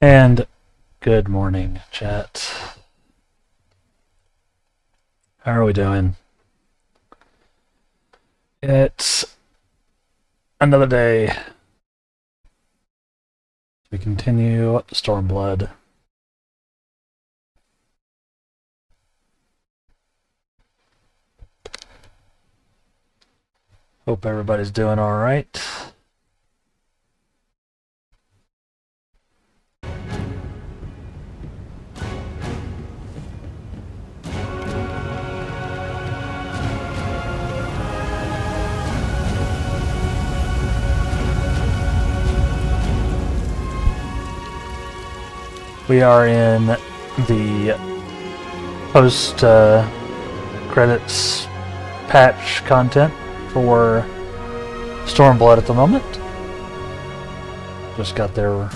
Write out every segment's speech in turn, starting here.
And good morning, chat. How are we doing? It's another day. We continue Stormblood. Hope everybody's doing all right. We are in the post credits patch content for Stormblood at the moment. Just got there,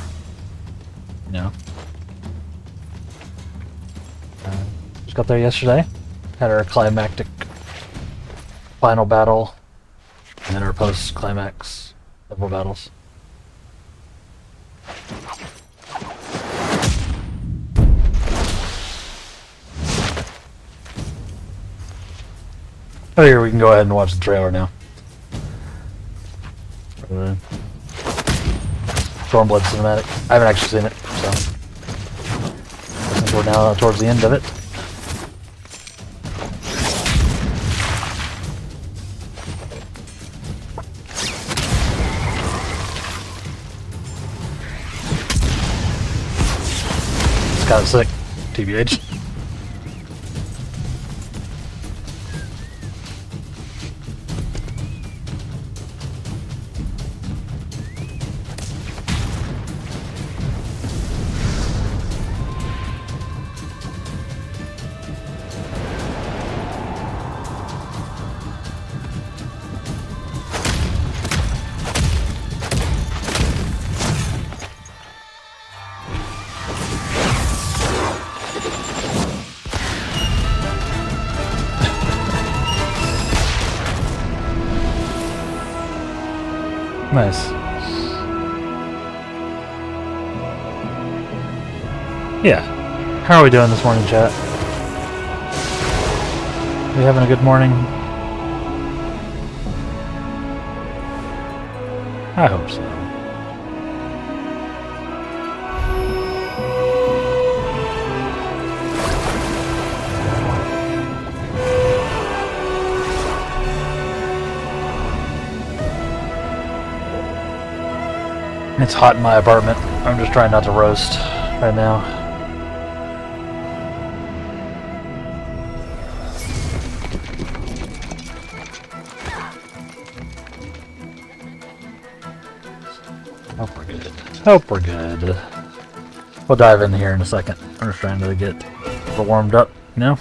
just got there yesterday. Had our climactic final battle, and then our post-climax several battles. Oh, here we can go ahead and watch the trailer now. Stormblood cinematic. I haven't actually seen it, so I think we're now towards the end of it. It's kind of sick, TBH. Nice. Yeah. How are we doing this morning, chat? We having a good morning? I hope so. It's hot in my apartment. I'm just trying not to roast right now. Hope we're good. Hope we're good. We'll dive in here in a second. I'm just trying to get warmed up, you know?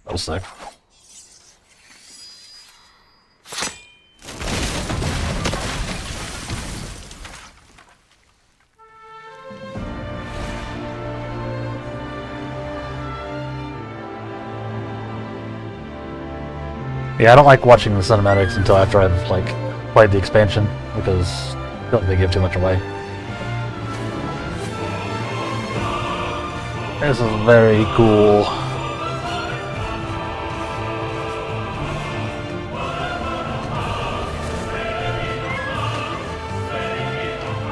That was sick. Yeah, I don't like watching the cinematics until after I've played the expansion because I feel like they give too much away. This is very cool.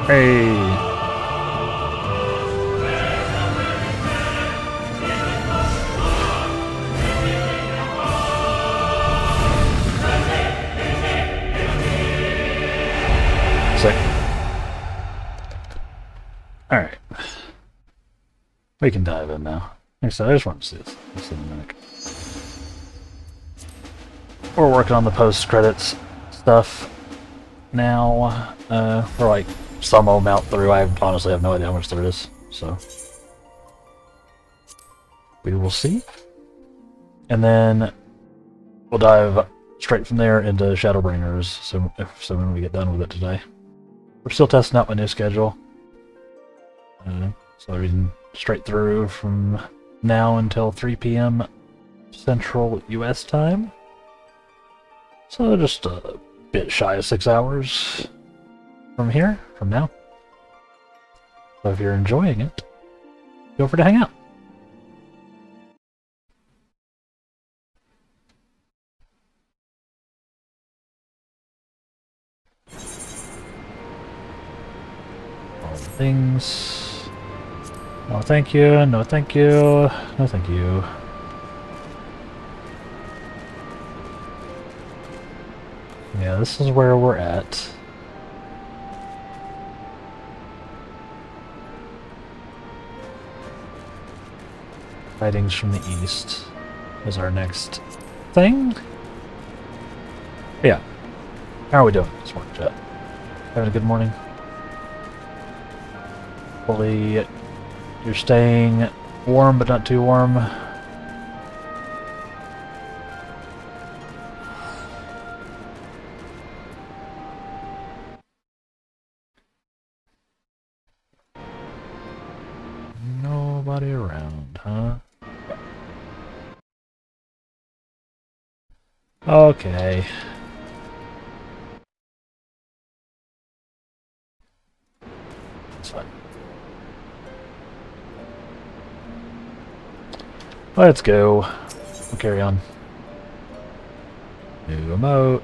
Hey. Sick. Alright. We can dive in now. So I just want to see this cinematic. We're working on the post-credits stuff. now. We're like some amount through. I honestly have no idea how much there is, so we will see. And then we'll dive straight from there into Shadowbringers so when we get done with it today. We're still testing out my new schedule. So we're reading straight through from now until 3 p.m. Central US time. So just a bit shy of 6 hours from now. So if you're enjoying it, feel free to hang out. All the things. No thank you, no thank you, no thank you. Yeah, this is where we're at. Sightings from the east is our next thing. Yeah. How are we doing this morning, chat? Having a good morning? Hopefully you're staying warm but not too warm. Nobody around, huh? Okay. That's fine. Let's go. We'll carry on. New emote.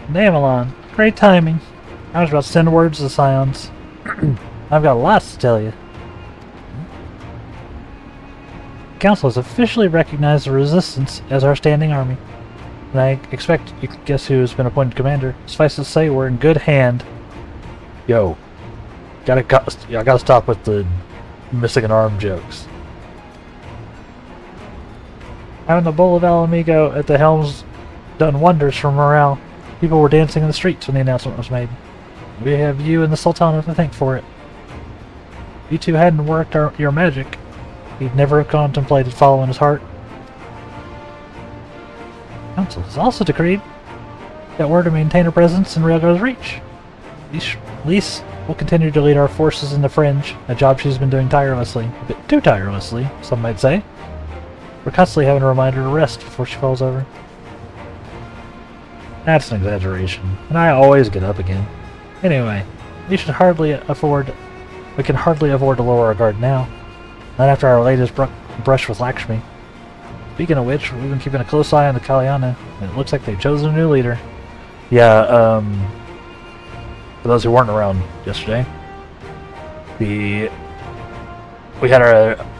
Namelon. Great timing. I was about to send words to the Scions. I've got lots to tell you. The Council has officially recognized the Resistance as our standing army. And I expect you can guess who's been appointed commander. Suffice to say, we're in good hand. Yo. I gotta stop with the missing an arm jokes. Having the Bull of Alamigo at the helm's done wonders for morale. People were dancing in the streets when the announcement was made. We have you and the Sultana to thank for it. If you two hadn't worked your magic, he'd never have contemplated following his heart. The Council has also decreed that we're to maintain a presence in Realgar's reach. Lise will continue to lead our forces in the Fringe, a job she's been doing tirelessly. A bit too tirelessly, some might say. We're constantly having to remind her to rest before she falls over. That's an exaggeration, and I always get up again. Anyway, we can hardly afford to lower our guard now. Not after our latest brush with Lakshmi. Speaking of which, we've been keeping a close eye on the Kalyana, and it looks like they've chosen a new leader. Yeah, for those who weren't around yesterday, we had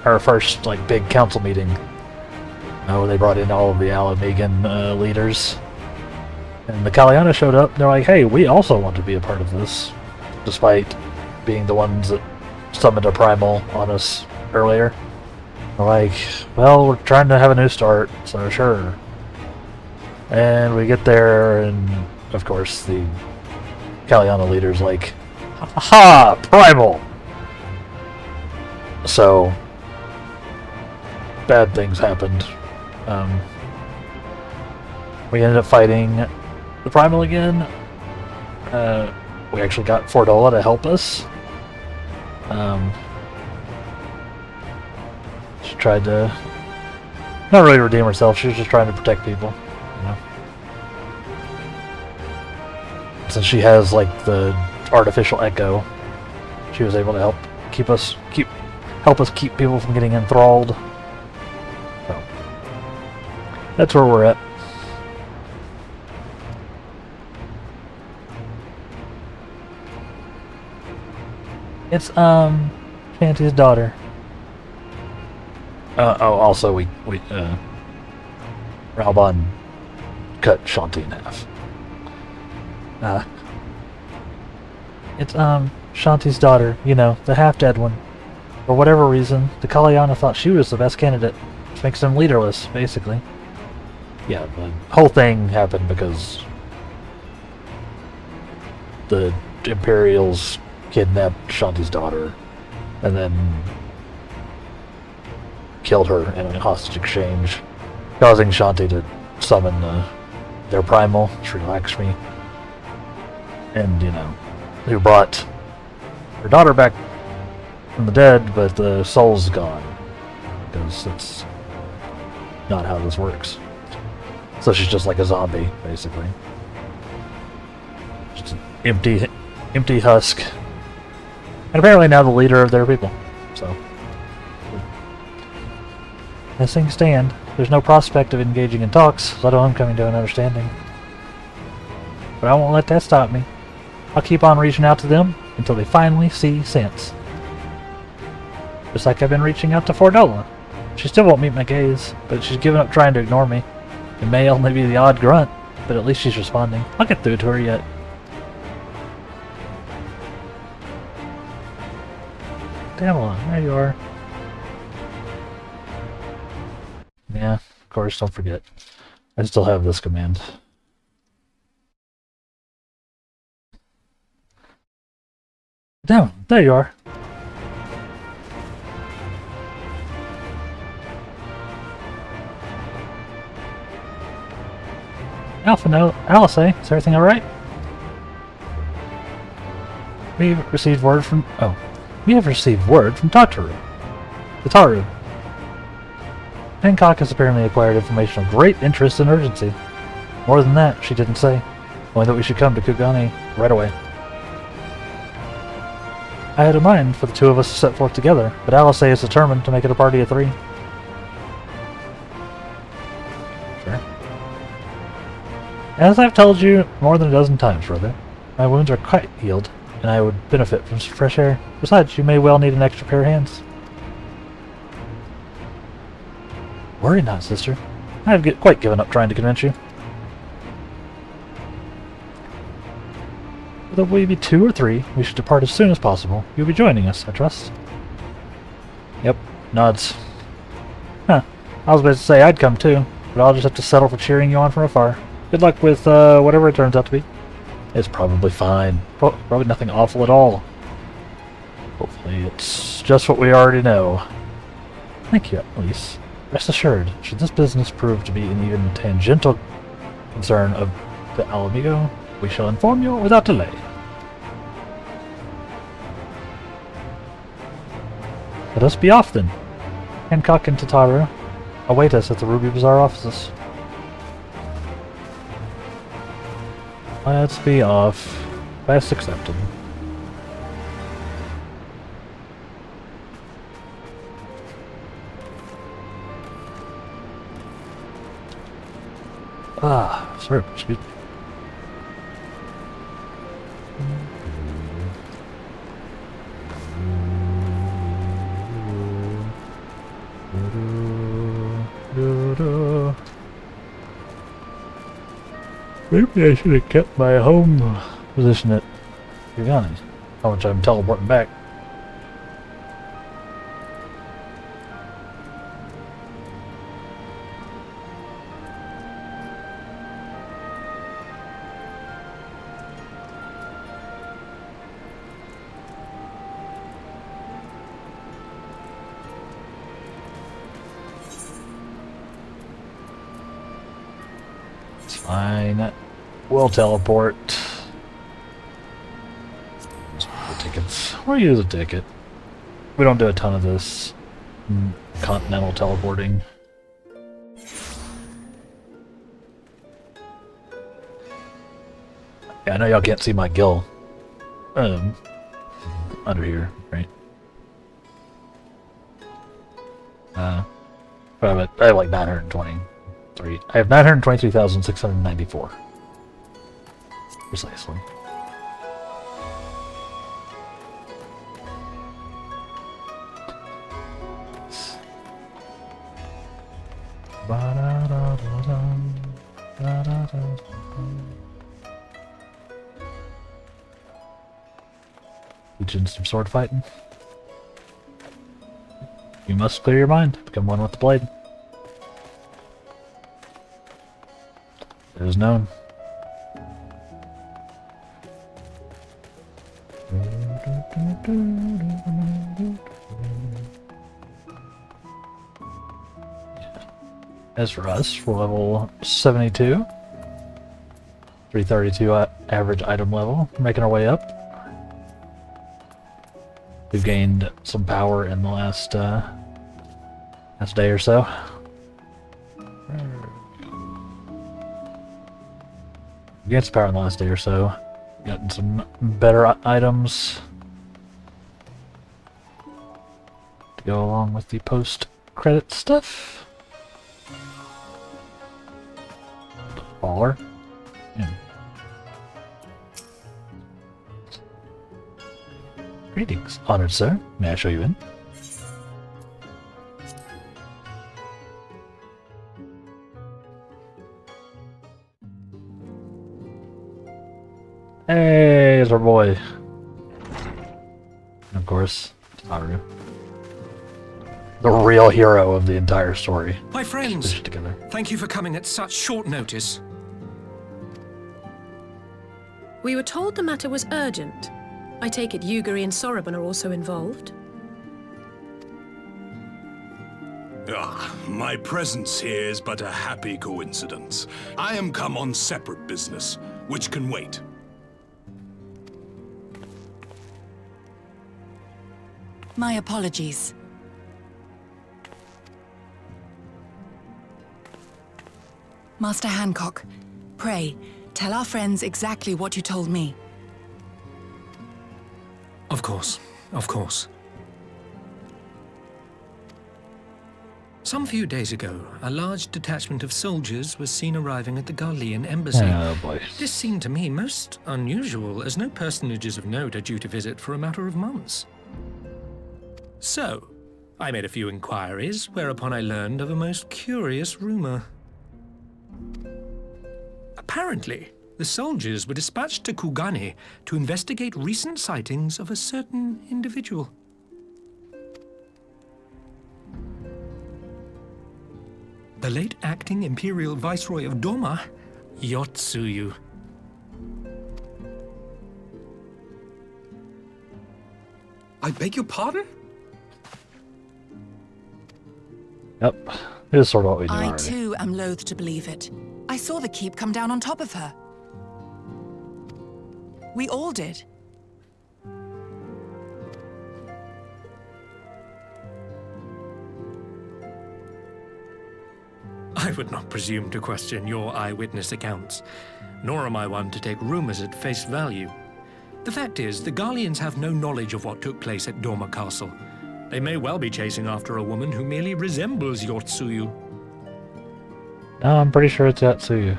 our first like big council meeting where they brought in all of the Alamegan leaders, and the Kalyana showed up. And they're like, "Hey, we also want to be a part of this," despite being the ones that summoned a primal on us earlier. We're like, "Well, we're trying to have a new start, so sure." And we get there, and of course the Kalyana leader's like, "Ha! Primal!" So, bad things happened. We ended up fighting the Primal again. We actually got Fordola to help us. She tried to not really redeem herself, she was just trying to protect people, you know. Since she has like the artificial echo, she was able to help us keep people from getting enthralled. So that's where we're at. It's Shanty's daughter. Also we Ralbon cut Shanty in half. It's Shanty's daughter, you know, the half-dead one. For whatever reason, the Kalyana thought she was the best candidate, which makes them leaderless, basically. Yeah, the whole thing happened because the Imperials kidnapped Shanti's daughter and then killed her in a hostage exchange, causing Shanti to summon their primal, Sri Lakshmi, and, you know, who brought her daughter back from the dead, but the soul's gone, because that's not how this works. So she's just like a zombie, basically. Just an empty husk. And apparently now the leader of their people. So, as things stand, there's no prospect of engaging in talks, let alone coming to an understanding. But I won't let that stop me. I'll keep on reaching out to them until they finally see sense. Just like I've been reaching out to Fordola. She still won't meet my gaze, but she's given up trying to ignore me. It may only be the odd grunt, but at least she's responding. I'll get through to her yet. Damn, there you are. Yeah, of course, don't forget. I still have this command. Damn, there you are. Alpha, no, Alice, is everything alright? We have received word from Tataru. Tataru. Hancock has apparently acquired information of great interest and urgency. More than that, she didn't say. Only that we should come to Kugani right away. I had in mind for the two of us to set forth together, but Alice is determined to make it a party of 3. Sure. As I've told you more than a dozen times, brother, my wounds are quite healed, and I would benefit from some fresh air. Besides, you may well need an extra pair of hands. Worry not, sister. I have quite given up trying to convince you. Whether we be 2 or 3, we should depart as soon as possible. You'll be joining us, I trust. Yep, nods. Huh, I was about to say I'd come too, but I'll just have to settle for cheering you on from afar. Good luck with whatever it turns out to be. It's probably fine. Probably nothing awful at all. Hopefully it's just what we already know. Thank you, at least. Rest assured, should this business prove to be an even tangential concern of the Alamigo, we shall inform you without delay. Let us be off then. Hancock and Tataru await us at the Ruby Bazaar offices. Let's be off. Quest accepted. Sorry, excuse me. Maybe I should have kept my home position at Kugani. How much I'm teleporting back. It's fine. We'll teleport. Tickets. We'll use a ticket. We don't do a ton of this continental teleporting. Yeah, I know y'all can't see my gill. Under here, right? I have like 923. I have 923,694. Precisely. Legions of sword fighting. You must clear your mind. Become one with the blade. It is known. As for us, we're level 72. 332 average item level. Making our way up. We've gained some power in the last day or so. Gained some power in the last day or so. Gotten some better items to go along with the post-credit stuff. Baller. Yeah. Greetings, honored sir. May I show you in? Hey, it's our boy. And of course, Saru. The real hero of the entire story. My friends, Together. thank you for coming at such short notice. We were told the matter was urgent. I take it Yugiri and Soroban are also involved? My presence here is but a happy coincidence. I am come on separate business, which can wait. My apologies. Master Hancock, pray, tell our friends exactly what you told me. Of course, of course. Some few days ago, a large detachment of soldiers was seen arriving at the Garlean embassy. Oh boy. This seemed to me most unusual, as no personages of note are due to visit for a matter of months. So, I made a few inquiries, whereupon I learned of a most curious rumor. Apparently, the soldiers were dispatched to Kugane to investigate recent sightings of a certain individual. The late acting Imperial Viceroy of Doma, Yotsuyu. I beg your pardon? Yep. It is sort of what we do I already. too am loath to believe it. I saw the keep come down on top of her. We all did. I would not presume to question your eyewitness accounts, nor am I one to take rumors at face value. The fact is, the Garleans have no knowledge of what took place at Doma Castle. They may well be chasing after a woman who merely resembles Yotsuyu. No, I'm pretty sure it's Yatsuyu.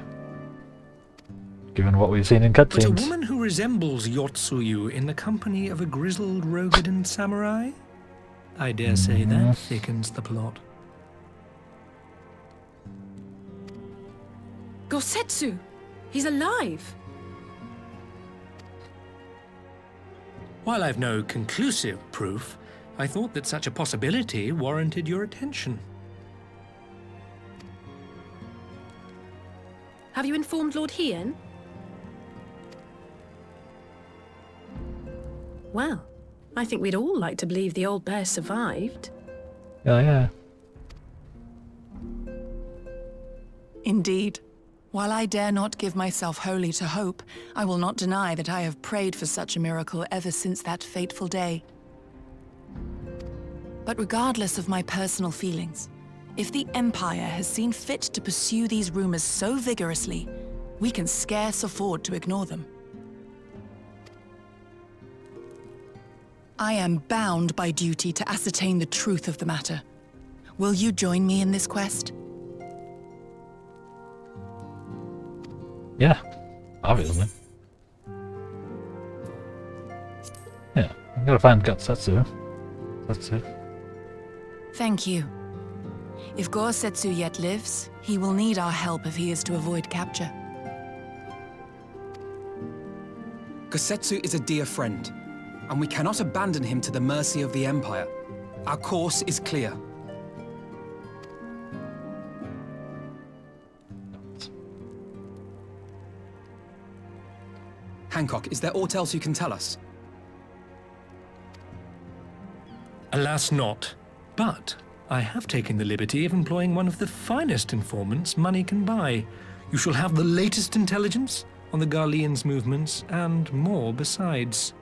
Given what we've seen in But a cutscenes. woman who resembles Yotsuyu in the company of a grizzled Rogadan samurai? I dare say that thickens the plot. Gosetsu! He's alive! While I've no conclusive proof, I thought that such a possibility warranted your attention. Have you informed Lord Hien? Well, I think we'd all like to believe the old bear survived. Oh yeah. Indeed. While I dare not give myself wholly to hope, I will not deny that I have prayed for such a miracle ever since that fateful day. But regardless of my personal feelings, if the Empire has seen fit to pursue these rumors so vigorously, we can scarce afford to ignore them. I am bound by duty to ascertain the truth of the matter. Will you join me in this quest? Yeah. Obviously. Yeah. I gotta find Gosetsu. That's it. Thank you. If Gosetsu yet lives, he will need our help if he is to avoid capture. Gosetsu is a dear friend, and we cannot abandon him to the mercy of the Empire. Our course is clear. Hancock, is there aught else you can tell us? Alas not. But I have taken the liberty of employing one of the finest informants money can buy. You shall have the latest intelligence on the Garleans' movements, and more besides.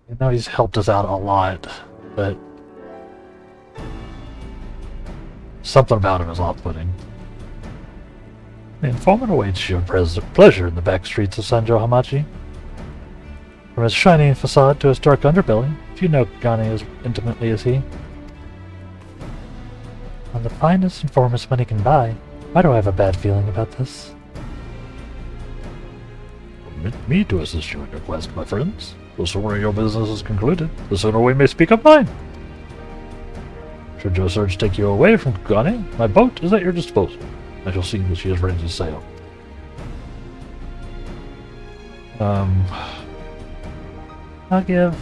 I know he's helped us out a lot, but something about him is off-putting. The informant awaits you with pleasure in the back streets of Sanjo Hamachi. From his shining facade to his dark underbelly, few know Gane as intimately as he. On the finest informants money can buy, why do I have a bad feeling about this? Permit me to assist you in your quest, my friends. The sooner your business is concluded, the sooner we may speak of mine. Should your search take you away from Gane, my boat is at your disposal. I shall see that she is ready to sail. I'll give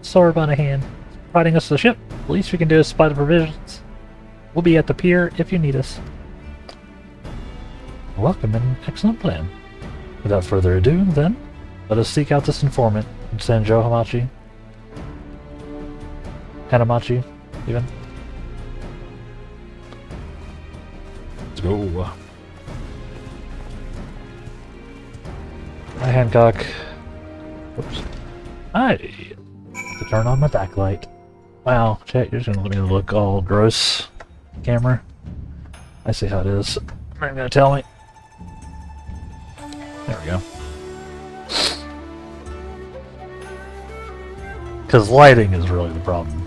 Sorbonne a hand. Providing us the ship, the least we can do is supply the provisions. We'll be at the pier if you need us. Welcome and excellent plan. Without further ado, then, let us seek out this informant in Sanjo Hamachi. Hanamachi, even. Let's go. Hi, Hancock. Whoops. Hi. To turn on my backlight. Wow, chat, you're just gonna let me look all gross. Camera. I see how it is. You're gonna tell me. There we go. Because lighting is really the problem.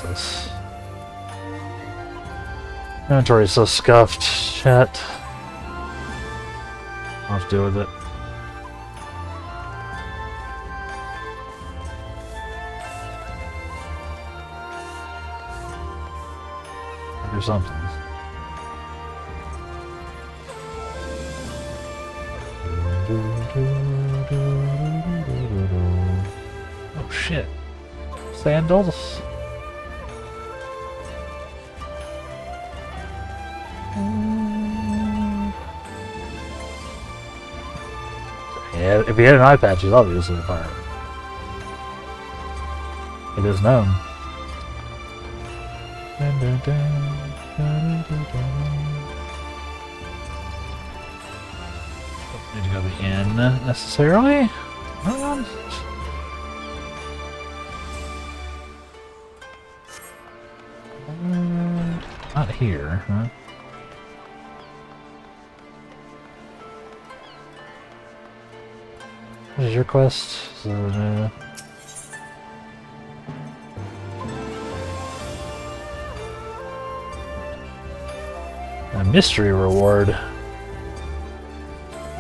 This inventory is so scuffed. Chat. I'll have to deal with it. Or something. Oh shit. Sandals. Yeah, if he had an eye patch, he's obviously a pirate. It is known. Don't need to go to the inn necessarily. Not here, huh? What is your quest? So, a mystery reward.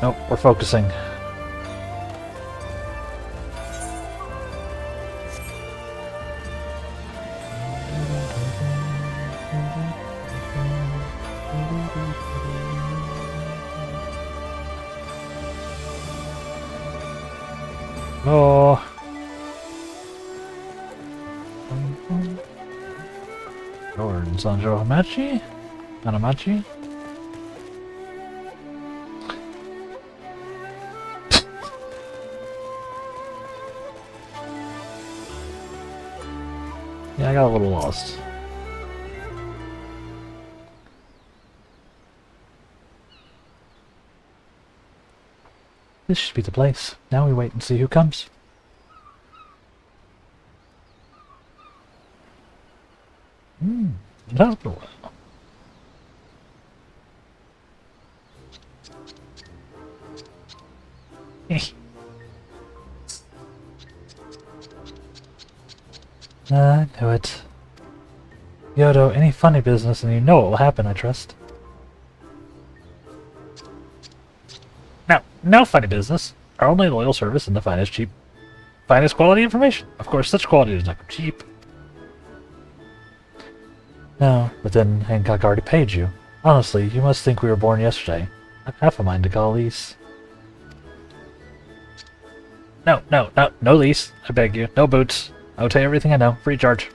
Nope, we're focusing. Oh. Lord, Sanjo Hamachi? Hanamachi? Yeah, I got a little lost. This should be the place. Now we wait and see who comes. That's the one. I knew it. Yodo, any funny business and you know what will happen, I trust. No, no funny business. Our only loyal service and the finest quality information. Of course, such quality does not come cheap. No, but then Hancock already paid you. Honestly, you must think we were born yesterday. I've half a mind to call lease. No lease. I beg you. No boots. I'll tell you everything I know. Free charge.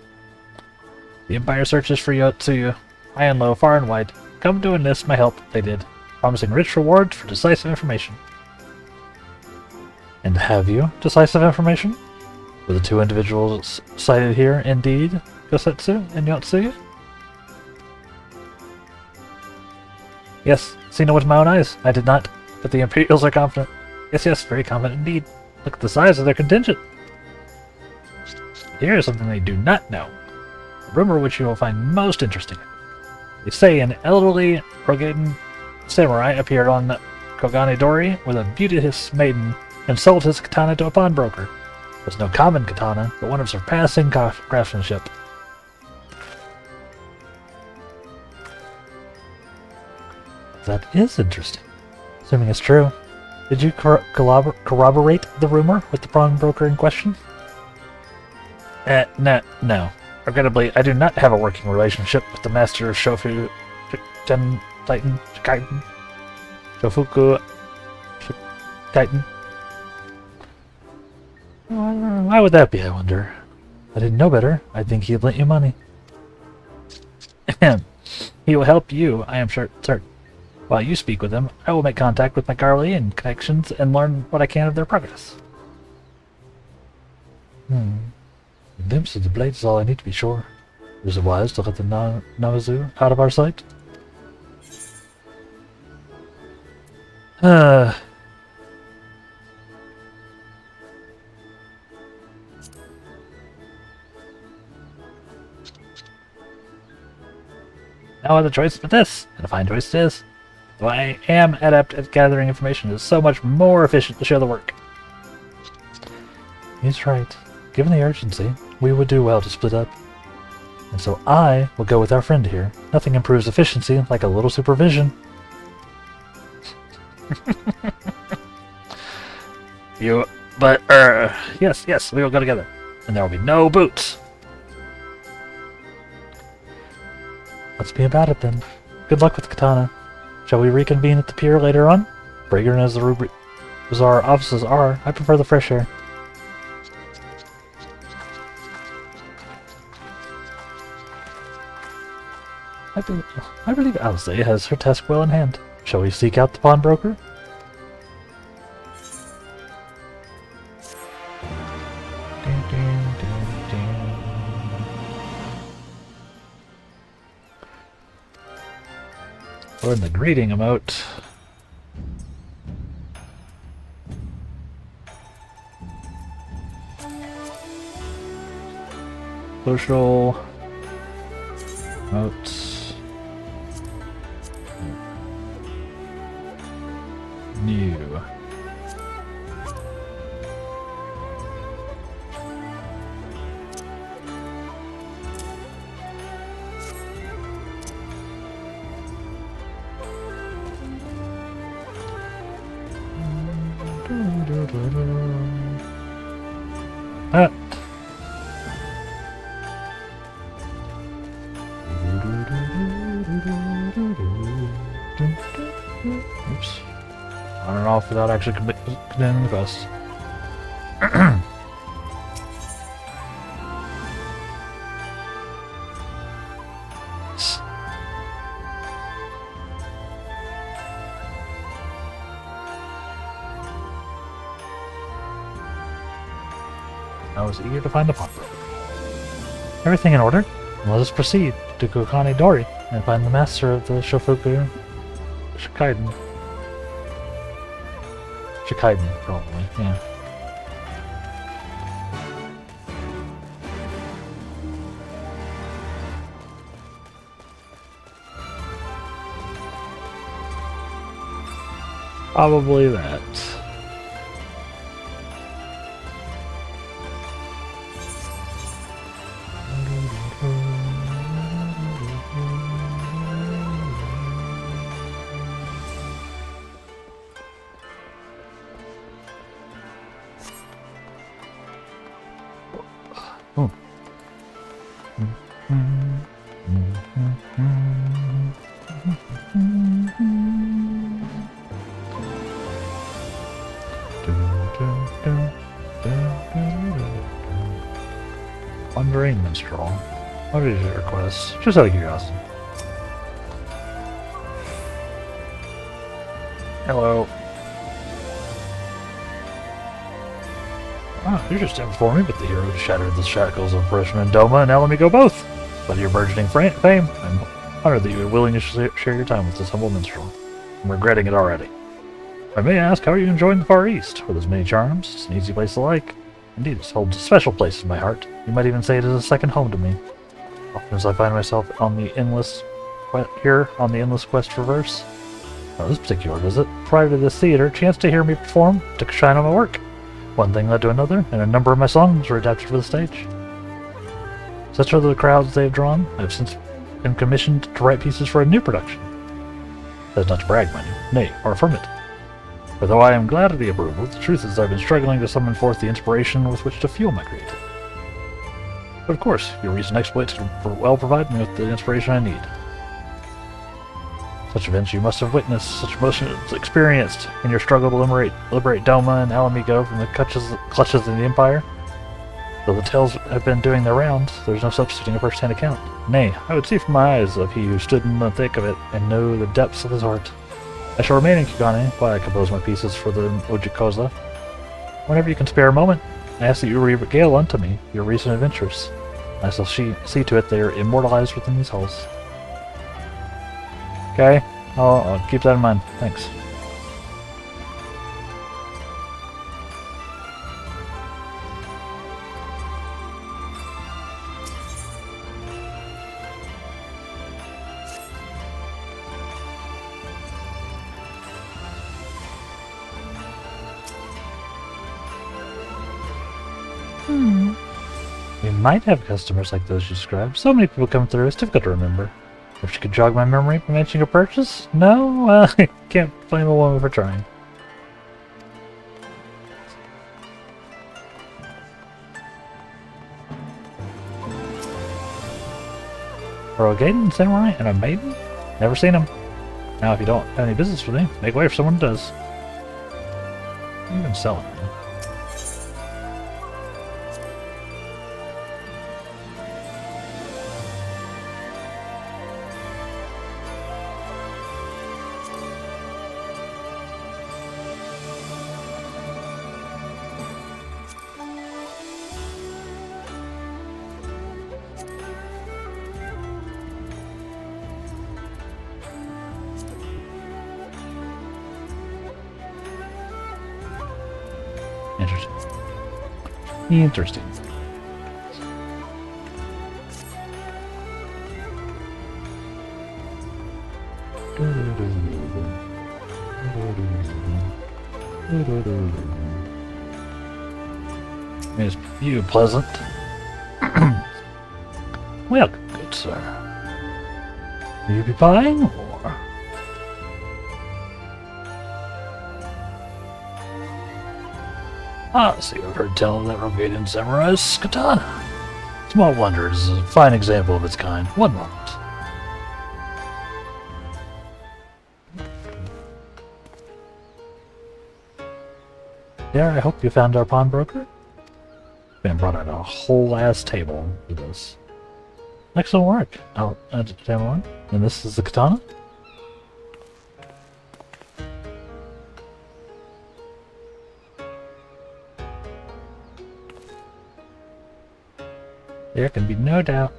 The Empire searches for Yotsuyu. High and low, far and wide. Come to enlist my help. They did. Promising rich rewards for decisive information. And have you decisive information? Were the two individuals cited here indeed Gosetsu and Yotsuyu? Yes, seen it with my own eyes. I did not, but the Imperials are confident. Yes, very confident indeed. Look at the size of their contingent. Here is something they do not know. A rumor which you will find most interesting. They say an elderly Rogaden samurai appeared on Kogane Dori with a beauteous maiden and sold his katana to a pawnbroker. It was no common katana, but one of surpassing craftsmanship. That is interesting. Assuming it's true. Did you corroborate the rumor with the pawnbroker in question? No. Regrettably, I do not have a working relationship with the master of Shofuku Titan. Why would that be, I wonder? I didn't know better. I think he'd lent you money. He will help you, I am certain. While you speak with him, I will make contact with my Garlean connections and learn what I can of their progress. A glimpse of the blade is all I need to be sure. Is it wise to let the Namazu out of our sight? Now I have a choice but this, and a fine choice it is. Though I am adept at gathering information, it is so much more efficient to share the work. He's right. Given the urgency, we would do well to split up. And so I will go with our friend here. Nothing improves efficiency like a little supervision. Yes, we will go together. And there will be no boots. Let's be about it then. Good luck with the katana. Shall we reconvene at the pier later on? Fragrant as our offices are, I prefer the fresh air. I believe Alice has her task well in hand. Shall we seek out the pawnbroker? Or in the greeting emote. Social emotes. New. Oops. On and off without actually completing the quest. I was eager to find the pawnbroker. Everything in order? Let us proceed to Kokane Dori and find the master of the Shofuku Shikaiden. Shikaiden, probably, yeah. Probably that. Oh. Wandering Minstrel. What is your request? Just out of curiosity. Hello. Ah, you're just in for me, but the hero who shattered the shackles of Parishman and Doma, and now let me go both. But your burgeoning fame, I'm honored that you are willing to share your time with this humble minstrel. I'm regretting it already. I may ask, how are you enjoying the Far East? With as many charms, it's an easy place to like. Indeed, it holds a special place in my heart. You might even say it is a second home to me. Often as I find myself on the endless quest for verse. This particular visit, prior to this theater, chanced to hear me perform, took a shine on my work. One thing led to another, and a number of my songs were adapted for the stage. Such are the crowds they have drawn, I have since been commissioned to write pieces for a new production. That is not to brag, mind you, nay, far from it. For though I am glad of the approval, the truth is I've been struggling to summon forth the inspiration with which to fuel my creativity. But of course, your recent exploits can well provide me with the inspiration I need. Such events you must have witnessed, such emotions experienced in your struggle to liberate Doma and Alamigo from the clutches of the Empire. Though the tales have been doing their rounds, there is no substituting a first-hand account. Nay, I would see from my eyes of he who stood in the thick of it and know the depths of his heart. I shall remain in Kugane while I compose my pieces for the Ojikoza. Whenever you can spare a moment, I ask that you regale unto me your recent adventures. I shall see to it they are immortalized within these halls. Okay, I'll keep that in mind. Thanks. We might have customers like those you described. So many people come through, it's difficult to remember. If you could jog my memory by mentioning a purchase? No? Well, I can't blame a woman for trying. For a Gaiden samurai and a maiden? Never seen them. Now, if you don't have any business with me, make way for someone who does. You can sell it. Interesting. Is you pleasant? Well, good sir. Will you be buying, or? Ah, so you've heard tell of that Rogadian samurai's katana. Small wonder, it is a fine example of its kind. One moment. There, I hope you found our pawnbroker. Man brought out a whole ass table for this. Excellent work. I'll add it to demo one. And this is the katana? There can be no doubt.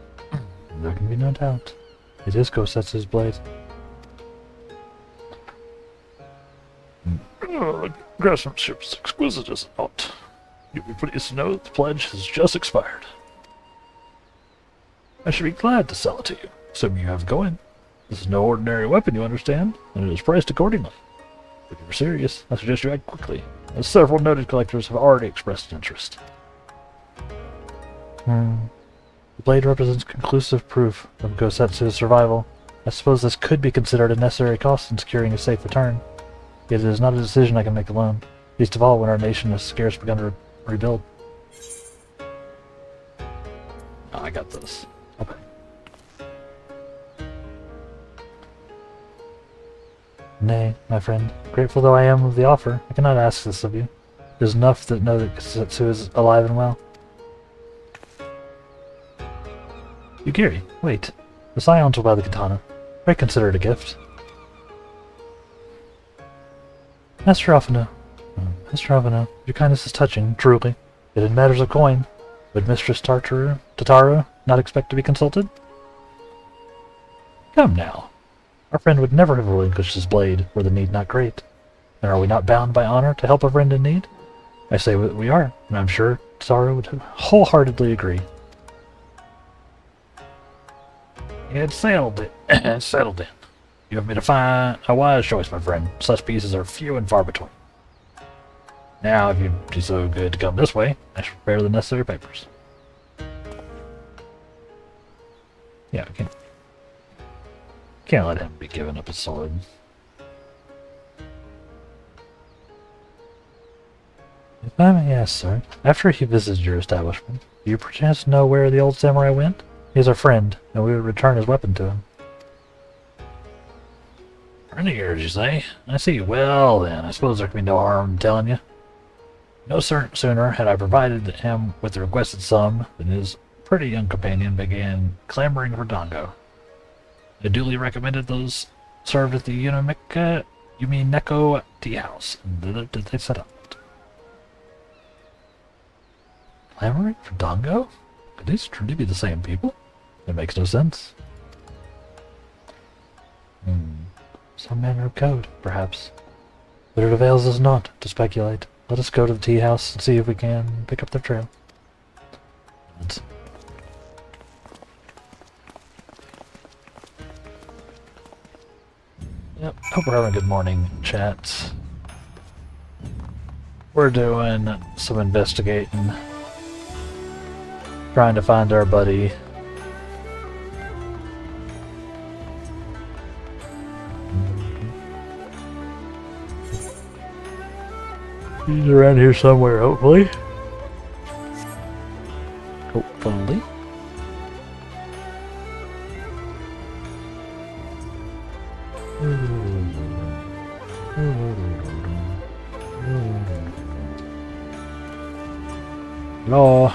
There can be no doubt. It is Kosetsu's blade. Craftsmanship's exquisite, is it not? You'll be pleased to know that the pledge has just expired. I should be glad to sell it to you, assuming you have it going. This is no ordinary weapon, you understand, and it is priced accordingly. If you're serious, I suggest you act quickly, as several noted collectors have already expressed interest. The blade represents conclusive proof of Kosetsu's survival. I suppose this could be considered a necessary cost in securing a safe return. Yet it is not a decision I can make alone, least of all when our nation has scarce begun to rebuild. nay, my friend. Grateful though I am of the offer, I cannot ask this of you. It is enough to know that Kosetsu is alive and well. Yugiri, wait. The Scions will buy the katana. Pray consider it a gift. Master Alphino. Master Alphino, your kindness is touching, truly. Yet in matters of coin, would Mistress Tataru not expect to be consulted? Come now. Our friend would never have relinquished his blade were the need not great. And are we not bound by honor to help a friend in need? I say we are, and I'm sure Tataru would wholeheartedly agree. It's settled it. Settled in. You have made a wise choice, my friend. Such pieces are few and far between. Now, if you'd be so good to come this way, I shall prepare the necessary papers. Yeah, we can't let him be giving up his sword. If I may ask, sir, after he visited your establishment, do you perchance know where the old samurai went? He is our friend, and we would return his weapon to him. Friend of yours, you say? I see. Well, then, I suppose there can be no harm in telling you. No sooner had I provided him with the requested sum than his pretty young companion began clamoring for dango. I duly recommended those served at the Yumineko tea house, and did they set out. Clamoring for dango? Could these truly be the same people? It makes no sense. Some manner of code, perhaps. But it avails us not to speculate. Let us go to the tea house and see if we can pick up their trail. Yep, hope we're having a good morning, chat. We're doing some investigating. Trying to find our buddy. He's around here somewhere, hopefully. Hopefully. Hello.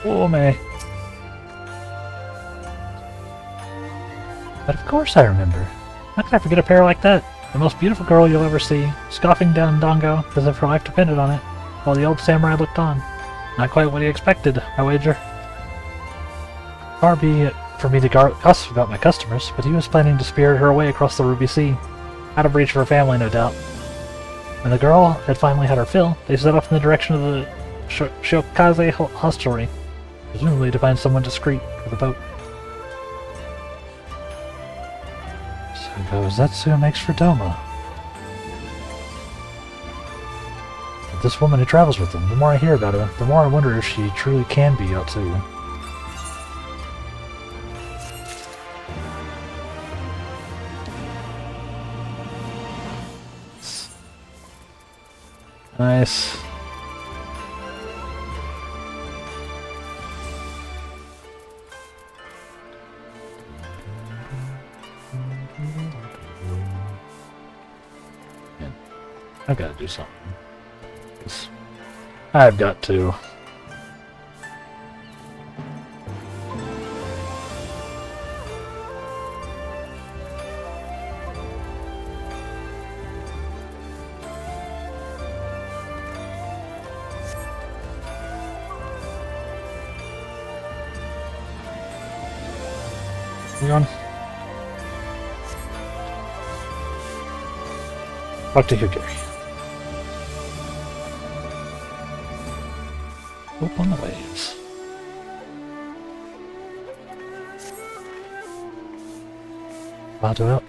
Oh, man. But of course I remember. How could I forget a pair like that? The most beautiful girl you'll ever see, scoffing down dango as if her life depended on it, while the old samurai looked on. Not quite what he expected, I wager. Far be it for me to gossip about my customers, but he was planning to spirit her away across the Ruby Sea. Out of reach of her family, no doubt. When the girl had finally had her fill, they set off in the direction of the Shiokaze hostelry, presumably to find someone discreet for the boat. So Zetsu makes for Doma. But this woman who travels with him, the more I hear about her, the more I wonder if she truly can be Yotsu. Nice. I've got to do something. I've got to. Hang on. Talk to Hugiri. Hope on the waves.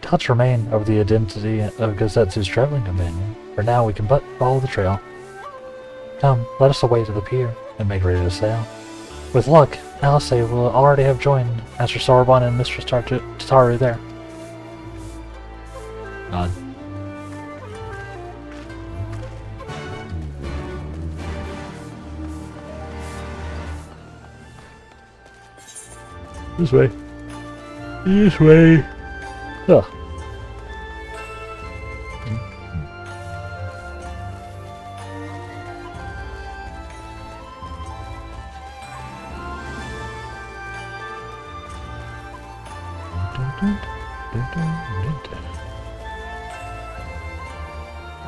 Doubts remain over the identity of Gosetsu's traveling companion. For now, we can but follow the trail. Come, let us away to the pier and make ready to sail. With luck, Alice will already have joined Master Soroban and Mistress Tataru there. Nod. This way. This way. Ugh.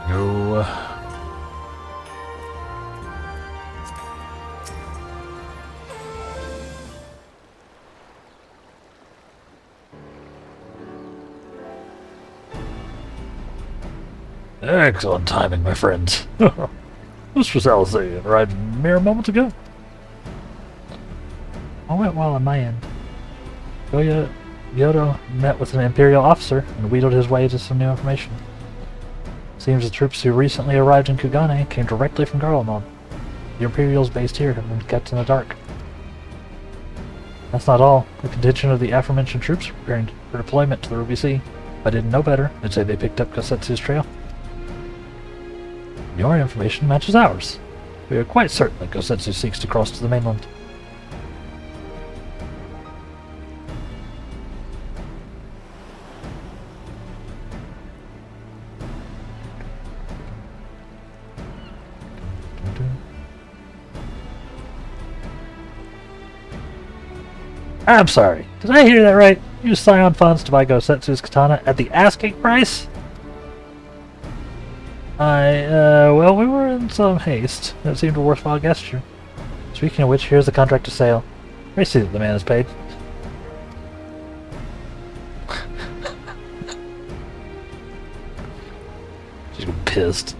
No. Excellent timing, my friends. This was Alice arrived mere moments ago. All went well on my end. Yodo met with an Imperial officer and wheedled his way to some new information. Seems the troops who recently arrived in Kugane came directly from Garlemald. The Imperials based here have been kept in the dark. That's not all. A contingent of the aforementioned troops are preparing for deployment to the Ruby Sea. If I didn't know better, I'd say they picked up Kosetsu's trail. Your information matches ours. We are quite certain that Kosetsu seeks to cross to the mainland. I'm sorry, did I hear that right? Use Scion funds to buy Kosetsu's katana at the asking price? Well, we were in some haste. It seemed a worthwhile gesture. Speaking of which, here's the contract to sale. I see that the man is paid. She's pissed.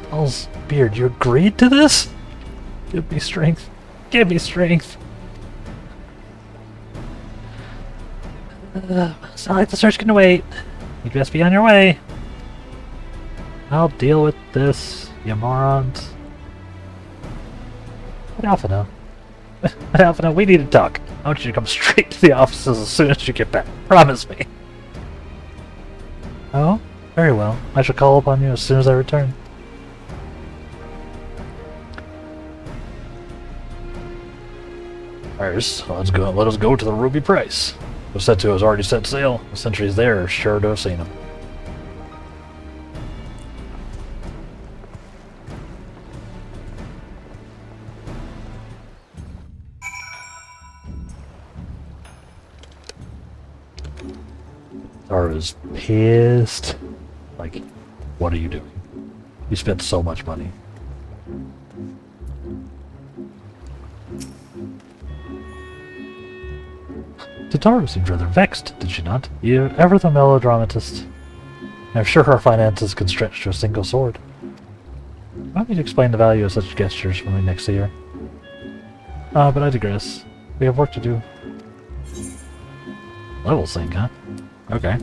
Paul's beard, you agreed to this? Give me strength. Give me strength. It's not like the search can wait. You'd best be on your way. I'll deal with this, you morons. What Alpha know? What Alpha know? We need to talk. I want you to come straight to the offices as soon as you get back. Promise me. Oh? Very well. I shall call upon you as soon as I return. First, let us go to the Ruby Price. Kosetsu has already set sail. The sentries there are sure to have seen him. Tara's pissed. Like, what are you doing? You spent so much money. Tataru seemed rather vexed, did she not? You ever the melodramatist. I'm sure her finances could stretch to a single sword. I need to explain the value of such gestures when we next see her. But I digress. We have work to do. Level sync, huh? Okay.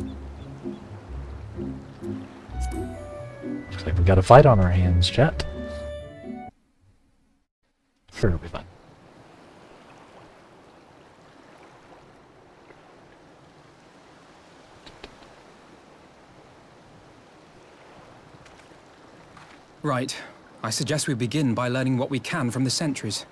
Looks like we got a fight on our hands, chat. Sure, it'll be fine. Right. I suggest we begin by learning what we can from the sentries.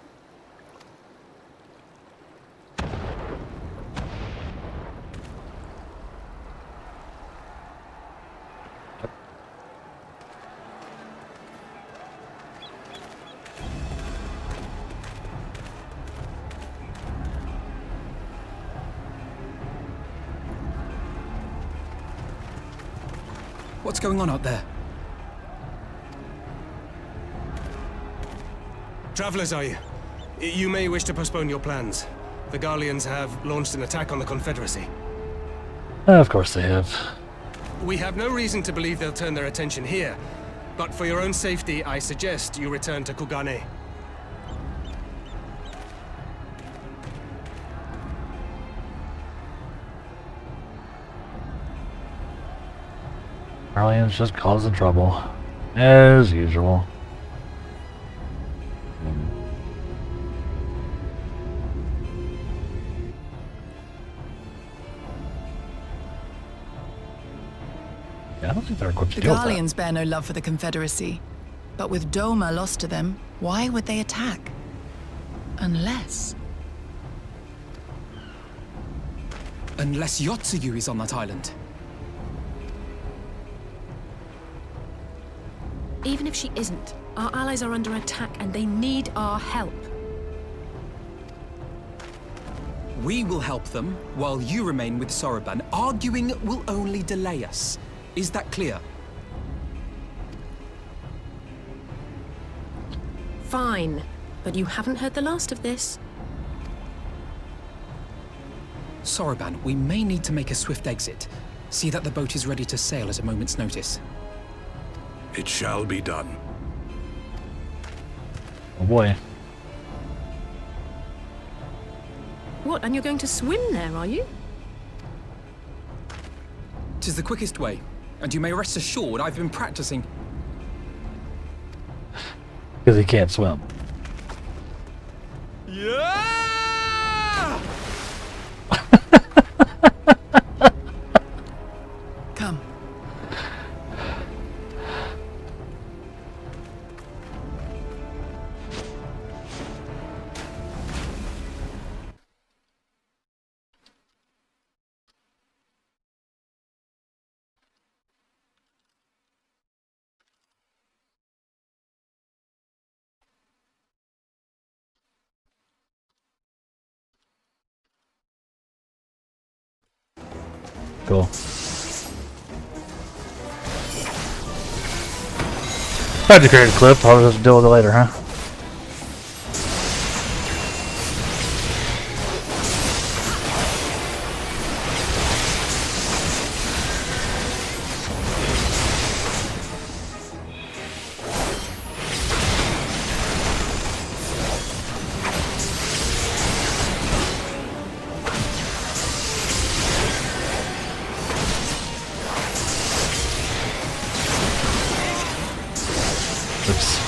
What's going on out there? Travelers, are you? You may wish to postpone your plans. The Garleans have launched an attack on the Confederacy. Of course they have. We have no reason to believe they'll turn their attention here, but for your own safety, I suggest you return to Kugane. Garlean's just causing trouble. As usual. Yeah, I don't think they're equipped to The deal with that. Garleans bear no love for the Confederacy. But with Doma lost to them, why would they attack? Unless... Unless Yotsuyu is on that island. Even if she isn't, our allies are under attack and they need our help. We will help them while you remain with Soroban. Arguing will only delay us. Is that clear? Fine, but you haven't heard the last of this. Soroban, we may need to make a swift exit. See that the boat is ready to sail at a moment's notice. It shall be done. Oh boy. What, and you're going to swim there, are you? 'Tis the quickest way, and you may rest assured I've been practicing. Because he can't swim. Yeah! Come. Cool. Tried to create a clip, I'll just deal with it later, huh? Oops.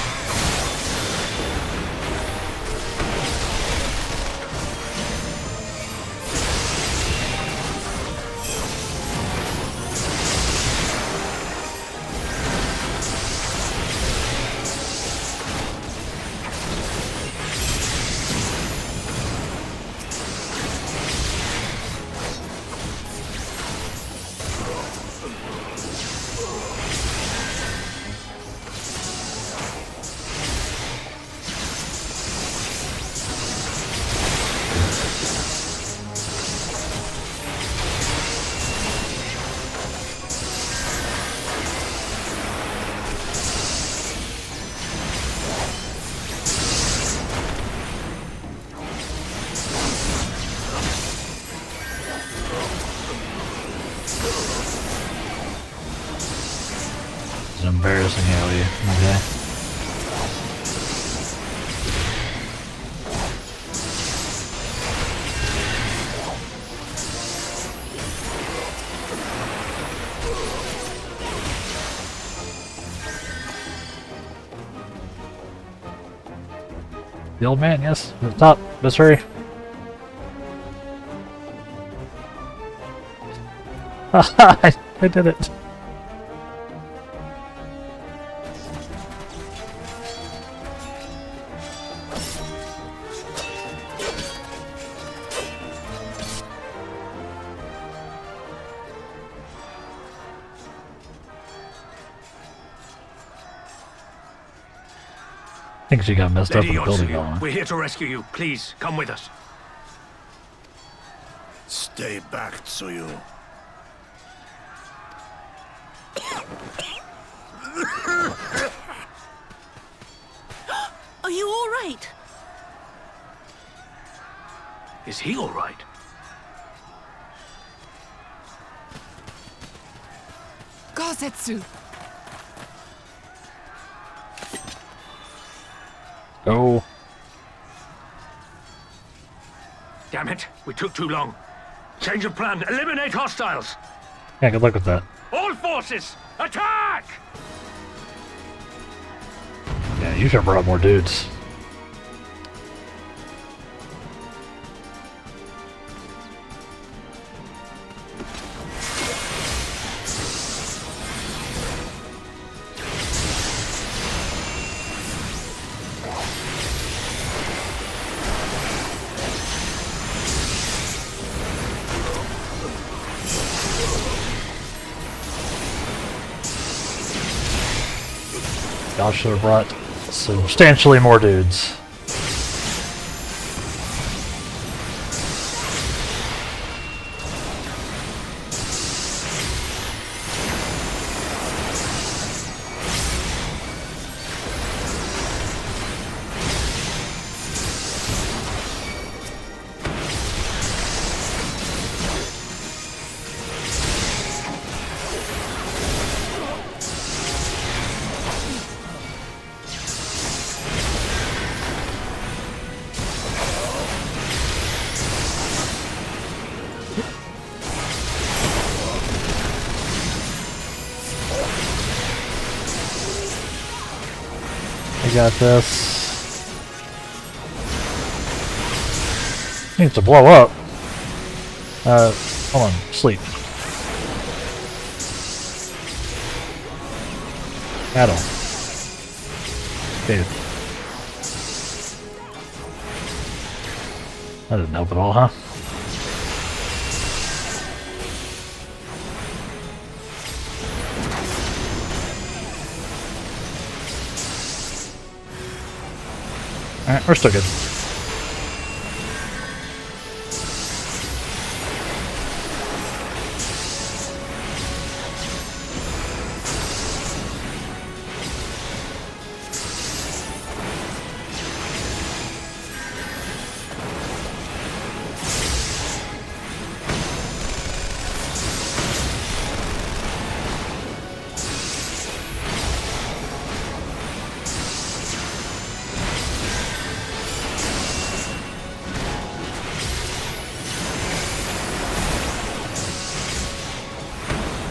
It's embarrassing, Ellie. Okay. The old man, yes. At the top. Let's hurry. I did it. I think she got messed up in the building going. We're here to rescue you. Please, come with us. Stay back, Tsuyu. Are you all right? Is he all right? Gazetsu! Go. Damn it, we took too long. Change of plan. Eliminate hostiles. Yeah, good luck with that. All forces, attack! Yeah, you should have brought more dudes. Y'all should have brought substantially more dudes. I got this. Needs to blow up. Hold on, sleep. Battle. Dude. That didn't help at all, huh? Alright, we're still good.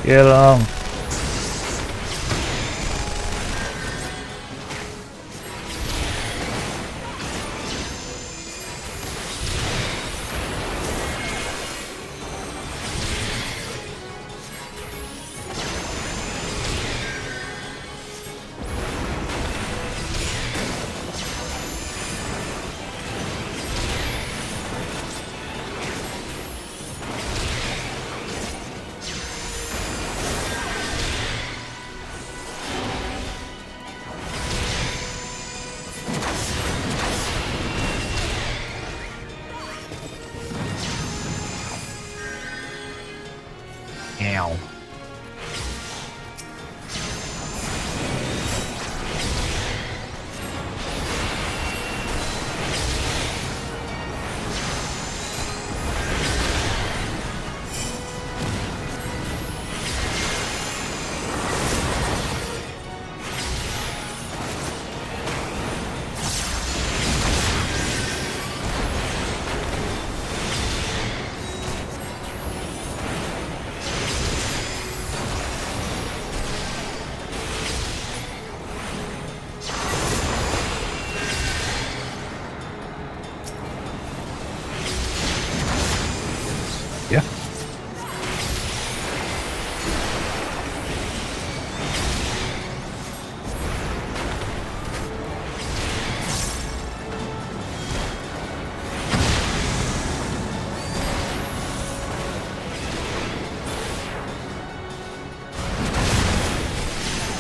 Get Ow. Yeah.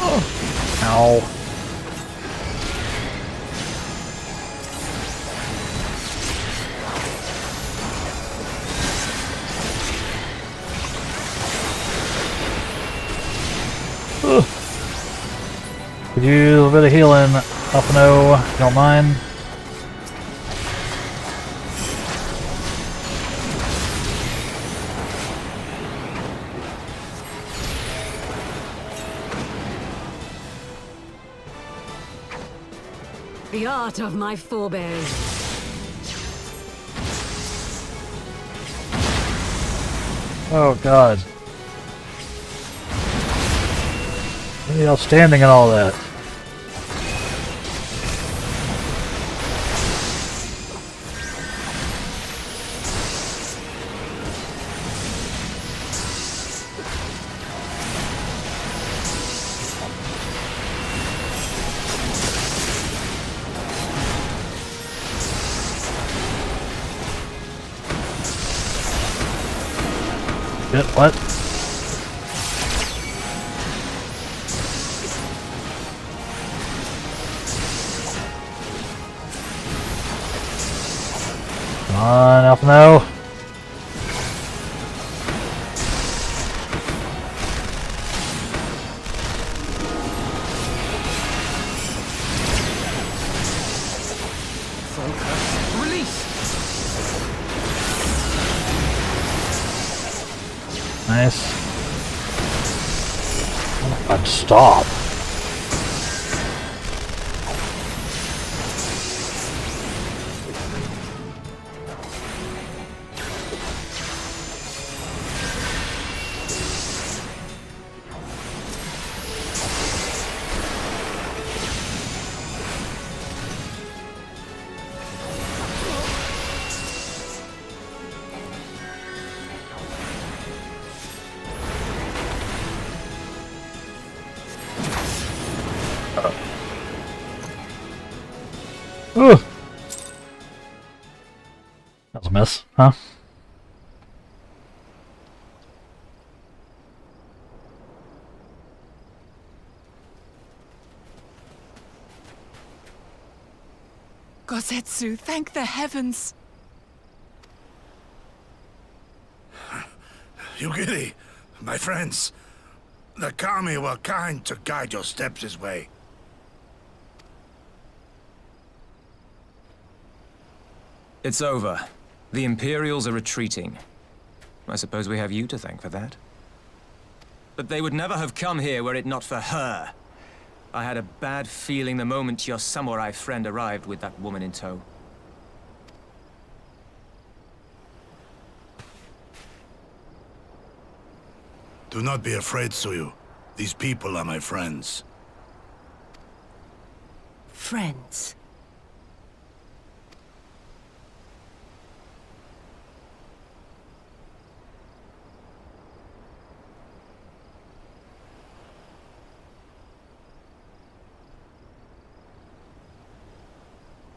Oh. Ow. Could use a little bit of healing, up no, don't mind. The art of my forebears. Oh god. Really outstanding and all that. Shit, what? on, Alpha, no. Focus. Release! Nice. I'd stop. Ooh. That was a miss, huh? Gosetsu, thank the heavens! Yugiri, my friends, the Kami were kind to guide your steps this way. It's over. The Imperials are retreating. I suppose we have you to thank for that. But they would never have come here were it not for her. I had a bad feeling the moment your samurai friend arrived with that woman in tow. Do not be afraid, Suyu. These people are my friends. Friends.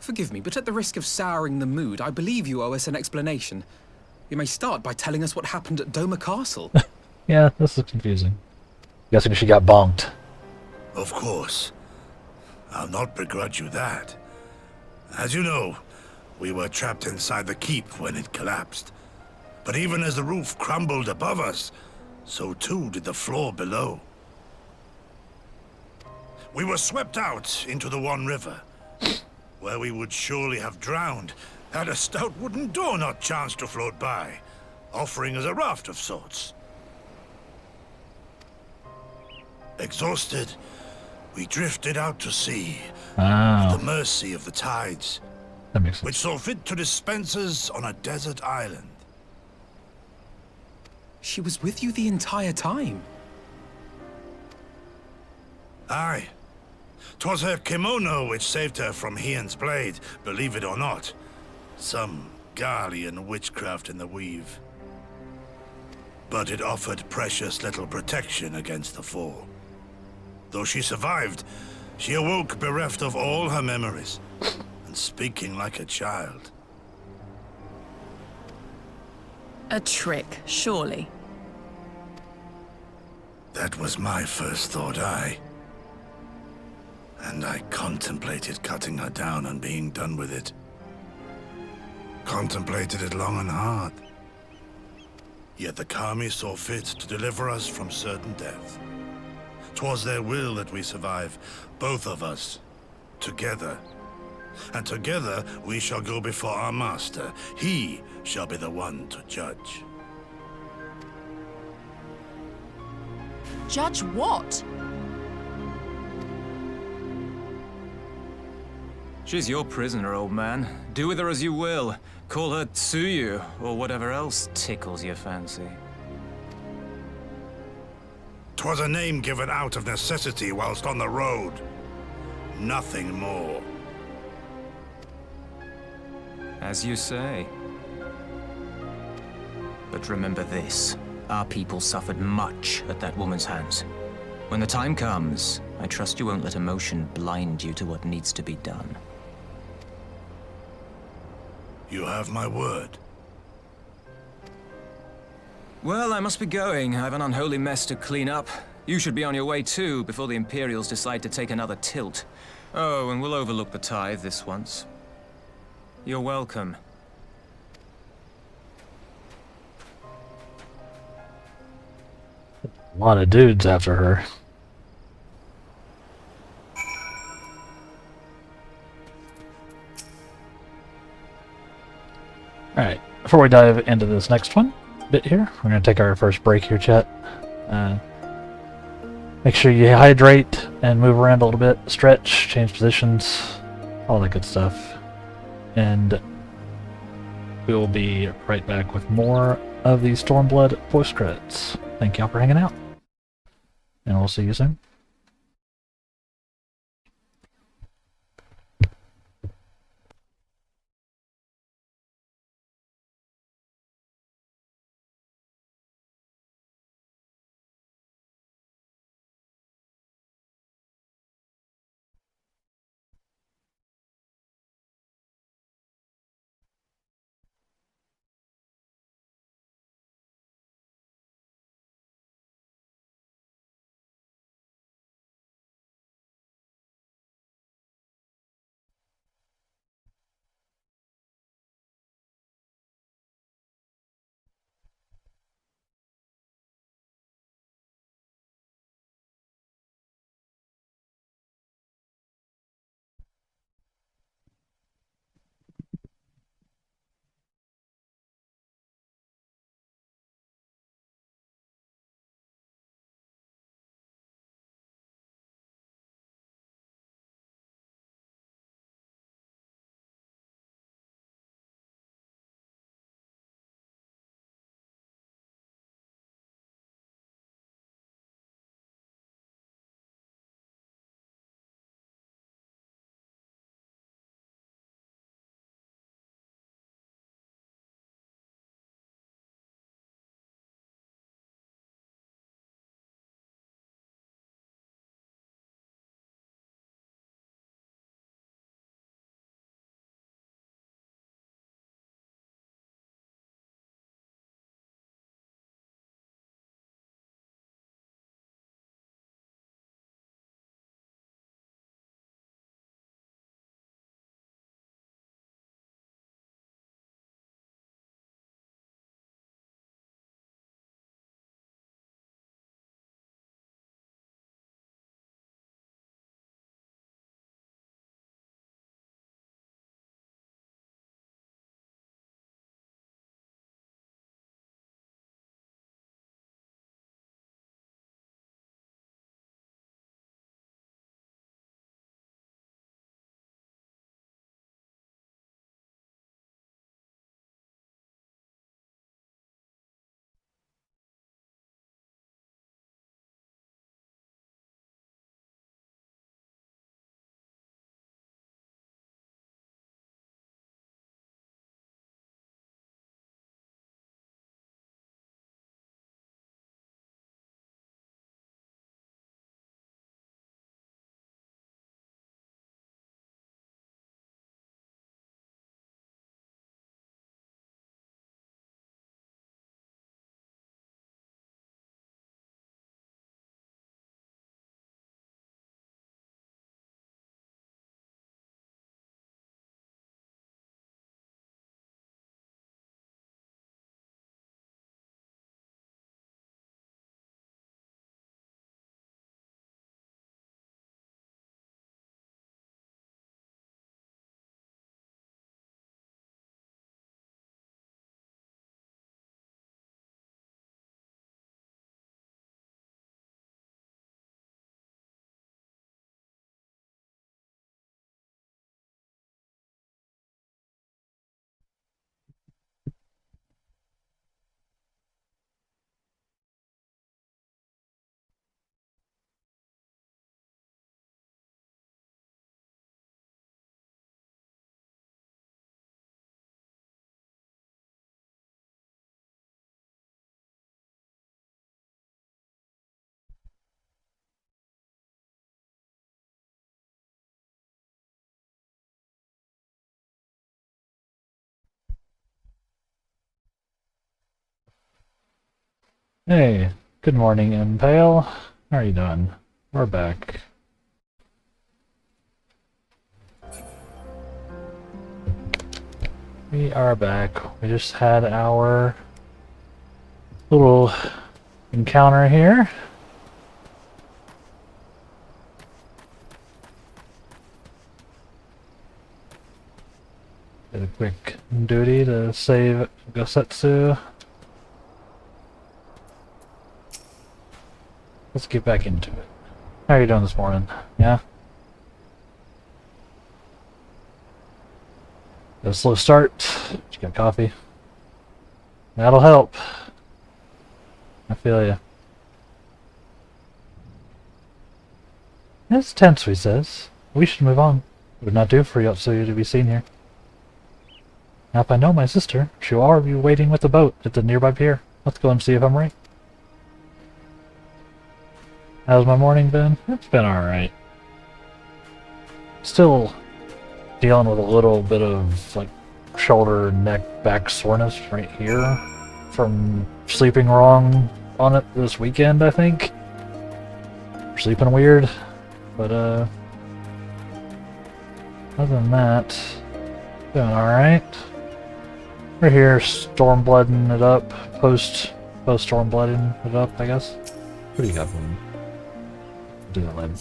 Forgive me, but at the risk of souring the mood, I believe you owe us an explanation. You may start by telling us what happened at Doma Castle. Yeah, this is confusing. Guessing she got bonked. Of course. I'll not begrudge you that. As you know, we were trapped inside the keep when it collapsed. But even as the roof crumbled above us, so too did the floor below. We were swept out into the One River, where we would surely have drowned had a stout wooden door not chanced to float by, offering us a raft of sorts. Exhausted, we drifted out to sea, at the mercy of the tides, That makes sense. which saw fit to dispense us on a desert island. She was with you the entire time. Aye. 'Twas her kimono which saved her from Hien's blade, believe it or not. Some Garlean witchcraft in the weave. But it offered precious little protection against the fall. Though she survived, she awoke bereft of all her memories, and speaking like a child. A trick, surely. That was my first thought, aye. And I contemplated cutting her down and being done with it. Contemplated it long and hard. Yet the Kami saw fit to deliver us from certain death. 'Twas their will that we survive, both of us, together. And together we shall go before our master. He shall be the one to judge. Judge what? She's your prisoner, old man. Do with her as you will. Call her Tsuyu, or whatever else tickles your fancy. 'Twas a name given out of necessity whilst on the road. Nothing more. As you say. But remember this. Our people suffered much at that woman's hands. When the time comes, I trust you won't let emotion blind you to what needs to be done. You have my word. Well, I must be going. I have an unholy mess to clean up. You should be on your way too, before the Imperials decide to take another tilt. Oh, and we'll overlook the tithe this once. You're welcome. A lot of dudes after her. Alright, before we dive into this next bit here, we're going to take our first break here, chat. Make sure you hydrate and move around a little bit, stretch, change positions, all that good stuff. And we will be right back with more of the Stormblood voice credits. Thank y'all for hanging out, and we'll see you soon. Hey, good morning, Impale. How are you doing? We're back. We are back. We just had our little encounter here. Did a quick duty to save Gosetsu. Let's get back into it. How are you doing this morning? Yeah? Got a slow start. You got coffee? That'll help. I feel ya. It's tense, he says. We should move on. It would not do for Yotsuyu to be seen here. Now if I know my sister, she will already be waiting with the boat at the nearby pier. Let's go and see if I'm right. How's my morning been? It's been alright. Still dealing with a little bit of like shoulder, neck, back soreness right here from sleeping wrong on it this weekend, I think. Sleeping weird. But other than that, doing alright. We're here stormblooding it up, post stormblooding it up, I guess. What do you got for me? Do that later.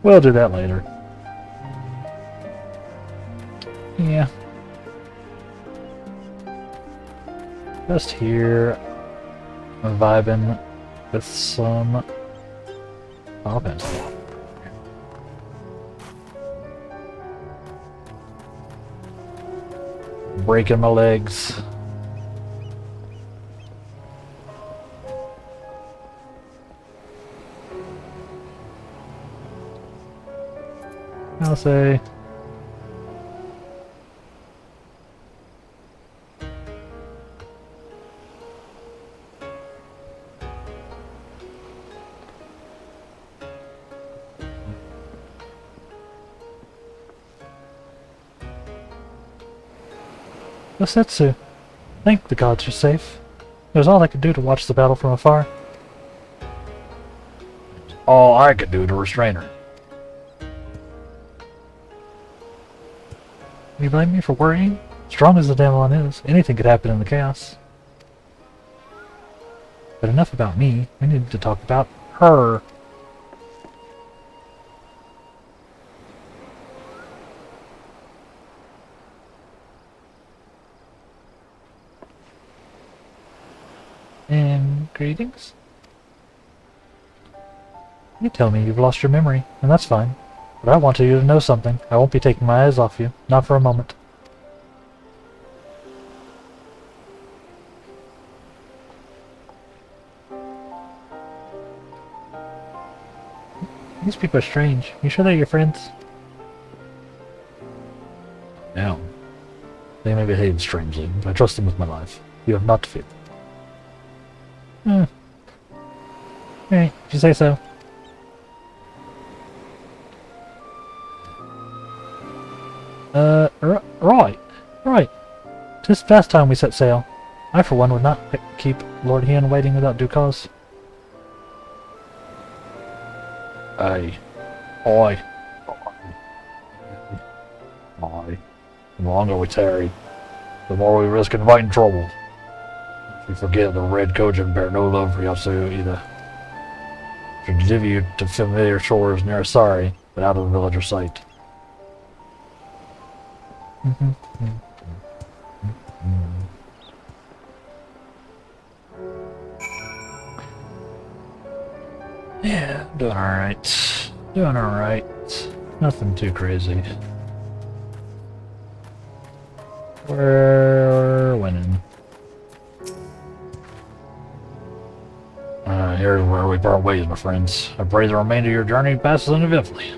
We'll do that later. Yeah. Just here, vibing with some offense. Breaking my legs. I'll say Gosetsu. Thank the gods you're safe. It was all I could do to watch the battle from afar. All I could do to restrain her. You blame me for worrying? Strong as the Damelon is, anything could happen in the chaos. But enough about me. We need to talk about her. And greetings? You tell me you've lost your memory, and that's fine. But I want you to know something. I won't be taking my eyes off you. Not for a moment. These people are strange. You sure they're your friends? No. They may behave strangely, but I trust them with my life. You have not to fear. Alright, if you say so. Right. 'Tis past time we set sail. I, for one, would not keep Lord Hien waiting without due cause. Aye. The longer we tarry, the more we risk inviting trouble. If we forget the red Kojin bear no love for Yasuo either. Should give you to familiar shores near Asari, but out of the villager sight. Yeah, doing alright. Doing alright. Nothing too crazy. We're winning. Here's where we part ways, my friends. I pray the remainder of your journey passes uneventfully.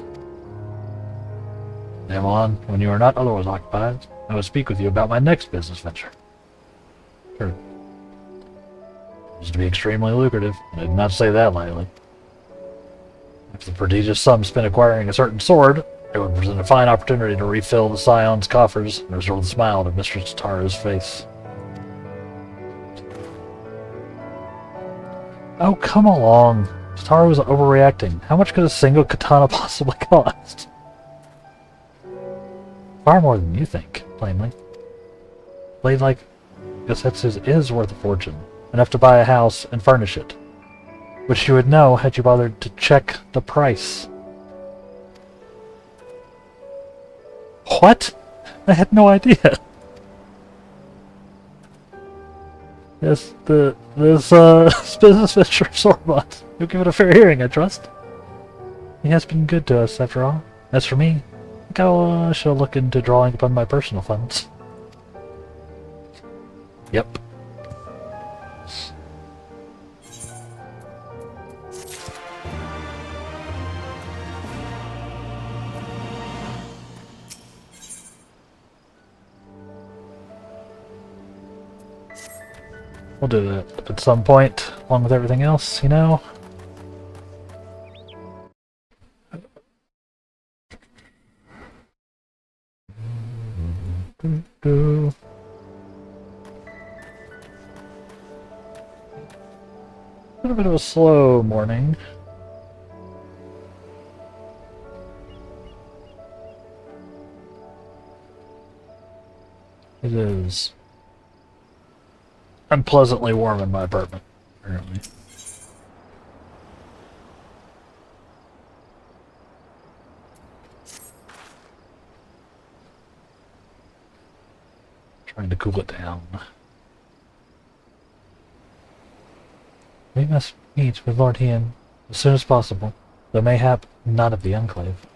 Damelon, when you are not otherwise occupied, I will speak with you about my next business venture. Sure. It is to be extremely lucrative, and I did not say that lightly. If the prodigious sum spent acquiring a certain sword, it would present a fine opportunity to refill the Scion's coffers and restore the smile to Mistress Tara's face. Oh, come along. Tara was overreacting. How much could a single katana possibly cost? Far more than you think, plainly. Blade like Gosetsu's is worth a fortune, enough to buy a house and furnish it. which you would know had you bothered to check the price. What? I had no idea. Yes, this business venture of Stormblood. You'll give it a fair hearing, I trust. He has been good to us, after all. As for me, I think I shall look into drawing upon my personal funds. Yep. We'll do that at some point, along with everything else, you know? Been a bit of a slow morning. It is unpleasantly warm in my apartment, apparently. Trying to cool it down. We must meet with Lord Hien as soon as possible, though mayhap not of the Enclave.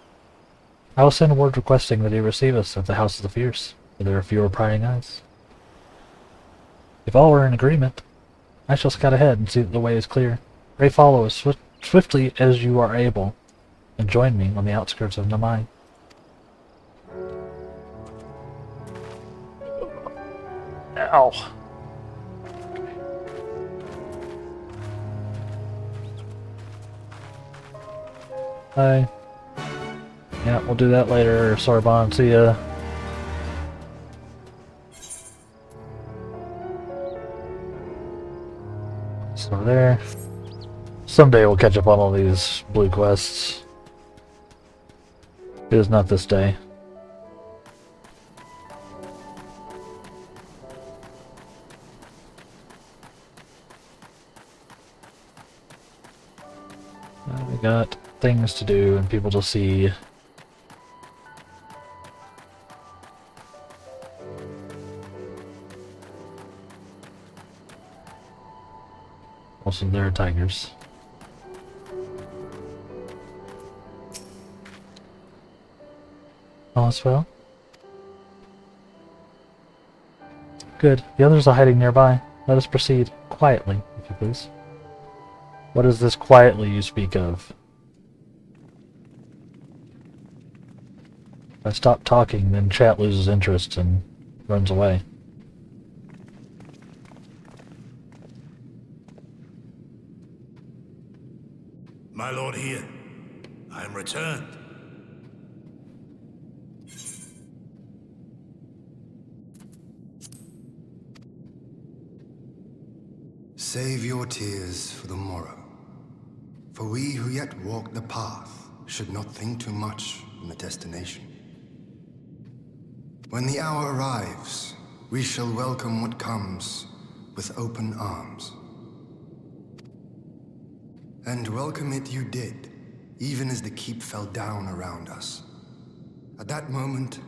I will send word requesting that he receive us at the House of the Fierce, where there are fewer prying eyes. If all are in agreement, I shall scout ahead and see that the way is clear. Pray follow as swiftly as you are able, and join me on the outskirts of Namai. Ow. Hi. Yeah, we'll do that later. Sorbonne, see ya. So there. Someday we'll catch up on all these blue quests. It is not this day. We got things to do and people to see. Also, there are tigers. All is well? Good. The others are hiding nearby. Let us proceed quietly, if you please. What is this quietly you speak of? If I stop talking, then chat loses interest and runs away. My lord here, I am returned. Save your tears for the morrow. For we who yet walk the path should not think too much on the destination. When the hour arrives, we shall welcome what comes with open arms. And welcome it you did, even as the keep fell down around us. At that moment,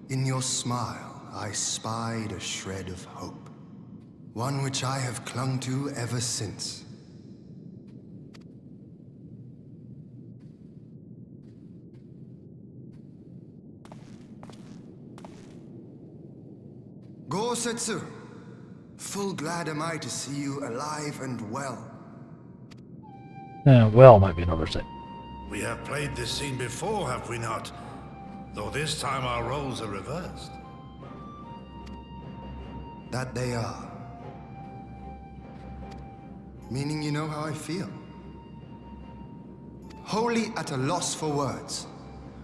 in your smile, I spied a shred of hope. One which I have clung to ever since. Gosetsu, full glad am I to see you alive and well. Well might be another thing. We have played this scene before, have we not? Though this time our roles are reversed. That they are. Meaning you know how I feel. Wholly at a loss for words.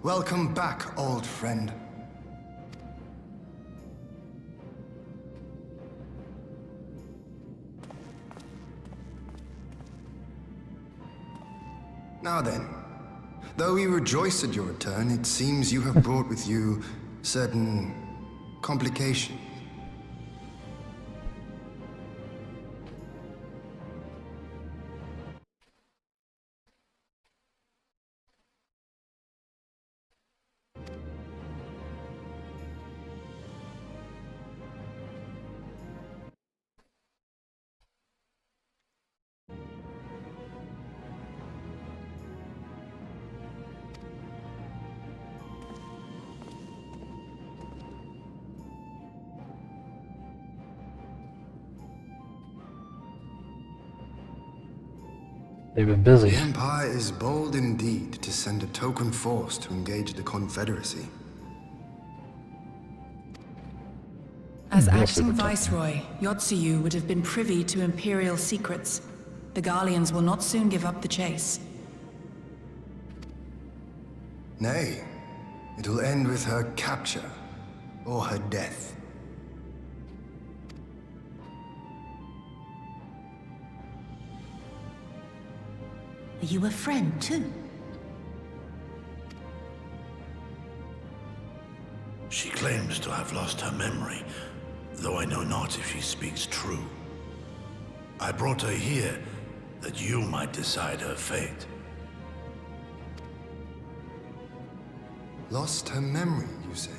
Welcome back, old friend. Now then, though we rejoice at your return, it seems you have brought with you certain complications. They've been busy. The Empire is bold indeed to send a token force to engage the Confederacy. As Yes, acting Super Top. Viceroy, Yotsuyu would have been privy to Imperial secrets. The Garleans will not soon give up the chase. Nay, it will end with her capture or her death. Are you a friend too? She claims to have lost her memory, though I know not if she speaks true. I brought her here that you might decide her fate. Lost her memory, you say?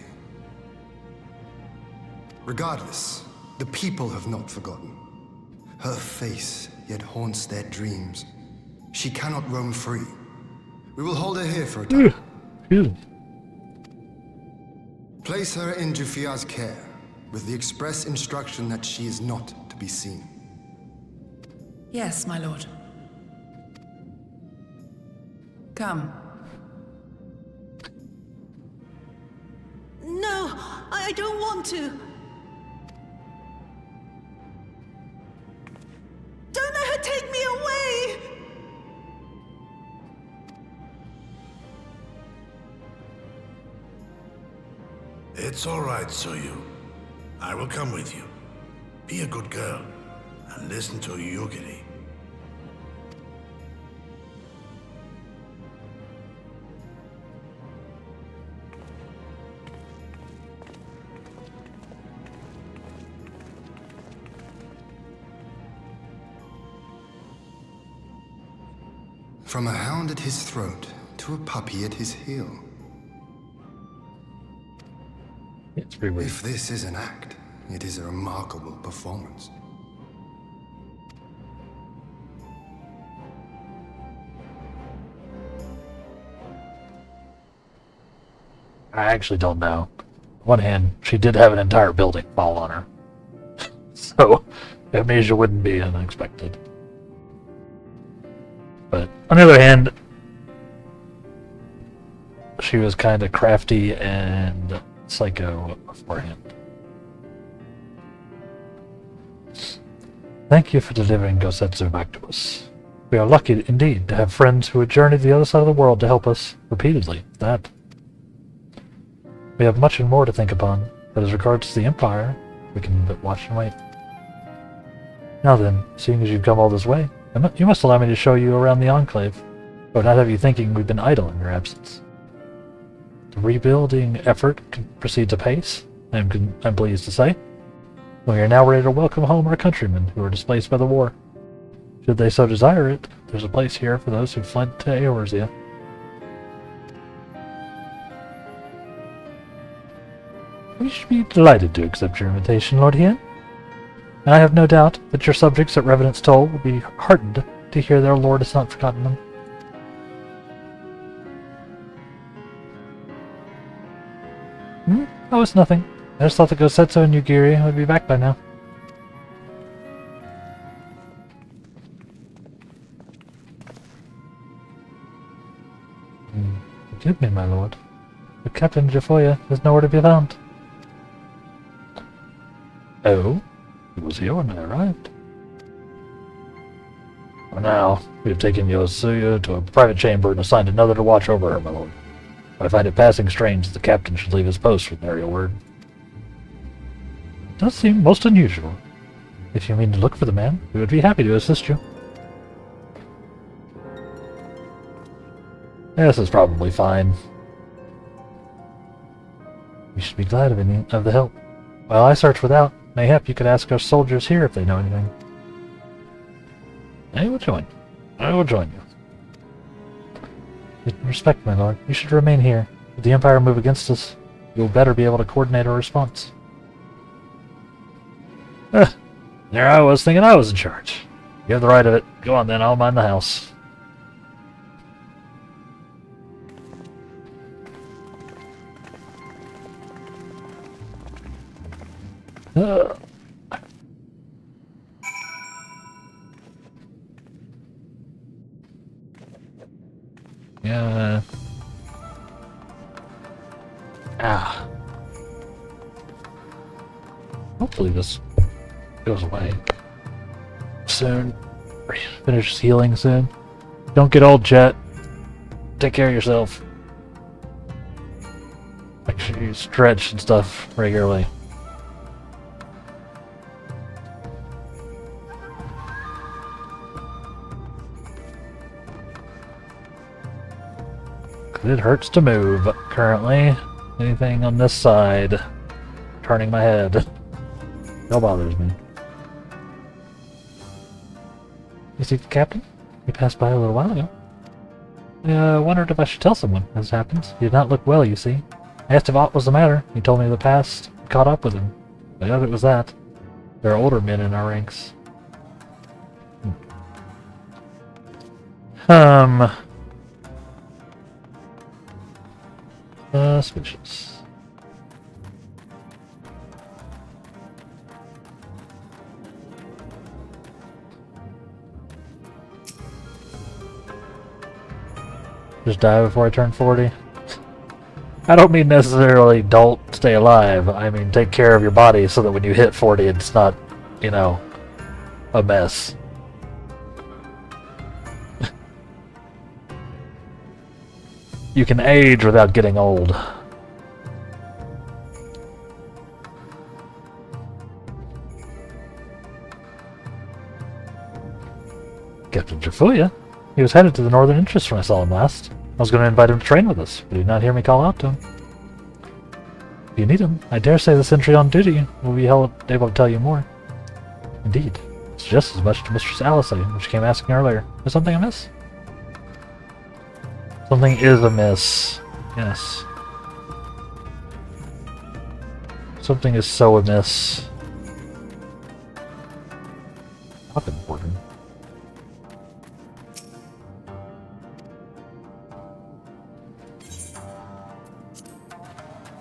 Regardless, the people have not forgotten. Her face yet haunts their dreams. She cannot roam free. We will hold her here for a time. Phew. Place her in Jufia's care, with the express instruction that she is not to be seen. Yes, my lord. Come. No, I don't want to. Don't let her take me away! It's all right, Soyu. I will come with you. Be a good girl, and listen to Yugiri. From a hound at his throat to a puppy at his heel. It's pretty weird. If this is an act, it is a remarkable performance. I actually don't know. On one hand, she did have an entire building fall on her. So, amnesia wouldn't be unexpected. But, on the other hand, she was kind of crafty and psycho beforehand. Thank you for delivering Gosetsu back to us. We are lucky indeed to have friends who would journey to the other side of the world to help us repeatedly. That. We have much and more to think upon, but as regards to the Empire, we can but watch and wait. Now then, seeing as you've come all this way, you must allow me to show you around the Enclave, or not have you thinking we've been idle in your absence. The rebuilding effort proceeds apace, I'm pleased to say. We are now ready to welcome home our countrymen who were displaced by the war. Should they so desire it, there's a place here for those who fled to Eorzea. We should be delighted to accept your invitation, Lord Hien. And I have no doubt that your subjects at Revenant's Toll will be heartened to hear their lord has not forgotten them. Oh, it's nothing. I just thought that Gosetsu and Yugiri would be back by now. Forgive me, my lord, but Captain Jafoya is nowhere to be found. Oh? He was here when I arrived. For now, we have taken Yotsuyu to a private chamber and assigned another to watch over her, my lord. I find it passing strange that the captain should leave his post with nary a word. It does seem most unusual. If you mean to look for the man, we would be happy to assist you. This is probably fine. We should be glad of the help. While I search without, mayhap you could ask our soldiers here if they know anything. I will join. I will join you. With respect, my lord, you should remain here. If the Empire move against us, you will better be able to coordinate our response. There I was thinking I was in charge. You have the right of it. Go on then, I'll mind the house. Yeah. Ah. Hopefully this goes away soon. Finish healing soon. Don't get old, Jet. Take care of yourself. Make sure you stretch and stuff regularly. It hurts to move currently. Anything on this side, turning my head. No bothers me. You see the captain? He passed by a little while ago. I wondered if I should tell someone as happens. He did not look well, you see. I asked if aught was the matter. He told me the past caught up with him. I doubt it was that. There are older men in our ranks. Suspicious. Just die before I turn 40? I don't mean necessarily don't stay alive. I mean take care of your body so that when you hit 40 it's not, you know, a mess. You can age without getting old. Captain Jafuya? He was headed to the Northern Interest when I saw him last. I was going to invite him to train with us, but he did not hear me call out to him. If you need him, I dare say the sentry on duty will be able to tell you more. Indeed. It's just as much to Mistress Alice, which came asking earlier. Is something amiss? Something is amiss. Yes. Something is so amiss. Not important.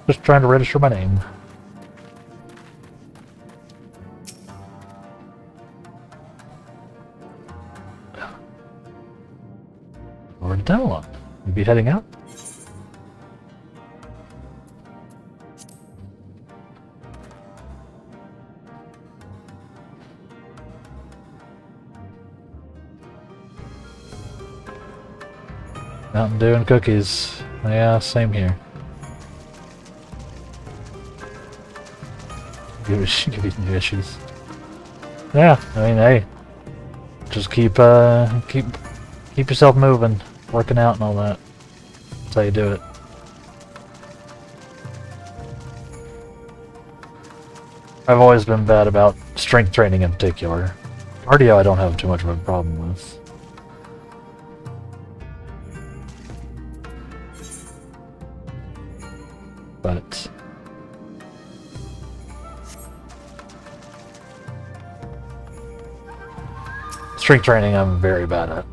Just trying to register my name. Over to Damelon. You be heading out? Mountain Dew and cookies. Yeah, same here. Give you new issues. Yeah, I mean, hey, just keep yourself moving, working out and all that. That's how you do it. I've always been bad about strength training in particular. Cardio I don't have too much of a problem with. But strength training I'm very bad at.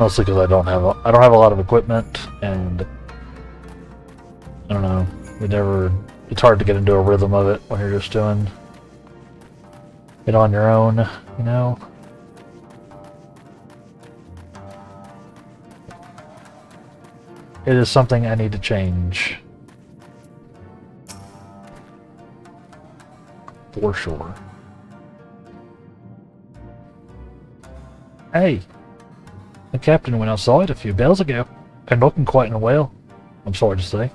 Mostly because I don't have a lot of equipment, and I don't know. It's hard to get into a rhythm of it when you're just doing it on your own, you know. It is something I need to change. For sure. Hey! The captain went outside a few bells ago, and looking quite in a whale, I'm sorry to say.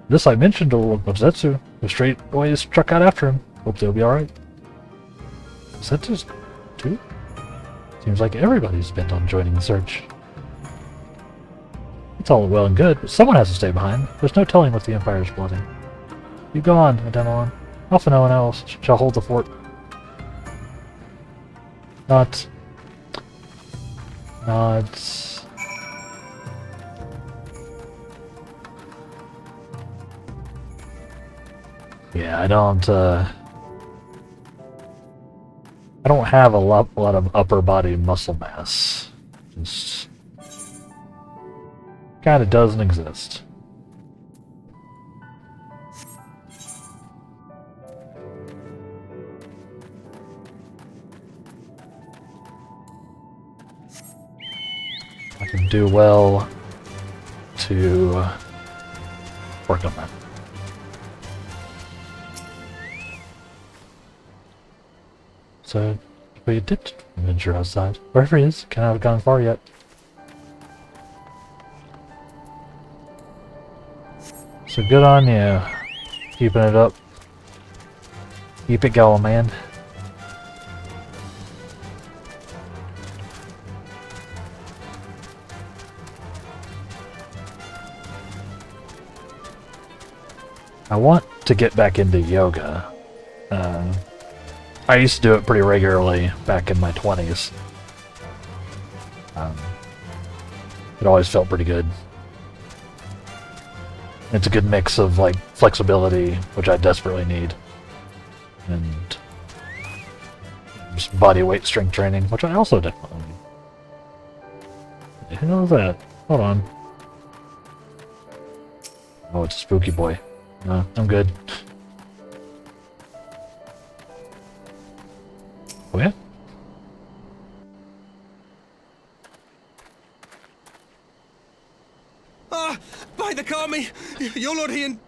This I mentioned to Lord Mozetsu, who straightway struck out after him. Hope they'll be alright. Mozetsu's too? Seems like everybody's bent on joining the search. It's all well and good, but someone has to stay behind. There's no telling what the Empire's plotting. You go on, Ademelon. Often no one else shall hold the fort. Not... Yeah, I don't have a lot of upper body muscle mass. Just kinda doesn't exist. I can do well to work on that. So, we did venture outside. Wherever he is, can't have gone far yet. So good on you. Keeping it up. Keep it going, man. I want to get back into yoga. I used to do it pretty regularly back in my 20s. It always felt pretty good. It's a good mix of like flexibility, which I desperately need, and just body weight strength training, which I also definitely need. Who knows that? Hold on. Oh, it's a spooky boy. No, I'm good. Oh yeah? Ah! By the Kami! Your Lord Ian!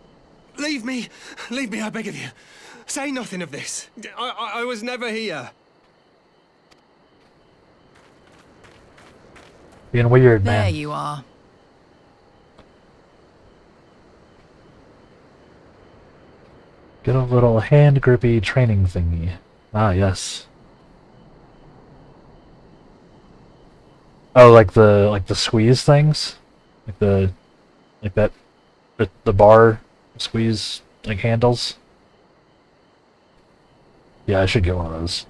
Leave me! Leave me, I beg of you. Say nothing of this. I was never here. Being weird, man. There you are. Get a little hand grippy training thingy. Ah, yes. Oh, like the squeeze things? The bar squeeze like handles? Yeah, I should get one of those.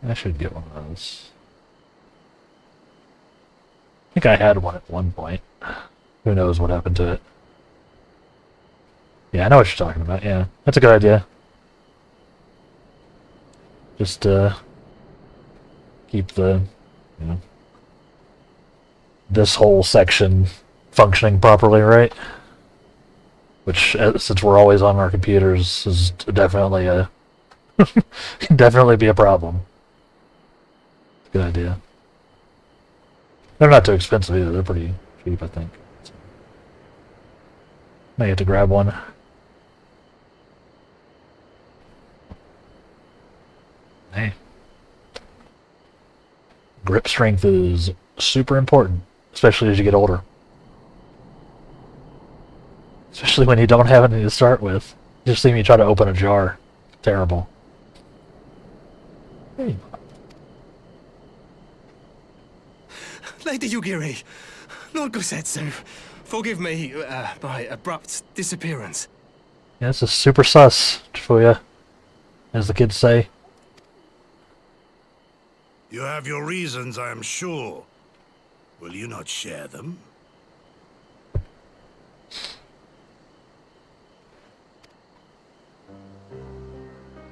I should get one of those. I think I had one at one point. Who knows what happened to it. Yeah, I know what you're talking about, yeah. That's a good idea. Just, keep the, you know, this whole section functioning properly, right? Which, since we're always on our computers, is definitely a... can definitely be a problem. Good idea. They're not too expensive either, they're pretty cheap, I think. So, may have to grab one. Hey. Grip strength is super important, especially as you get older. Especially when you don't have anything to start with. Just see me try to open a jar. Terrible. Hey. Lady Yugiri, Lord Gosetsu, forgive me my abrupt disappearance. Yeah, this is super sus for you, as the kids say. You have your reasons, I am sure. Will you not share them?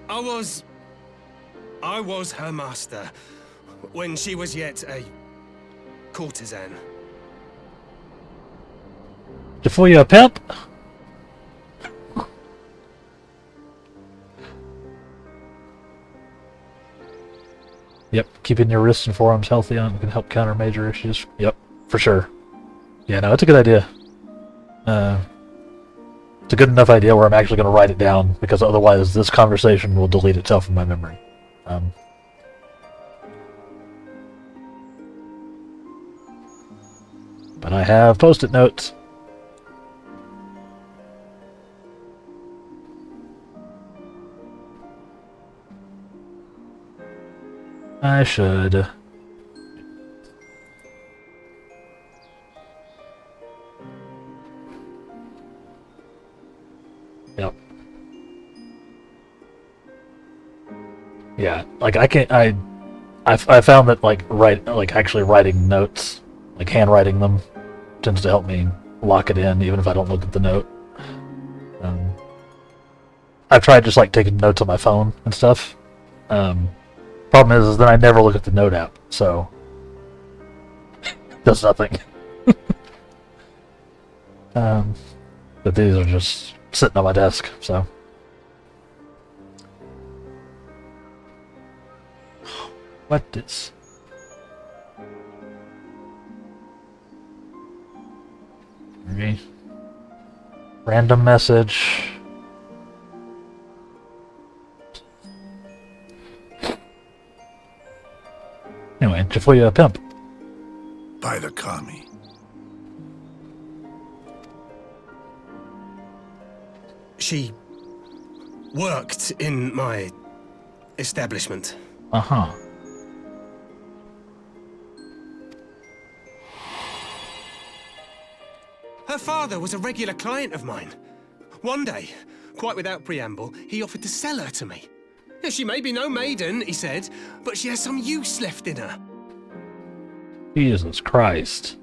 I was her master, when she was yet a courtesan. To fool you a pimp? Yep, keeping your wrists and forearms healthy on can help counter major issues. Yep, for sure. Yeah, no, it's a good idea. It's a good enough idea where I'm actually going to write it down, because otherwise this conversation will delete itself from my memory. But I have post-it notes. I should. Yep. Yeah, like I found that actually writing notes, like handwriting them, tends to help me lock it in, even if I don't look at the note. I've tried just like taking notes on my phone and stuff. Problem is then I never look at the note app, so it does nothing. But these are just sitting on my desk, so. What is? Okay. Random message. Anyway, Jafuya a pimp. By the kami. She worked in my establishment. Uh-huh. Her father was a regular client of mine. One day, quite without preamble, he offered to sell her to me. Yeah, she may be no maiden, he said, but she has some use left in her. Jesus Christ.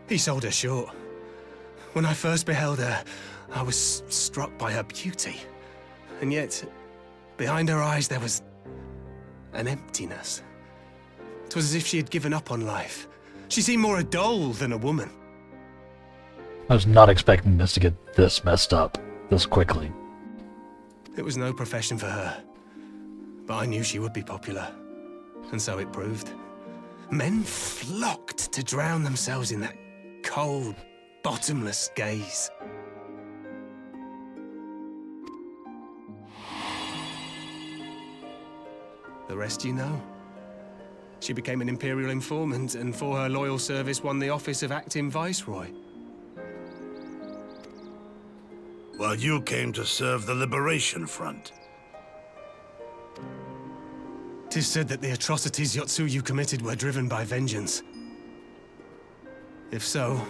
He sold her short. When I first beheld her, I was struck by her beauty. And yet, behind her eyes there was an emptiness. It was as if she had given up on life. She seemed more a doll than a woman. I was not expecting this to get this messed up this quickly. It was no profession for her. But I knew she would be popular. And so it proved. Men flocked to drown themselves in that cold, bottomless gaze. The rest you know. She became an Imperial informant, and for her loyal service won the office of Acting Viceroy. While you came to serve the Liberation Front. 'Tis said that the atrocities Yotsuyu committed were driven by vengeance. If so,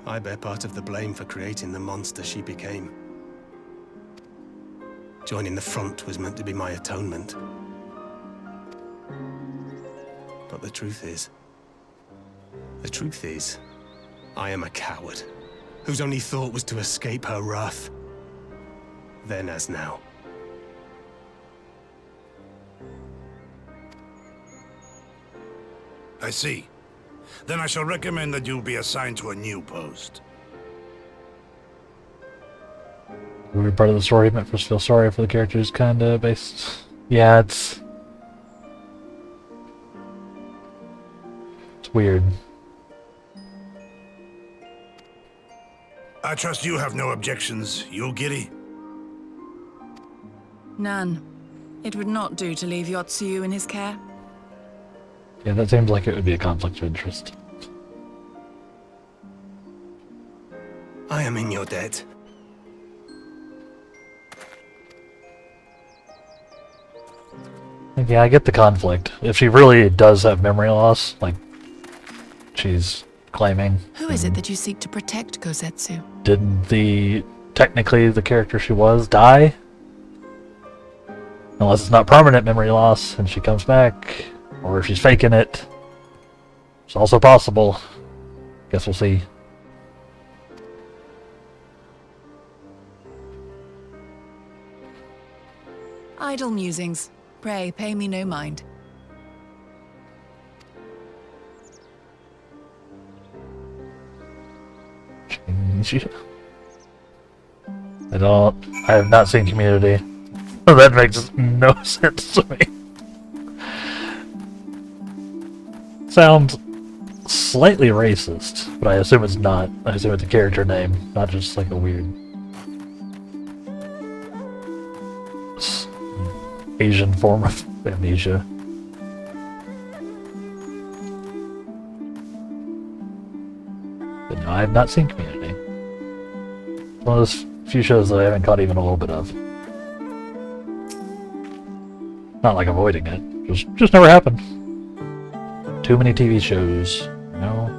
I bear part of the blame for creating the monster she became. Joining the front was meant to be my atonement. But the truth is, I am a coward, whose only thought was to escape her wrath, then as now. I see. Then I shall recommend that you be assigned to a new post. Every part of the story meant for us to feel sorry for the characters, kinda based. Yeah, it's weird. I trust you have no objections, Yulgiri? None. It would not do to leave Yotsuyu in his care. Yeah, that seems like it would be a conflict of interest. I am in your debt. Yeah, I get the conflict. If she really does have memory loss, like she's claiming. Who is it that you seek to protect, Kosetsu? Didn't technically the character she was die? Unless it's not permanent memory loss and she comes back. Or if she's faking it. It's also possible. Guess we'll see. Idle musings. Pray, pay me no mind. I have not seen Community. That makes no sense to me. Sounds slightly racist, but I assume it's not. I assume it's a character name, not just like a weird Asian form of amnesia. But no, I have not seen Community. One of those few shows that I haven't caught even a little bit of. Not like avoiding it, just never happened. Too many TV shows, you know?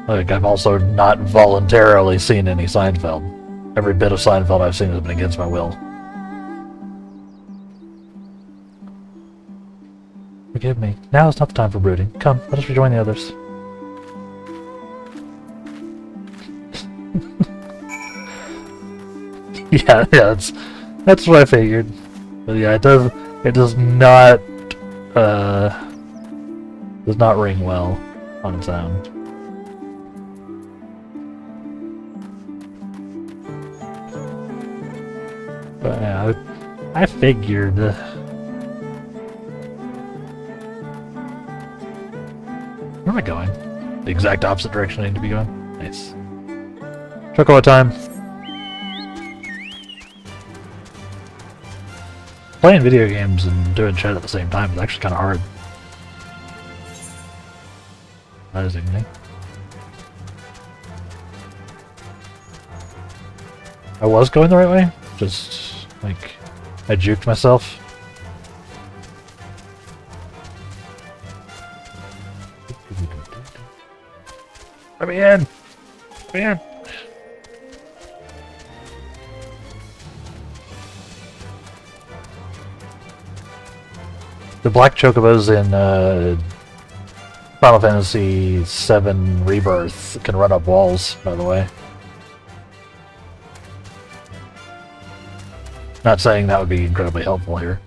Like, I've also not voluntarily seen any Seinfeld. Every bit of Seinfeld I've seen has been against my will. Forgive me. Now is not the time for brooding. Come, let us rejoin the others. yeah, that's what I figured. But yeah, it does not Does not ring well on its own. But yeah, I figured. Where am I going? The exact opposite direction I need to be going. Nice. Chocobo time. Playing video games and doing chat at the same time is actually kind of hard. That is anything. I was going the right way, just like I juked myself. Let me in! Let me in! The black chocobos in Final Fantasy VII Rebirth can run up walls, by the way. Not saying that would be incredibly helpful here.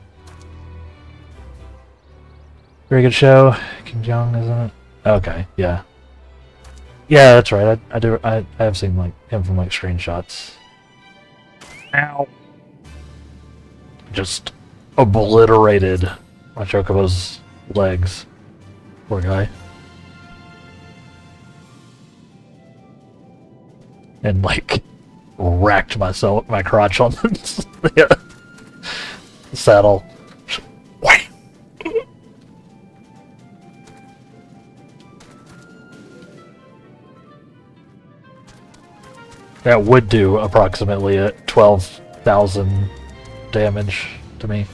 Very good show. Kim Jong, isn't it? Okay, yeah. Yeah, that's right. I have seen like him from like screenshots. Ow. Just obliterated my chocobo's legs. Poor guy. And like racked my crotch on the saddle. That would do approximately 12,000 damage to me.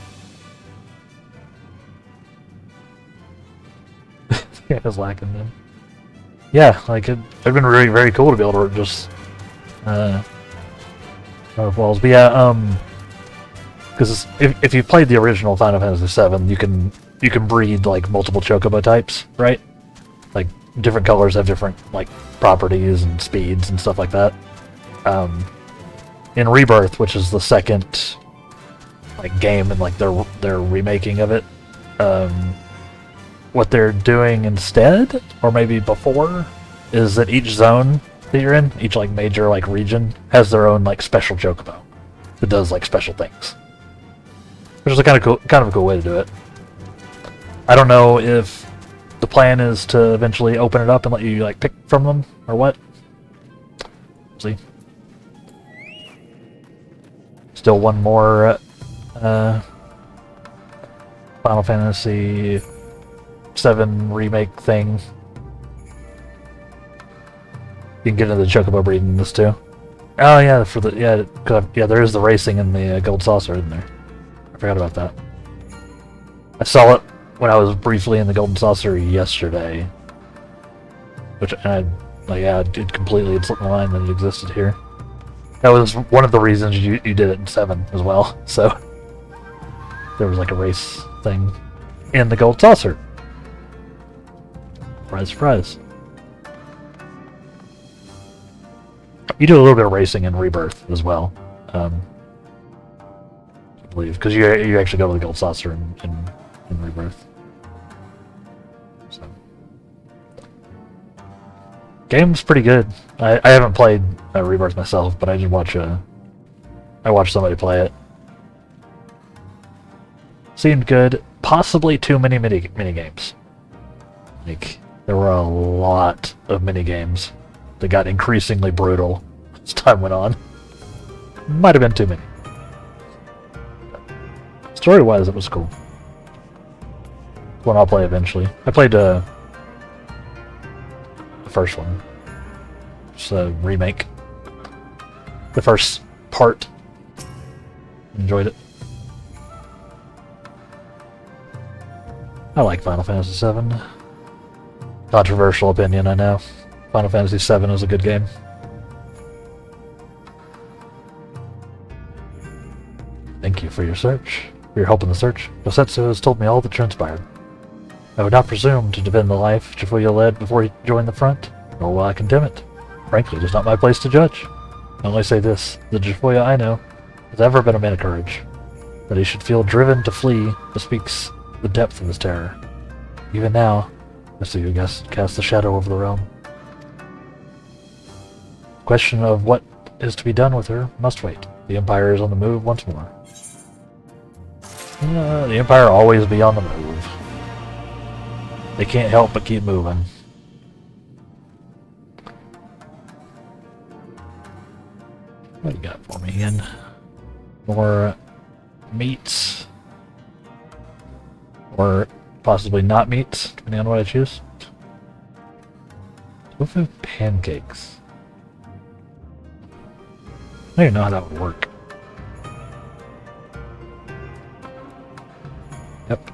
Yeah, it was lacking then. Yeah, like it'd been really very cool to be able to just walls. But yeah, because if you played the original Final Fantasy VII, you can breed like multiple chocobo types, right? Like different colors have different like properties and speeds and stuff like that. In Rebirth, which is the second like game and like their remaking of it, what they're doing instead, or maybe before, is that each zone that you're in, each like major like region, has their own like special chocobo that does like special things, which is a kind of a cool way to do it. I don't know if the plan is to eventually open it up and let you like pick from them or what. See. Still one more Final Fantasy VII remake thing. You can get into the chocobo breeding in this too. Oh yeah, there is the racing in the gold saucer in there. I forgot about that. I saw it when I was briefly in the golden saucer yesterday, which it completely slipped my mind that it existed here. That was one of the reasons you did it in 7 as well, so there was like a race thing in the gold saucer. Surprise, surprise. You do a little bit of racing in Rebirth as well, I believe, because you actually go to the gold saucer in Rebirth. So, game's pretty good. I haven't played Rebirth myself, but I did watch I watched somebody play it. Seemed good. Possibly too many mini games. Like there were a lot of mini games that got increasingly brutal as time went on. Might have been too many. Story-wise, it was cool. One I'll play eventually. I played the first one. It's a remake. The first part. Enjoyed it. I like Final Fantasy VII. Controversial opinion, I know. Final Fantasy VII is a good game. Thank you for your search. For your help in the search. Yosetsu has told me all that transpired. I would not presume to defend the life Jifuya led before he joined the front, nor will I condemn it. Frankly, it is not my place to judge. I only say this, the Jifuya I know has ever been a man of courage. That he should feel driven to flee bespeaks the depth of his terror. Even now, So you guess cast the shadow over the realm. Question of what is to be done with her must wait. The Empire is on the move once more. The Empire always be on the move. They can't help but keep moving. What do you got for me, Ian? More meats. Or possibly not meats, depending on what I choose. Tofu pancakes. I don't even know how that would work. Yep.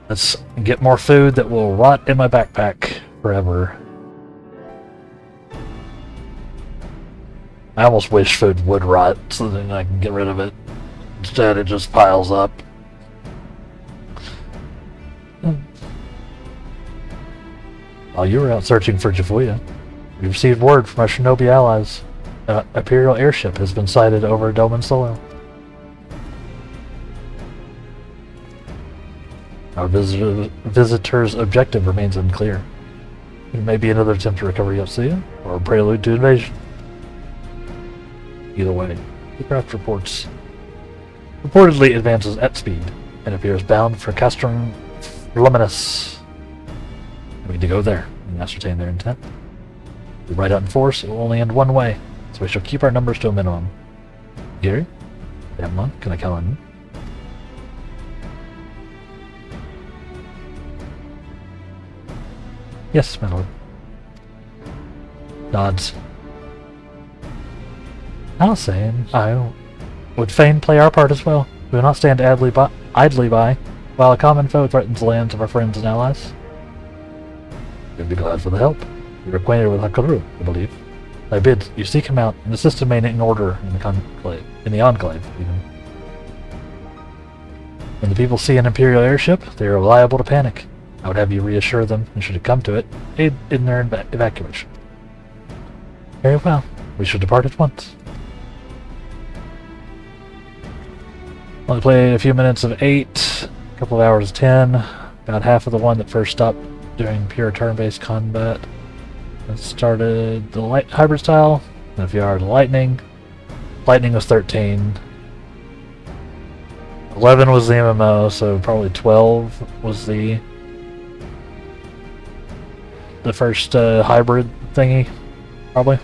Let's get more food that will rot in my backpack forever. I almost wish food would rot so then I can get rid of it. Instead, it just piles up. While you were out searching for Jafuya, we received word from our shinobi allies. An Imperial airship has been sighted over Doman Solo. Our visitor's objective remains unclear. It may be another attempt to recover Yotsuya, or a prelude to invasion. Either way, the craft reportedly advances at speed and appears bound for Castrum Luminous. We need to go there and ascertain their intent. If we ride out in force, it will only end one way, so we shall keep our numbers to a minimum. Gary? Damon, can I count on you? Yes, my lord. Nods. I was saying, I would fain play our part as well. We will not stand idly by while a common foe threatens the lands of our friends and allies. We'd be glad for the help. You're acquainted with Hakaru, I believe. I bid you seek him out and assist him in order in the Enclave, even. When the people see an Imperial airship, they are liable to panic. I would have you reassure them, and should it come to it, aid in their evacuation. Very well. We should depart at once. Only played a few minutes of 8, a couple of hours of 10, about half of the one that first stopped doing pure turn-based combat. It started the light hybrid style, then a few hours of lightning. Lightning was 13. 11 was the MMO, so probably 12 was the first hybrid thingy, probably.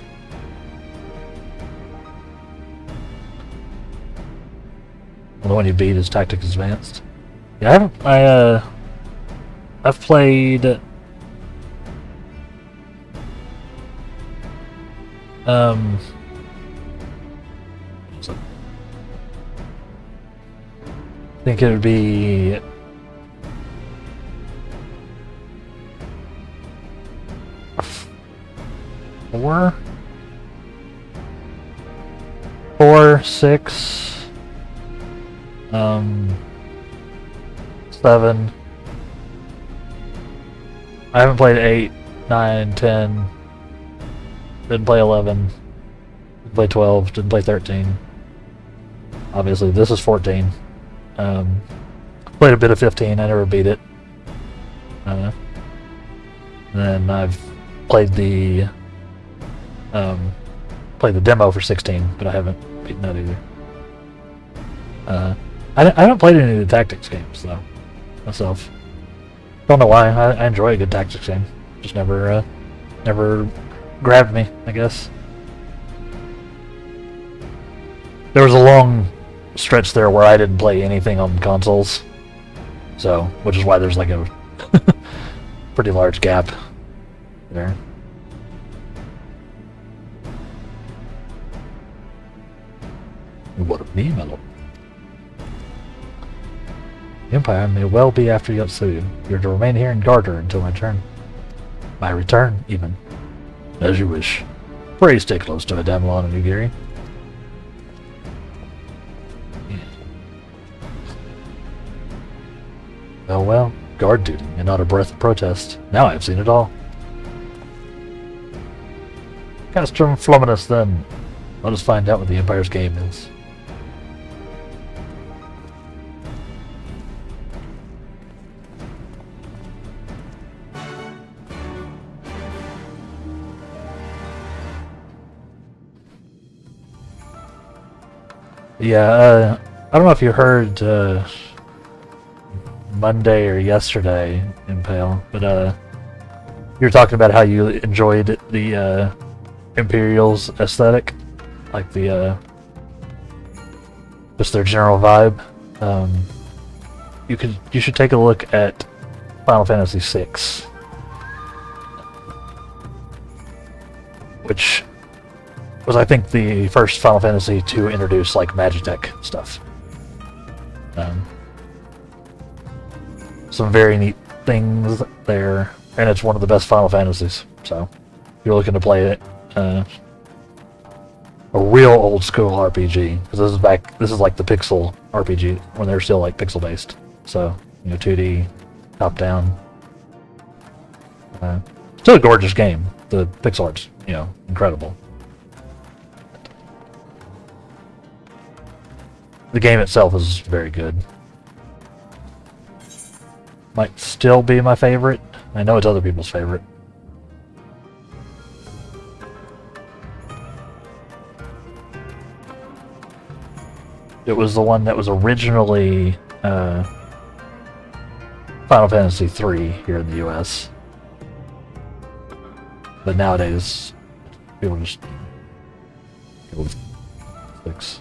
Well, the one you beat is Tactics Advanced. Yeah, I've played I think it would be four, 6, 7. I haven't played 8, 9, 10. Didn't play 11. Didn't play 12. Didn't play 13. Obviously, this is 14. Played a bit of 15. I never beat it. And then I've played the demo for 16, but I haven't beaten that either. I haven't played any of the tactics games though myself. Don't know why. I enjoy a good tactics game. Just never grabbed me, I guess. There was a long stretch there where I didn't play anything on consoles, so which is why there's like a pretty large gap there. What of me, my lord? The Empire may well be after Yotsuya. You're to remain here and guard her until my turn. My return, even. As you wish. Pray stay close to Adamelon and Ugiri. Oh well, guard duty, and not a breath of protest. Now I've seen it all. Castrum Fluminous, then. Let us find out what the Empire's game is. Yeah, I don't know if you heard Monday or yesterday, Impale, but you were talking about how you enjoyed the Imperial's aesthetic, like the just their general vibe. You should take a look at Final Fantasy VI, which was, I think, the first Final Fantasy to introduce like Magitech stuff. Some very neat things there, and it's one of the best Final Fantasies. So, if you're looking to play it, a real old school RPG, because this is like the pixel RPG when they're still like pixel based. So, 2D, top down. Still a gorgeous game. The pixel art's, incredible. The game itself is very good. Might still be my favorite. I know it's other people's favorite. It was the one that was originally Final Fantasy III here in the US. But nowadays, people just go with 6.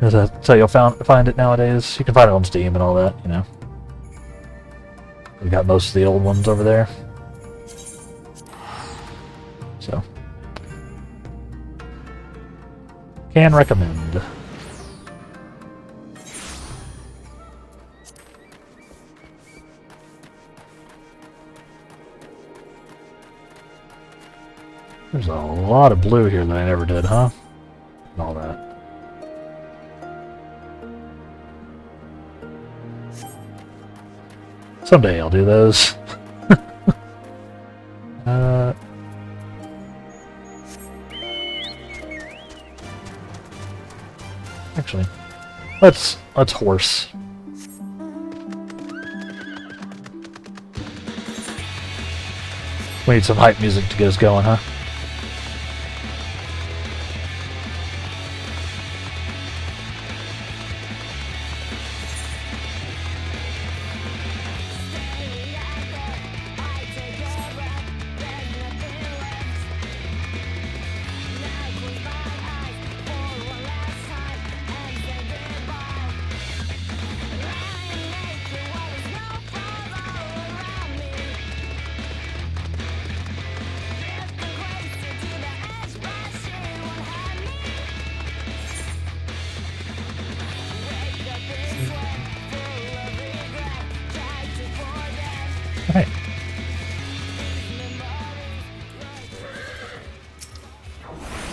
That's how you'll find it nowadays. You can find it on Steam and all that, We got most of the old ones over there. So, can recommend. There's a lot of blue here that I never did, huh? And all that. Someday I'll do those. Actually, let's horse. We need some hype music to get us going, huh?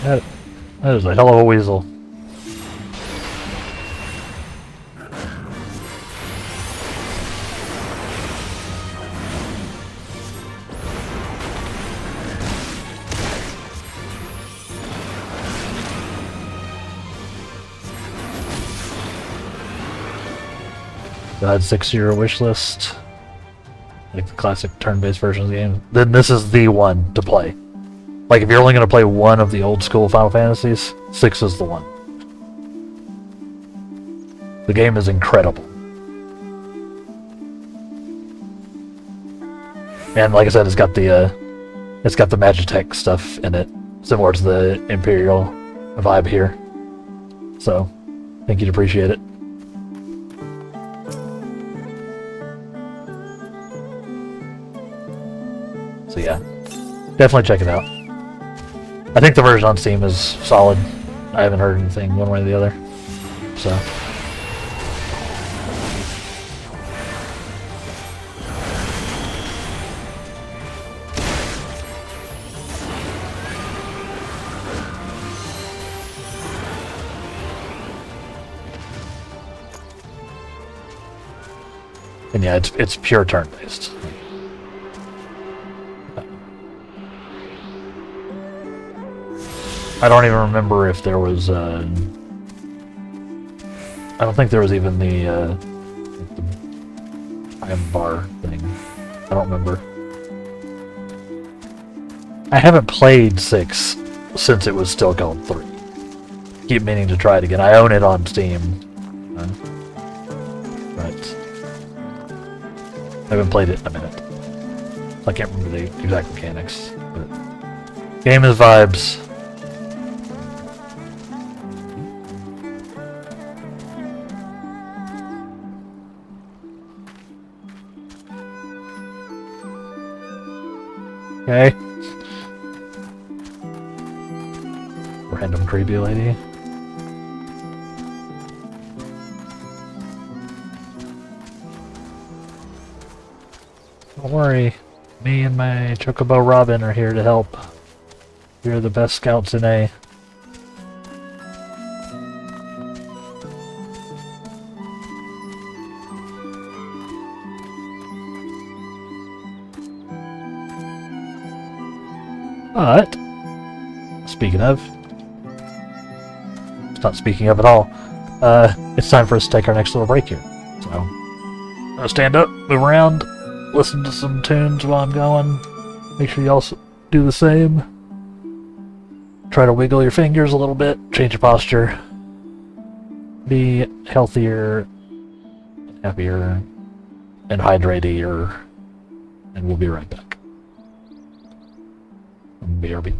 Alright. That is a hell of a weasel. Add 6 to your wish list. Like the classic turn-based version of the game. Then this is the one to play. Like if you're only going to play one of the old school Final Fantasies, 6 is the one. The game is incredible. And like I said, it's got the Magitech stuff in it, similar to the Imperial vibe here. So, I think you'd appreciate it. So yeah, definitely check it out. I think the version on Steam is solid. I haven't heard anything one way or the other. So. And yeah, it's pure turn-based. I don't even remember if there was, I don't think there was even the time bar thing. I don't remember. I haven't played 6 since it was still called 3. keep meaning to try it again. I own it on Steam. But I haven't played it in a minute. I can't remember the exact mechanics. But game is vibes. Okay. Random creepy lady. Don't worry. Me and my Chocobo Robin are here to help. You're the best scouts in A. But, speaking of, it's not speaking of at all, it's time for us to take our next little break here. So, I'm gonna stand up, move around, listen to some tunes while I'm going. Make sure you also do the same. Try to wiggle your fingers a little bit, change your posture, be healthier, happier, and hydratier, and we'll be right back. BRB.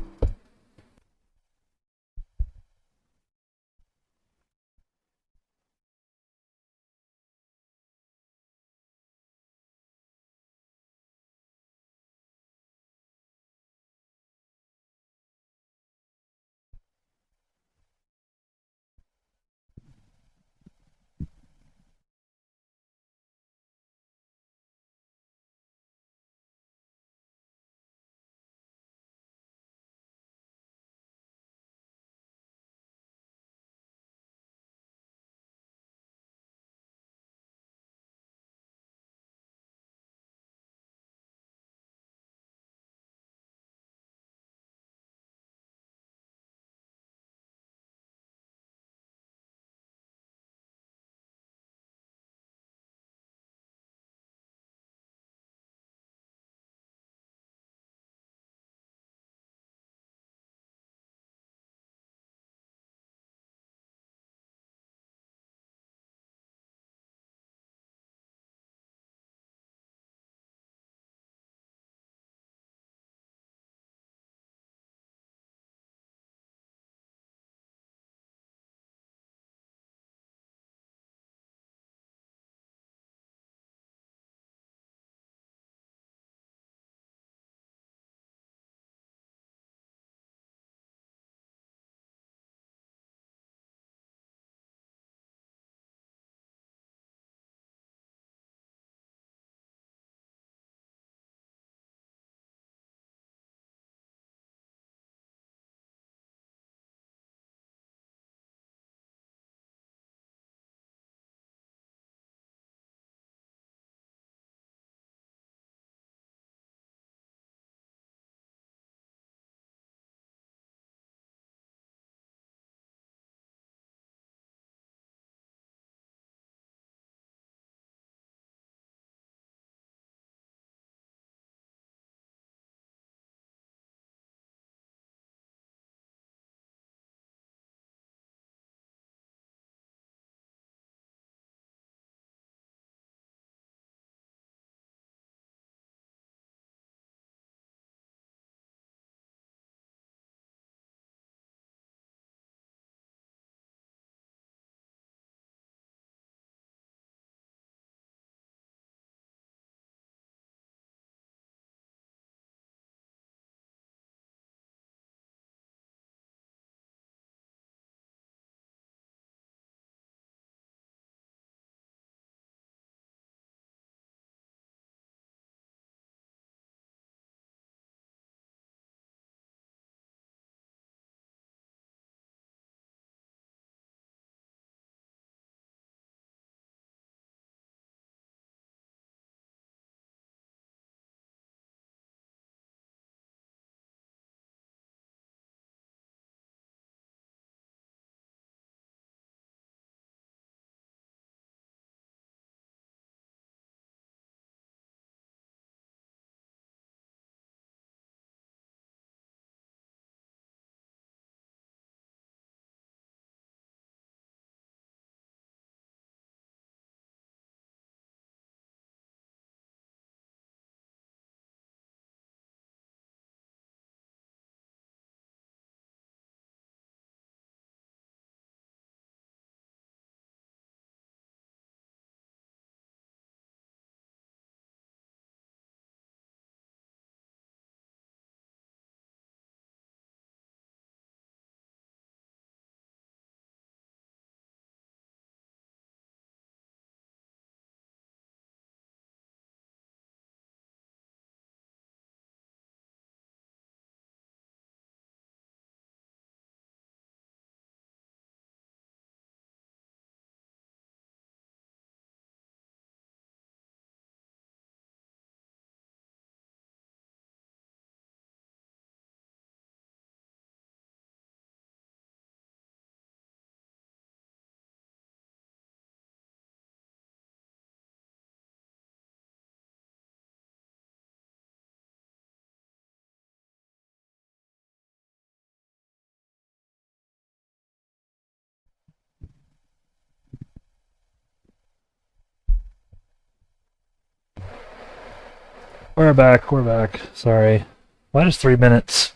We're back, we're back. Sorry. Why does 3 minutes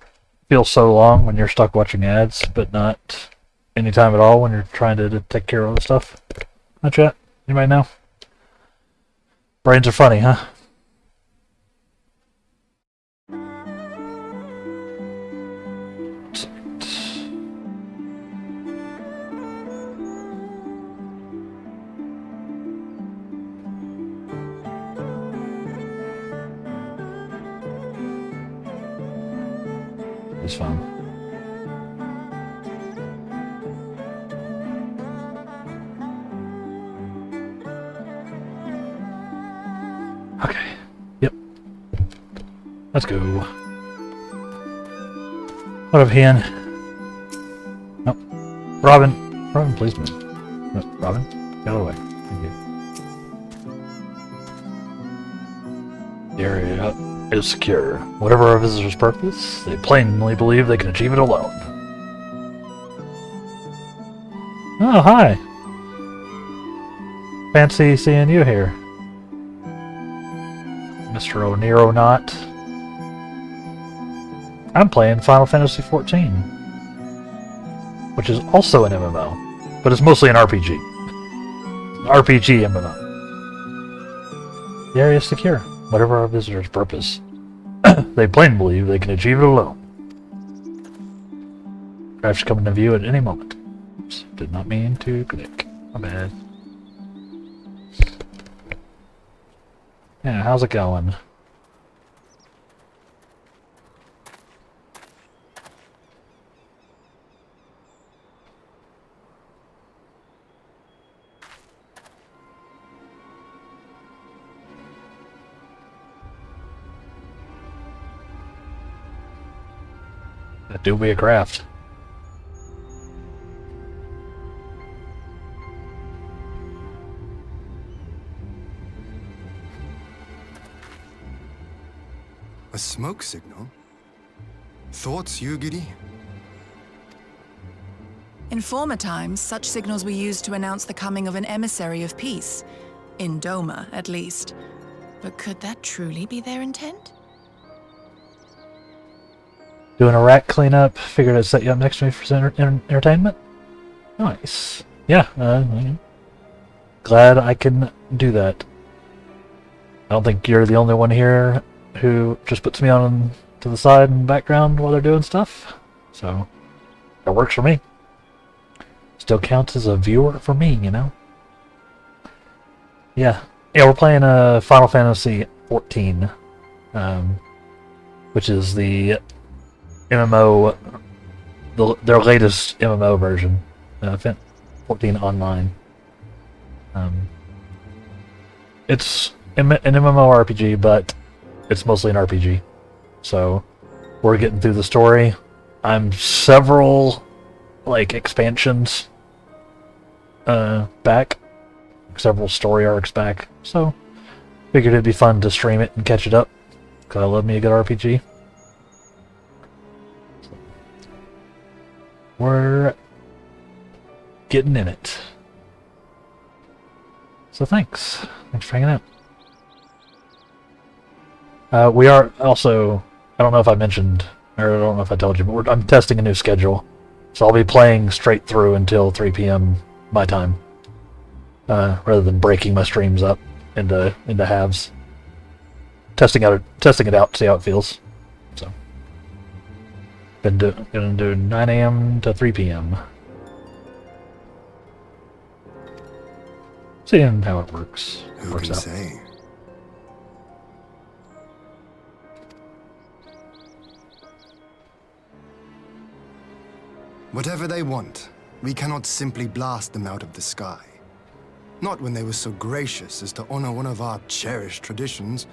feel so long when you're stuck watching ads, but not any time at all when you're trying to take care of other stuff? Huh, chat? Anybody know? Brains are funny, huh? It's fun. Okay. Yep. Let's go. What up, Ian? Nope. Robin. Robin, please move. No, Robin, get out of the way. Thank you. The area is secure. Whatever our visitor's purpose, they plainly believe they can achieve it alone. Oh, hi. Fancy seeing you here. Mr. O'Near-O-Not. I'm playing Final Fantasy XIV, which is also an MMO, but it's mostly an RPG. An RPG MMO. The area is secure. Whatever our visitor's purpose, they plainly believe they can achieve it alone. Crash come into view at any moment. Oops, did not mean to click. My bad. Yeah, how's it going? That do be a craft. A smoke signal? Thoughts, Yugiri? In former times, such signals were used to announce the coming of an emissary of peace. In Doma, at least. But could that truly be their intent? Doing a rack cleanup. Figured I'd set you up next to me for some entertainment. Nice. Yeah, glad I can do that. I don't think you're the only one here who just puts me on to the side and background while they're doing stuff. So, that works for me. Still counts as a viewer for me, you know? Yeah. Yeah, we're playing Final Fantasy XIV, which is the MMO, their latest MMO version, 14 Online. It's an MMORPG, but it's mostly an RPG. So we're getting through the story. I'm several expansions back, several story arcs back. So figured it'd be fun to stream it and catch it up, because I love me a good RPG. We're getting in it. So thanks. Thanks for hanging out. We are also, I don't know if I mentioned, or I don't know if I told you, but I'm testing a new schedule. So I'll be playing straight through until 3 p.m. my time, rather than breaking my streams up into halves. Testing it out, see how it feels. So, gonna do 9 a.m. to 3 p.m. Seeing how it works. Who can say? Whatever they want, we cannot simply blast them out of the sky. Not when they were so gracious as to honor one of our cherished traditions.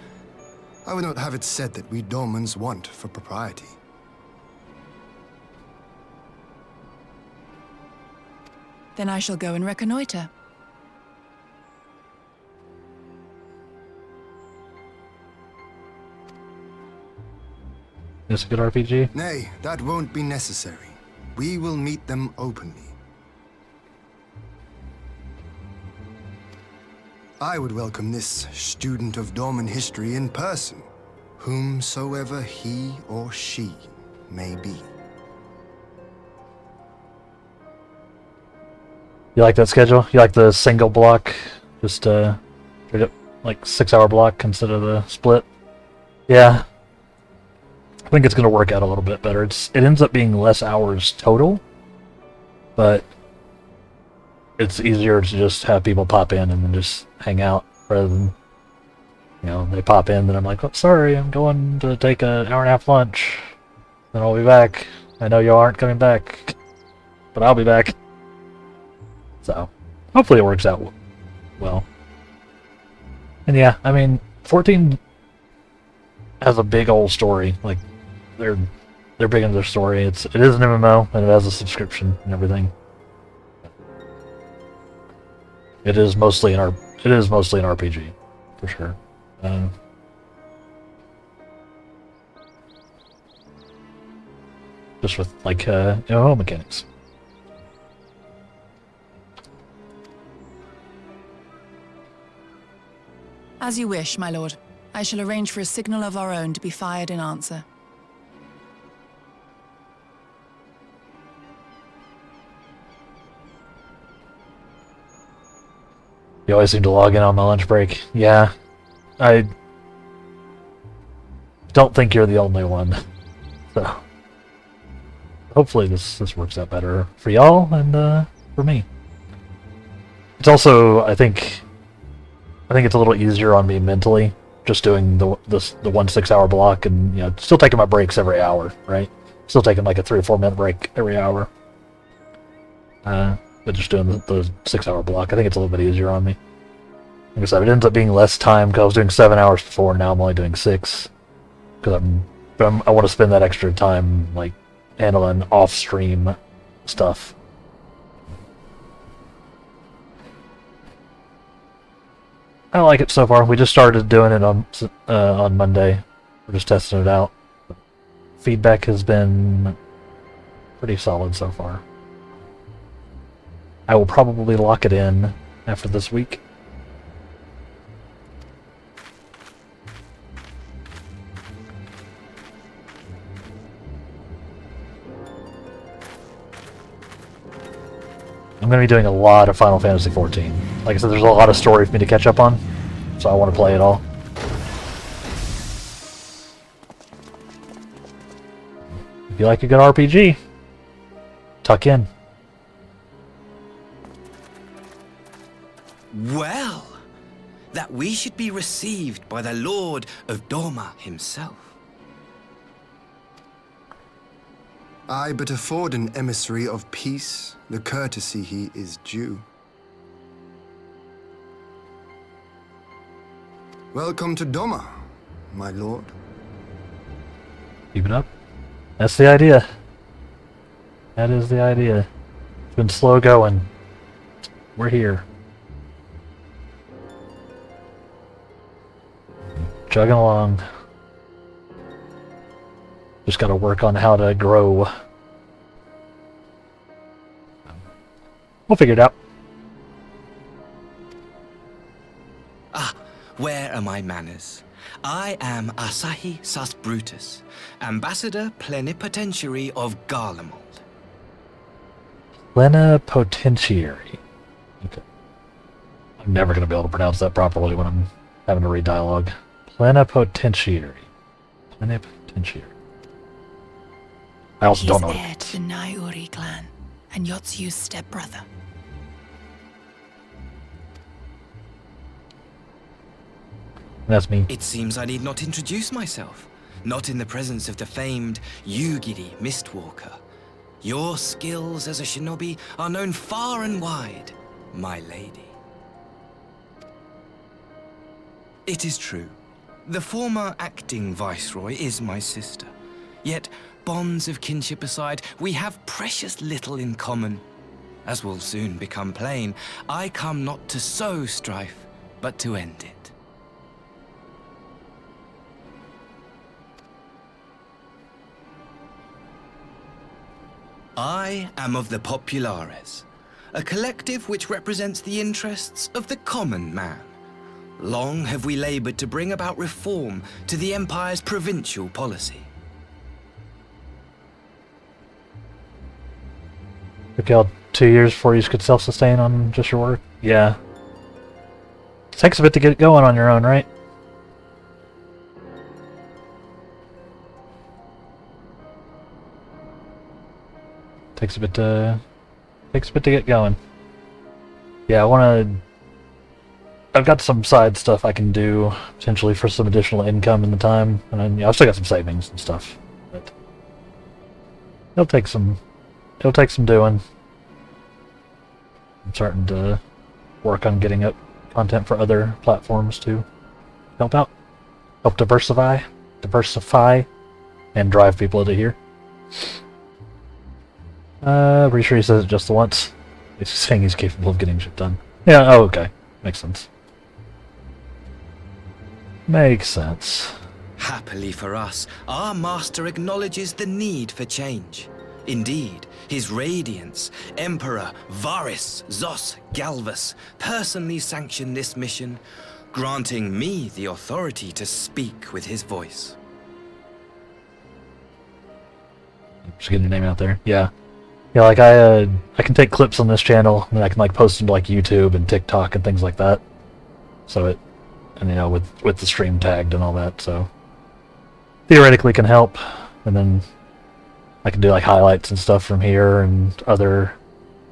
I would not have it said that we Domans want for propriety. Then I shall go and reconnoiter. Is it a good RPG? Nay, that won't be necessary. We will meet them openly. I would welcome this student of Dorman history in person. whomsoever he or she may be. You like that schedule? You like the single block? Just straight up like 6-hour block instead of the split? Yeah. I think it's gonna work out a little bit better. It ends up being less hours total, but it's easier to just have people pop in and then just hang out rather than, you know, they pop in and I'm like, oh, sorry, I'm going to take an hour-and-a-half lunch. Then I'll be back. I know y'all aren't coming back, but I'll be back. So, hopefully it works out well. And yeah, I mean, 14 has a big old story. Like, they're big into their story. It is an MMO and it has a subscription and everything. It is mostly an RPG, for sure. Just with like MMO mechanics. As you wish, my lord. I shall arrange for a signal of our own to be fired in answer. You always seem to log in on my lunch break. Yeah, I don't think you're the only one. So hopefully this works out better for y'all and for me. It's also, I think it's a little easier on me mentally, just doing the 1 6-hour block and, you know, still taking my breaks every hour, right? Still taking like a 3 or 4 minute break every hour. But just doing the 6-hour block, I think it's a little bit easier on me. Like I said, it ends up being less time because I was doing 7 hours before, now I'm only doing 6. Because I want to spend that extra time like handling off-stream stuff. I like it so far. We just started doing it on Monday. We're just testing it out. Feedback has been pretty solid so far. I will probably lock it in after this week. I'm going to be doing a lot of Final Fantasy XIV. Like I said, there's a lot of story for me to catch up on, so I want to play it all. If you like a good RPG, tuck in. Well, that we should be received by the Lord of Doma himself. I but afford an emissary of peace the courtesy he is due. Welcome to Doma, my lord. Keep it up. That's the idea. That is the idea. It's been slow going. We're here. Chugging along. Just gotta work on how to grow. We'll figure it out. Ah, where are my manners? I am Asahi Sus Brutus, Ambassador Plenipotentiary of Garlemald. Plenipotentiary. Okay. I'm never gonna be able to pronounce that properly when I'm having to read dialogue. Plenipotentiary. Plenipotentiary. I also don't know. He's heir to the Naiuri clan and Yotsu's stepbrother. That's me. It seems I need not introduce myself, not in the presence of the famed Yugiri Mistwalker. Your skills as a shinobi are known far and wide, my lady. It is true. The former acting viceroy is my sister. Yet, bonds of kinship aside, we have precious little in common. As will soon become plain, I come not to sow strife, but to end it. I am of the Populares, a collective which represents the interests of the common man. long have we labored to bring about reform to the Empire's provincial policy. Took y'all 2 years before you could self-sustain on just your work? Yeah. It takes a bit to get going on your own, right? Takes a bit to get going. Yeah, I've got some side stuff I can do potentially for some additional income in the time, and then, I've still got some savings and stuff. But it'll take some doing. I'm starting to work on getting up content for other platforms to help out, help diversify, and drive people to here. Pretty sure he says it just the once. He's saying he's capable of getting shit done. Yeah, oh, okay. Makes sense. Makes sense. Happily for us, our master acknowledges the need for change. Indeed, his radiance, Emperor Varys Zos Galvus, personally sanctioned this mission, granting me the authority to speak with his voice. Just getting your name out there. Yeah. Yeah, like I can take clips on this channel and I can like post them to like YouTube and TikTok and things like that. So with the stream tagged and all that, so theoretically can help. And then I can do like highlights and stuff from here and other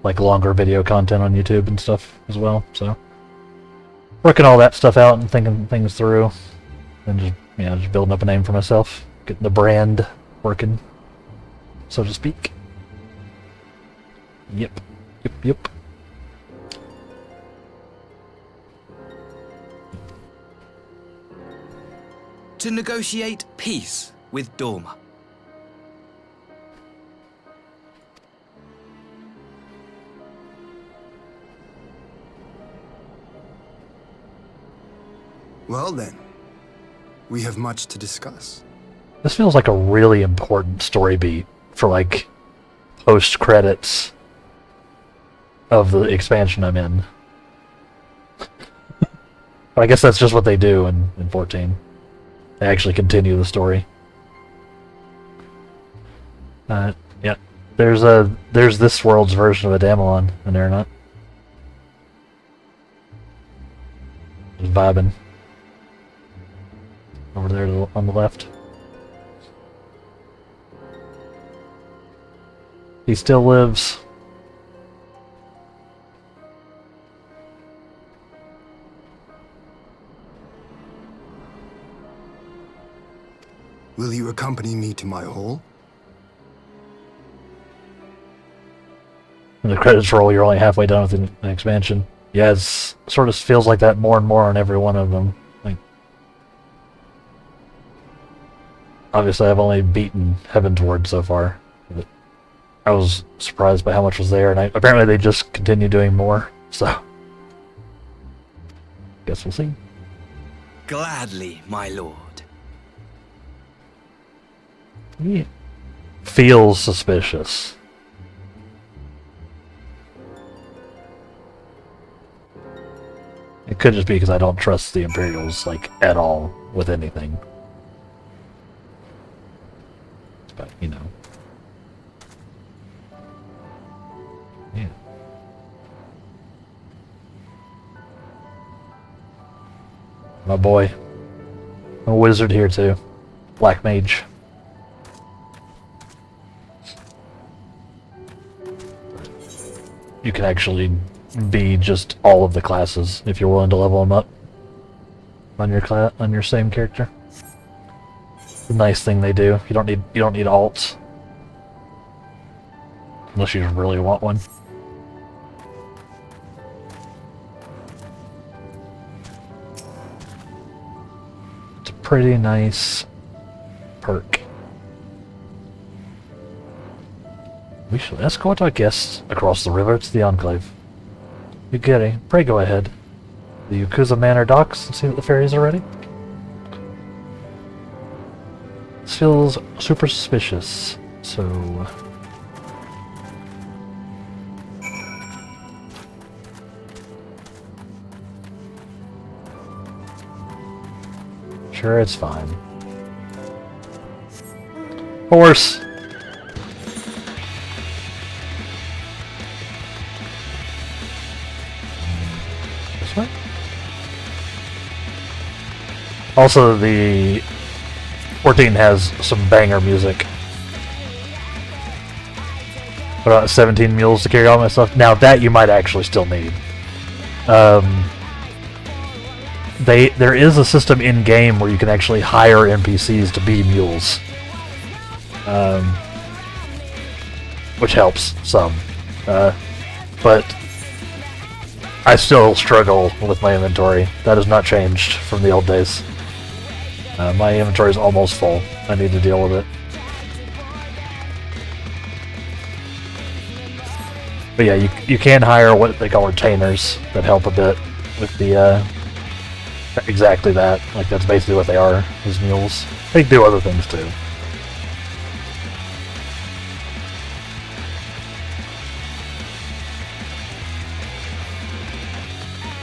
like longer video content on YouTube and stuff as well. So working all that stuff out and thinking things through, and just building up a name for myself, getting the brand working, so to speak. Yep. To negotiate peace with Dorma. Well then, we have much to discuss. This feels like a really important story beat for like post-credits of the expansion I'm in. But I guess that's just what they do in 14. They actually continue the story. Yeah. There's this world's version of a Damelon in there, not? Just vibing. Over there on the left. He still lives. Will you accompany me to my hall? When the credits roll, you're only halfway done with the expansion. Yeah, it sort of feels like that more and more on every one of them. Like, obviously, I've only beaten Heaventward so far. But I was surprised by how much was there, and apparently they just continue doing more. So, guess we'll see. Gladly, my lord. He feels suspicious. It could just be because I don't trust the Imperials, like, at all with anything. But, Yeah. My boy. I'm a wizard here, too. Black mage. You can actually be just all of the classes if you're willing to level them up on your same character. It's a nice thing they do. You don't need alts unless you really want one. It's a pretty nice perk. We shall escort our guests across the river to the Enclave. Yugiri, pray go ahead. The Yakuza Manor docks and see that the ferries are ready. This feels super suspicious, so... Sure, it's fine. Horse! This way? Also, the 14 has some banger music. About 17 mules to carry all my stuff. Now that you might actually still need. There is a system in game where you can actually hire NPCs to be mules, which helps some. But I still struggle with my inventory. That has not changed from the old days. My inventory is almost full. I need to deal with it. But yeah, you can hire what they call retainers that help a bit with the, exactly that. Like, that's basically what they are, is mules. They do other things too.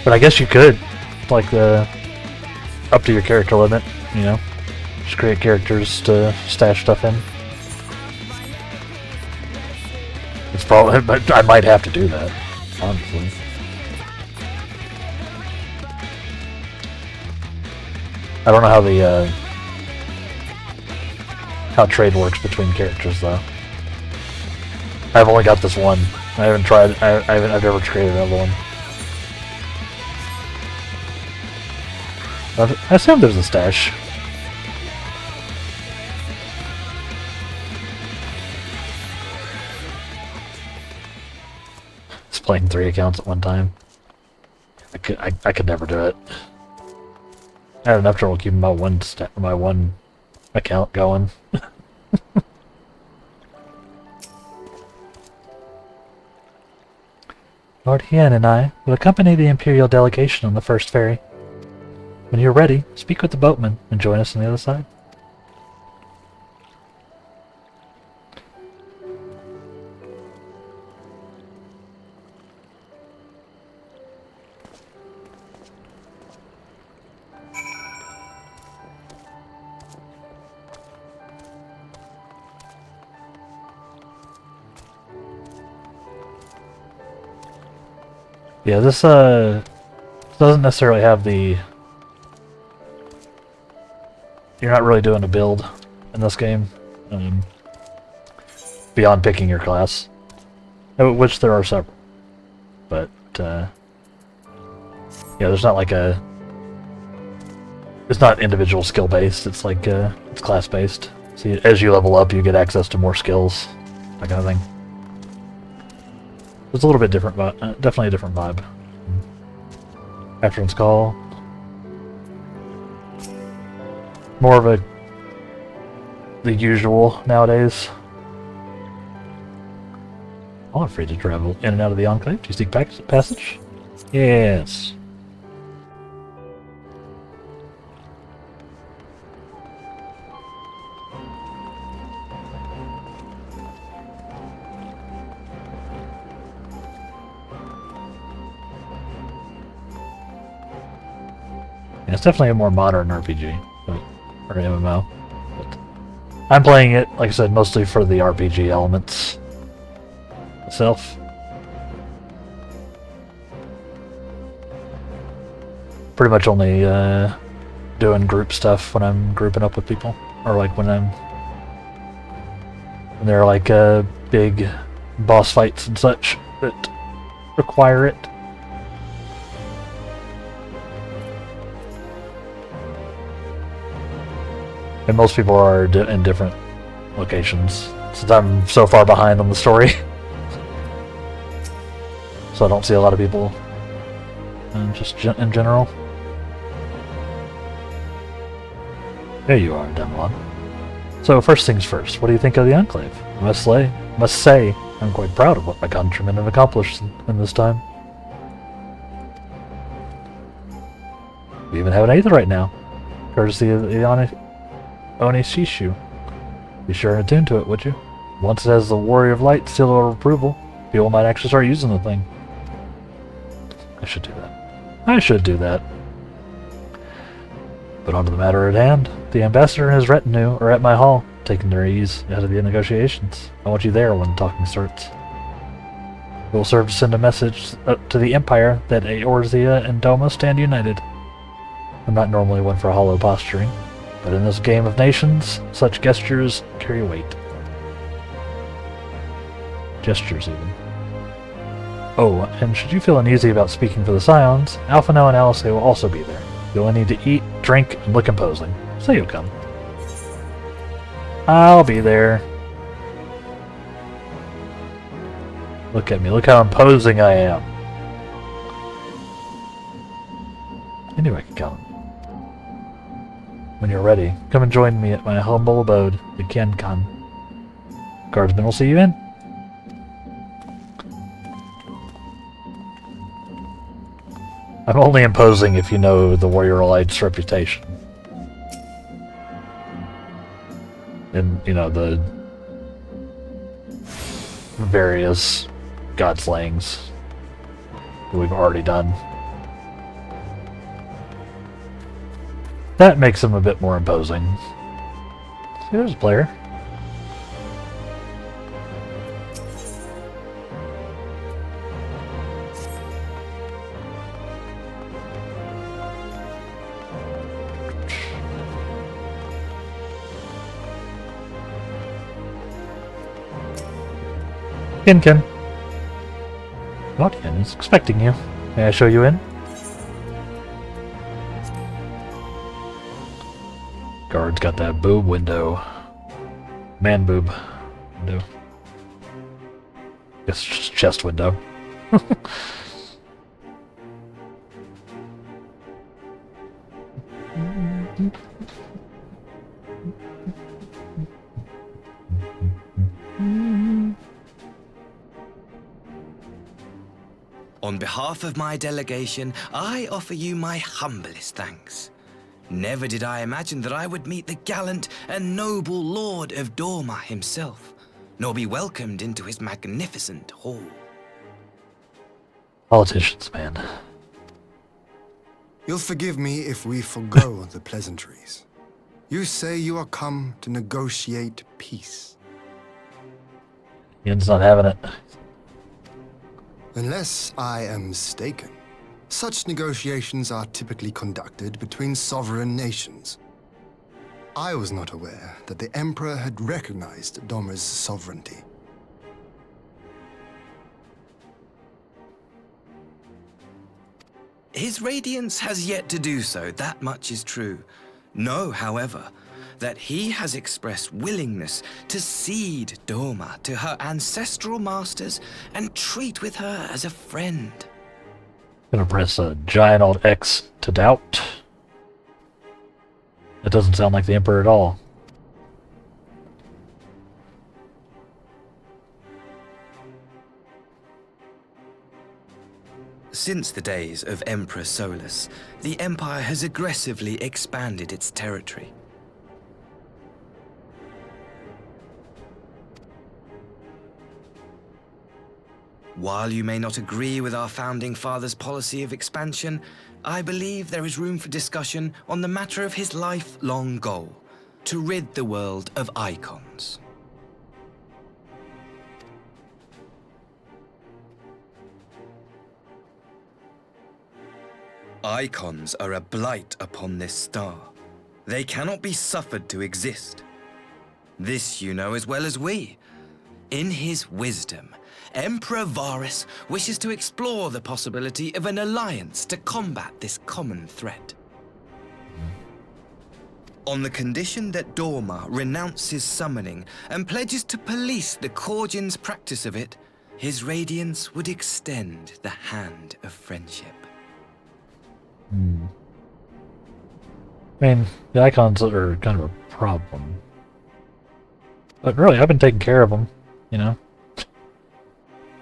But I guess you could, like, up to your character limit, you know? Just create characters to stash stuff in. It's probably, but I might have to do that, honestly. I don't know how the how trade works between characters though. I've only got this one. I haven't tried. I've never traded another one. I assume there's a stash. It's playing 3 accounts at one time. I could never do it. I had enough trouble keeping my one account going. Lord Hien and I will accompany the Imperial delegation on the first ferry. When you're ready, speak with the boatman and join us on the other side. Yeah, this doesn't necessarily have the... You're not really doing a build in this game, beyond picking your class, which there are several. But yeah, there's not like a... It's not individual skill based. It's like it's class based. So as you level up, you get access to more skills, that kind of thing. It's a little bit different, but definitely a different vibe. Afternoon's Call. More of the usual nowadays. Oh, I'm free to travel in and out of the Enclave. Do you seek passage? Yes. Yeah, it's definitely a more modern RPG, or MMO. But I'm playing it, like I said, mostly for the RPG elements itself. Pretty much only doing group stuff when I'm grouping up with people, or like when there are like big boss fights and such that require it. And most people are in different locations, since I'm so far behind on the story. So I don't see a lot of people, just in general. There you are, Demlon. So first things first, what do you think of the Enclave? I must say, I'm quite proud of what my countrymen have accomplished in this time. We even have an 8th right now, courtesy of the Onishishu. Be sure and attune to it, would you? Once it has the Warrior of Light seal of approval, people might actually start using the thing. I should do that. I should do that. But on to the matter at hand. The ambassador and his retinue are at my hall, taking their ease ahead of the negotiations. I want you there when the talking starts. It will serve to send a message to the Empire that Eorzea and Doma stand united. I'm not normally one for hollow posturing, but in this game of nations, such gestures carry weight. Gestures, even. Oh, and should you feel uneasy about speaking for the Scions, Alphino and Alice will also be there. You'll only need to eat, drink, and look imposing. So you'll come. I'll be there. Look at me, look how imposing I am. I knew I could come. When you're ready, come and join me at my humble abode, the Kienkan. Guardsmen will see you in. I'm only imposing if you know the Warrior Elite's reputation. And, you know, the various godslayings that we've already done. That makes him a bit more imposing. See, there's a player. Kinkin. Lothian is expecting you. May I show you in? Guard's got that boob window. Man boob window. Guess just chest window. On behalf of my delegation, I offer you my humblest thanks. Never did I imagine that I would meet the gallant and noble Lord of Dorma himself, nor be welcomed into his magnificent hall. Politicians, man. You'll forgive me if we forgo the pleasantries. You say you are come to negotiate peace. Ian's not having it. Unless I am mistaken, such negotiations are typically conducted between sovereign nations. I was not aware that the Emperor had recognized Doma's sovereignty. His Radiance has yet to do so, that much is true. Know, however, that he has expressed willingness to cede Doma to her ancestral masters and treat with her as a friend. Gonna press a giant alt X to doubt. That doesn't sound like the Emperor at all. Since the days of Emperor Solus, the Empire has aggressively expanded its territory. While you may not agree with our founding father's policy of expansion, I believe there is room for discussion on the matter of his lifelong goal, to rid the world of icons. Icons are a blight upon this star. They cannot be suffered to exist. This you know as well as we. In his wisdom, Emperor Varus wishes to explore the possibility of an alliance to combat this common threat. On the condition that Dorma renounces summoning and pledges to police the Korgin's practice of it, his Radiance would extend the hand of friendship. I mean, the icons are kind of a problem. But really, I've been taking care of them, you know?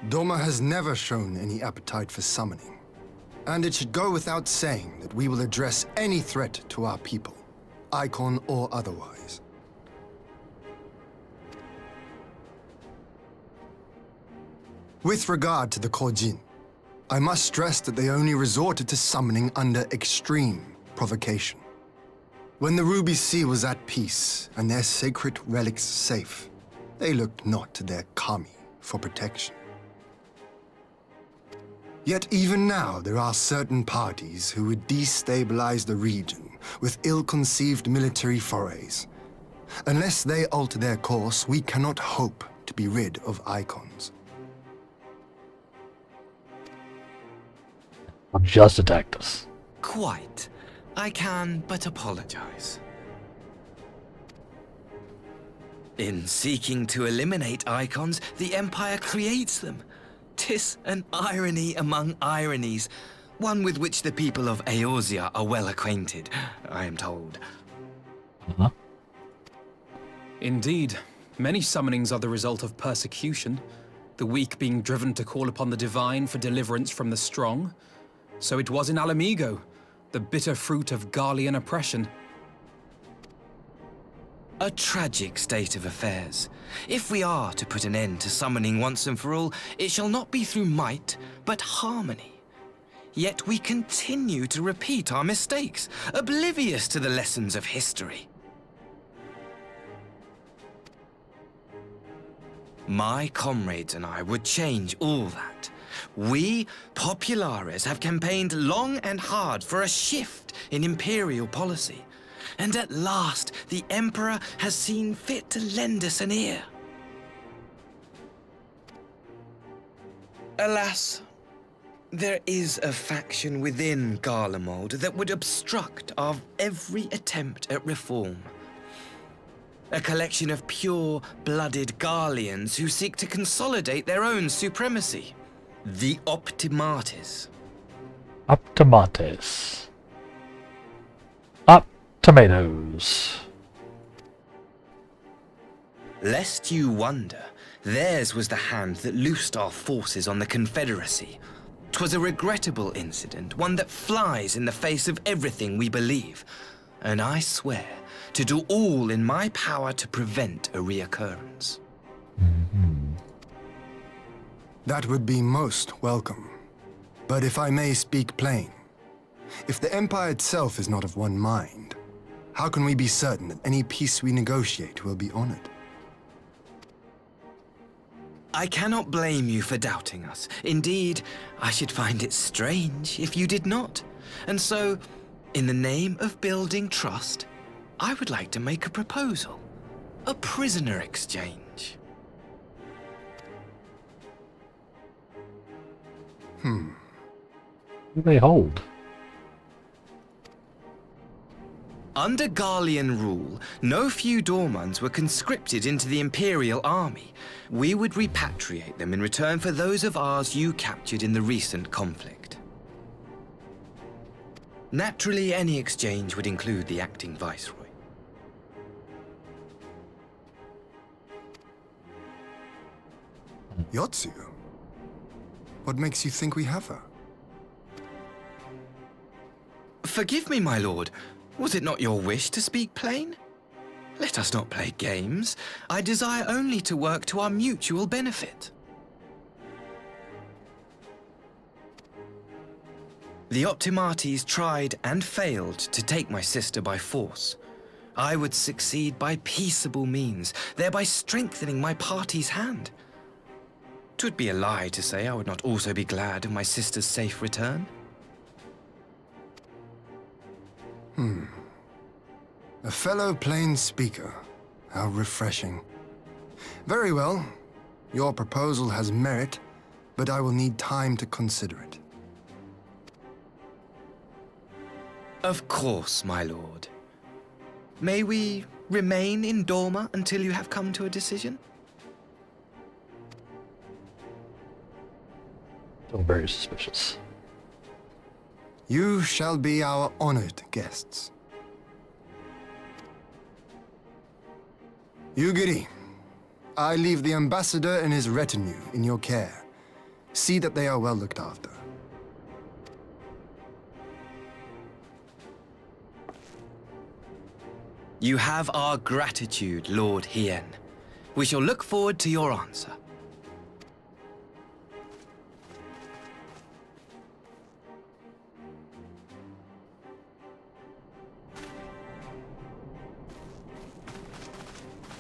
Doma has never shown any appetite for summoning, and it should go without saying that we will address any threat to our people, icon or otherwise. With regard to the Korjin, I must stress that they only resorted to summoning under extreme provocation. When the Ruby Sea was at peace and their sacred relics safe, they looked not to their kami for protection. Yet even now there are certain parties who would destabilize the region with ill-conceived military forays. Unless they alter their course, we cannot hope to be rid of icons. Just attacked us. Quite. I can but apologize. In seeking to eliminate icons, the Empire creates them. 'Tis an irony among ironies, one with which the people of Eorzea are well acquainted, I am told. Uh-huh. Indeed, many summonings are the result of persecution, the weak being driven to call upon the divine for deliverance from the strong. So it was in Alamigo, the bitter fruit of Garlean oppression. A tragic state of affairs. If we are to put an end to summoning once and for all, it shall not be through might, but harmony. Yet we continue to repeat our mistakes, oblivious to the lessons of history. My comrades and I would change all that. We, Populares, have campaigned long and hard for a shift in Imperial policy. And at last, the Emperor has seen fit to lend us an ear. Alas, there is a faction within Garlemald that would obstruct our every attempt at reform. A collection of pure-blooded Garleans who seek to consolidate their own supremacy. The Optimates. Optimates. Up tomatoes. Lest you wonder, theirs was the hand that loosed our forces on the Confederacy. 'Twas a regrettable incident, one that flies in the face of everything we believe. And I swear to do all in my power to prevent a reoccurrence. That would be most welcome. But if I may speak plain, if the Empire itself is not of one mind, how can we be certain that any peace we negotiate will be honored? I cannot blame you for doubting us. Indeed, I should find it strange if you did not. And so, in the name of building trust, I would like to make a proposal. A prisoner exchange. Who do they hold? Under Garlean rule, no few Dormans were conscripted into the Imperial army. We would repatriate them in return for those of ours you captured in the recent conflict. Naturally, any exchange would include the acting Viceroy. Yotsu? What makes you think we have her? Forgive me, my lord. Was it not your wish to speak plain? Let us not play games. I desire only to work to our mutual benefit. The Optimates tried and failed to take my sister by force. I would succeed by peaceable means, thereby strengthening my party's hand. 'Twould be a lie to say I would not also be glad of my sister's safe return. A fellow plain speaker. How refreshing. Very well. Your proposal has merit, but I will need time to consider it. Of course, my lord. May we remain in Dorma until you have come to a decision? Still very suspicious. You shall be our honored guests. Yugiri, I leave the ambassador and his retinue in your care. See that they are well looked after. You have our gratitude, Lord Hien. We shall look forward to your answer.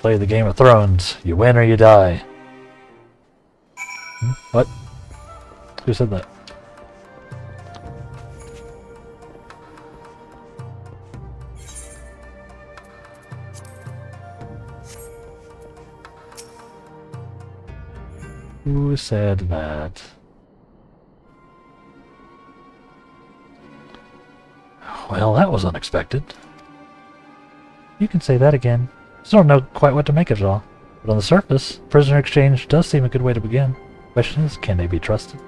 play the Game of Thrones. You win or you die. What? Who said that? Who said that? Well, that was unexpected. You can say that again. Still don't know quite what to make of it all. But on the surface, prisoner exchange does seem a good way to begin. Question is, can they be trusted?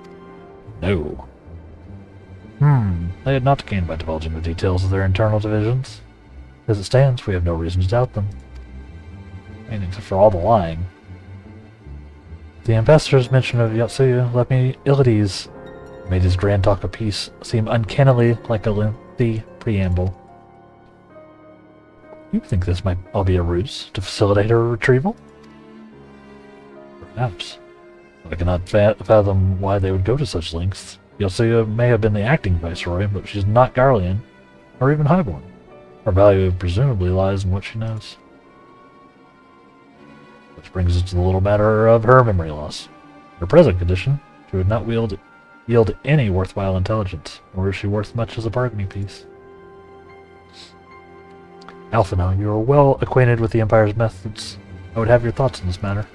No. They had not gained by divulging the details of their internal divisions. As it stands, we have no reason to doubt them. I mean, except for all the lying. The ambassador's mention of Yotsuya left me ill at ease. It made his grand talk of peace seem uncannily like a lengthy preamble. You think this might all be a ruse to facilitate her retrieval? Perhaps. I cannot fathom why they would go to such lengths. Yotsuya may have been the acting viceroy, but she's not Garlean, or even highborn. Her value presumably lies in what she knows. Which brings us to the little matter of her memory loss. In her present condition, she would not yield any worthwhile intelligence, nor is she worth much as a bargaining piece. Alphino, you are well acquainted with the Empire's methods. I would have your thoughts on this matter.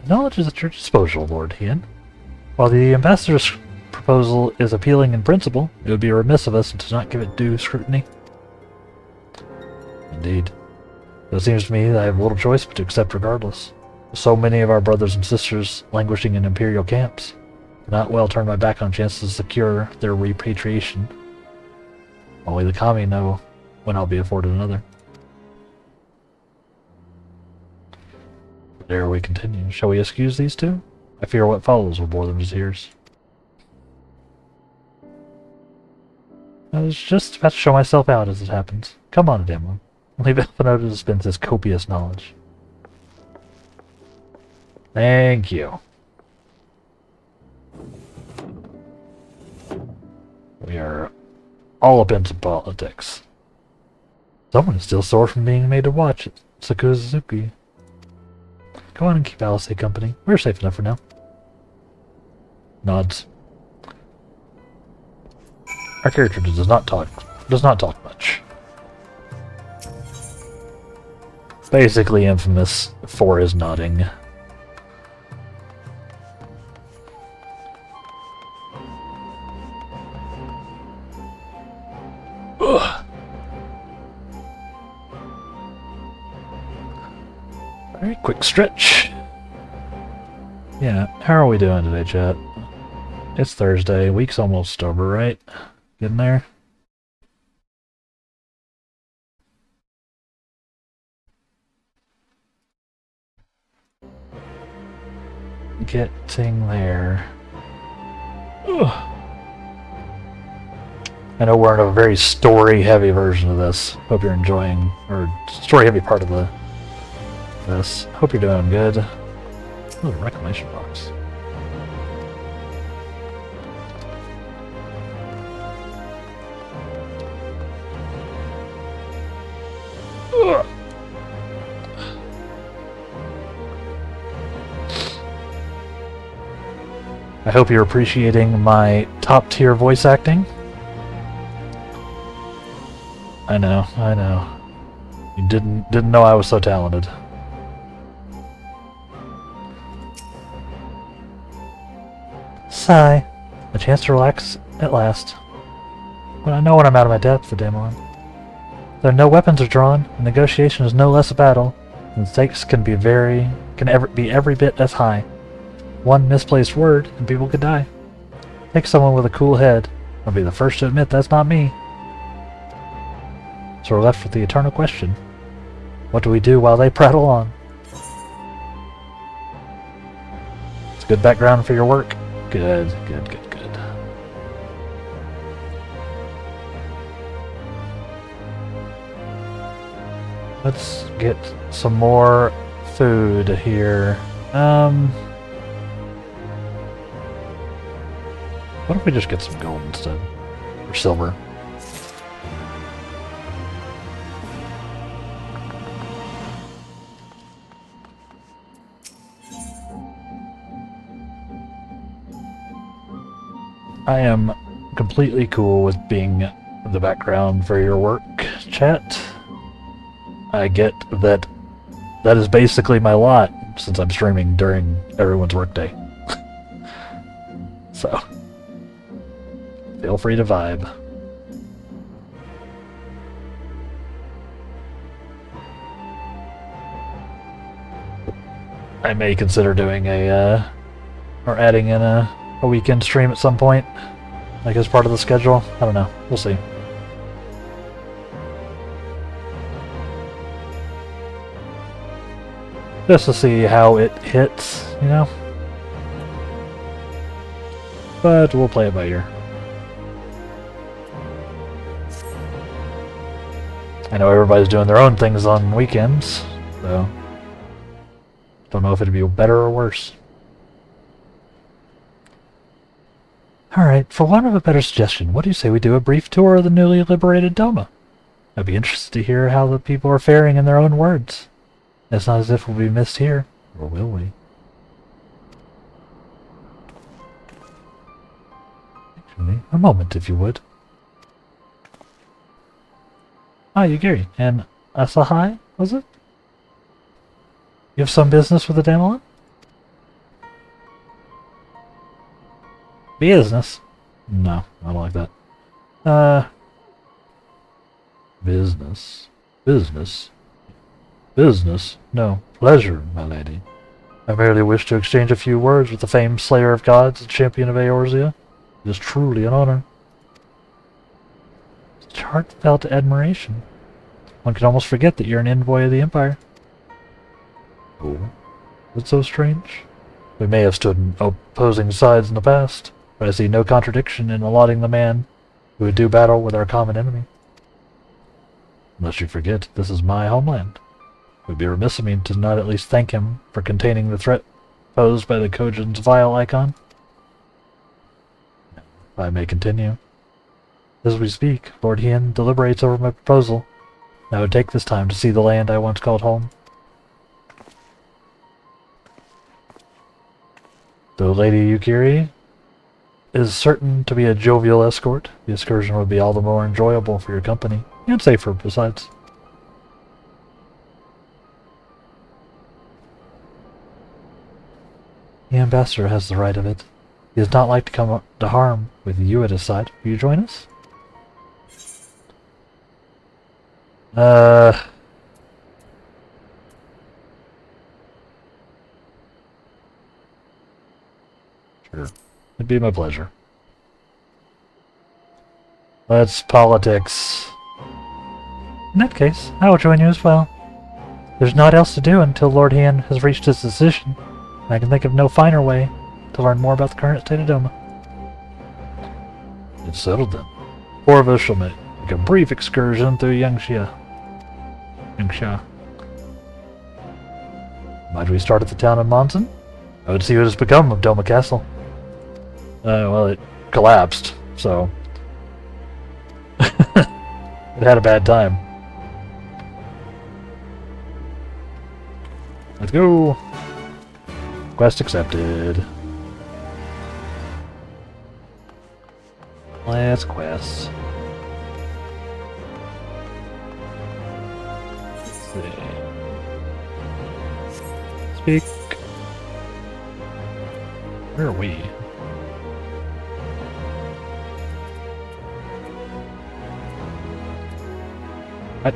Knowledge is at your disposal, Lord Hien. While the ambassador's proposal is appealing in principle, it would be remiss of us to not give it due scrutiny. Indeed. It seems to me that I have little choice but to accept regardless. With so many of our brothers and sisters languishing in Imperial camps, I cannot well turn my back on chances to secure their repatriation. Only the Kami know when I'll be afforded another. But ere we continue, shall we excuse these two? I fear what follows will bore them to tears. I was just about to show myself out as it happens. Come on, Ademo. Leave Alphino to dispense his copious knowledge. Thank you. We are all up into politics. Someone is still sore from being made to watch at Sakuzuki. Go on and keep Alice company. We're safe enough for now. Nods. Our character does not talk much. Basically infamous for his nodding. Ugh. Very quick stretch. Yeah, how are we doing today, chat? It's Thursday, week's almost over, right? Getting there? Getting there. Ugh. I know we're in a very story-heavy version of this. Hope you're enjoying, or story-heavy part of this. Hope you're doing good. Oh, reclamation box. Ugh. I hope you're appreciating my top-tier voice acting. I know. You didn't know I was so talented. Sigh. A chance to relax at last. But I know when I'm out of my depth, Ademo. Though no weapons are drawn, the negotiation is no less a battle, and the stakes can be every bit as high. One misplaced word, and people could die. Take someone with a cool head. I'll be the first to admit that's not me. So we're left with the eternal question. What do we do while they prattle on? It's a good background for your work. Good. Let's get some more food here. What if we just get some gold instead? Or silver? I am completely cool with being the background for your work, chat. I get that that is basically my lot, since I'm streaming during everyone's workday. So, feel free to vibe. I may consider doing or adding in a weekend stream at some point, like as part of the schedule. I don't know. We'll see. Just to see how it hits, you know? But we'll play it by ear. I know everybody's doing their own things on weekends, so don't know if it'd be better or worse. Alright, for want of a better suggestion, what do you say we do a brief tour of the newly liberated Doma? I'd be interested to hear how the people are faring in their own words. It's not as if we'll be missed here, or will we? Actually, a moment, if you would. Ah, Yugiri, and Asahai, was it? You have some business with the Damelin? Business? No, I don't like that. Business. Business. Business? No. Pleasure, my lady. I merely wish to exchange a few words with the famed Slayer of Gods and Champion of Eorzea. It is truly an honor. Such heartfelt admiration. One can almost forget that you're an envoy of the Empire. Oh, that's so strange. We may have stood in opposing sides in the past, but I see no contradiction in allotting the man who would do battle with our common enemy. Unless you forget, this is my homeland. It would be remiss of me to not at least thank him for containing the threat posed by the Kojin's vile icon. If I may continue. As we speak, Lord Hien deliberates over my proposal. I would take this time to see the land I once called home. Though Lady Yukiri is certain to be a jovial escort, the excursion would be all the more enjoyable for your company, and safer besides. The ambassador has the right of it. He does not like to come to harm with you at his side. Will you join us? Sure. It'd be my pleasure. Let's politics. In that case, I will join you as well. There's naught else to do until Lord Hien has reached his decision. I can think of no finer way to learn more about the current state of Doma. It's settled then. Four of us shall make a brief excursion through Yangsha. Might we start at the town of Monson? I would see what has become of Doma Castle. Well, it collapsed, so it had a bad time. Let's go! Quest accepted. Let's quest. Let's see. Speak. Where are we? What?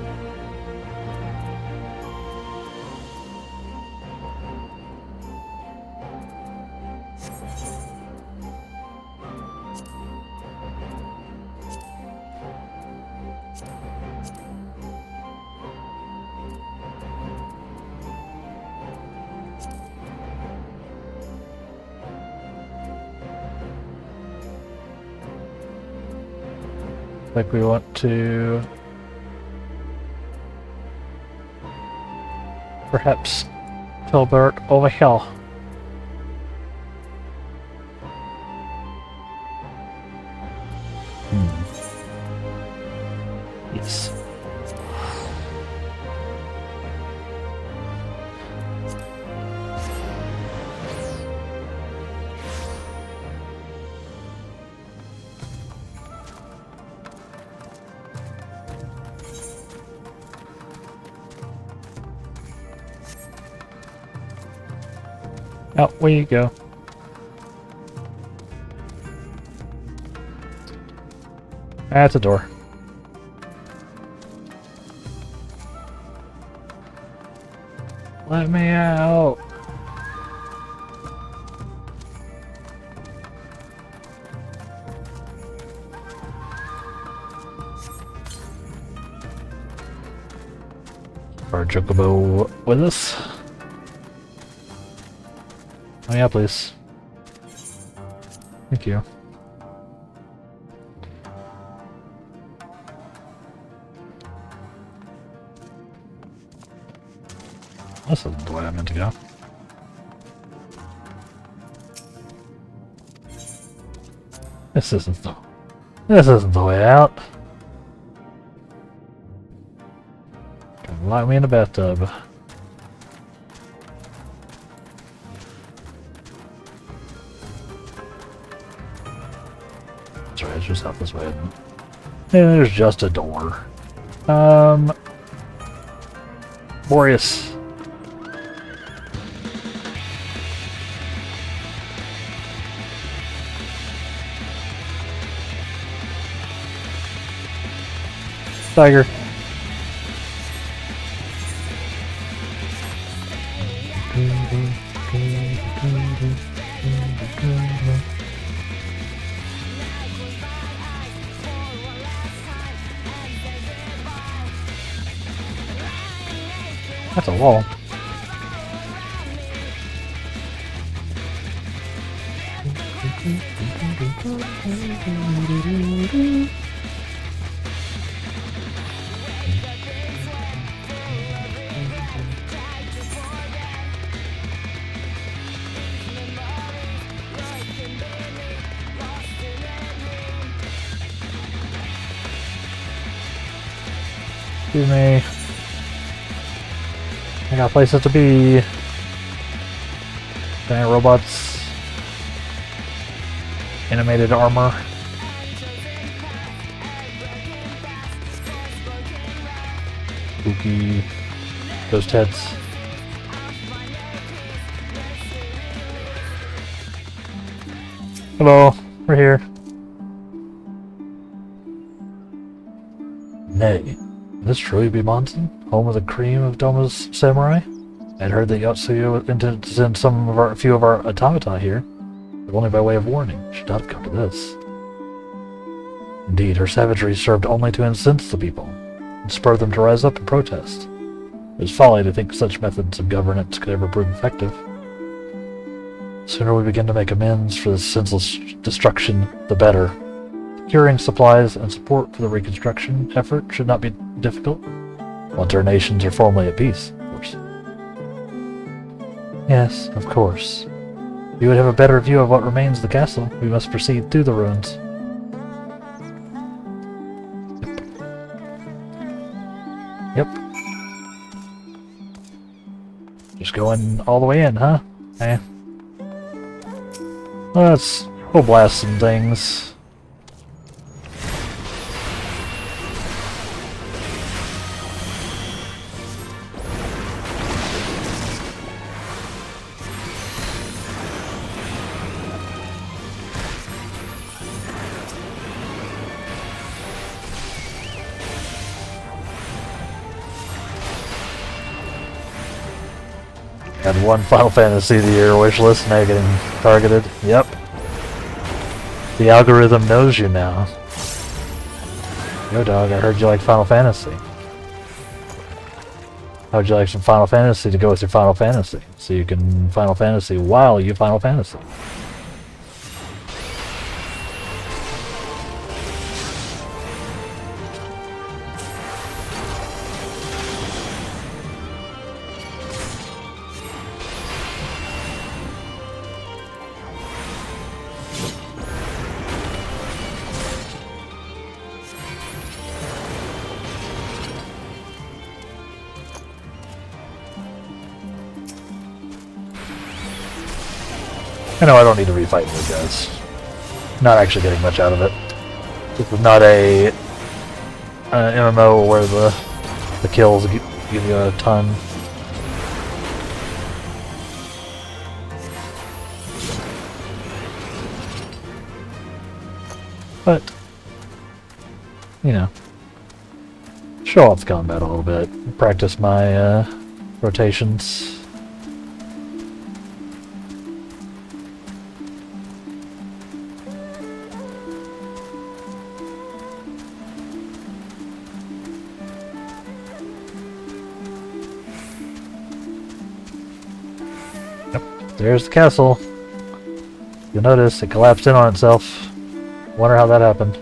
Like we want to perhaps Filbert over here. Yes. Out where you go. At the door. Let me out. Our Chocobo with us. Oh yeah, please. Thank you. This isn't the way I meant to go. This isn't the way out. Gonna lock me in a bathtub. That's right, it's just out this way, isn't it? Yeah, there's just a door. Boreas. Tiger. That's a wall. Excuse me. I got places to be. Giant robots. Animated armor. Spooky ghost heads. Hello, we're here. Nay. This truly be Monson, home of the cream of Doma's samurai? I'd heard that Yotsuya intended to send a few of our automata here, but only by way of warning. Should not have come to this. Indeed, her savagery served only to incense the people, and spur them to rise up and protest. It was folly to think such methods of governance could ever prove effective. The sooner we begin to make amends for this senseless destruction, the better. Securing supplies and support for the reconstruction effort should not be difficult, once our nations are formally at peace, of course. Yes, of course. If you would have a better view of what remains of the castle, we must proceed through the ruins. Yep. Just going all the way in, huh? Eh. We'll blast some things. And one Final Fantasy of the Year wish list now getting targeted. Yep. The algorithm knows you now. Yo dog, I heard you like Final Fantasy. How would you like some Final Fantasy to go with your Final Fantasy? So you can Final Fantasy while you Final Fantasy. I know I don't need to refight these guys. Not actually getting much out of it. This is not a MMO where the kills give you a ton. But, you know, show off the combat a little bit. Practice my rotations. There's the castle. You'll notice it collapsed in on itself. Wonder how that happened.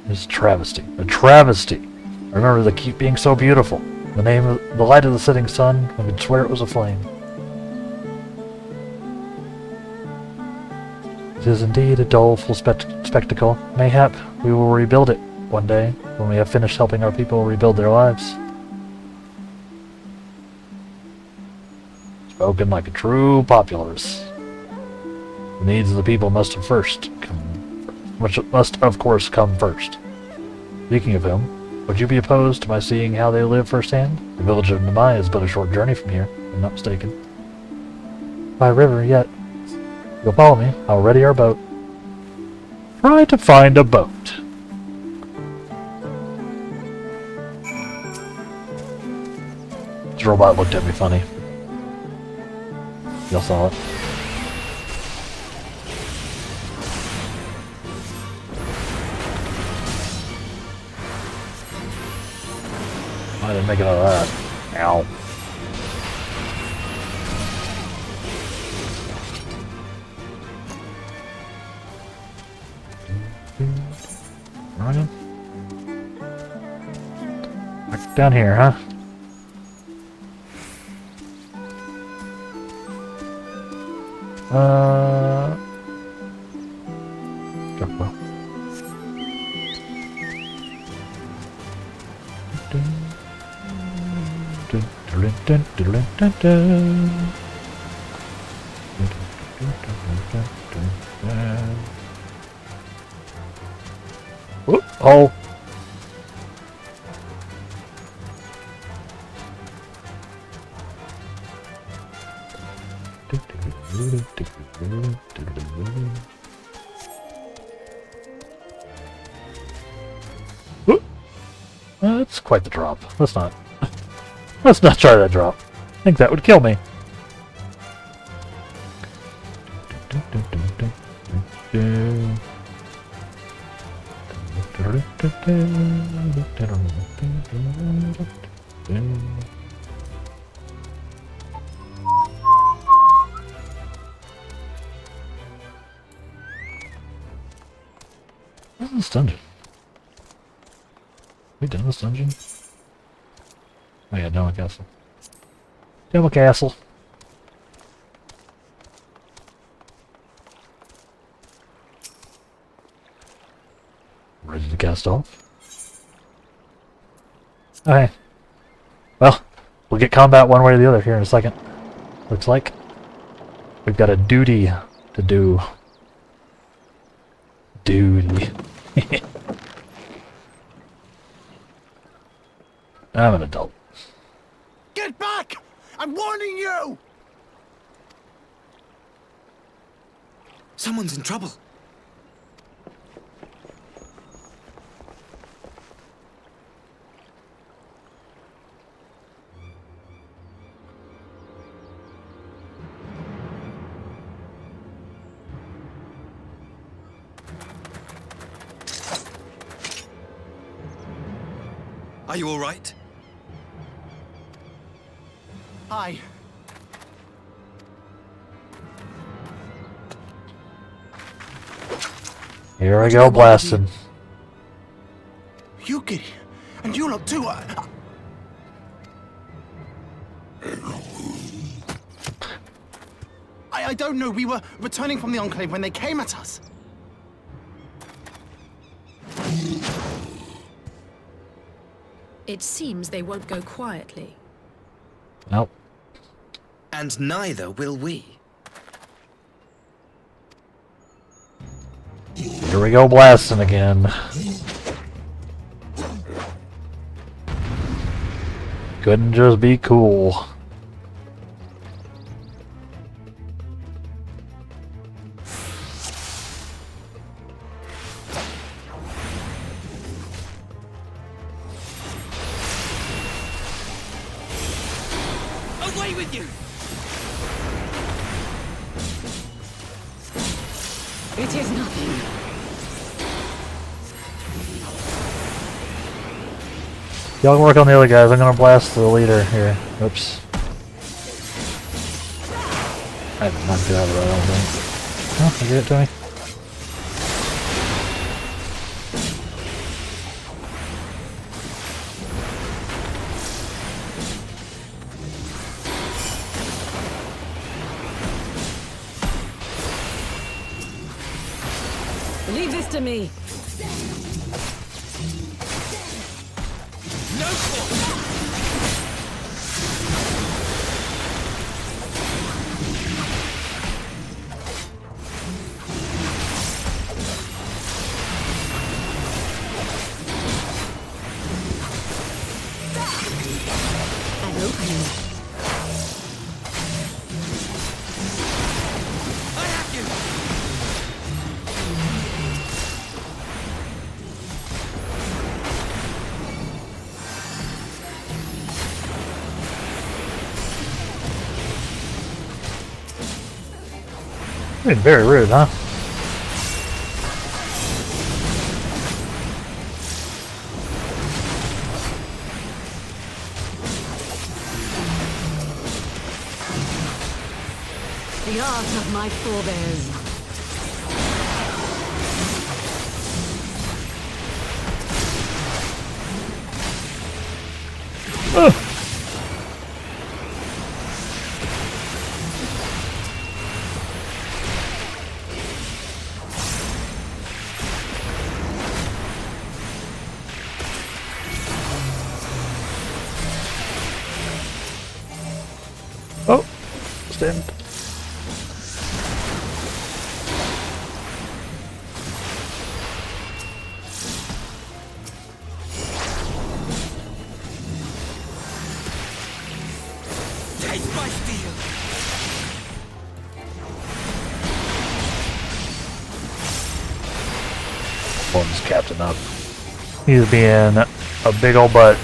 It's a travesty. A travesty. I remember the keep being so beautiful. The name of the light of the setting sun, I could swear it was a flame. It is indeed a doleful spectacle. Mayhap we will rebuild it one day, when we have finished helping our people rebuild their lives. Spoken like a true popularist. The needs of the people must of course come first. Speaking of whom, would you be opposed to my seeing how they live firsthand? The village of Namai is but a short journey from here, if I'm not mistaken. By river, yet. You'll follow me. I'll ready our boat. Try to find a boat. This robot looked at me funny. Y'all saw it. I didn't make it out of that. Ow. Running. Back down here, huh? Jump well. Oh. That's quite the drop. Let's not try that drop. I think that would kill me. What's this dungeon? We done this dungeon? Oh yeah, Doma Castle. Doma Castle. Ready to cast off? Okay. Well, we'll get combat one way or the other here in a second. Looks like we've got a duty to do. Duty. I'm an adult. Get back! I'm warning you! Someone's in trouble. Are you all right? Hi. Here I go blasting. Yuki, and you lot too. I don't know. We were returning from the Enclave when they came at us. It seems they won't go quietly. Nope. And neither will we. Here we go blasting again. Couldn't just be cool. away with you! It is nothing. Y'all can work on the other guys. I'm gonna blast the leader here. Oops. I did not get out of that, I don't think. Oh, they gave it to me. Leave this to me. No fault! An opening. I have you! Being very rude, huh? The art of my forebears. Oh, stand. Taste my steel! One's captain up. He's being a big ol' butt.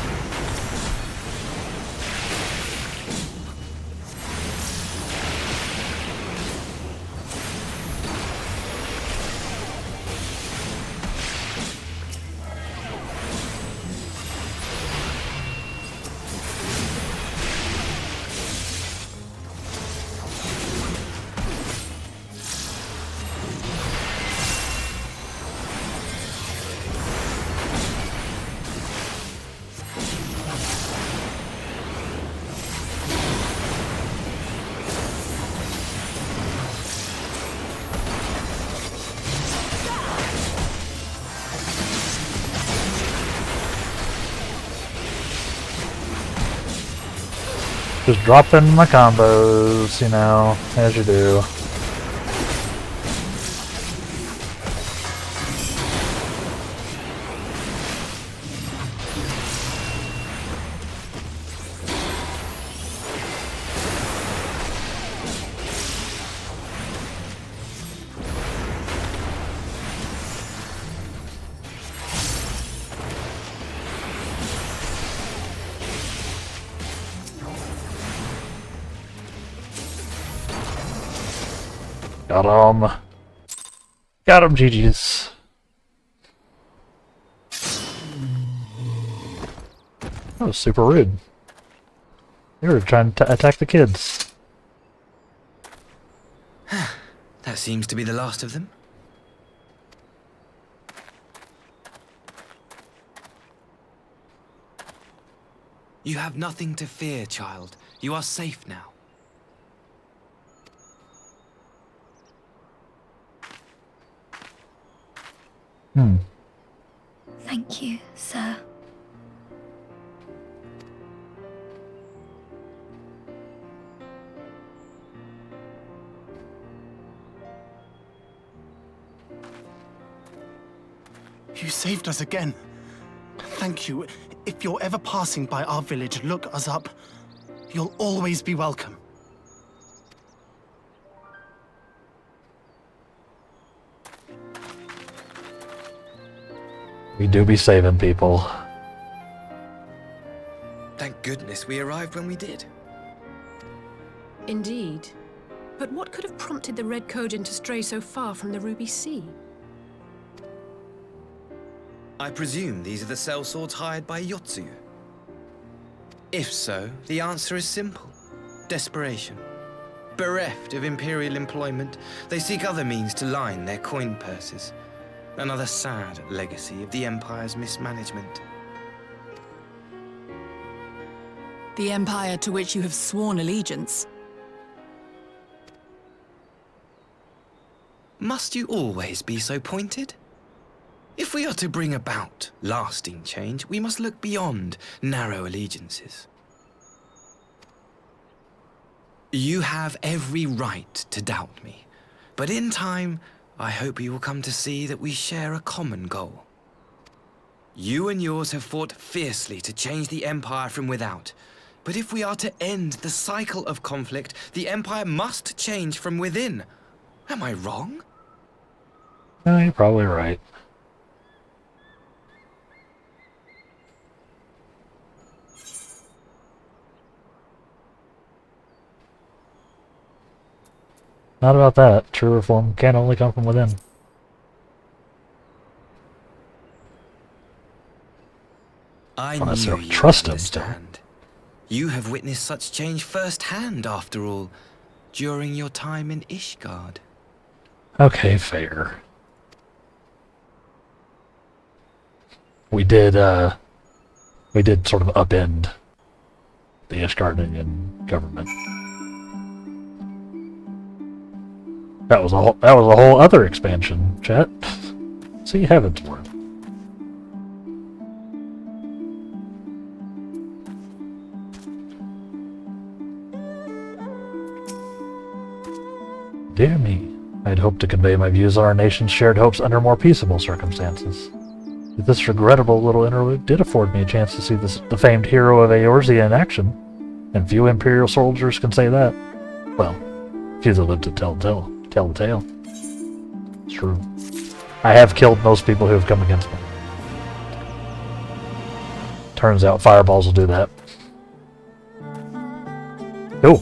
Just dropping my combos, you know, as you do. Got him. Got him, GG's. That was super rude. They were trying to attack the kids. That seems to be the last of them. You have nothing to fear, child. You are safe now. Thank you, sir. You saved us again. Thank you. If you're ever passing by our village, look us up. You'll always be welcome. We do be saving people. Thank goodness we arrived when we did. Indeed. But what could have prompted the Red Kojin to stray so far from the Ruby Sea? I presume these are the sellswords hired by Yotsuyu. If so, the answer is simple. Desperation. Bereft of Imperial employment, they seek other means to line their coin purses. Another sad legacy of the Empire's mismanagement. The Empire to which you have sworn allegiance. Must you always be so pointed? If we are to bring about lasting change, we must look beyond narrow allegiances. You have every right to doubt me, but in time, I hope you will come to see that we share a common goal. You and yours have fought fiercely to change the Empire from without, but if we are to end the cycle of conflict, the Empire must change from within. Am I wrong? No, you're probably right. Not about that. True reform can only come from within. I Unless knew you you trust would him still. understand. You have witnessed such change firsthand, after all, during your time in Ishgard. Okay, fair. We did sort of upend the Ishgardian government. That was a whole other expansion, chat. See Heavensward. Dear me, I had hoped to convey my views on our nation's shared hopes under more peaceable circumstances. Yet this regrettable little interlude did afford me a chance to see the famed hero of Eorzea in action, and few Imperial soldiers can say that. Well, few that live to tell the tale. It's true. I have killed most people who have come against me. Turns out fireballs will do that. Cool.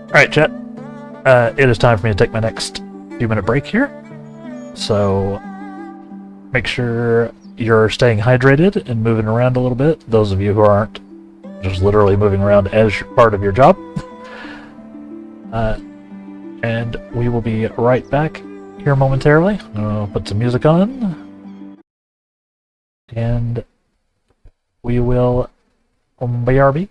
Alright, chat. It is time for me to take my next few-minute break here. So, make sure you're staying hydrated and moving around a little bit. Those of you who aren't, just literally moving around as part of your job. And we will be right back here momentarily. I'll put some music on. And we will BRB.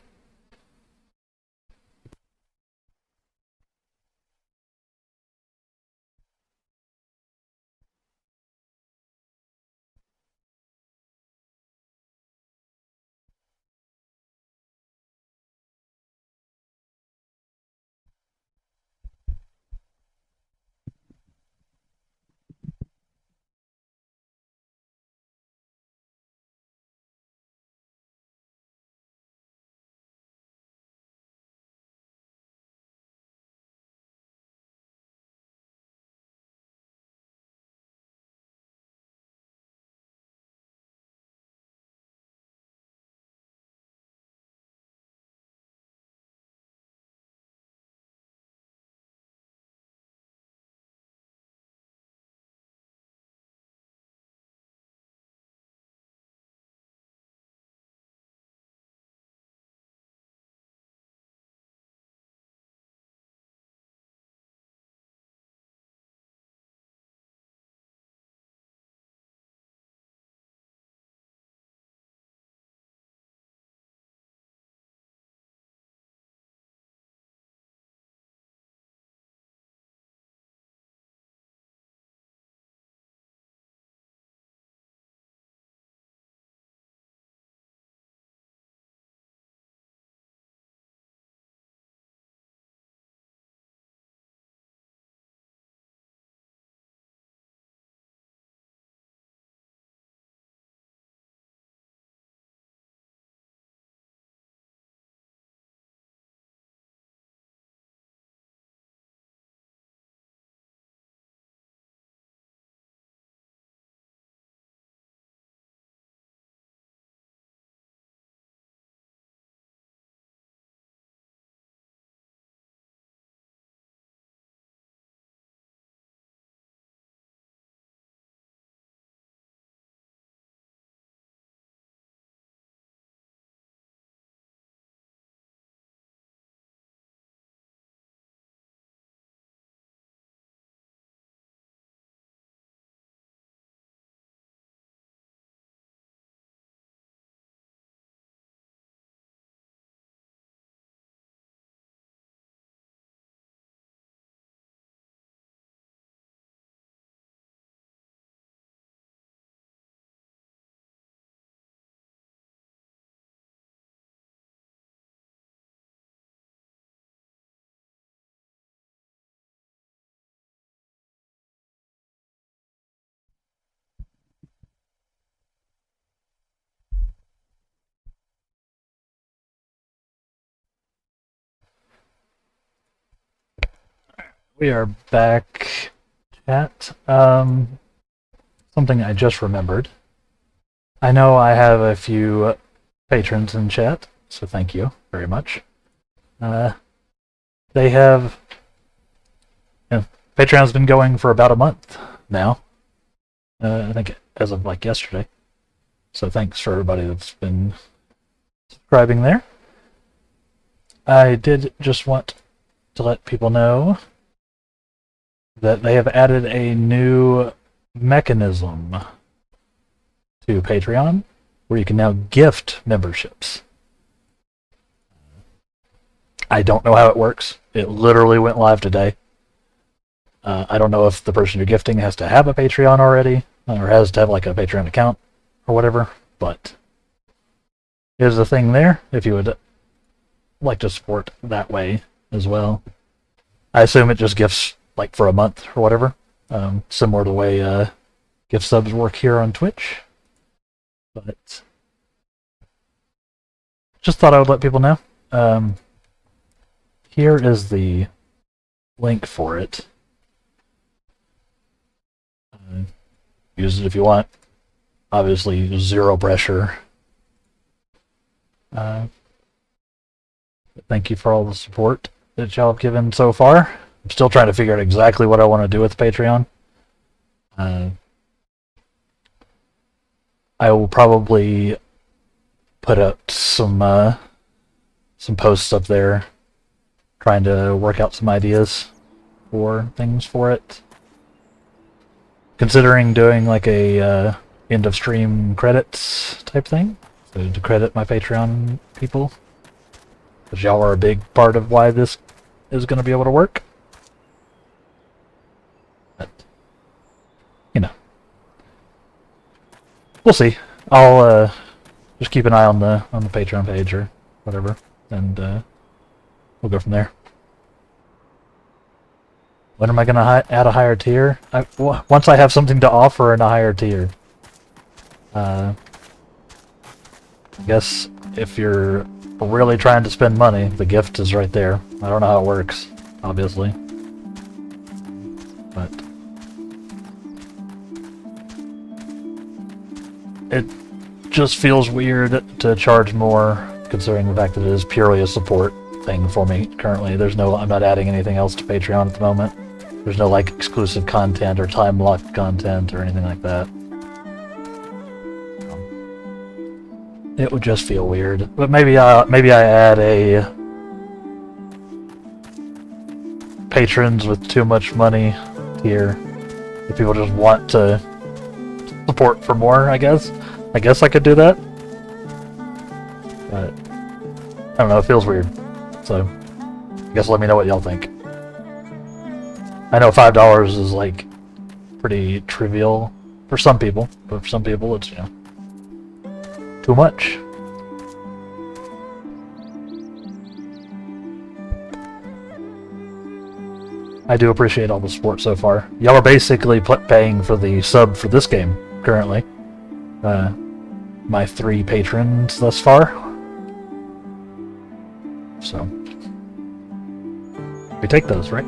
We are back, chat. Something I just remembered. I know I have a few patrons in chat, so thank you very much. They have... Patreon's been going for about a month now. I think as of like yesterday. So thanks for everybody that's been subscribing there. I did just want to let people know that they have added a new mechanism to Patreon where you can now gift memberships. I don't know how it works. It literally went live today. I don't know if the person you're gifting has to have a Patreon already or has to have like a Patreon account or whatever, but there's a thing there if you would like to support that way as well. I assume it just gifts like for a month or whatever, similar to the way gift subs work here on Twitch. But just thought I would let people know. Here is the link for it. Use it if you want. Obviously, zero pressure. Thank you for all the support that y'all have given so far. I'm still trying to figure out exactly what I want to do with Patreon. I will probably put up some posts up there trying to work out some ideas for things for it. Considering doing like a end of stream credits type thing, so to credit my Patreon people, because y'all are a big part of why this is going to be able to work. But you know, we'll see. I'll just keep an eye on the Patreon page or whatever, and we'll go from there. When am I going to add a higher tier? Once I have something to offer in a higher tier. I guess if you're really trying to spend money, the gift is right there. I don't know how it works, obviously. But it just feels weird to charge more, considering the fact that it is purely a support thing for me currently. I'm not adding anything else to Patreon at the moment. There's no like exclusive content or time locked content or anything like that. It would just feel weird. But maybe I add a patrons with too much money tier. If people just want to support for more, I guess. I guess I could do that. But I don't know, it feels weird. So I guess let me know what y'all think. I know $5 is like pretty trivial for some people, but for some people it's, you know, too much. I do appreciate all the support so far. Y'all are basically paying for the sub for this game currently. My 3 patrons thus far. So we take those, right?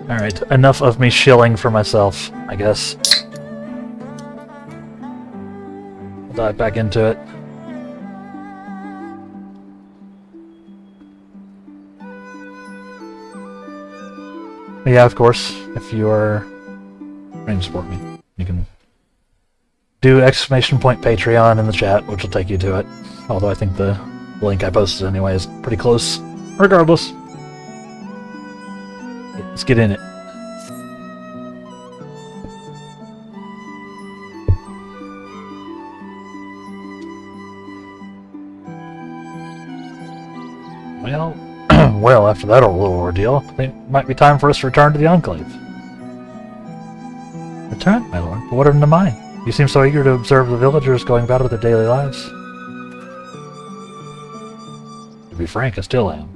Alright, enough of me shilling for myself, I guess. I'll dive back into it. But yeah, of course, if you are trying to support me, you can do !Patreon in the chat, which will take you to it. Although I think the link I posted anyway is pretty close. Regardless. Let's get in it. Well, well, after that little ordeal, I think it might be time for us to return to the Enclave. Return, my lord? But what of Namai? You seem so eager to observe the villagers going about with their daily lives. To be frank, I still am.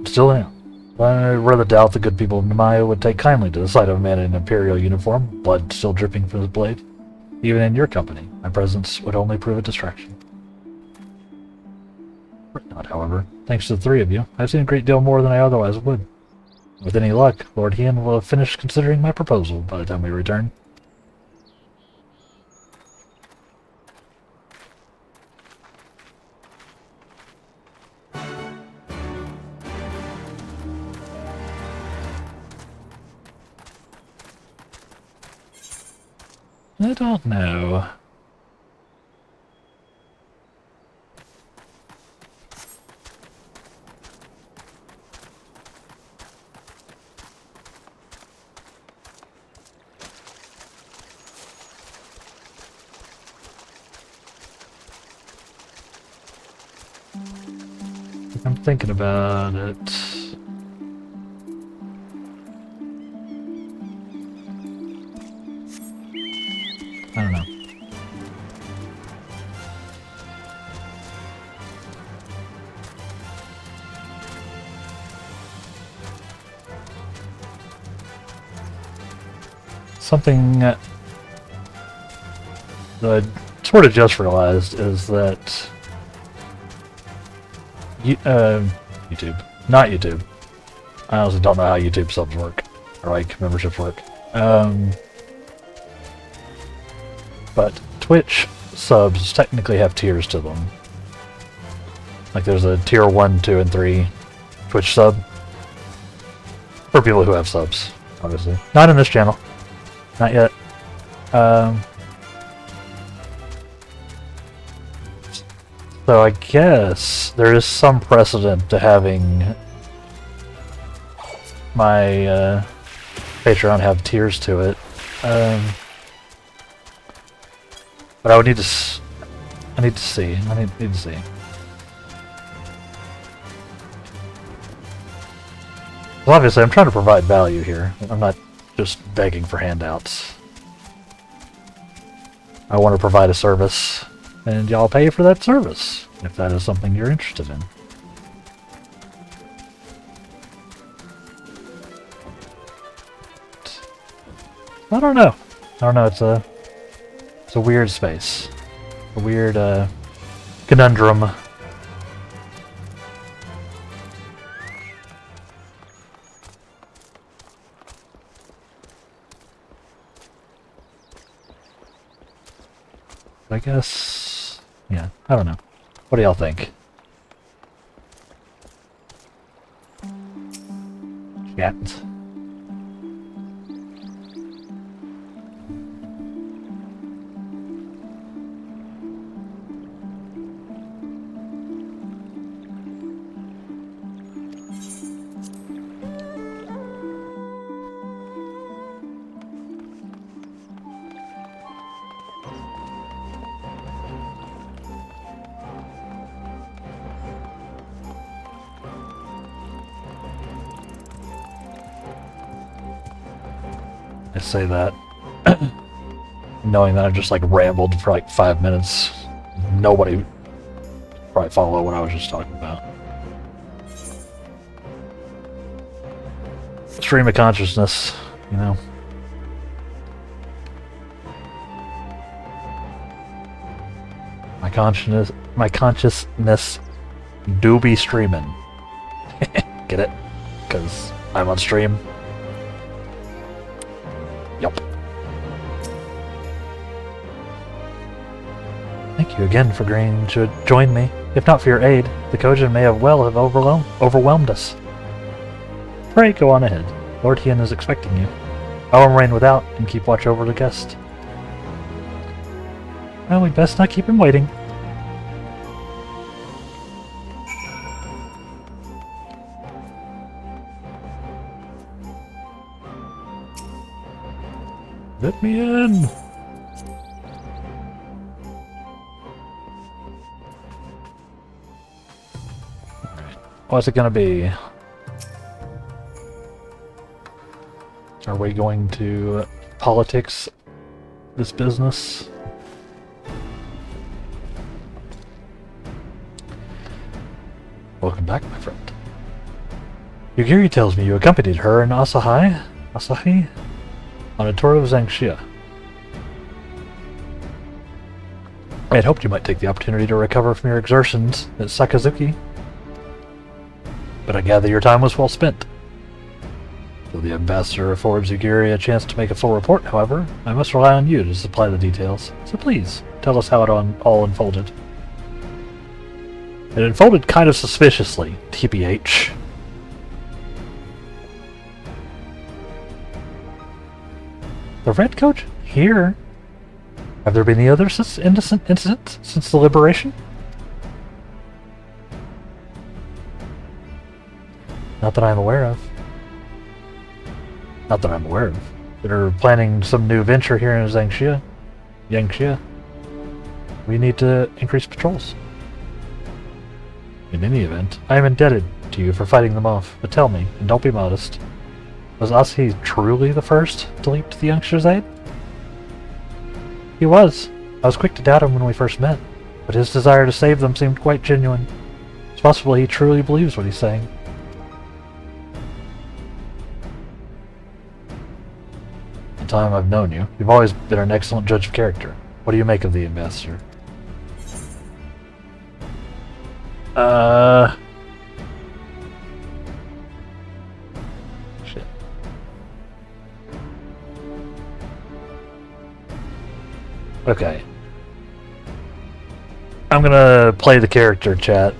Still am. I rather doubt the good people of Namaya would take kindly to the sight of a man in an Imperial uniform, blood still dripping from his blade. Even in your company, my presence would only prove a distraction. Not, however. Thanks to the three of you, I've seen a great deal more than I otherwise would. With any luck, Lord Hien will have finished considering my proposal by the time we return. I don't know. I'm thinking about it. I don't know. Something that I sort of just realized is that YouTube. Not YouTube. I honestly don't know how YouTube subs work. Or like memberships work. But Twitch subs technically have tiers to them. Like there's a tier 1, 2, and 3 Twitch sub. For people who have subs, obviously. Not in this channel. Not yet. So I guess there is some precedent to having my Patreon have tiers to it. But I would need to see. I need to see. Well, obviously, I'm trying to provide value here. I'm not just begging for handouts. I want to provide a service, and y'all pay for that service, if that is something you're interested in. I don't know. It's a weird space. A weird, conundrum. I guess... yeah, I don't know. What do y'all think? Chat. I say that knowing that I just like rambled for like 5 minutes. Nobody probably follow what I was just talking about. Stream of consciousness, you know. My consciousness do be streaming. Get it? Because I'm on stream. Yup. Thank you again for agreeing to join me. If not for your aid, the Kojin may have overwhelmed us. Pray go on ahead. Lord Hien is expecting you. I will remain without and keep watch over the guest. Well, we best not keep him waiting. Let me in! Alright. What's it gonna be? Are we going to politics this business? Welcome back, my friend. Yugiri tells me you accompanied her and Asahi on a tour of Zangxia. I had hoped you might take the opportunity to recover from your exertions at Sakazuki but I gather your time was well spent. Though the ambassador affords Yugiri a chance to make a full report, however, I must rely on you to supply the details. So please, tell us how it all unfolded. It unfolded kind of suspiciously, TBH. The Red Coach? Here? Have there been any other innocent incidents since the liberation? Not that I'm aware of. Not that I'm aware of. They're planning some new venture here in Yangxia. We need to increase patrols. In any event, I am indebted to you for fighting them off, but tell me, and don't be modest, was Asahi truly the first to leap to the youngster's aid? He was. I was quick to doubt him when we first met, but his desire to save them seemed quite genuine. It's possible he truly believes what he's saying. In the time I've known you, you've always been an excellent judge of character. What do you make of the ambassador? Shit. Okay. I'm gonna play the character chat,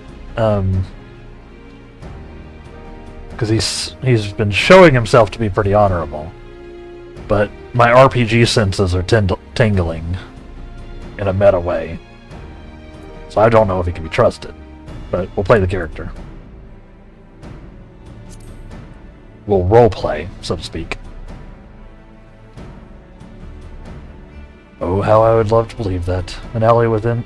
because he's been showing himself to be pretty honorable, but my RPG senses are tingling in a meta way, so I don't know if he can be trusted. But we'll play the character. We'll roleplay, so to speak. Oh, how I would love to believe that an ally within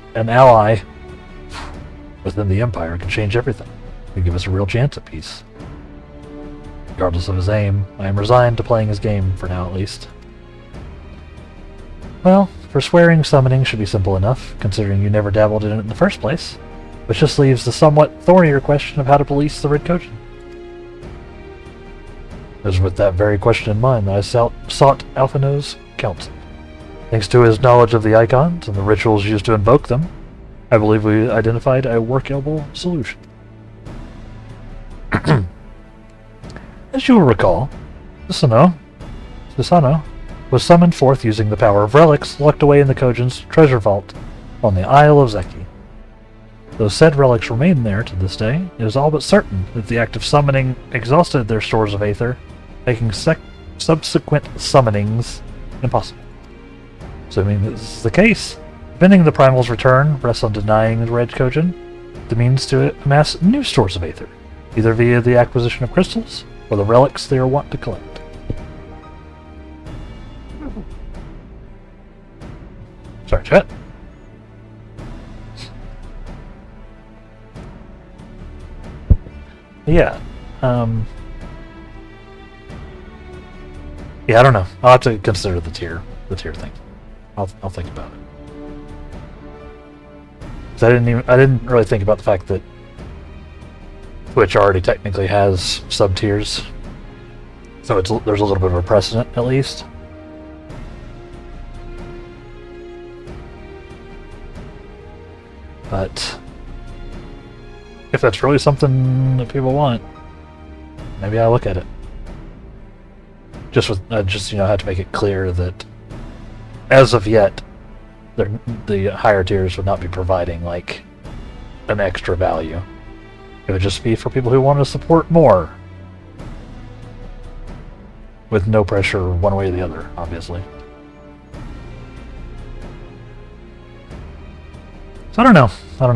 the Empire could change everything. Could give us a real chance at peace. Regardless of his aim, I am resigned to playing his game, for now at least. Well, forswearing summoning should be simple enough, considering you never dabbled in it in the first place. Which just leaves the somewhat thornier question of how to police the Red Coach. It was with that very question in mind that I sought Alphino's counsel. Thanks to his knowledge of the icons and the rituals used to invoke them, I believe we identified a workable solution. As you will recall, Susano was summoned forth using the power of relics locked away in the Kojin's treasure vault on the Isle of Zeki. Though said relics remain there to this day, it is all but certain that the act of summoning exhausted their stores of aether, making subsequent summonings impossible. Assuming this is the case, defending the Primal's return rests on denying the Red Kojin the means to amass new stores of aether, either via the acquisition of crystals or the relics they are wont to collect. Sorry, chat. Yeah, yeah, I don't know. I'll have to consider the tier thing. I'll think about it. 'Cause I didn't really think about the fact that Twitch already technically has sub tiers, so there's a little bit of a precedent at least. But if that's really something that people want, maybe I'll look at it. Just have to make it clear that, as of yet, the higher tiers would not be providing like an extra value. It would just be for people who want to support more, with no pressure one way or the other, obviously. So I don't know. I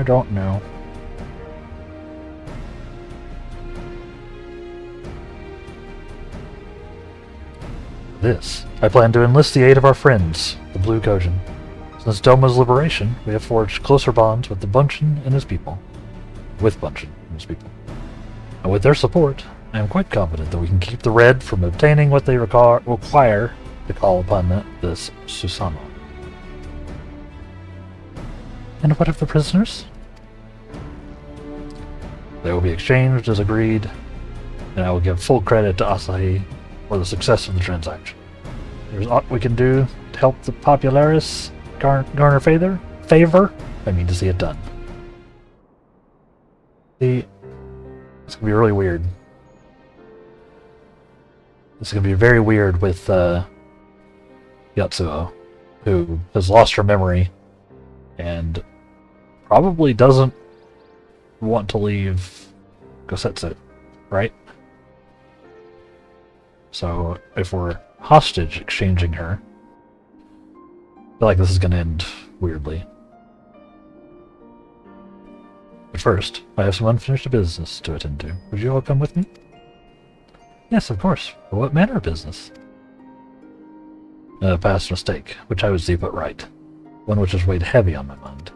don't know. This, I plan to enlist the aid of our friends, the Blue Kojin. Since Doma's liberation, we have forged closer bonds with the Bunchin and his people. And with their support, I am quite confident that we can keep the Red from obtaining what they require to call upon this Susano. And what of the prisoners? They will be exchanged as agreed, and I will give full credit to Asahi for the success of the transaction. There's aught we can do to help the Popularis garner favor, I mean to see it done. See, it's gonna be really weird. It's gonna be very weird with Yatsuo, who has lost her memory and probably doesn't want to leave Gosetsu, right? So if we're hostage exchanging her, I feel like this is gonna end weirdly. But first, I have some unfinished business to attend to. Would you all come with me? Yes, of course. But what manner of business? A past mistake, which I would see put right. One which has weighed heavy on my mind.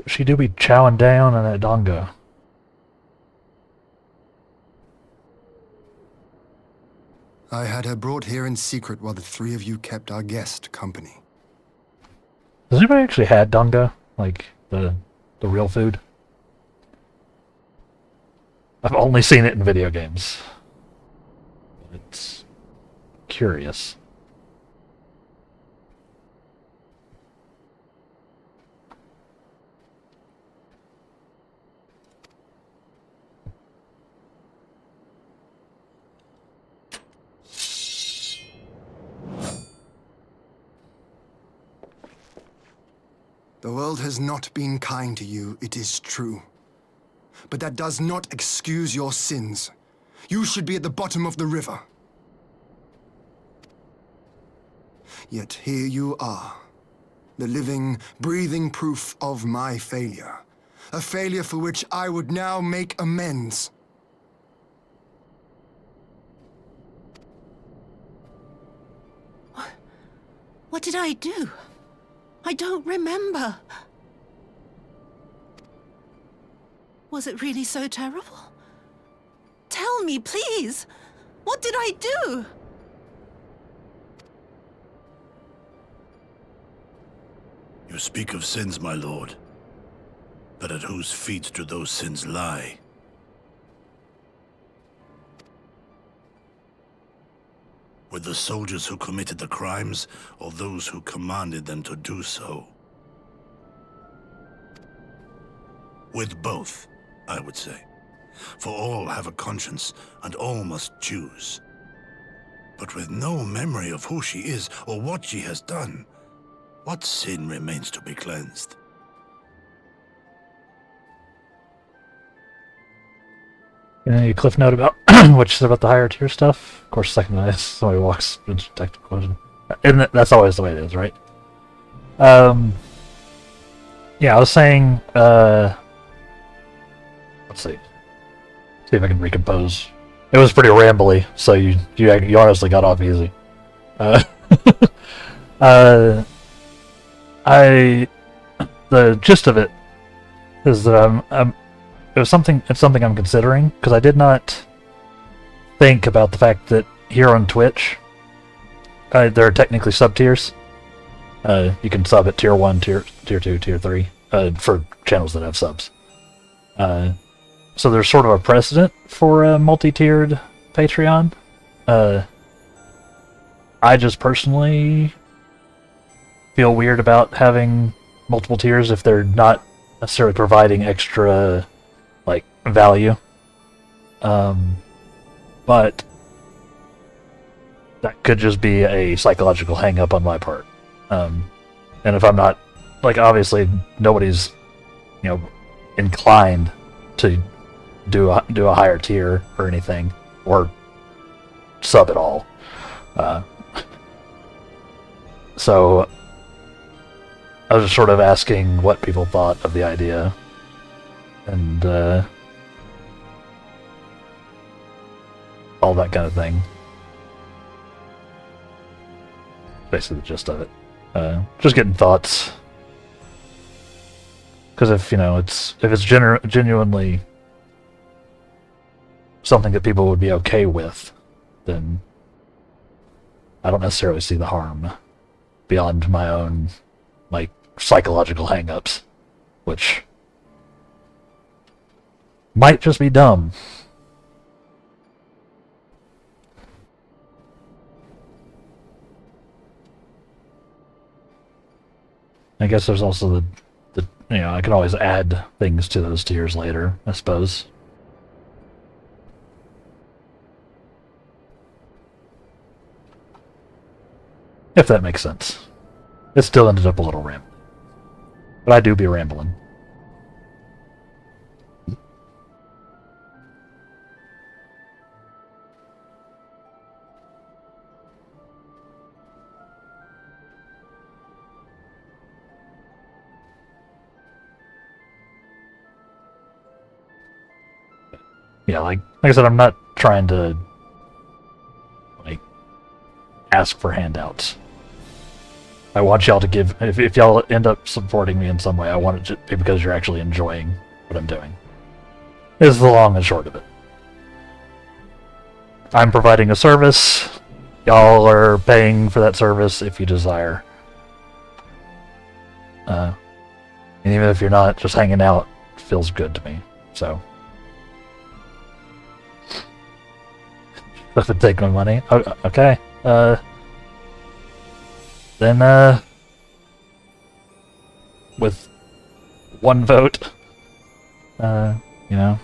She do be chowing down on that dongo. I had her brought here in secret while the three of you kept our guest company. Has anybody actually had dongo? Like, the real food? I've only seen it in video games. It's curious. The world has not been kind to you, it is true. But that does not excuse your sins. You should be at the bottom of the river. Yet here you are, the living, breathing proof of my failure. A failure for which I would now make amends. What did I do? I don't remember. Was it really so terrible? Tell me, please. What did I do? You speak of sins, my lord. But at whose feet do those sins lie? With the soldiers who committed the crimes, or those who commanded them to do so? With both, I would say. For all have a conscience, and all must choose. But with no memory of who she is, or what she has done, what sin remains to be cleansed? Any cliff note about what you said about the higher tier stuff? Of course, second night somebody walks into technical question. That's always the way it is, right? Yeah, I was saying, let's see. See if I can recompose. It was pretty rambly, so you honestly got off easy. The gist of it is that it's something I'm considering, because I did not think about the fact that here on Twitch, there are technically sub-tiers. You can sub at tier 1, tier 2, tier 3, for channels that have subs. So there's sort of a precedent for a multi-tiered Patreon. I just personally feel weird about having multiple tiers if they're not necessarily providing extra, like, value. But that could just be a psychological hang-up on my part. And if I'm not, like, obviously nobody's, inclined to do a higher tier or anything, or sub at all. So I was just sort of asking what people thought of the idea, and all that kind of thing. Basically the gist of it. Just getting thoughts. Because if it's genuinely something that people would be okay with, then I don't necessarily see the harm beyond my own, like, psychological hang-ups, which might just be dumb. I guess there's also the I can always add things to those tiers later, I suppose. If that makes sense. It still ended up a little rambling. But I do be rambling. Yeah, like I said, I'm not trying to like ask for handouts. I want y'all to give, if y'all end up supporting me in some way, I want it to be because you're actually enjoying what I'm doing. Is the long and short of it. I'm providing a service. Y'all are paying for that service if you desire. And even if you're not, just hanging out feels good to me. So. If it take my money, okay. Then with one vote, you know,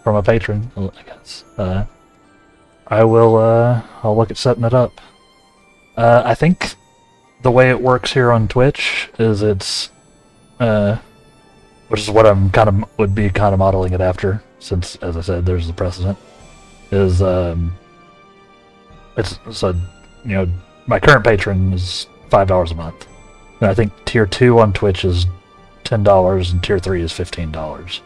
from a patron, I guess, I will, I'll look at setting it up. I think the way it works here on Twitch is it's, which is what I'm would be modeling it after, since, as I said, there's the precedent, is, it's, so, you know, my current patron is $5 a month. And I think tier 2 on Twitch is $10 and tier 3 is $15.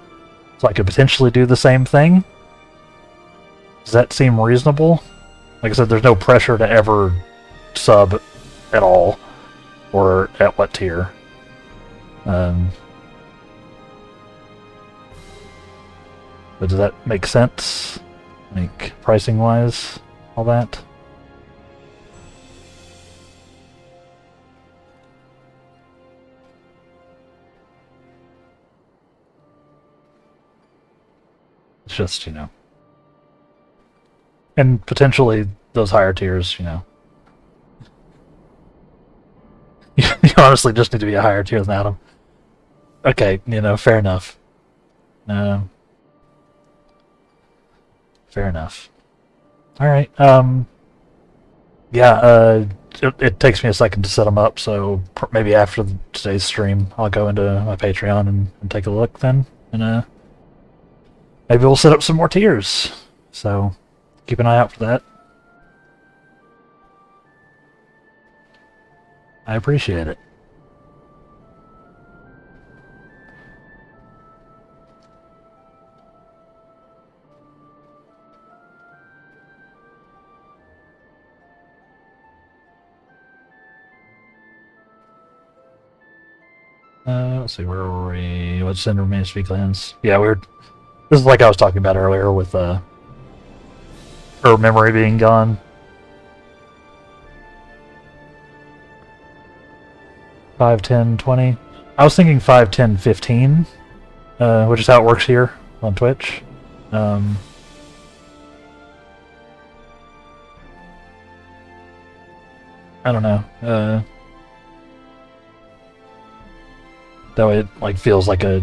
So I could potentially do the same thing. Does that seem reasonable? Like I said, there's no pressure to ever sub at all, or at what tier. But does that make sense? Like, pricing-wise, all that? It's just, you know. And potentially those higher tiers, you know. You honestly just need to be a higher tier than Adam. Okay, you know, fair enough. Fair enough. Alright, yeah, it takes me a second to set them up, so maybe after today's stream, I'll go into my Patreon and take a look then, and maybe we'll set up some more tiers. So, keep an eye out for that. I appreciate it. Let's see, where were we? What Cinder remains to be cleansed? Yeah, this is like I was talking about earlier with her memory being gone. 5, 10, 20. I was thinking 5, 10, 15, which is how it works here on Twitch. I don't know. That way it like feels like a,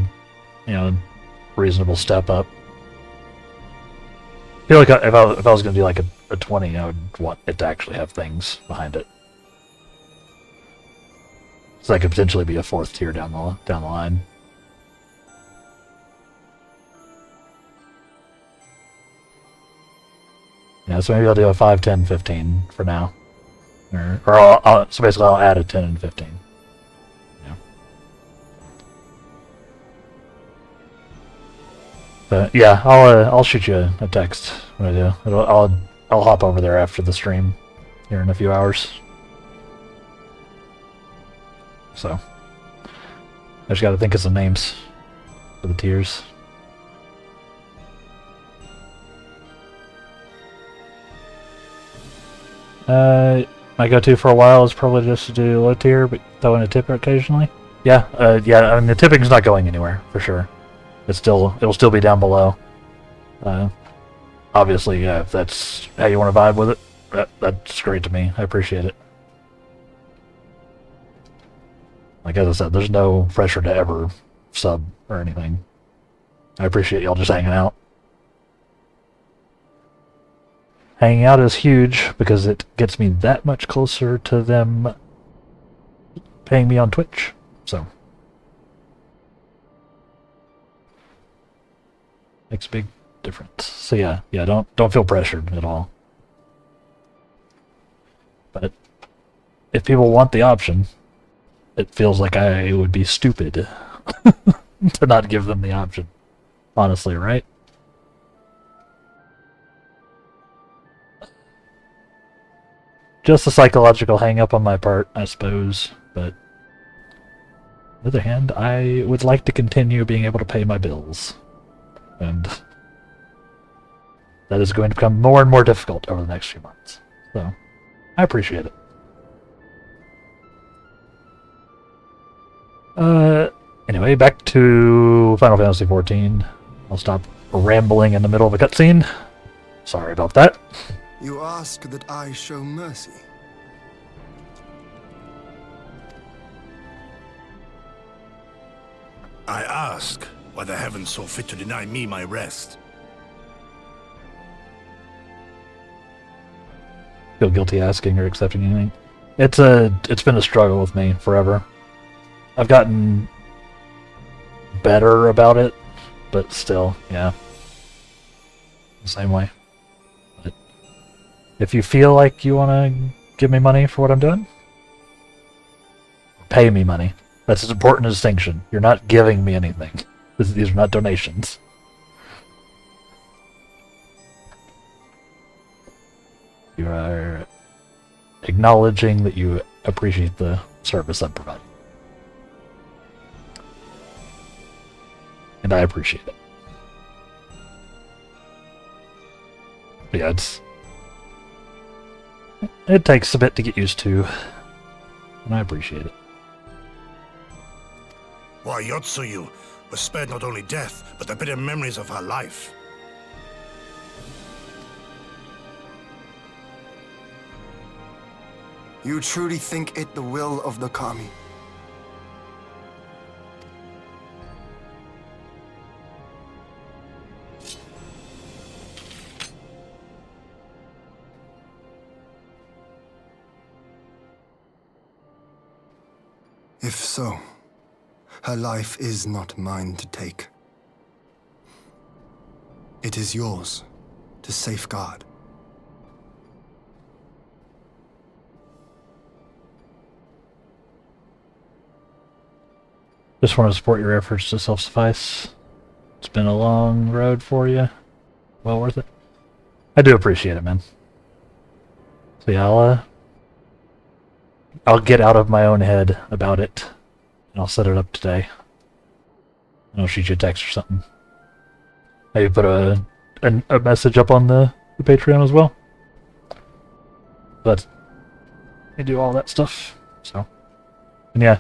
you know, reasonable step up. I feel like if I was going to do like a 20, I would want it to actually have things behind it. So that could potentially be a 4th tier down the line. Yeah, so maybe I'll do a 5, 10, 15 for now. Or so basically I'll add a 10 and 15. Yeah. But yeah, I'll shoot you a text when I do. I'll hop over there after the stream here in a few hours. So I just got to think of some names for the tiers. my go-to for a while is probably just to do low tier, but throw in a tip occasionally. Yeah, yeah. I mean, the tipping's not going anywhere for sure. It'll still be down below. Obviously, yeah. If that's how you want to vibe with it, that's great to me. I appreciate it. Like as I said, there's no pressure to ever sub or anything. I appreciate y'all just hanging out. Hanging out is huge because it gets me that much closer to them paying me on Twitch. So makes a big difference. So yeah, don't feel pressured at all. But if people want the option, it feels like I would be stupid to not give them the option. Honestly, right? Just a psychological hang-up on my part, I suppose, but on the other hand, I would like to continue being able to pay my bills. And that is going to become more and more difficult over the next few months. So, I appreciate it. Anyway, back to Final Fantasy XIV. I'll stop rambling in the middle of a cutscene. Sorry about that. You ask that I show mercy. I ask why the heavens saw fit to deny me my rest. Feel guilty asking or accepting anything. It's been a struggle with me forever. I've gotten better about it, but still, yeah. The same way. But if you feel like you want to give me money for what I'm doing, pay me money. That's an important distinction. You're not giving me anything. These are not donations. You are acknowledging that you appreciate the service I'm providing. And I appreciate it. But yeah, it takes a bit to get used to, and I appreciate it. Why, Yotsuyu was spared not only death, but the bitter memories of her life. You truly think it the will of the Kami? If so, her life is not mine to take. It is yours to safeguard. Just want to support your efforts to self-suffice. It's been a long road for you. Well worth it. I do appreciate it, man. So yeah, I'll get out of my own head about it, and I'll set it up today. And I'll shoot you a text or something. Maybe put a message up on the Patreon as well. But I do all that stuff, so. And yeah,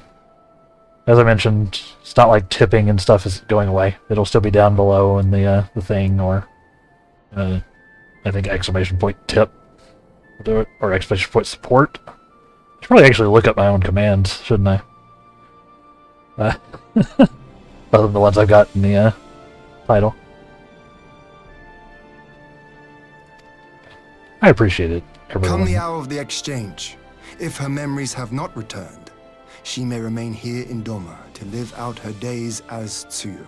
as I mentioned, it's not like tipping and stuff is going away. It'll still be down below in the thing, or I think exclamation point tip will do it, or exclamation point support. I should probably actually look up my own commands, shouldn't I? Other than the ones I've got in the title. I appreciate it, everyone. Come the hour of the exchange. If her memories have not returned, she may remain here in Doma to live out her days as Tsuyu.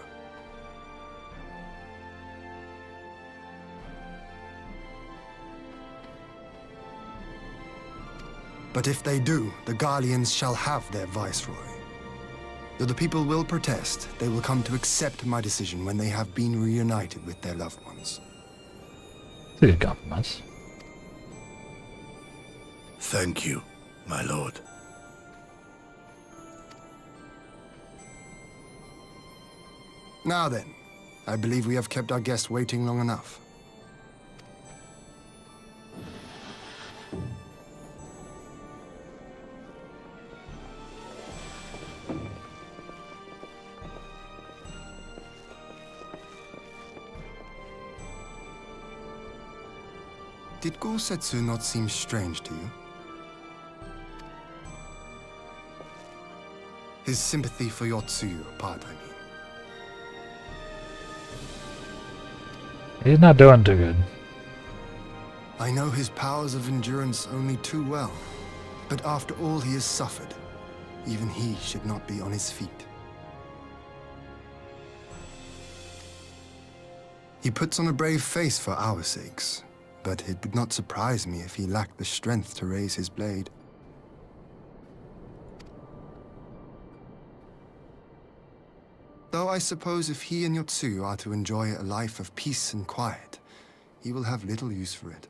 But if they do, the Garleans shall have their viceroy. Though the people will protest, they will come to accept my decision when they have been reunited with their loved ones. It's a good compromise. Thank you, my lord. Now then, I believe we have kept our guest waiting long enough. Did Gorsetsu not seem strange to you? His sympathy for your Tsuyu part, I mean. He's not doing too good. I know his powers of endurance only too well, but after all he has suffered, even he should not be on his feet. He puts on a brave face for our sakes, but it would not surprise me if he lacked the strength to raise his blade. Though I suppose if he and Yotsuyu are to enjoy a life of peace and quiet, he will have little use for it.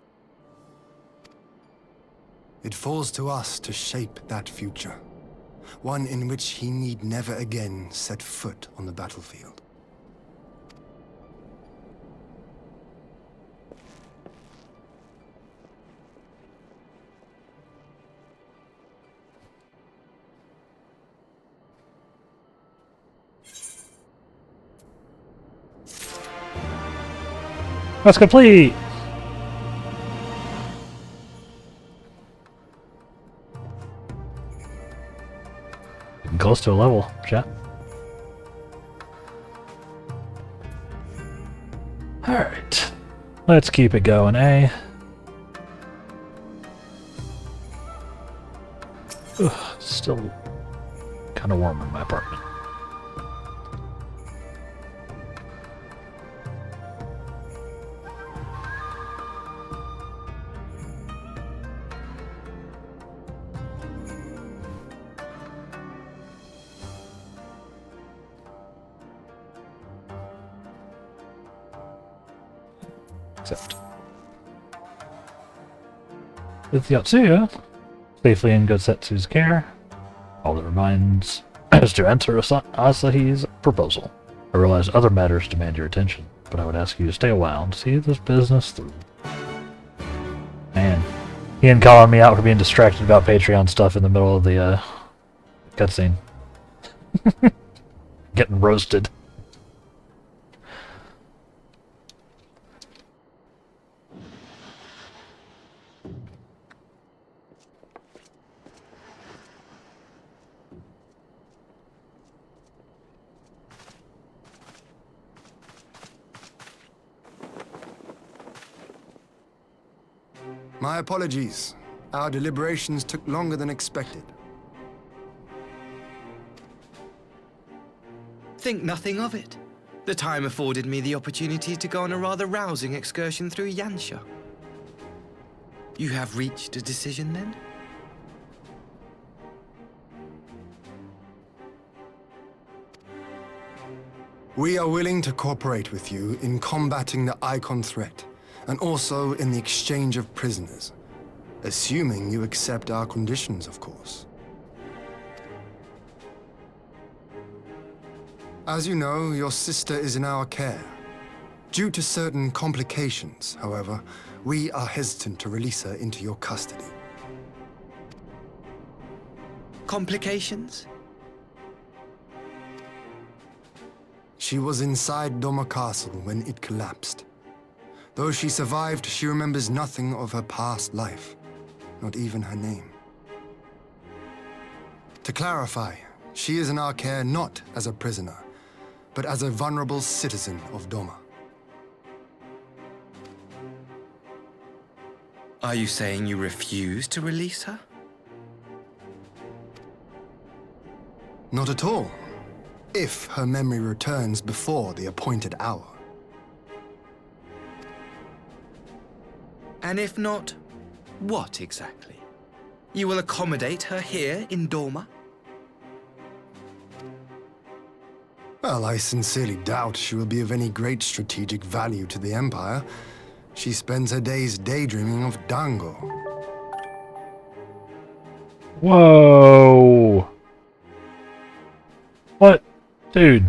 It falls to us to shape that future, one in which he need never again set foot on the battlefield. That's complete! Close to a level, chat. Alright. Let's keep it going, eh? Ugh, still kind of warm in my apartment. Except with Yotsuya safely in Gosetsu's care, all that remains is to answer Asahi's proposal. I realize other matters demand your attention, but I would ask you to stay a while and see this business through. Man, Ian calling me out for being distracted about Patreon stuff in the middle of the cutscene. Getting roasted. My apologies. Our deliberations took longer than expected. Think nothing of it. The time afforded me the opportunity to go on a rather rousing excursion through Yansha. You have reached a decision, then? We are willing to cooperate with you in combating the Icon threat, and also in the exchange of prisoners. Assuming you accept our conditions, of course. As you know, your sister is in our care. Due to certain complications, however, we are hesitant to release her into your custody. Complications? She was inside Doma Castle when it collapsed. Though she survived, she remembers nothing of her past life, not even her name. To clarify, she is in our care not as a prisoner, but as a vulnerable citizen of Doma. Are you saying you refuse to release her? Not at all, if her memory returns before the appointed hour. And if not, what exactly? You will accommodate her here in Doma? Well, I sincerely doubt she will be of any great strategic value to the Empire. She spends her days daydreaming of Dango. Whoa! What? Dude.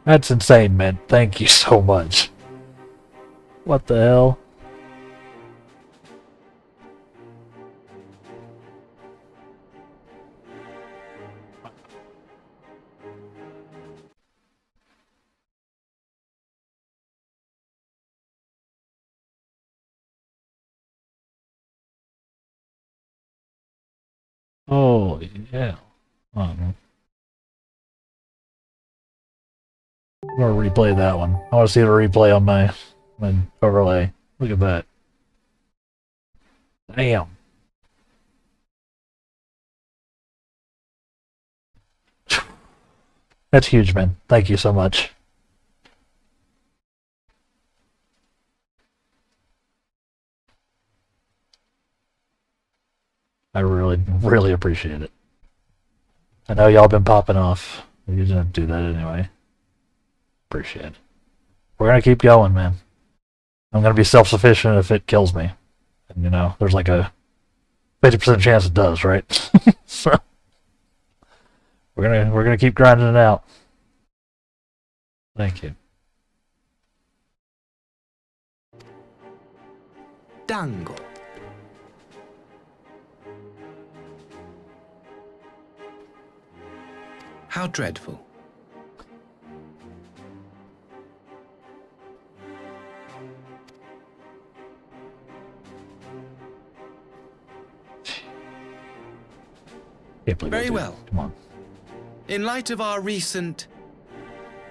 That's insane, man. Thank you so much. What the hell? Oh, yeah. I don't know. I'm gonna replay that one. I want to see the replay on my overlay. Look at that. Damn. That's huge, man. Thank you so much. I really, really appreciate it. I know y'all been popping off. You didn't do that anyway. Appreciate it. We're gonna keep going, man. I'm gonna be self-sufficient if it kills me. And you know, there's like a 50% chance it does, right? So we're gonna keep grinding it out. Thank you. Dango. How dreadful. Very well. Come on. In light of our recent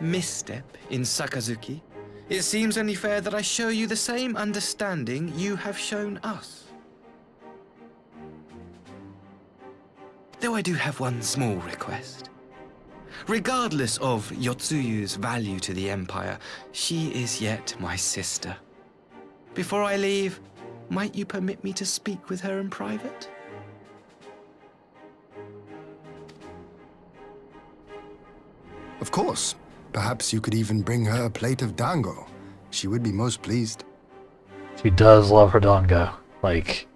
misstep in Sakazuki, it seems only fair that I show you the same understanding you have shown us. Though I do have one small request. Regardless of Yotsuyu's value to the Empire, she is yet my sister. Before I leave, might you permit me to speak with her in private? Of course. Perhaps you could even bring her a plate of dango. She would be most pleased. She does love her dango. Like,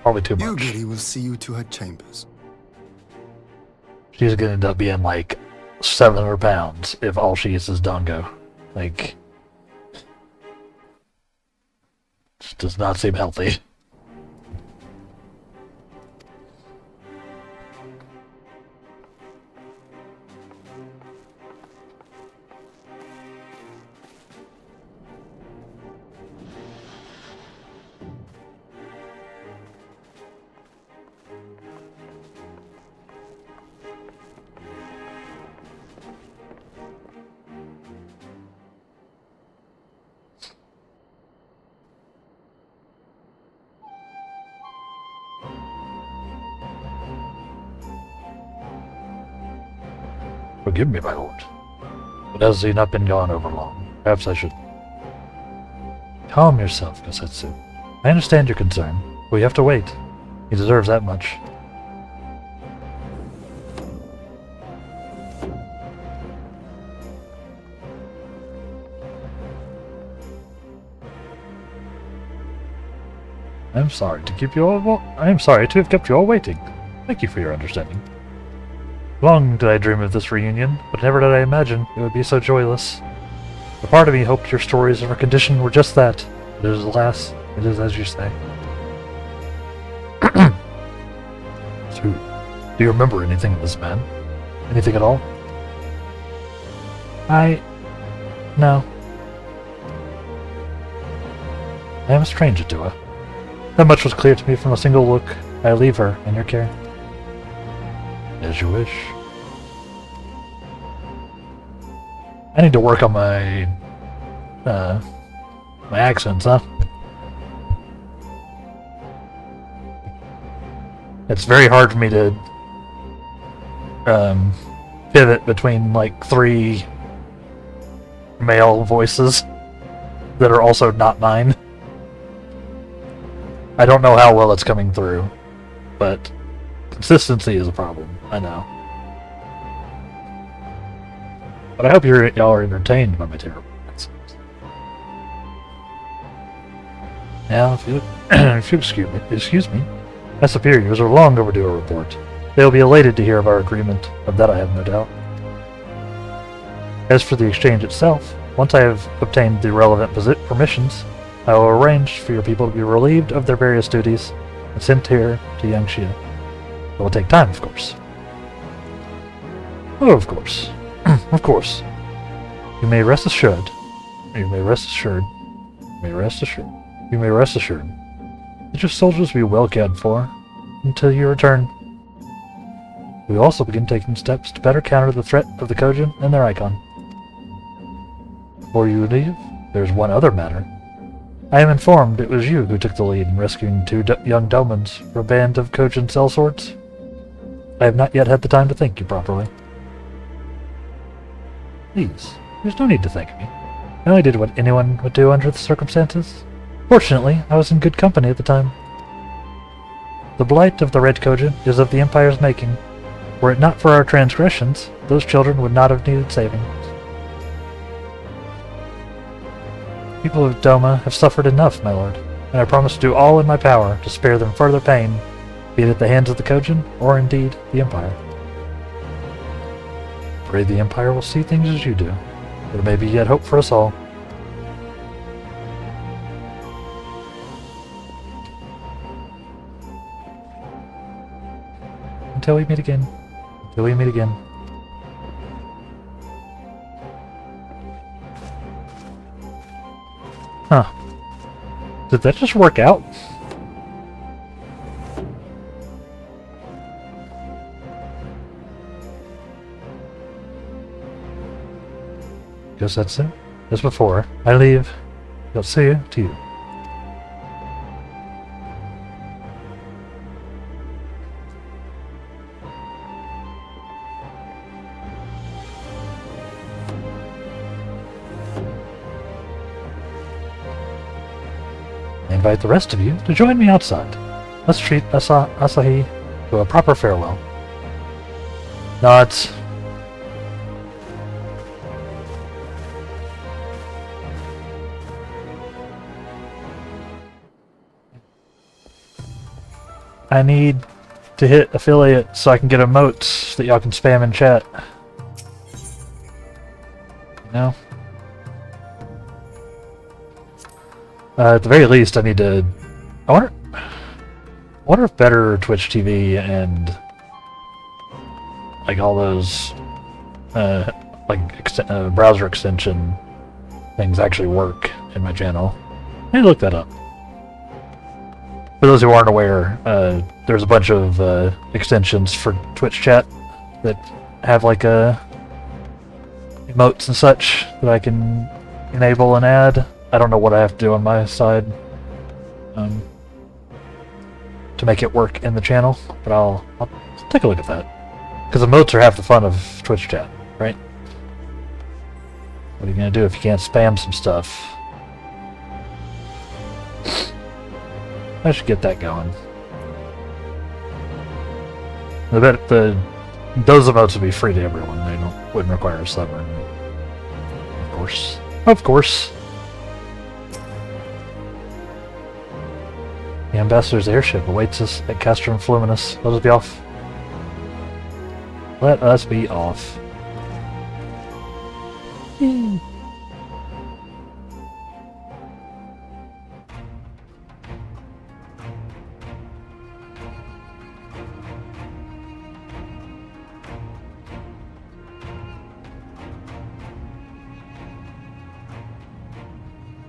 probably too much. Yugiri will see you to her chambers. She's gonna end up being like 700 pounds if all she eats is dango. Like, just does not seem healthy. Forgive me, my lord. But has he not been gone over long? Perhaps I should... Calm yourself, Kosetsu. I understand your concern. We have to wait. He deserves that much. I'm sorry to keep you all... I am sorry to have kept you all waiting. Thank you for your understanding. Long did I dream of this reunion, but never did I imagine it would be so joyless. A part of me hoped your stories of her condition were just that. But alas, it is as you say. So, do you remember anything of this man? Anything at all? No. I am a stranger to her. That much was clear to me from a single look. I leave her in your care. As you wish. I need to work on my my accents, huh? It's very hard for me to pivot between like 3 male voices that are also not mine. I don't know how well it's coming through, but consistency is a problem, I know. But I hope y'all are entertained by my terrible accents. Now, if you excuse me, my superiors are long overdue a report. They will be elated to hear of our agreement, of that I have no doubt. As for the exchange itself, once I have obtained the relevant permissions, I will arrange for your people to be relieved of their various duties and sent here to Yangxia. It will take time, of course. Oh, of course. Of course. You may rest assured. You may rest assured. You may rest assured. You may rest assured Let your soldiers be well cared for until you return. We will also begin taking steps to better counter the threat of the Kojin and their icon. Before you leave, there is one other matter. I am informed it was you who took the lead in rescuing two young Domans from a band of Kojin sellswords. I have not yet had the time to thank you properly. Please, there's no need to thank me. I only did what anyone would do under the circumstances. Fortunately, I was in good company at the time. The blight of the Red Kojin is of the Empire's making. Were it not for our transgressions, those children would not have needed saving. People of Doma have suffered enough, my lord, and I promise to do all in my power to spare them further pain, be it at the hands of the Kojin, or indeed the Empire. Pray the Empire will see things as you do. There may be yet hope for us all. Until we meet again. Until we meet again. Huh. Did that just work out? Guess that's it. As before, I leave. I'll see you to you. I invite the rest of you to join me outside. Let's treat Asahi to a proper farewell. Nods. I need to hit affiliate so I can get emotes that y'all can spam in chat. No? At the very least, I need to... I wonder if better Twitch TV and like all those browser extension things actually work in my channel. I need to look that up. For those who aren't aware, there's a bunch of extensions for Twitch chat that have like emotes and such that I can enable and add. I don't know what I have to do on my side to make it work in the channel, but I'll take a look at that. Because emotes are half the fun of Twitch chat, right? What are you going to do if you can't spam some stuff? I should get that going. I bet those emotes would be free to everyone. They wouldn't require a sub. Of course. Of course. The Ambassador's airship awaits us at Castrum Fluminus. Let us be off. Let us be off.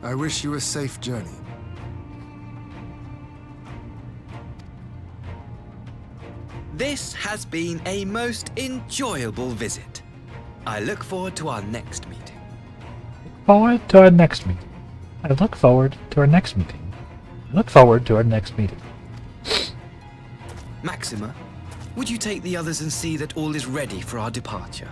I wish you a safe journey. This has been a most enjoyable visit. I look forward to our next meeting. Forward to our next meeting. I look forward to our next meeting. I look forward to our next meeting. Maxima, would you take the others and see that all is ready for our departure?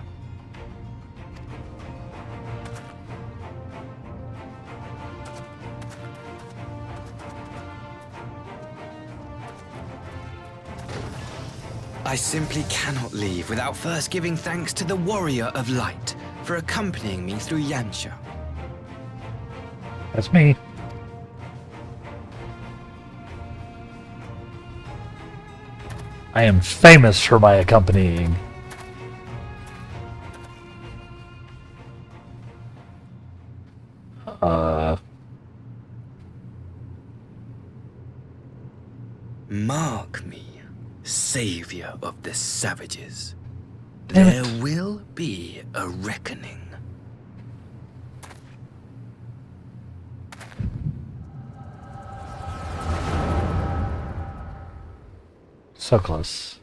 I simply cannot leave without first giving thanks to the Warrior of Light for accompanying me through Yansha. That's me. I am famous for my accompanying. Mark me, savior of the savages. There will be a reckoning. So close.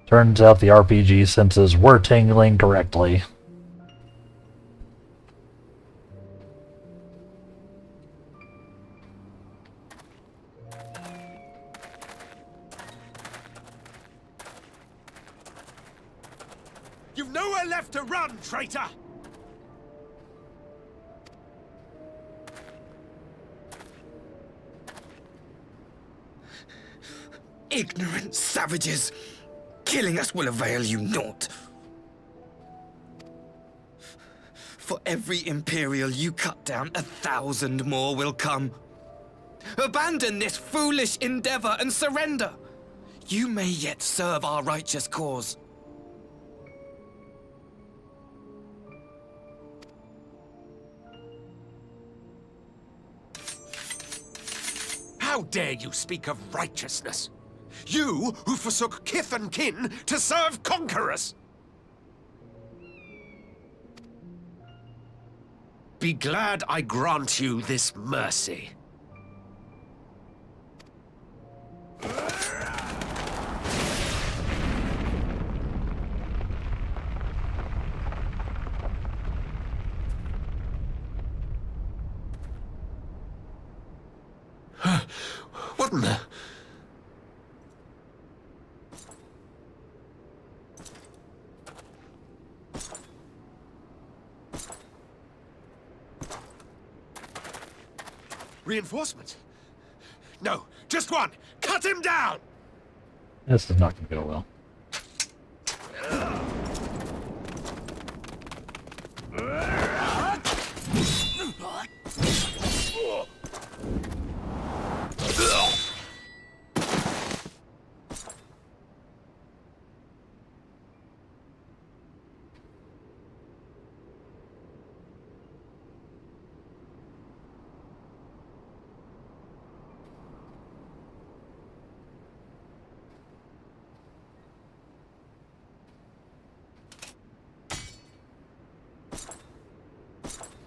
Turns out the RPG senses were tingling correctly. You've nowhere left to run, traitor! Ignorant savages! Killing us will avail you naught. For every Imperial you cut down, 1,000 more will come. Abandon this foolish endeavor and surrender. You may yet serve our righteous cause. How dare you speak of righteousness? You who forsook kith and kin to serve conquerors! Be glad I grant you this mercy. What in the... Reinforcements? No, just one! Cut him down! This is not going to go well.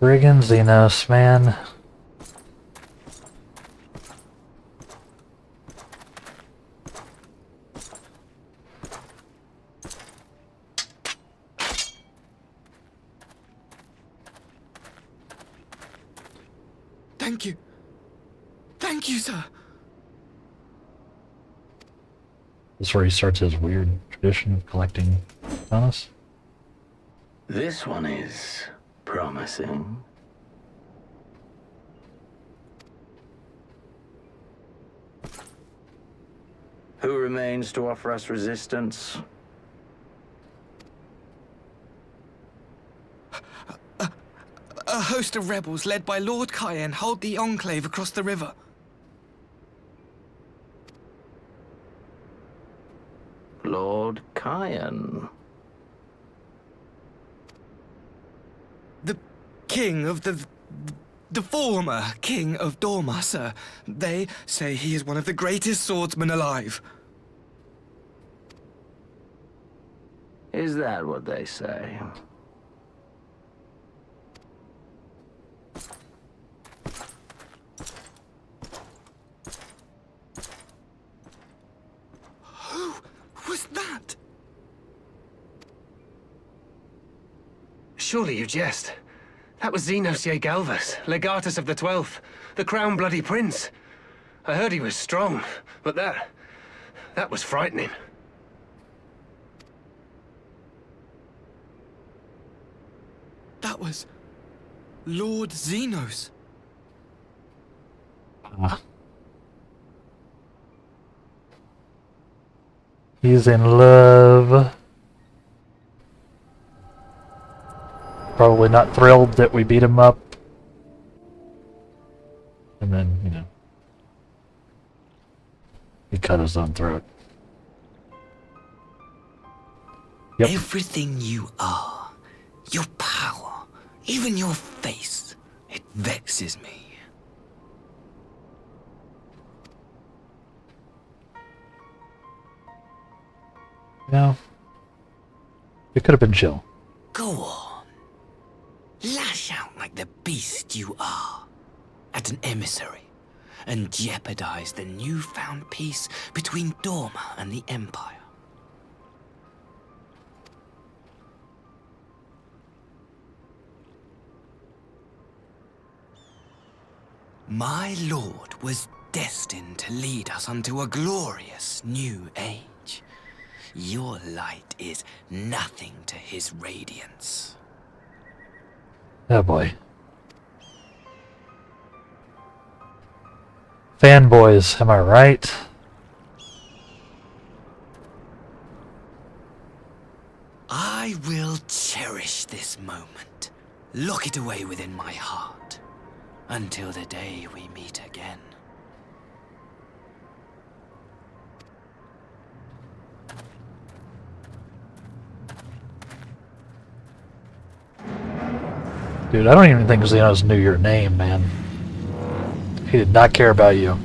Friggin' Xenos, man. Thank you. Thank you, sir. This is where he starts his weird tradition of collecting bonus. This one is promising. Who remains to offer us resistance? A host of rebels led by Lord Cayenne hold the Enclave across the river. Lord Cayenne. The king of the former king of Dorma, sir. They say he is one of the greatest swordsmen alive. Is that what they say? Who was that? Surely you jest. That was Xenos Galvus, legatus of the 12th, the crown-bloody prince. I heard he was strong, but that was frightening. That was Lord Xenos. He's in love. Probably not thrilled that we beat him up. And then, you know, he cut his own throat. Yep. Everything you are, your power, even your face, it vexes me. No. It could have been chill. Go on. Lash out like the beast you are. At an emissary. and jeopardize the newfound peace between Dorma and the Empire. My lord was destined to lead us unto a glorious new age. Your light is nothing to his radiance. Oh boy. Fanboys, am I right? I will cherish this moment, lock it away within my heart, until the day we meet again. Dude, I don't even think Xenos knew your name, man. He did not care about you.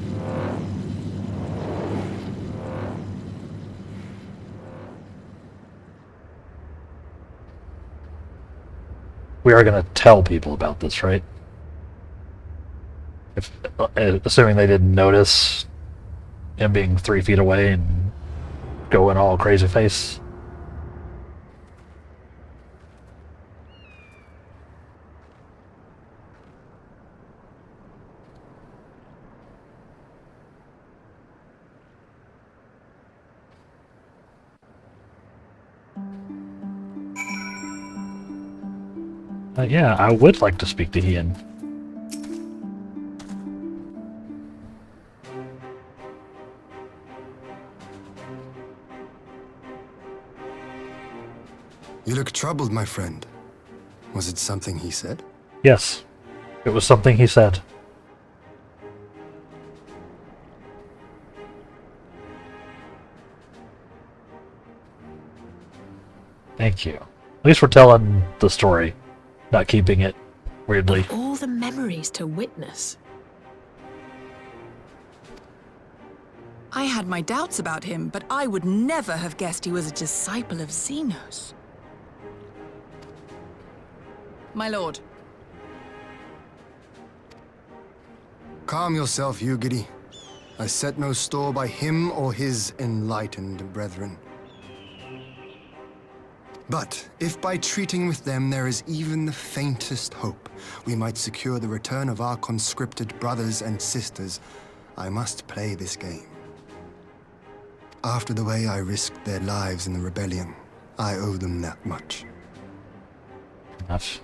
We are going to tell people about this, right? Assuming they didn't notice him being 3 feet away and going all crazy face. Yeah, I would like to speak to Ian. You look troubled, my friend. Was it something he said? Yes, it was something he said. Thank you. At least we're telling the story, not keeping it weirdly. All the memories to witness. I had my doubts about him, but I would never have guessed he was a disciple of Xenos. My lord. Calm yourself, Ugiri. I set no store by him or his enlightened brethren. But if by treating with them there is even the faintest hope, we might secure the return of our conscripted brothers and sisters, I must play this game. After the way I risked their lives in the rebellion, I owe them that much. Enough.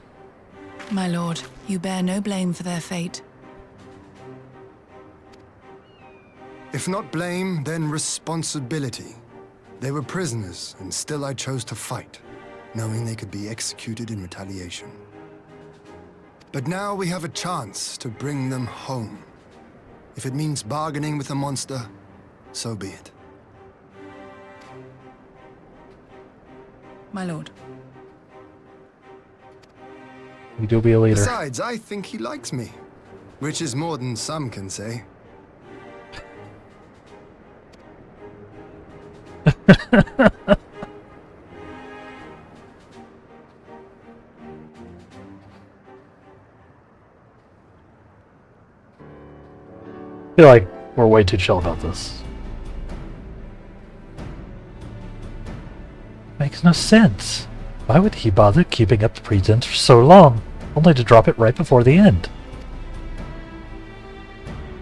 My lord, you bear no blame for their fate. If not blame, then responsibility. They were prisoners, and still I chose to fight, knowing they could be executed in retaliation. But now we have a chance to bring them home. If it means bargaining with a monster, so be it. My lord. We do be a leader. Besides, I think he likes me, which is more than some can say. I feel like we're way too chill about this. Makes no sense. Why would he bother keeping up the pretense for so long, only to drop it right before the end?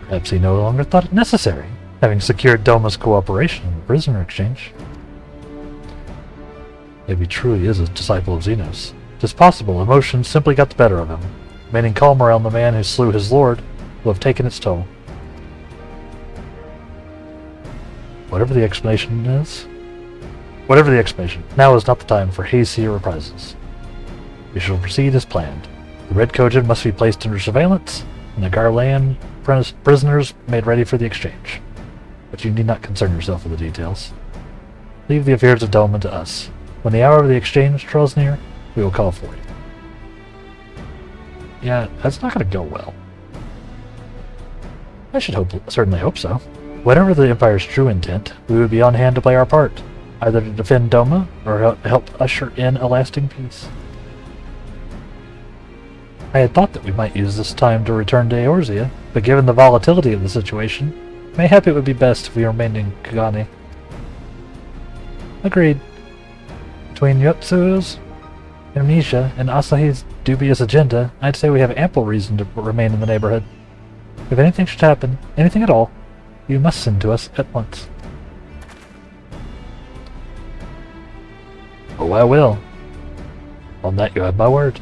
Perhaps he no longer thought it necessary, having secured Doma's cooperation in the prisoner exchange. Maybe he truly is a disciple of Xenos. It is possible emotion simply got the better of him. Remaining calm around the man who slew his lord will have taken its toll. Whatever the explanation, now is not the time for hasty reprisals. We shall proceed as planned. The Red Kojin must be placed under surveillance, and the Garlean prisoners made ready for the exchange. But you need not concern yourself with the details. Leave the affairs of Doma to us. When the hour of the exchange draws near, we will call for it. Yeah, that's not going to go well. I should certainly hope so. Whatever the Empire's true intent, we would be on hand to play our part, either to defend Doma or help usher in a lasting peace. I had thought that we might use this time to return to Eorzea, but given the volatility of the situation, mayhap it would be best if we remained in Kagane. Agreed. Between Yotsu's amnesia and Asahi's dubious agenda, I'd say we have ample reason to remain in the neighborhood. If anything should happen, anything at all, you must send to us at once. Oh, I will. On that you have my word.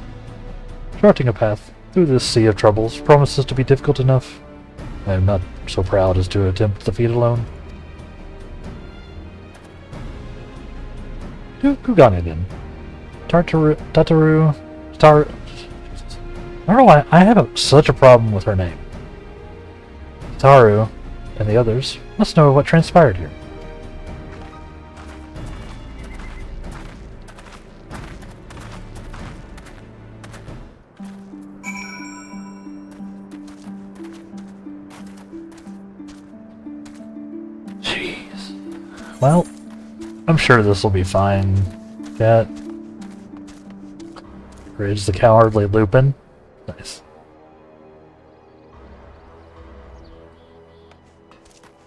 Charting a path through this sea of troubles promises to be difficult enough. I am not so proud as to attempt the feat alone. To Kugane then. Tataru... I don't know why I have such a problem with her name. Taru and the others must know what transpired here. Jeez. Well, I'm sure this will be fine. Chat. Ridge the Cowardly Lupin. Nice.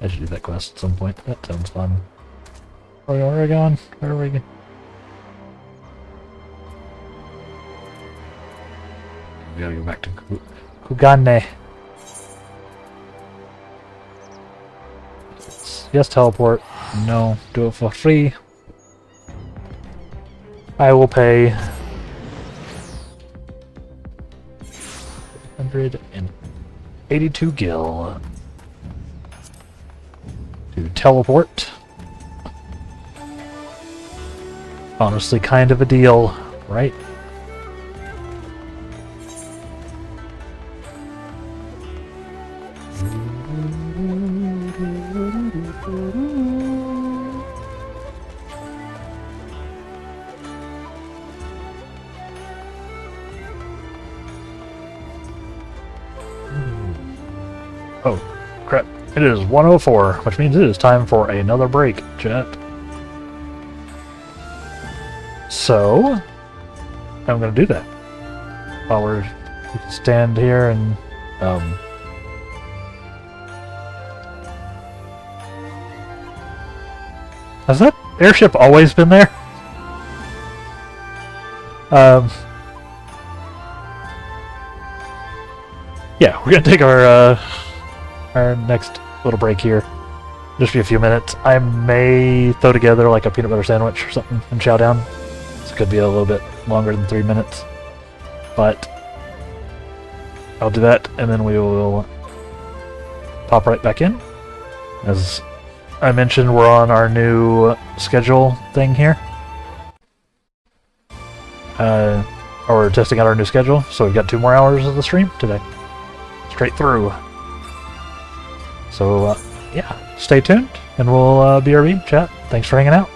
I should do that quest at some point. That sounds fun. Where are we going? Where are we going? We gotta go back to Kugane. Yes, teleport. No, do it for free. I will pay 182 gil to teleport. Honestly, kind of a deal, right? Oh, crap. It is 1:04, which means it is time for another break, chat. So, I'm gonna do that. While we can stand here and, has that airship always been there? Yeah, we're gonna take our next little break here. Just be a few minutes. I may throw together like a peanut butter sandwich or something and chow down. This could be a little bit longer than 3 minutes. But I'll do that and then we will pop right back in. As I mentioned, we're on our new schedule thing here. Or we're testing out our new schedule, so we've got 2 more hours of the stream today. Straight through. So, yeah, stay tuned, and we'll BRB, chat. Thanks for hanging out.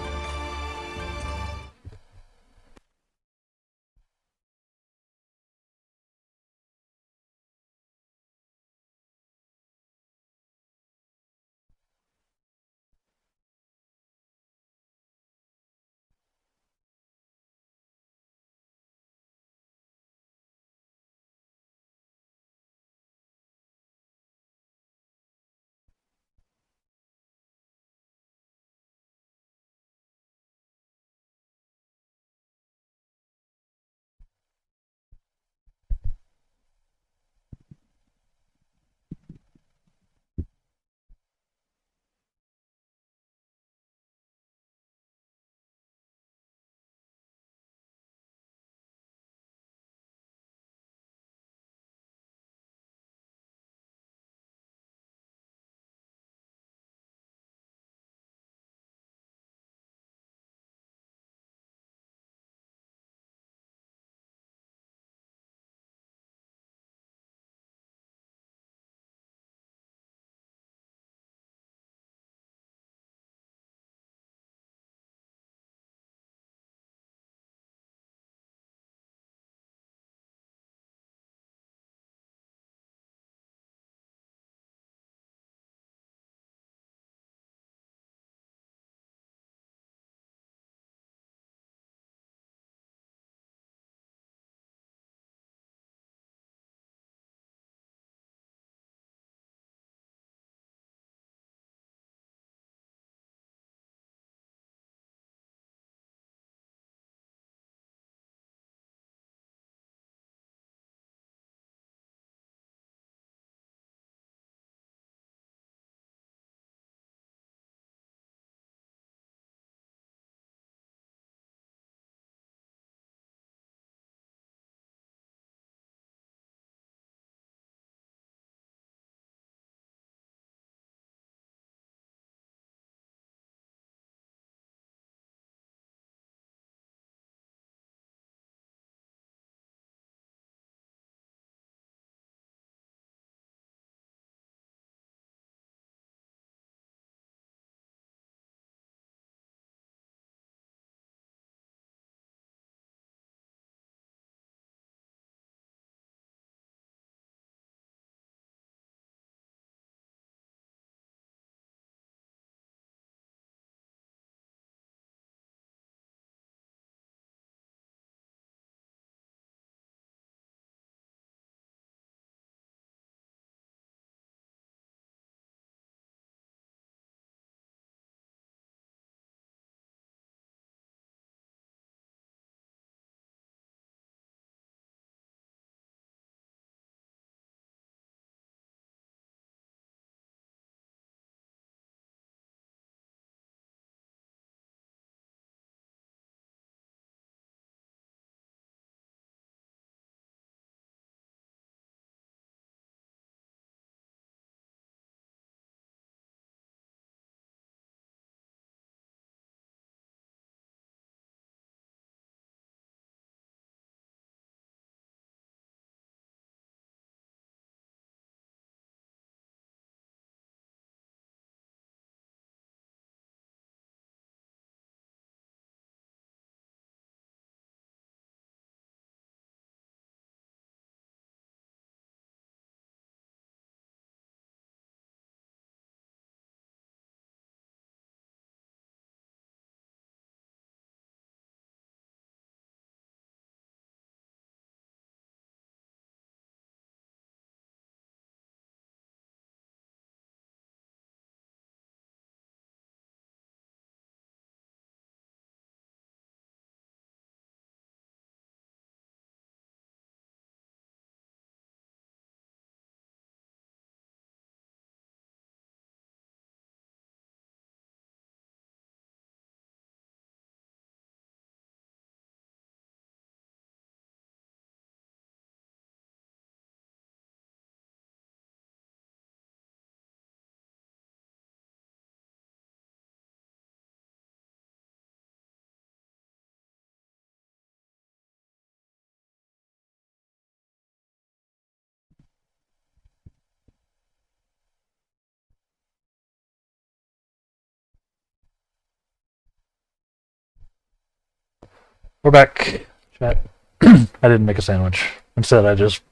We're back, chat. I didn't make a sandwich. Instead, I just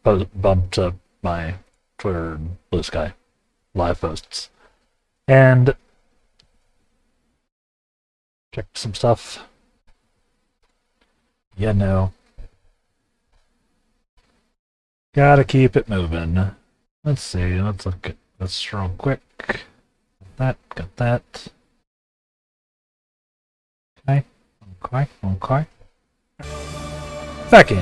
bumped up my Twitter and Blue Sky live posts. And checked some stuff. Yeah, no. Gotta keep it moving. Let's see, let's look at this real quick. Got that. Okay. Back in.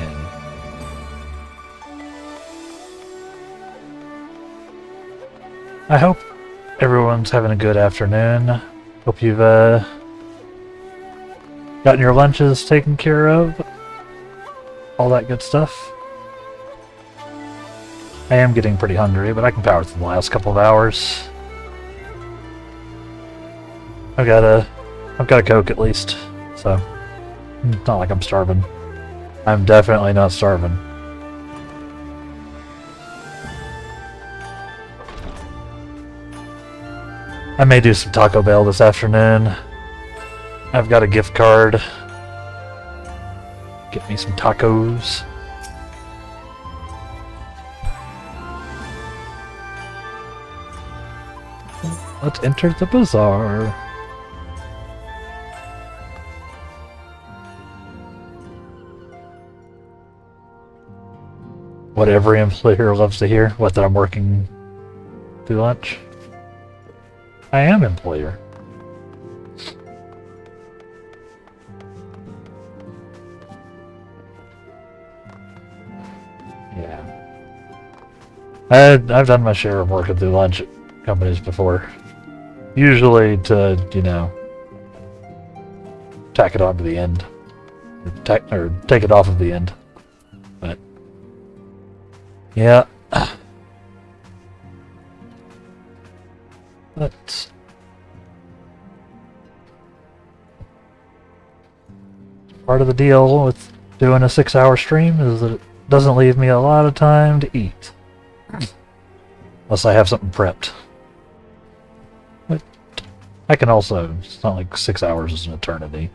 I hope everyone's having a good afternoon. Hope you've gotten your lunches taken care of. All that good stuff. I am getting pretty hungry, but I can power through the last couple of hours. I've got a Coke at least, so it's not like I'm starving. I'm definitely not starving. I may do some Taco Bell this afternoon. I've got a gift card. Get me some tacos. Let's enter the bazaar. What every employer loves to hear. What, that I'm working through lunch? I am employer. Yeah. I've done my share of working through lunch at companies before. Usually to, you know, tack it on to the end. Or take it off of the end. But yeah. But part of the deal with doing a 6-hour stream is that it doesn't leave me a lot of time to eat. Unless I have something prepped. But I can also, it's not like 6 hours is an eternity.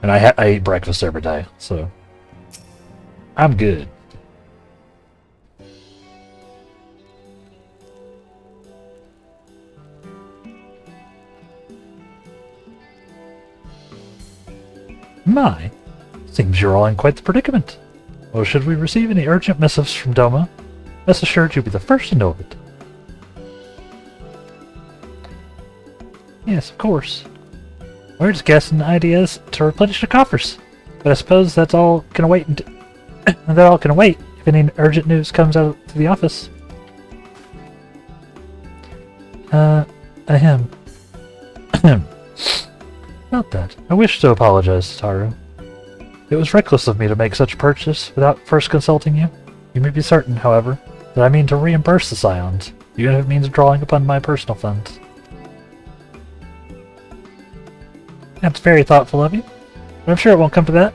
And I eat breakfast every day, so I'm good. My, seems you're all in quite the predicament. Well, should we receive any urgent missives from Doma, rest assured you'll be the first to know of it. Yes, of course. We're just guessing ideas to replenish the coffers, but I suppose that's all can wait. That all can wait if any urgent news comes out to the office. Ahem. About that, I wish to apologize, Taru. It was reckless of me to make such a purchase without first consulting you. You may be certain, however, that I mean to reimburse the Scions, even if it means drawing upon my personal funds. That's very thoughtful of you, but I'm sure it won't come to that.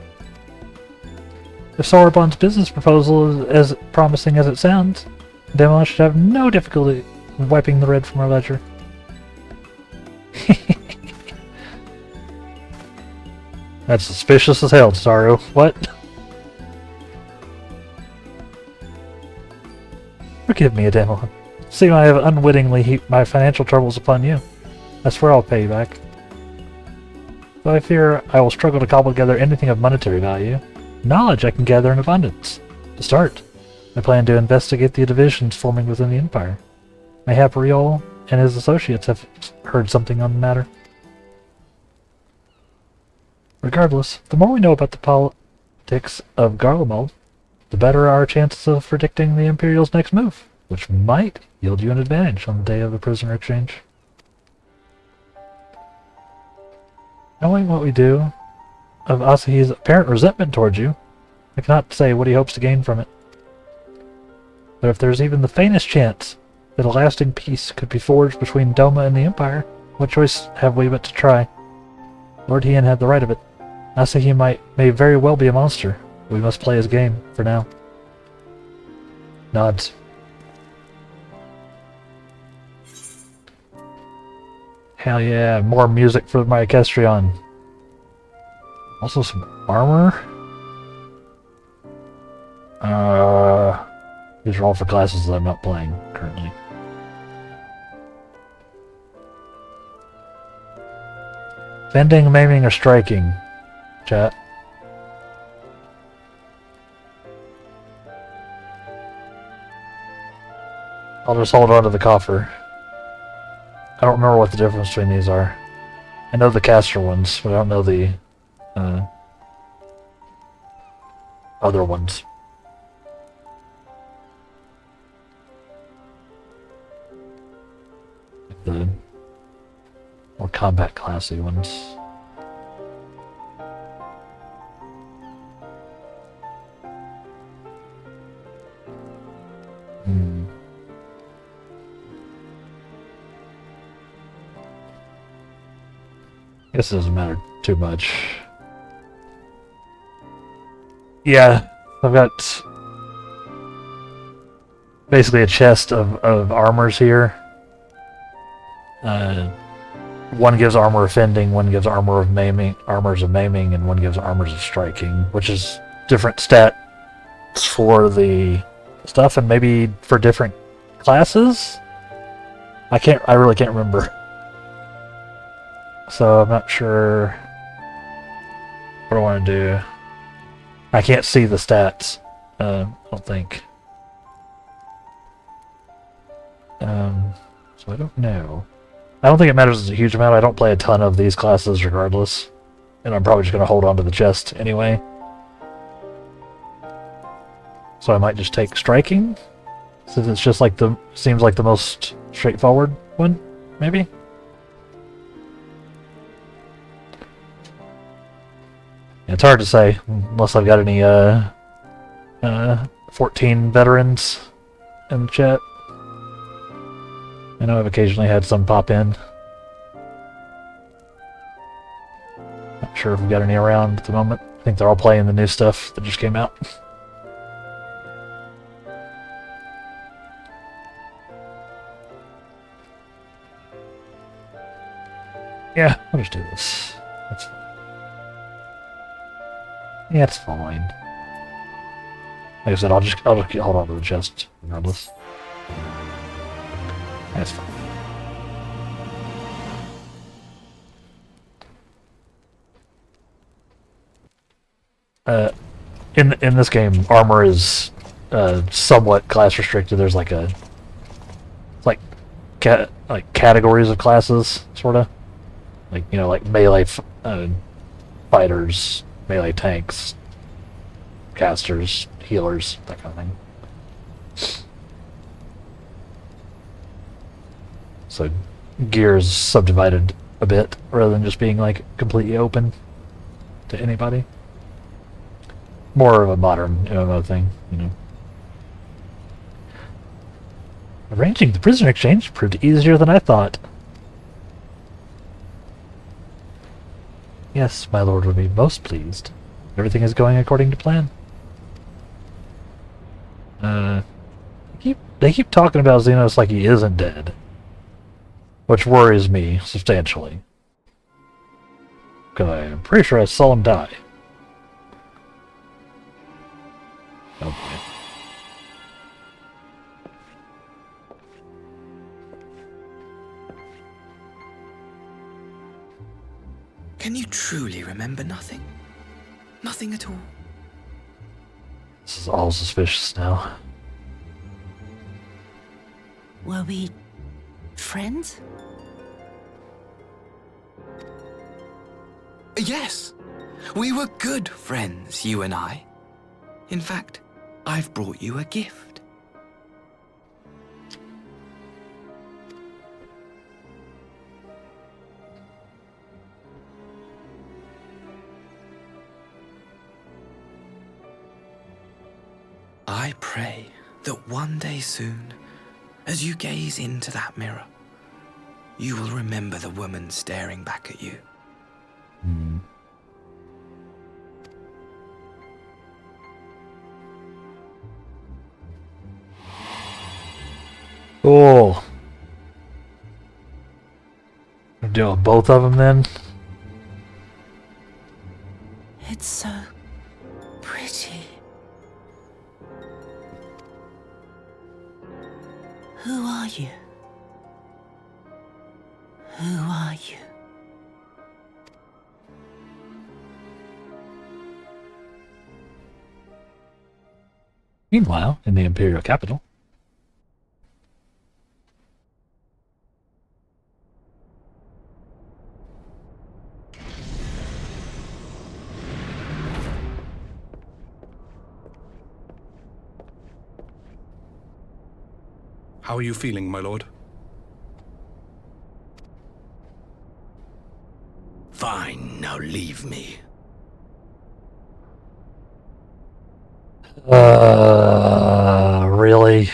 If Sauron's business proposal is as promising as it sounds, Demo should have no difficulty wiping the red from our ledger. That's suspicious as hell, Saru. What? Forgive me, Ademo. Seeing I have unwittingly heaped my financial troubles upon you. I swear I'll pay you back. Though I fear I will struggle to cobble together anything of monetary value. Knowledge I can gather in abundance. To start, I plan to investigate the divisions forming within the Empire. Mayhap Riol and his associates have heard something on the matter. Regardless, the more we know about the politics of Garlemald, the better our chances of predicting the Imperial's next move, which might yield you an advantage on the day of the prisoner exchange. Knowing what we do of Asahi's apparent resentment towards you, I cannot say what he hopes to gain from it. But if there's even the faintest chance that a lasting peace could be forged between Doma and the Empire, what choice have we but to try? Lord Hien had the right of it. Asahi may very well be a monster. We must play his game, for now. Nods. Hell yeah, more music for my Equestrian. Also some armor. These are all for classes that I'm not playing currently. Fending, maiming, or striking? Chat. I'll just hold on to the coffer. I don't remember what the difference between these are. I know the caster ones, but I don't know the other ones. The more combat classy ones. I guess it doesn't matter too much. Yeah, I've got basically a chest of armors here. One gives armor of fending, one gives armor of maiming, armors of maiming, and one gives armors of striking, which is different stats for the stuff and maybe for different classes. I really can't remember. So I'm not sure what I want to do. I can't see the stats. I don't think. So I don't know. I don't think it matters a huge amount. I don't play a ton of these classes regardless. And I'm probably just going to hold on to the chest anyway. So I might just take striking. Since it's just like seems like the most straightforward one, maybe? It's hard to say, unless I've got any 14 veterans in the chat. I know I've occasionally had some pop in. Not sure if we've got any around at the moment. I think they're all playing the new stuff that just came out. Yeah, I'll just do this. That's fine. Yeah, it's fine. Like I said, I'll just hold on to the chest regardless. That's fine. In this game, armor is somewhat class restricted. There's like categories of classes, sorta. Like, you know, like melee fighters, melee tanks, casters, healers, that kind of thing. So gear is subdivided a bit rather than just being like completely open to anybody. More of a modern MMO thing, you know. Arranging the prisoner exchange proved easier than I thought. Yes, my lord would be most pleased. Everything is going according to plan. They keep talking about Xenos like he isn't dead, which worries me substantially. Because I'm pretty sure I saw him die. Okay. Can you truly remember nothing? Nothing at all? This is all suspicious now. Were we friends? Yes. We were good friends, you and I. In fact, I've brought you a gift. I pray that one day soon, as you gaze into that mirror, you will remember the woman staring back at you. Cool. Deal with both of them then. Who are you? Who are you? Meanwhile, in the Imperial capital, How are you feeling, my lord? Fine, now leave me. Really?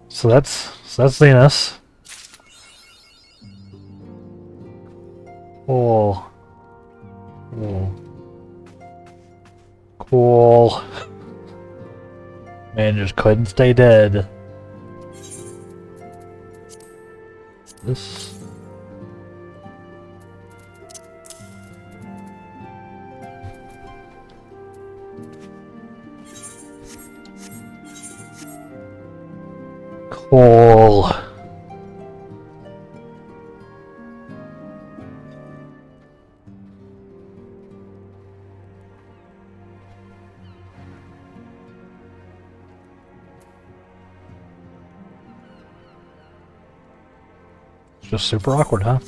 So that's Venus. Cool. Cool. Cool. Man just couldn't stay dead. This. Cool. It's just super awkward, huh?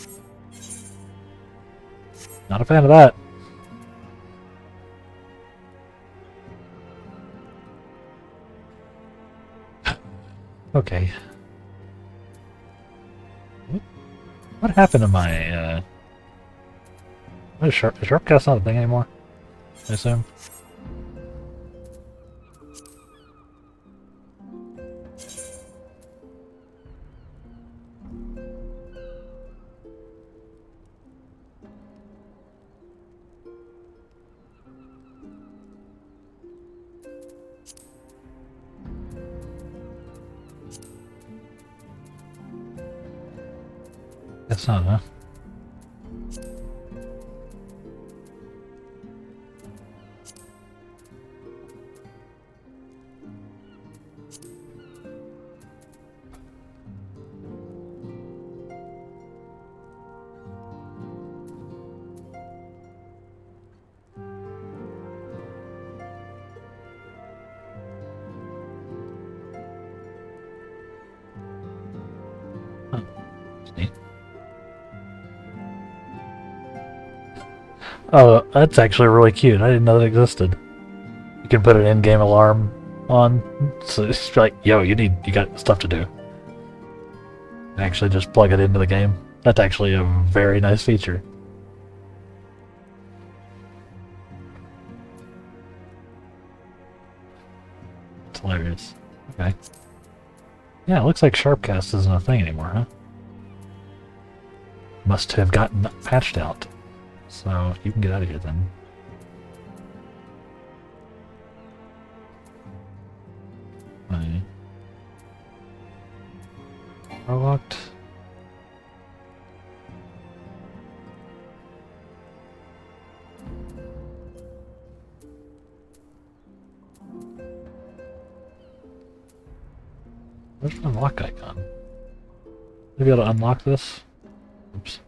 Not a fan of that. Okay. What happened to my, Is Sharpcast not a thing anymore? I assume? Guess not, huh? Oh, that's actually really cute. I didn't know that existed. You can put an in-game alarm on, so it's like, yo, you got stuff to do. And actually just plug it into the game. That's actually a very nice feature. It's hilarious. Okay. Yeah, it looks like Sharpcast isn't a thing anymore, huh? Must have gotten patched out. So, you can get out of here then. Okay. Locked. Where's the unlock icon? Maybe able to unlock this? Oops.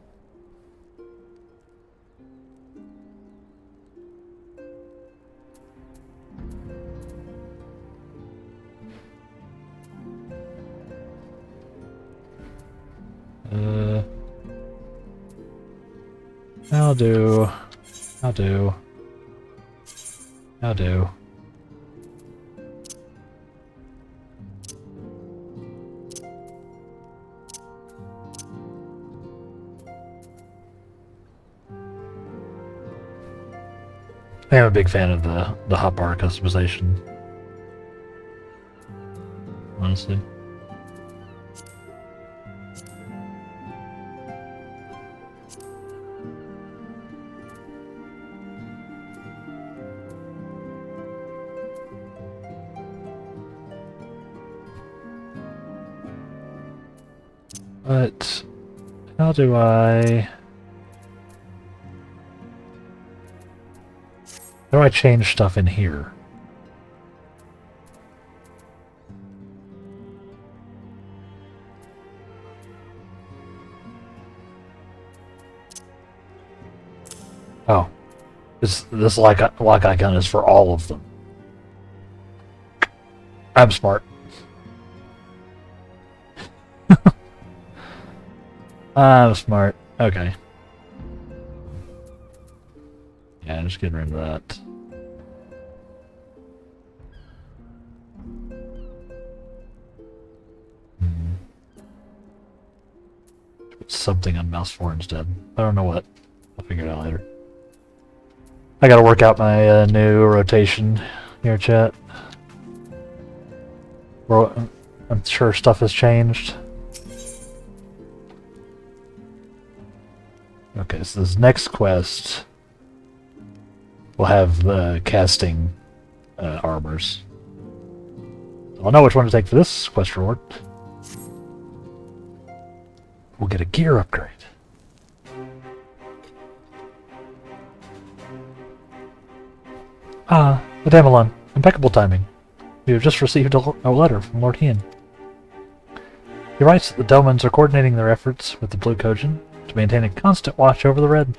I'll do. I'll do. I'll do. I am a big fan of the hotbar customization. Honestly. But how do I... How do I change stuff in here? Oh. This lock icon is for all of them. I'm smart. I'm smart. Okay. Yeah, just getting rid of that. Put something on mouse 4 instead. I don't know what. I'll figure it out later. I gotta work out my new rotation here, chat. I'm sure stuff has changed. Okay, so this next quest will have the casting armors. I'll know which one to take for this quest reward. We'll get a gear upgrade. Ah, the Damelon. Impeccable timing. We have just received a letter from Lord Hien. He writes that the Domans are coordinating their efforts with the Blue Kojin to maintain a constant watch over the Red.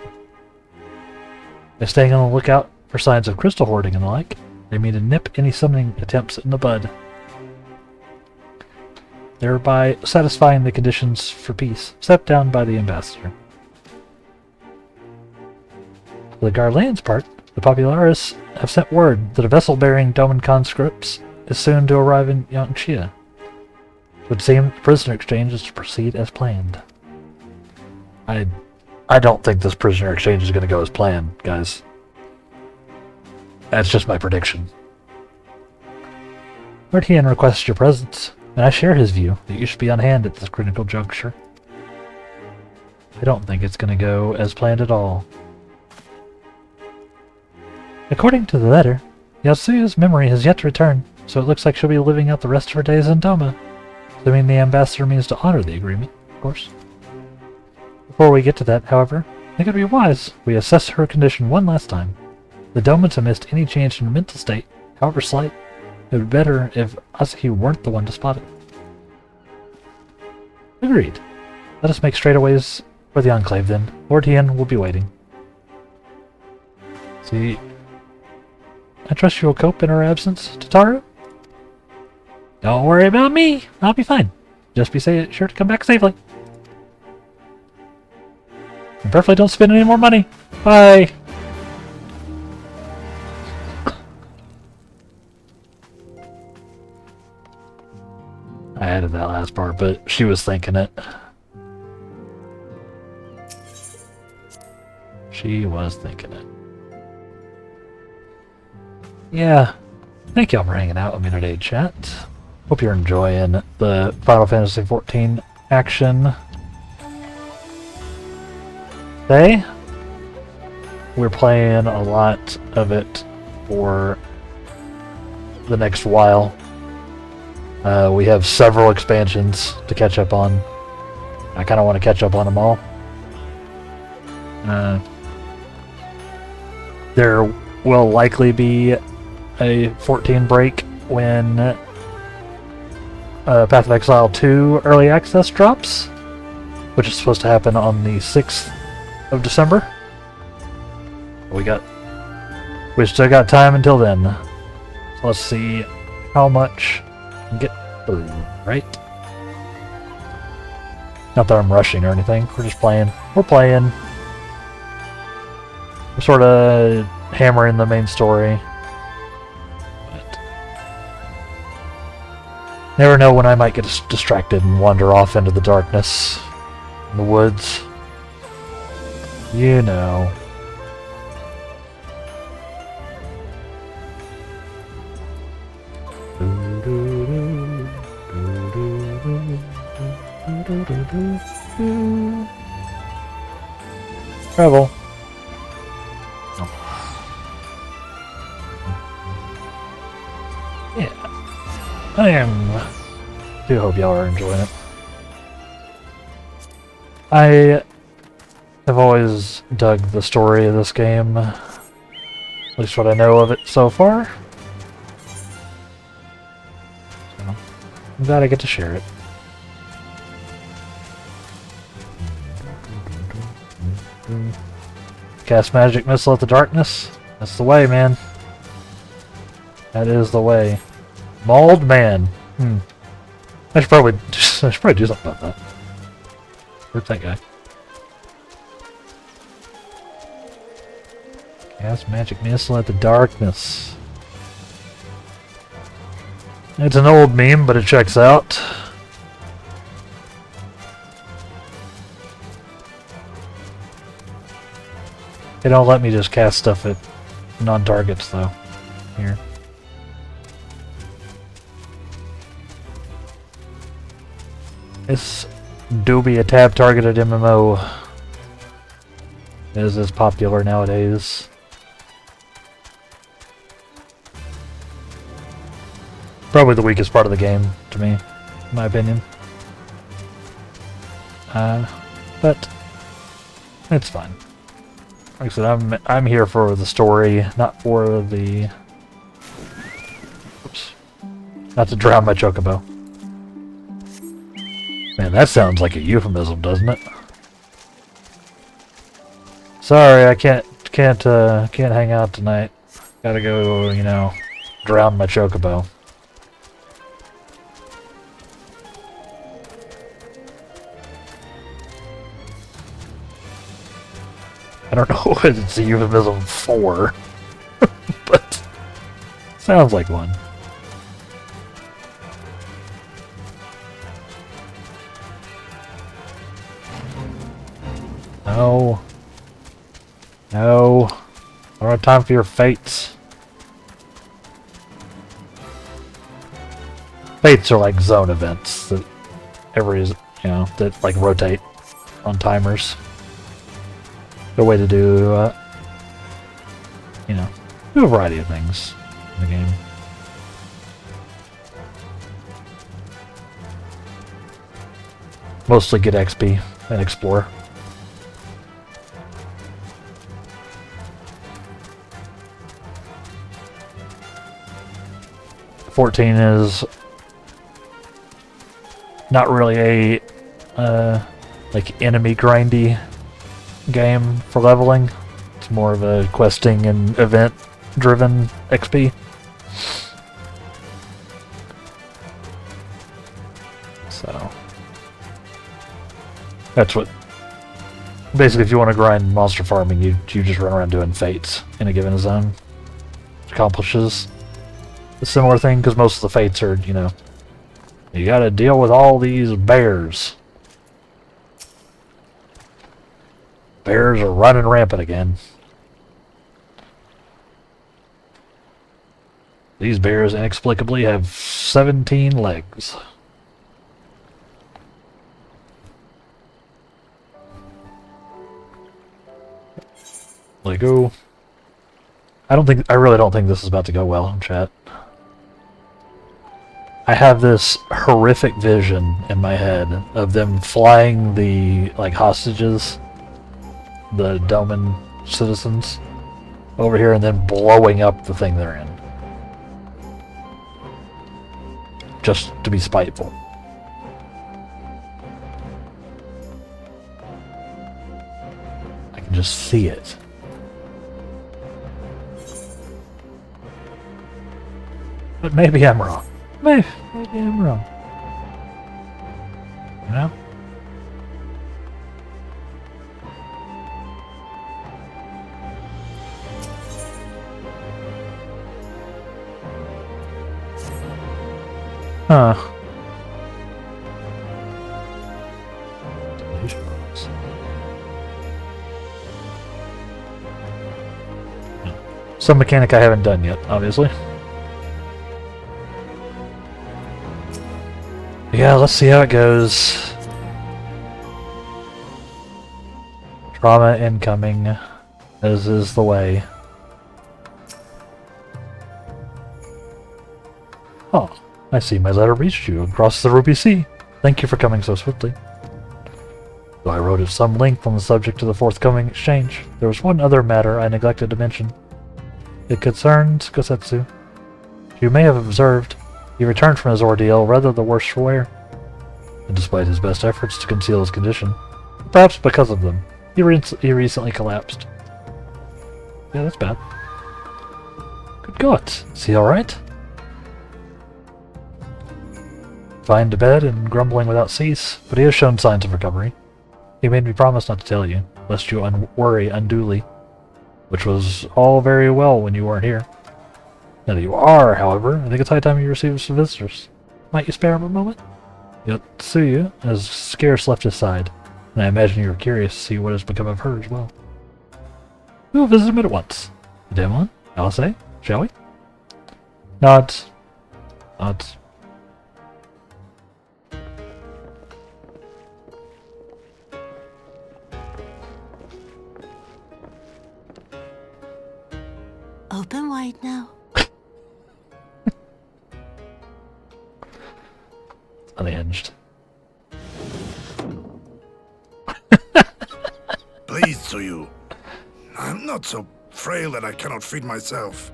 By staying on the lookout for signs of crystal hoarding and the like, they mean to nip any summoning attempts in the bud, thereby satisfying the conditions for peace set down by the ambassador. For the Garland's part, the Popularis have sent word that a vessel bearing Doman conscripts is soon to arrive in Yangxia. It would seem the prisoner exchange is to proceed as planned. I don't think this prisoner exchange is going to go as planned, guys. That's just my prediction. Lord Hien requests your presence, and I share his view that you should be on hand at this critical juncture. I don't think it's going to go as planned at all. According to the letter, Yasuya's memory has yet to return, so it looks like she'll be living out the rest of her days in Doma. Assuming the ambassador means to honor the agreement, of course. Before we get to that, however, I think it would be wise we assess her condition one last time. The Domans have missed any change in her mental state, however slight. It would be better if Asahi weren't the one to spot it. Agreed. Let us make straightaways for the Enclave then. Lord Hien will be waiting. See, I trust you will cope in her absence, Tataru? Don't worry about me. I'll be fine. Just be sure to come back safely. And preferably don't spend any more money. Bye. I added that last part, but she was thinking it. She was thinking it. Yeah. Thank y'all for hanging out with me today, chat. Hope you're enjoying the Final Fantasy XIV action. Today, we're playing a lot of it for the next while. We have several expansions to catch up on. I kind of want to catch up on them all. There will likely be a 14 break when Path of Exile 2 Early Access drops, which is supposed to happen on the 6th of December. We still got time until then. So let's see how much we can get through, right? Not that I'm rushing or anything, we're just playing. We're playing. We're sort of hammering the main story. But never know when I might get distracted and wander off into the darkness in the woods. You know. Travel. Yeah. I do hope y'all are enjoying it. I have always dug the story of this game, at least what I know of it so far. So, I'm glad I get to share it. Cast magic missile at the darkness. That's the way, man. That is the way. Mauled man. I should probably do something about that. Where's that guy? Cast magic missile at the darkness. It's an old meme, but it checks out. They don't let me just cast stuff at non-targets, though. Here. This do be a tab-targeted MMO. Is popular nowadays. Probably the weakest part of the game, to me, in my opinion. But it's fine. Like I said, I'm here for the story, not for the... Oops. Not to drown my chocobo. Man, that sounds like a euphemism, doesn't it? Sorry, I can't hang out tonight. Gotta go, you know, drown my chocobo. I don't know what it's a euphemism for, but sounds like one. No. No. I don't have time for your fates. Fates are like zone events that that like rotate on timers. A way to do, do a variety of things in the game. Mostly get XP and explore. #14 is not really a like enemy grindy game for leveling. It's more of a questing and event driven XP. So that's what basically, if you want to grind monster farming, you just run around doing fates in a given zone. It accomplishes a similar thing because most of the fates are, you gotta deal with all these bears. Bears are running rampant again. These bears inexplicably have 17 legs. Lego. I really don't think this is about to go well in chat. I have this horrific vision in my head of them flying the hostages, the Doman citizens, over here and then blowing up the thing they're in. Just to be spiteful. I can just see it. But maybe I'm wrong. Maybe I'm wrong. You know? Huh. Some mechanic I haven't done yet, obviously. Yeah, let's see how it goes. Trauma incoming, as is the way. Oh, I see my letter reached you across the Ruby Sea. Thank you for coming so swiftly. Though I wrote at some length on the subject of the forthcoming exchange, there was one other matter I neglected to mention. It concerned Gosetsu. You may have observed, he returned from his ordeal rather the worse for wear. And despite his best efforts to conceal his condition, perhaps because of them, he recently collapsed. Yeah, that's bad. Good God, is he alright? Fine to bed and grumbling without cease, but he has shown signs of recovery. He made me promise not to tell you, lest you worry unduly, which was all very well when you weren't here. Now that you are, however, I think it's high time you receive some visitors. Might you spare him a moment? Yotsuyu has scarce left his side, and I imagine you are curious to see what has become of her as well. We will visit him at once. Demon, Alice, shall we? Nods. Nods. Open wide now. Unhinged. Please to you. I'm not so frail that I cannot feed myself.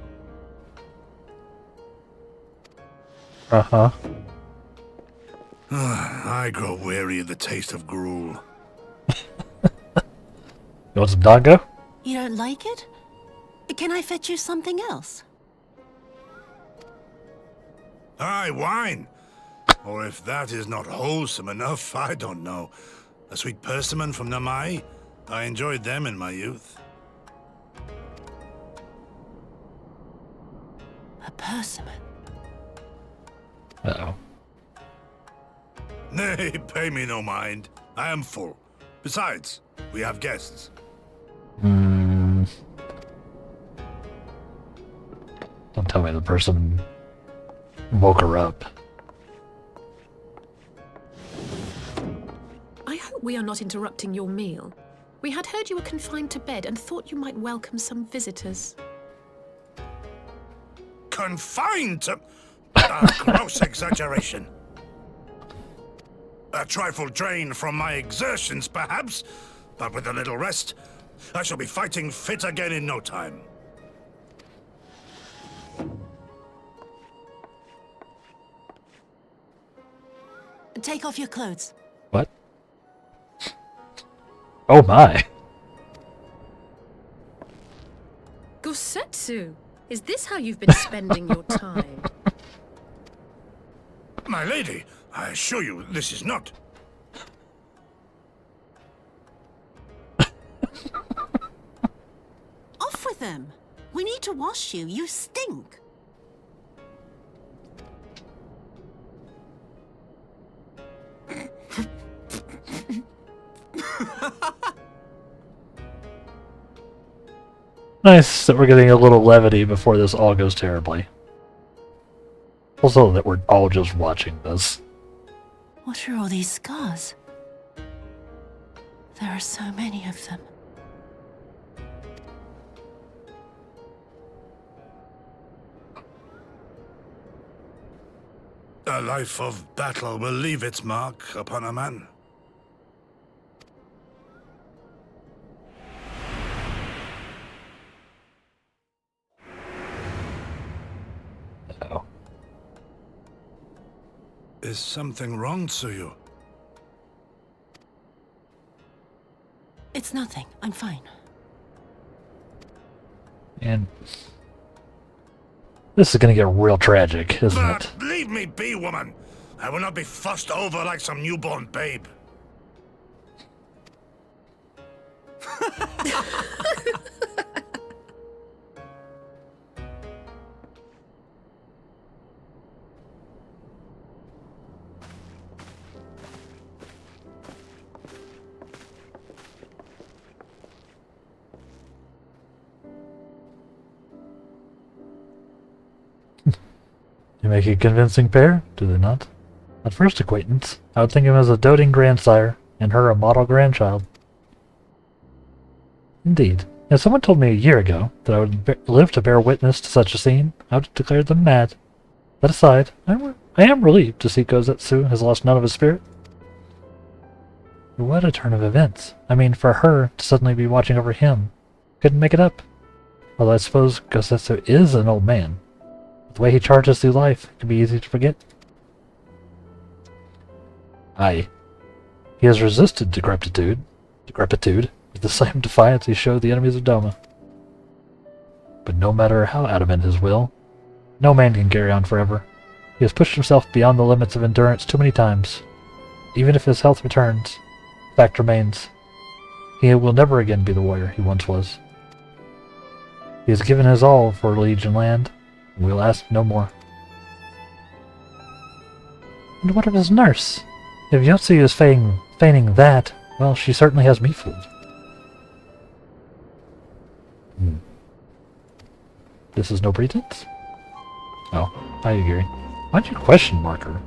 Uh-huh. I grow weary of the taste of gruel. You want some dango? You don't like it? Can I fetch you something else? Aye, wine. Or if that is not wholesome enough, I don't know. A sweet persimmon from Namai? I enjoyed them in my youth. A persimmon? Uh-oh. Nay, pay me no mind. I am full. Besides, we have guests. Don't tell me the person woke her up. I hope we are not interrupting your meal. We had heard you were confined to bed and thought you might welcome some visitors. Confined to... A gross exaggeration. A trifle drained from my exertions, perhaps, but with a little rest, I shall be fighting fit again in no time. Take off your clothes. What? Oh my. Gosetsu, is this how you've been spending your time? My lady, I assure you this is not. Off with them. We need to wash you. You stink. Nice that we're getting a little levity before this all goes terribly. Also that we're all just watching this. What are all these scars? There are so many of them. A life of battle will leave its mark upon a man. Oh. Is something wrong, Tsuyu? It's nothing. I'm fine. And this is gonna get real tragic, isn't it? Leave me be, woman. I will not be fussed over like some newborn babe. You make a convincing pair, do they not? At first acquaintance, I would think him as a doting grandsire, and her a model grandchild. Indeed. If someone told me a year ago that I would live to bear witness to such a scene, I would have declared them mad. That aside, I am relieved to see Gosetsu has lost none of his spirit. What a turn of events. I mean, for her to suddenly be watching over him. Couldn't make it up. Although I suppose Gosetsu is an old man. The way he charges through life, it can be easy to forget. Aye. He has resisted decrepitude with the same defiance he showed the enemies of Doma. But no matter how adamant his will, no man can carry on forever. He has pushed himself beyond the limits of endurance too many times. Even if his health returns, the fact remains. He will never again be the warrior he once was. He has given his all for Legion land, and we'll ask no more. And what of his nurse? If Yotsu is feigning that, well, she certainly has me fooled. This is no pretense? Oh, hi, Yugiri. Why'd you question mark her?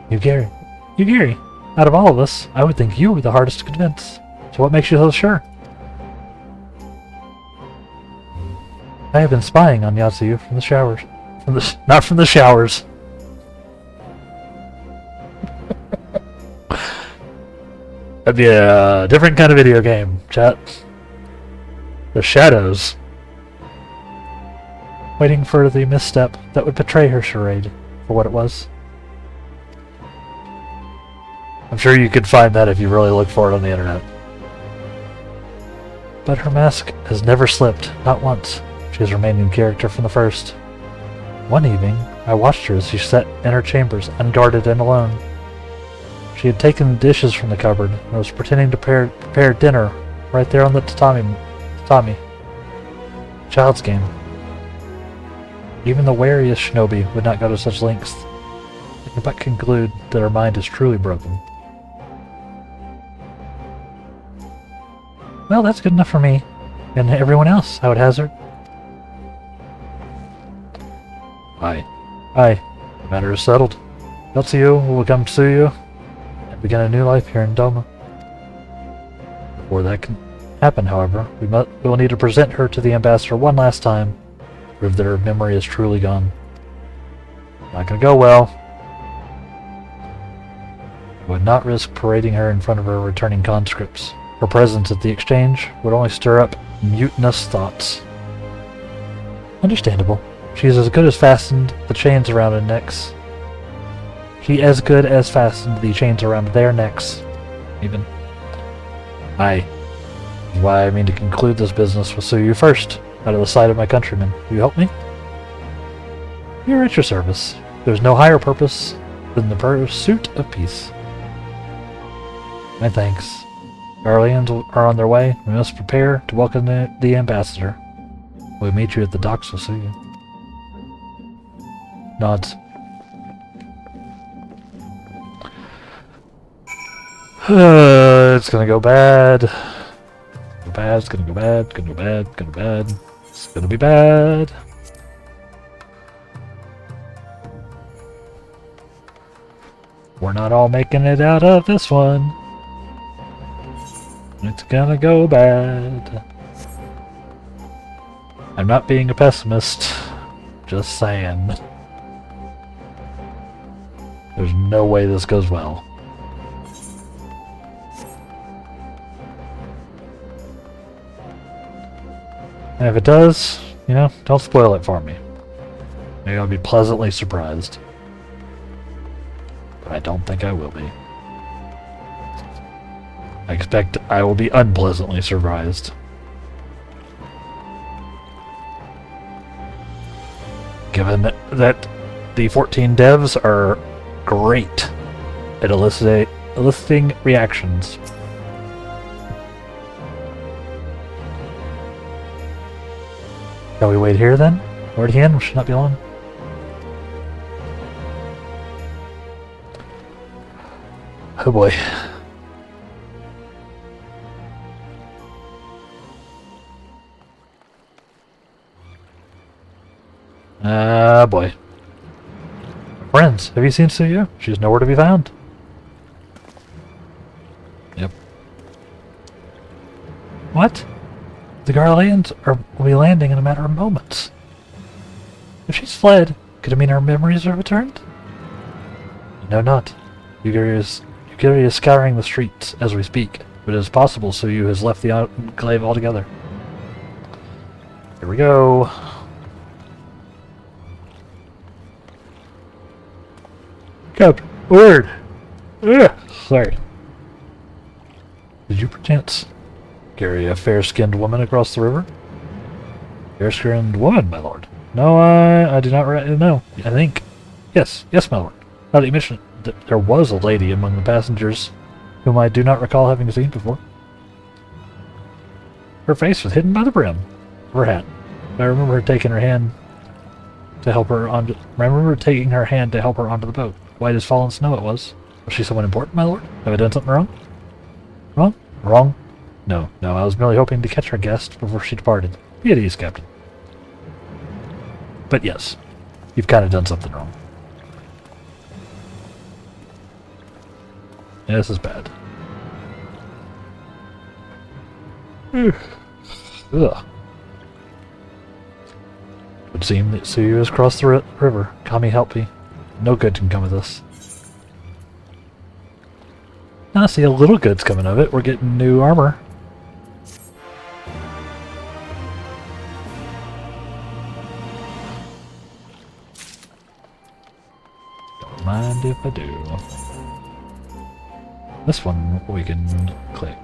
Yugiri, out of all of us, I would think you were the hardest to convince. So what makes you so sure? I have been spying on Yotsu from the showers. Not from the showers. That'd be a different kind of video game, chat. The shadows. Waiting for the misstep that would betray her charade for what it was. I'm sure you could find that if you really look for it on the internet. But her mask has never slipped, not once. She has remained in character from the first. One evening, I watched her as she sat in her chambers, unguarded and alone. She had taken the dishes from the cupboard and was pretending to prepare dinner right there on the tatami. Child's game. Even the wariest shinobi would not go to such lengths. I can but conclude that her mind is truly broken. Well, that's good enough for me. And everyone else, I would hazard. Aye. The matter is settled. Yotsu will come to you and begin a new life here in Doma. Before that can happen, however, we will need to present her to the ambassador one last time to prove that her memory is truly gone. Not gonna go well. I would not risk parading her in front of her returning conscripts. Her presence at the exchange would only stir up mutinous thoughts. Understandable. She is as good as fastened the chains around her necks. She as good as fastened the chains around their necks, even. Aye. Why I mean to conclude this business with Suyu first, out of the sight of my countrymen. Will you help me? We are at your service. There is no higher purpose than the pursuit of peace. My thanks. Guardians are on their way. We must prepare to welcome the ambassador. We'll meet you at the docks with Suyu. Nods. It's gonna go bad. It's gonna go bad. It's gonna go bad. It's gonna be bad. We're not all making it out of this one. It's gonna go bad. I'm not being a pessimist. Just saying. There's no way this goes well. And if it does, you know, don't spoil it for me. Maybe I'll be pleasantly surprised. But I don't think I will be. I expect I will be unpleasantly surprised. Given that the 14 devs are great at eliciting reactions. Shall we wait here then? Already in? Should not be long. Oh boy. Ah boy. Friends, have you seen Suyu? She's nowhere to be found. Yep. What? The Garleans will be landing in a matter of moments. If she's fled, could it mean her memories are returned? No, not. Yugiri is scouring the streets as we speak, but it is possible Suyu has left the enclave altogether. Here we go. Captain, word! Ugh, sorry. Did you perchance carry a fair-skinned woman across the river? Fair-skinned woman, my lord. No, I do not know. I think. Yes, my lord. Now that you mention it, there was a lady among the passengers whom I do not recall having seen before. Her face was hidden by the brim of her hat. I remember her taking her hand to help her onto. I remember taking her hand to help her onto the boat. White as fallen snow it was. Was she someone important, my lord? Have I done something wrong? Wrong? No, I was merely hoping to catch our guest before she departed. Be at ease, Captain. But yes, you've kind of done something wrong. Yeah, this is bad. Ugh. It would seem that Suyu has crossed the river. Kami, help me. No good can come of this. I see a little good's coming of it. We're getting new armor. Don't mind if I do. This one we can click.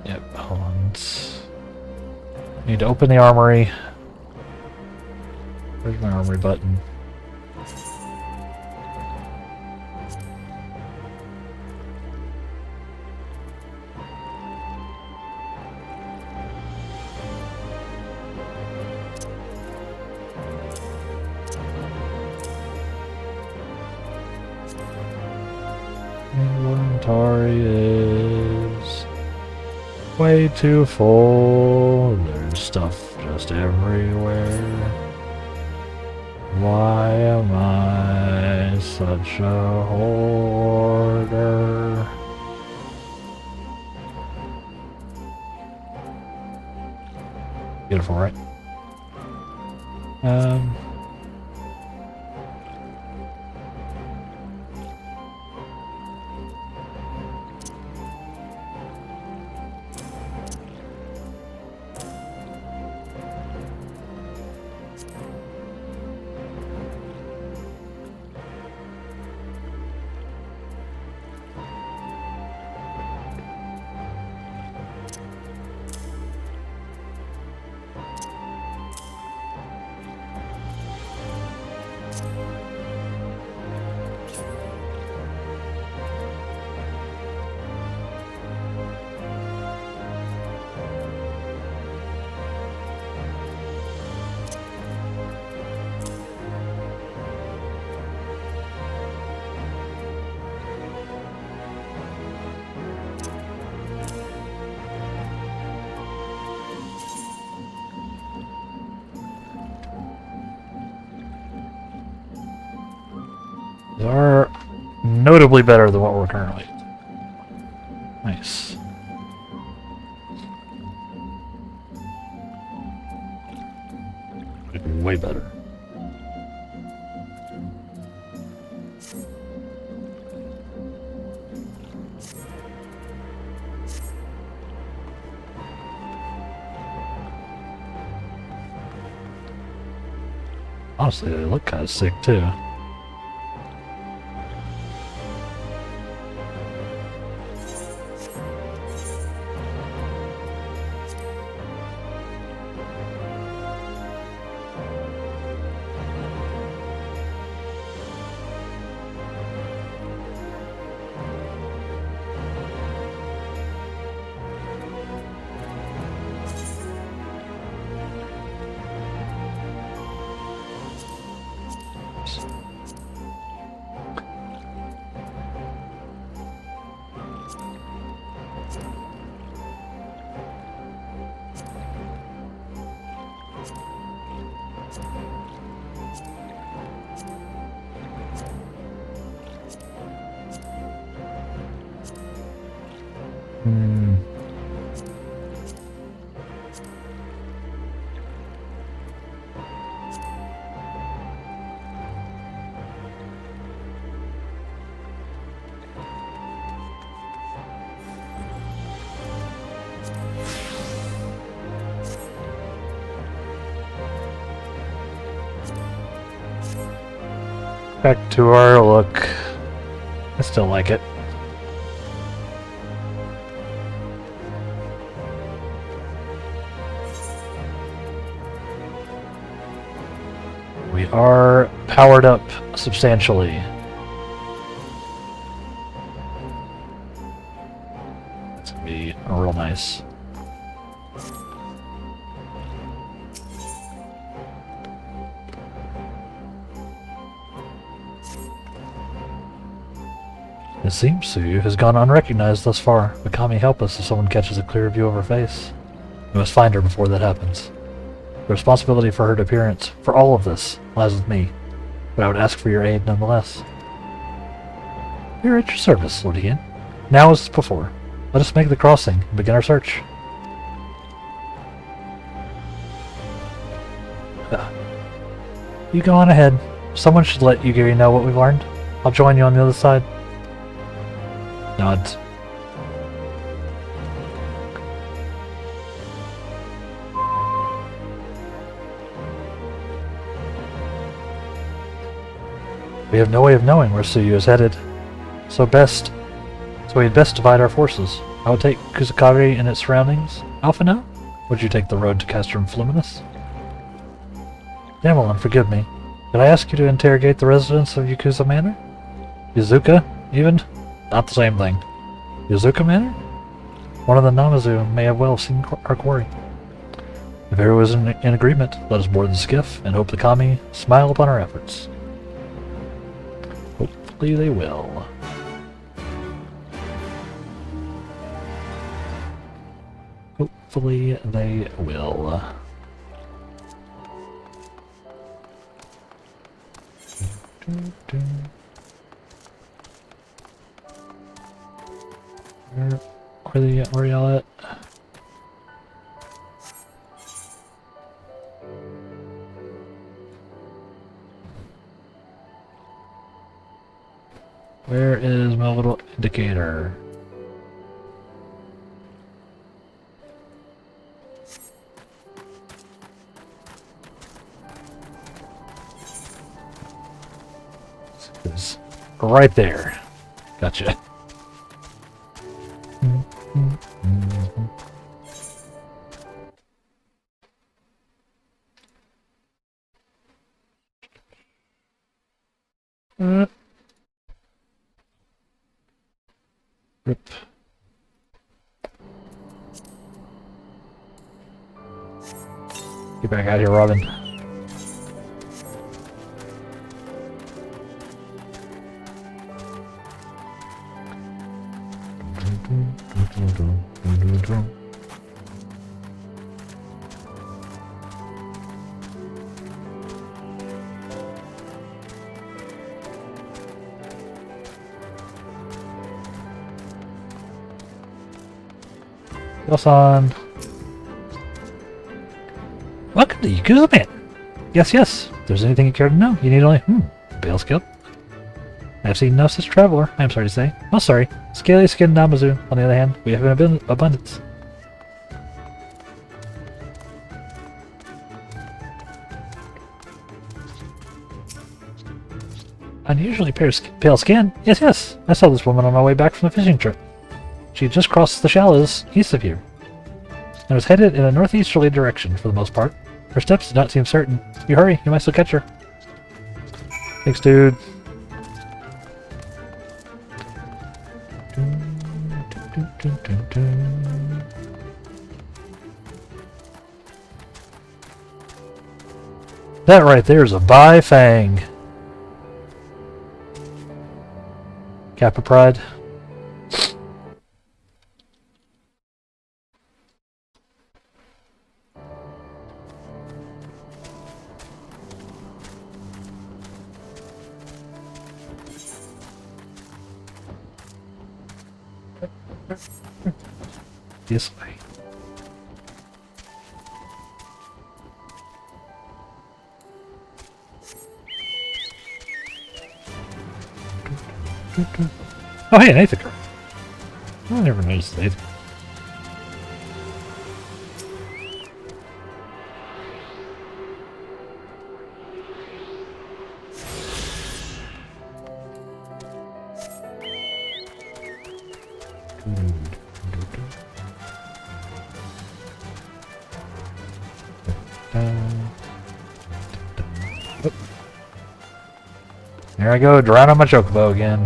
Yep, hold on. Need to open the armory. Where's my armory button? Inventory is way too full. There's stuff just everywhere. Why am I such a hoarder? Beautiful, right? They are notably better than what we're currently. Nice. Way better. Honestly, they look kind of sick too. Back to our look. I still like it. We are powered up substantially. It's gonna be real nice. It seems Suyu has gone unrecognized thus far, but Kami, help us if someone catches a clear view of her face. We must find her before that happens. The responsibility for her appearance, for all of this, lies with me, but I would ask for your aid nonetheless. We are at your service, Lord Ian. Now as before, let us make the crossing and begin our search. You go on ahead. Someone should let Yugiri know what we've learned. I'll join you on the other side. Nods. We have no way of knowing where Suyu is headed, so we had best divide our forces. I would take Kusakari and its surroundings. Alpha now? Would you take the road to Castrum Fluminus? Damelin, forgive me. Did I ask you to interrogate the residents of Yakuza Manor? Yuzuka, even? Not the same thing. Yuzuka Manor? One of the Namazu may have well seen our quarry. If everyone is in agreement, let us board the skiff and hope the Kami smile upon our efforts. Hopefully they will. Hopefully they will. Where y'all at? Where is my little indicator? It's right there. Gotcha. Rip. Get back out here, Robin. Yosan. Welcome to Yakuza Man. Yes, yes. If there's anything you care to know, you need only Bale skill. I have seen no such traveler, I am sorry to say. Oh, sorry. Scaly skinned Namazu, on the other hand, we have in abundance. Unusually pale skin? Yes, yes. I saw this woman on my way back from the fishing trip. She had just crossed the shallows east of here, and was headed in a northeasterly direction for the most part. Her steps did not seem certain. If you hurry, you might still catch her. Thanks, dude. That right there is a Bifang. Kappa Pride. This way. Oh, hey, an Aether. I never noticed the Aether. There I go, drown on my chocobo again.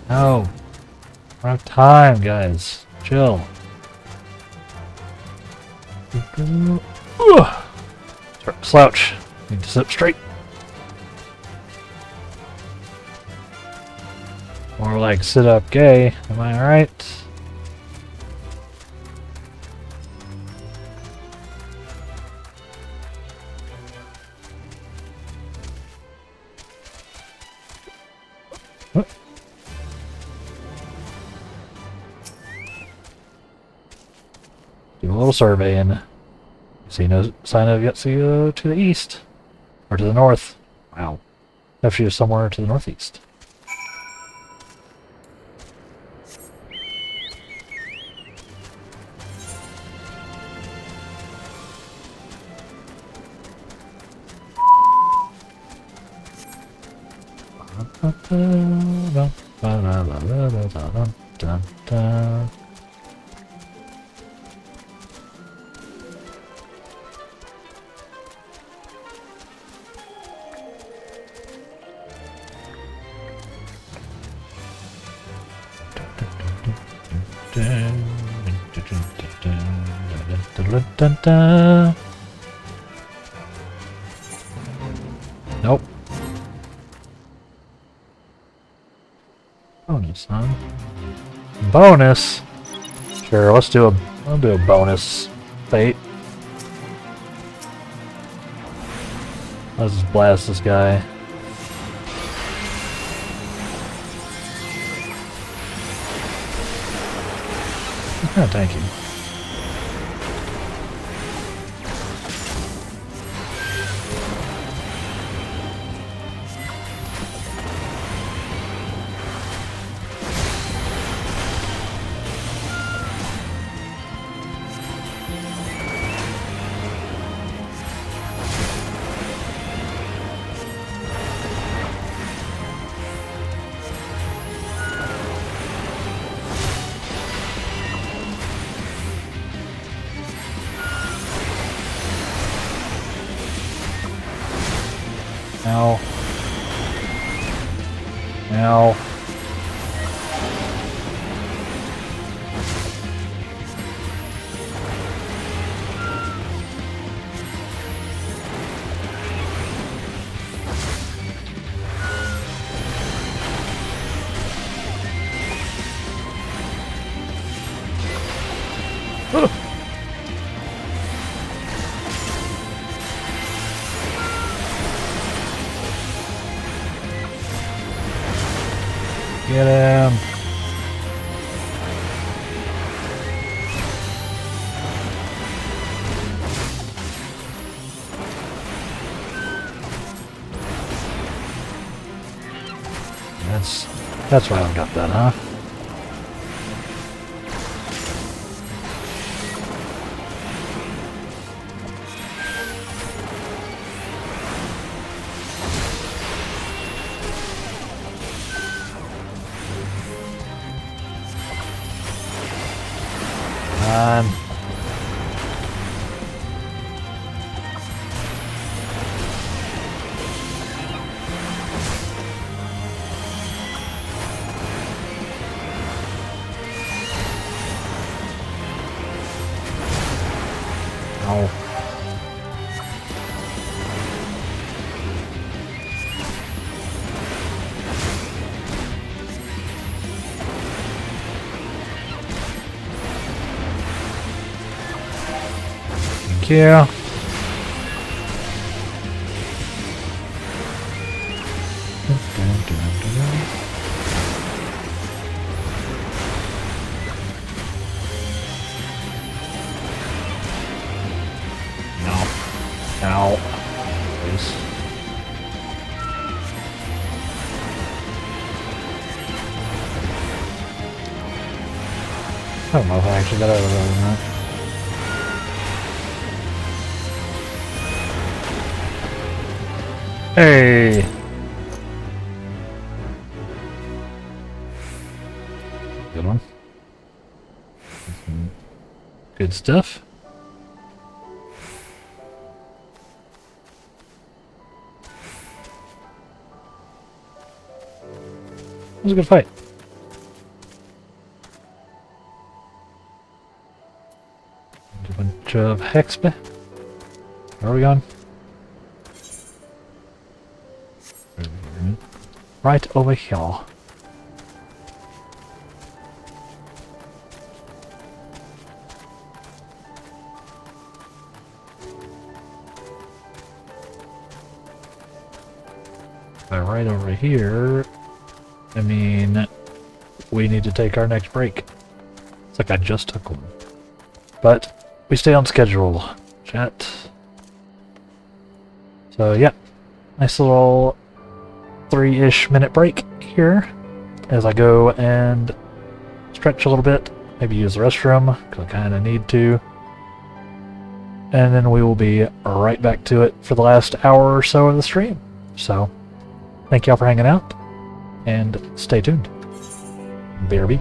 No. I don't have time, guys. Chill. Slouch. Need to sit up straight. More like sit up gay. Am I alright? Do a little surveying. See no sign of Yetsu to the east. Or to the north. Wow. If she was somewhere to the northeast. Nope. Bonus, huh? Bonus? Sure, I'll do a bonus fate. Let's just blast this guy. Oh, thank you. Ow. Ow. Get him. That's why I got that, huh? Ow. Thank you. Ow. Please. I don't know if I actually got out of that or not. Hey! Good one. Good stuff. It was a good fight. A bunch of Hexpe. Where are we going? Right over here. By right over here, I mean, we need to take our next break. It's like I just took one. But we stay on schedule, chat. So yeah, nice little 3-ish minute break here as I go and stretch a little bit, maybe use the restroom, because I kind of need to. And then we will be right back to it for the last hour or so of the stream. So, thank y'all for hanging out, and stay tuned. BRB.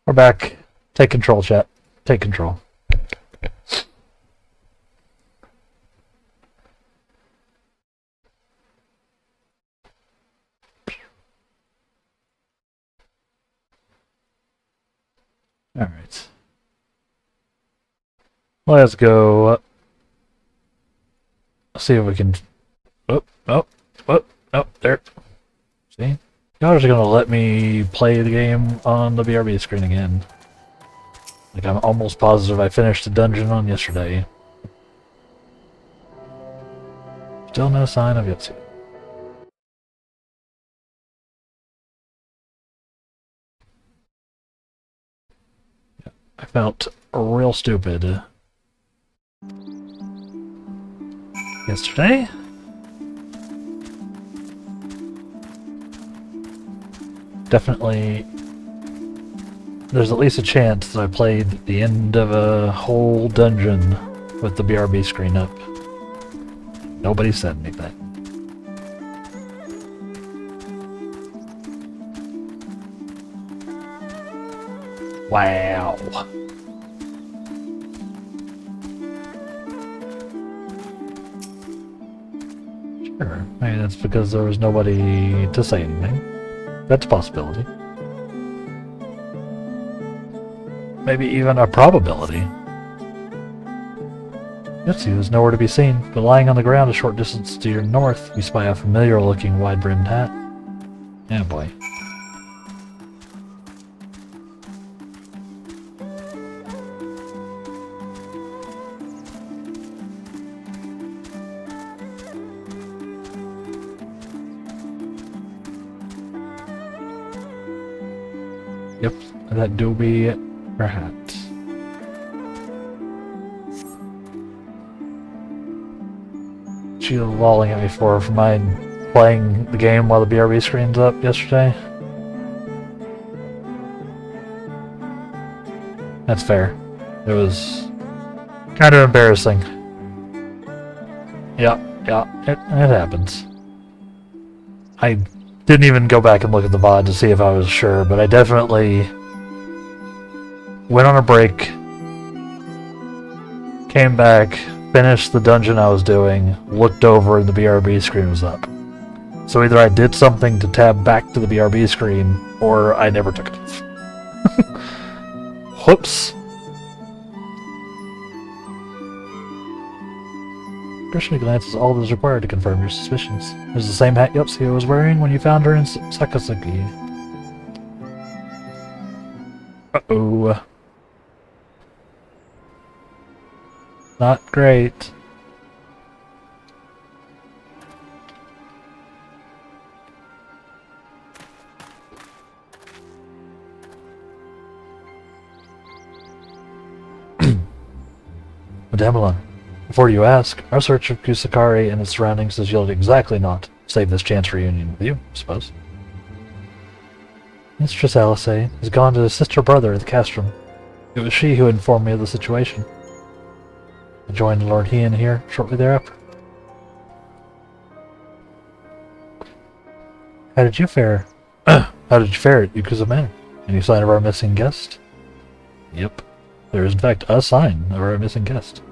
We're back. Take control, chat. Take control. Alright. Let's go. See if we can... Oh, there. See? Y'all are just gonna let me play the game on the BRB screen again. Like, I'm almost positive I finished the dungeon on yesterday. Still no sign of Yotsu. Yeah, I felt real stupid yesterday. Definitely, there's at least a chance that I played the end of a whole dungeon with the BRB screen up. Nobody said anything. Wow. Sure, maybe that's because there was nobody to say anything. That's a possibility. Maybe even a probability. Yotsu is nowhere to be seen, but lying on the ground a short distance to your north, we spy a familiar-looking wide-brimmed hat. Yeah, boy. Yep, that do be her hat. She was lolling at me for my playing the game while the BRB screen's up yesterday. That's fair. It was kind of embarrassing. Yeah, it happens. I didn't even go back and look at the VOD to see if I was sure, but I definitely went on a break, came back, finished the dungeon I was doing, looked over, and the BRB screen was up. So either I did something to tab back to the BRB screen, or I never took it off. Whoops. Cursory glance is all that is required to confirm your suspicions. It was the same hat Yotsuya was wearing when you found her in Sakasaki. Uh-oh. Not great. Madame, before you ask, our search of Kusakari and its surroundings has yielded exactly naught, save this chance reunion with you, I suppose. Mistress Alice has gone to assist her brother at the castrum. It was she who informed me of the situation. I joined Lord Heian here shortly thereafter. How did you fare? How did you fare at Yukuza Manor? Any sign of our missing guest? Yep. There is in fact a sign of our missing guest.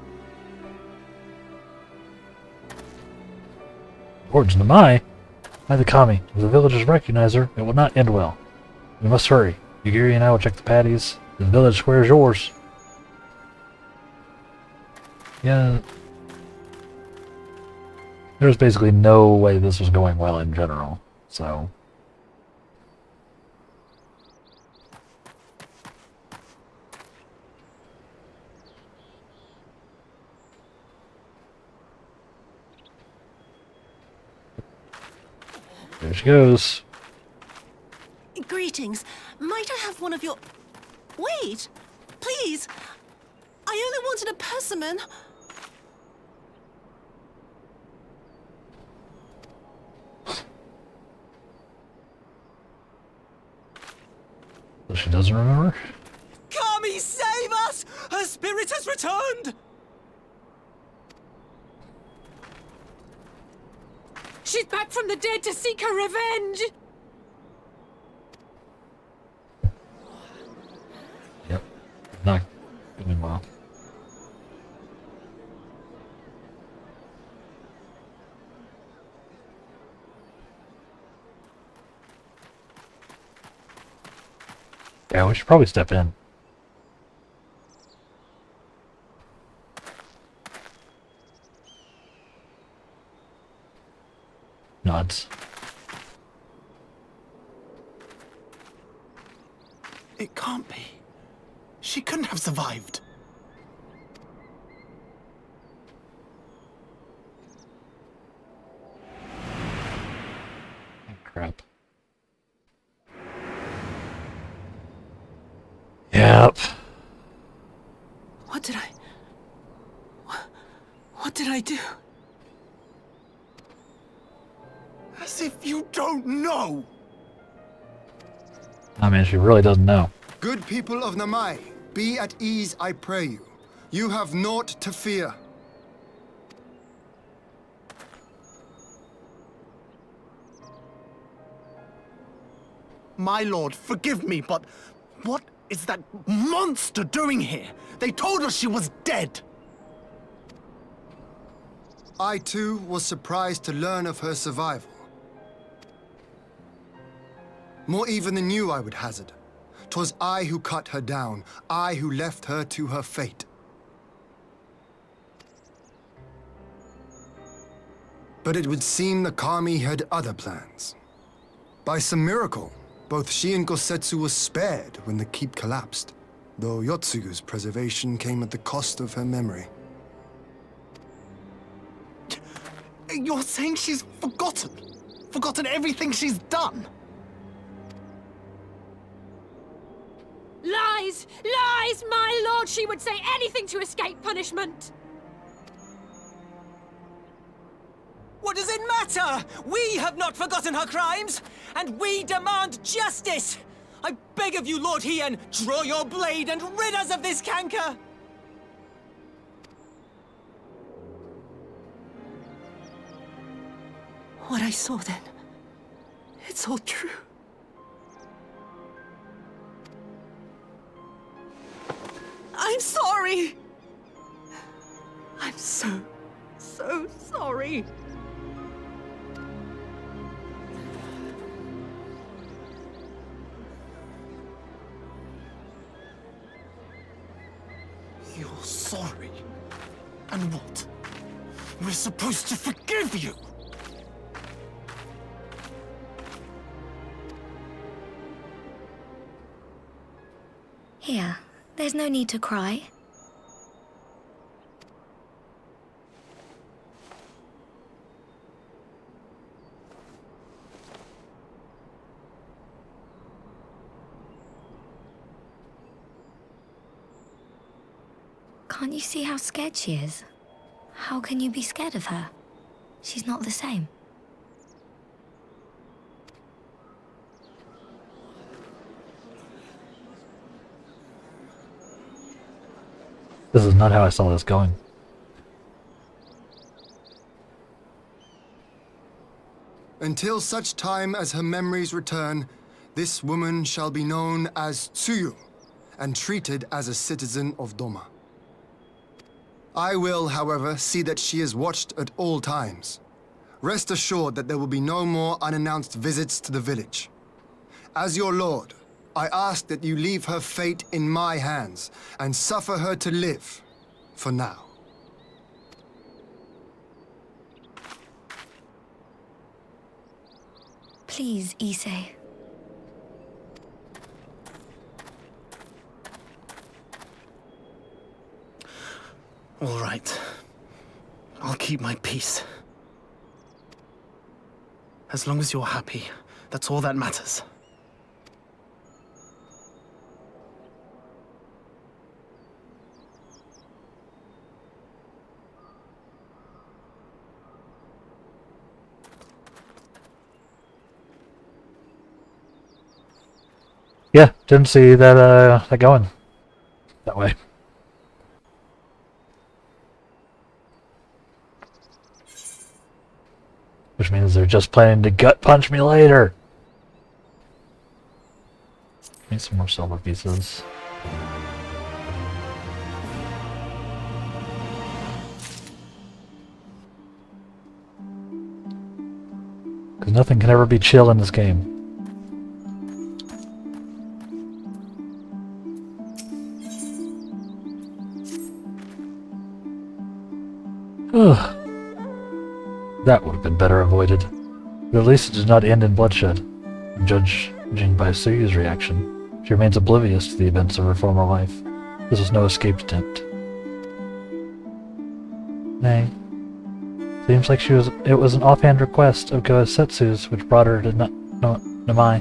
Words Namai? By the Kami, if the villagers recognize her, it will not end well. We must hurry. Yugiri and I will check the patties. The village square is yours. Yeah. There was basically no way this was going well in general, so... There she goes. Greetings. Might I have one of your... Wait! Please! I only wanted a persimmon. So she doesn't remember? Kami, save us! Her spirit has returned! She's back from the dead to seek her revenge! Not doing well. Yeah, we should probably step in. Nods. It can't be. She couldn't have survived. Crap. Yep. What did I... What did I do? As if you don't know! I mean, she really doesn't know. Good people of Namai, be at ease, I pray you. You have naught to fear. My lord, forgive me, but what is that monster doing here? They told us she was dead. I too was surprised to learn of her survival. More even than you, I would hazard. 'Twas I who cut her down, I who left her to her fate. But it would seem the Kami had other plans. By some miracle, both she and Gosetsu were spared when the keep collapsed, though Yotsugu's preservation came at the cost of her memory. You're saying she's forgotten? Forgotten everything she's done? Lies! Lies! My lord, she would say anything to escape punishment! What does it matter? We have not forgotten her crimes, and we demand justice! I beg of you, Lord Hien, draw your blade and rid us of this canker! What I saw then, it's all true. I'm sorry! I'm so sorry. You're sorry? And what? We're supposed to forgive you? Here, there's no need to cry. Can't you see how scared she is? How can you be scared of her? She's not the same. This is not how I saw this going. Until such time as her memories return, this woman shall be known as Tsuyu, and treated as a citizen of Doma. I will, however, see that she is watched at all times. Rest assured that there will be no more unannounced visits to the village. As your lord, I ask that you leave her fate in my hands, and suffer her to live, for now. Please, Issei. All right. I'll keep my peace. As long as you're happy, that's all that matters. Yeah, didn't see that that going that way. Which means they're just planning to gut punch me later. Need some more silver pieces. nothing can ever be chill in this game. Ugh. That would have been better avoided. But at least it did not end in bloodshed. Judging by Suyu's reaction, she remains oblivious to the events of her former life. This was no escape attempt. Nay. Seems like it was an offhand request of Gosetsu's which brought her to Namai.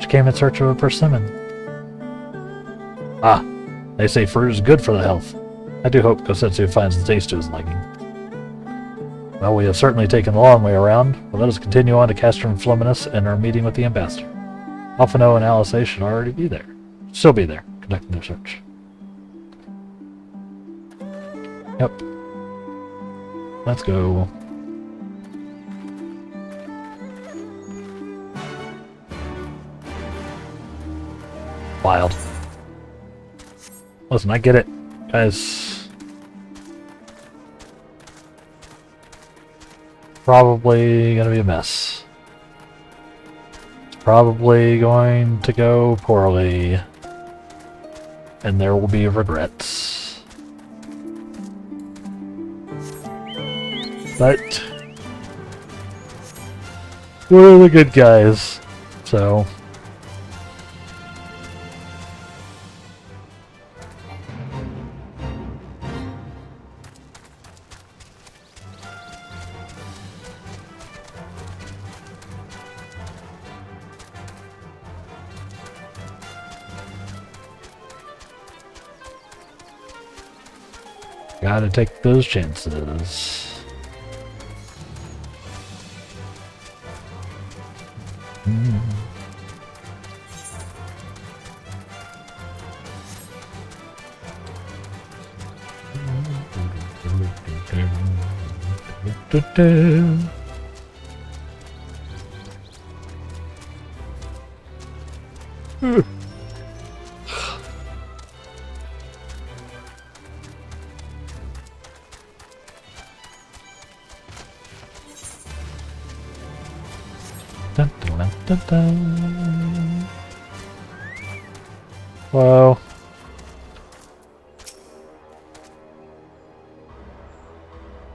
She came in search of a persimmon. Ah, they say fruit is good for the health. I do hope Gosetsu finds the taste to his liking. Well, we have certainly taken the long way around, but let us continue on to Castrum Fluminus and our meeting with the ambassador. Alphino and Alice should already be there. Still be there, conducting their search. Yep. Let's go. Wild. Listen, I get it, guys. Probably gonna be a mess. It's probably going to go poorly. And there will be regrets. But we're the good guys, so gotta take those chances. Dun, dun, dun, dun, dun. Whoa.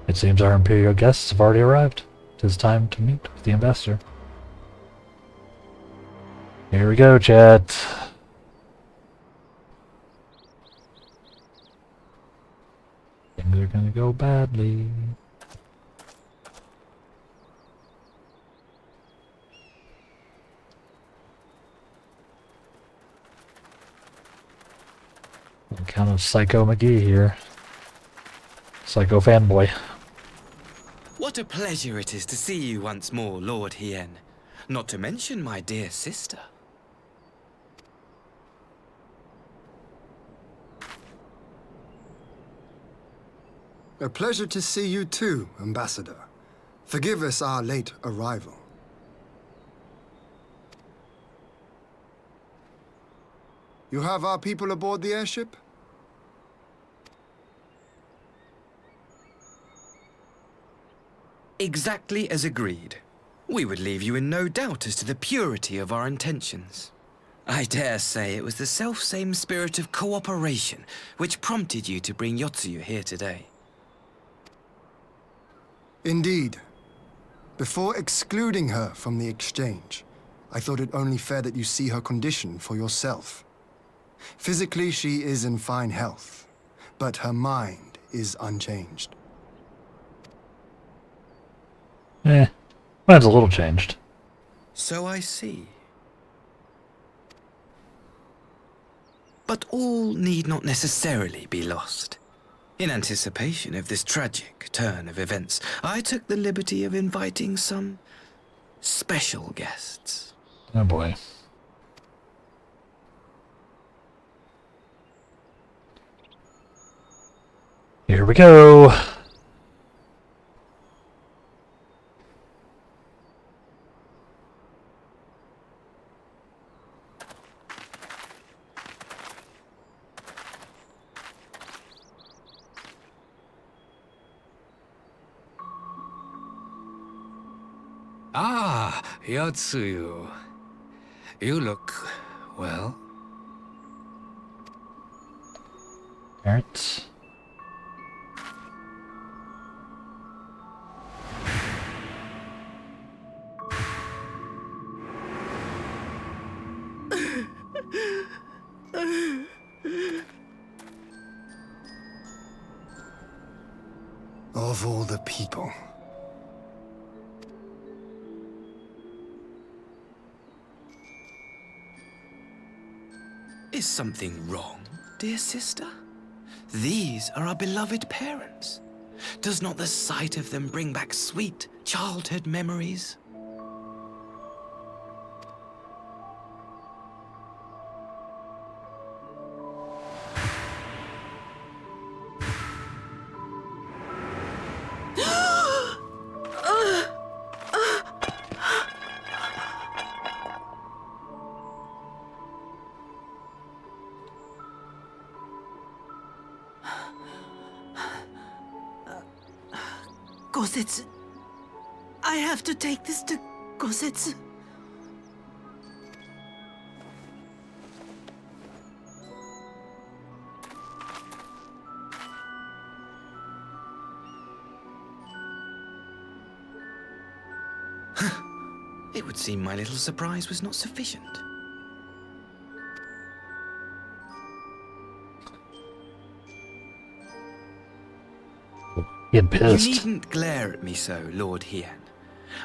It seems our Imperial guests have already arrived. It is time to meet with the ambassador. Here we go, chat. Things are gonna go badly. Kind of Psycho McGee here. Psycho fanboy. What a pleasure it is to see you once more, Lord Hien. Not to mention my dear sister. A pleasure to see you too, Ambassador. Forgive us our late arrival. You have our people aboard the airship? Exactly as agreed. We would leave you in no doubt as to the purity of our intentions. I dare say it was the self-same spirit of cooperation which prompted you to bring Yotsuyu here today. Indeed. Before excluding her from the exchange, I thought it only fair that you see her condition for yourself. Physically, she is in fine health, but her mind is unchanged. Mine's a little changed. So I see. But all need not necessarily be lost. In anticipation of this tragic turn of events, I took the liberty of inviting some special guests. Oh boy. Here we go. Ah, Yatsuyo, you look, well. Parents. Of all the people. Is something wrong, dear sister? These are our beloved parents. Does not the sight of them bring back sweet childhood memories? Gosetsu. I have to take this to Gosetsu. It would seem my little surprise was not sufficient. Getting pissed. You needn't glare at me so, Lord Hien.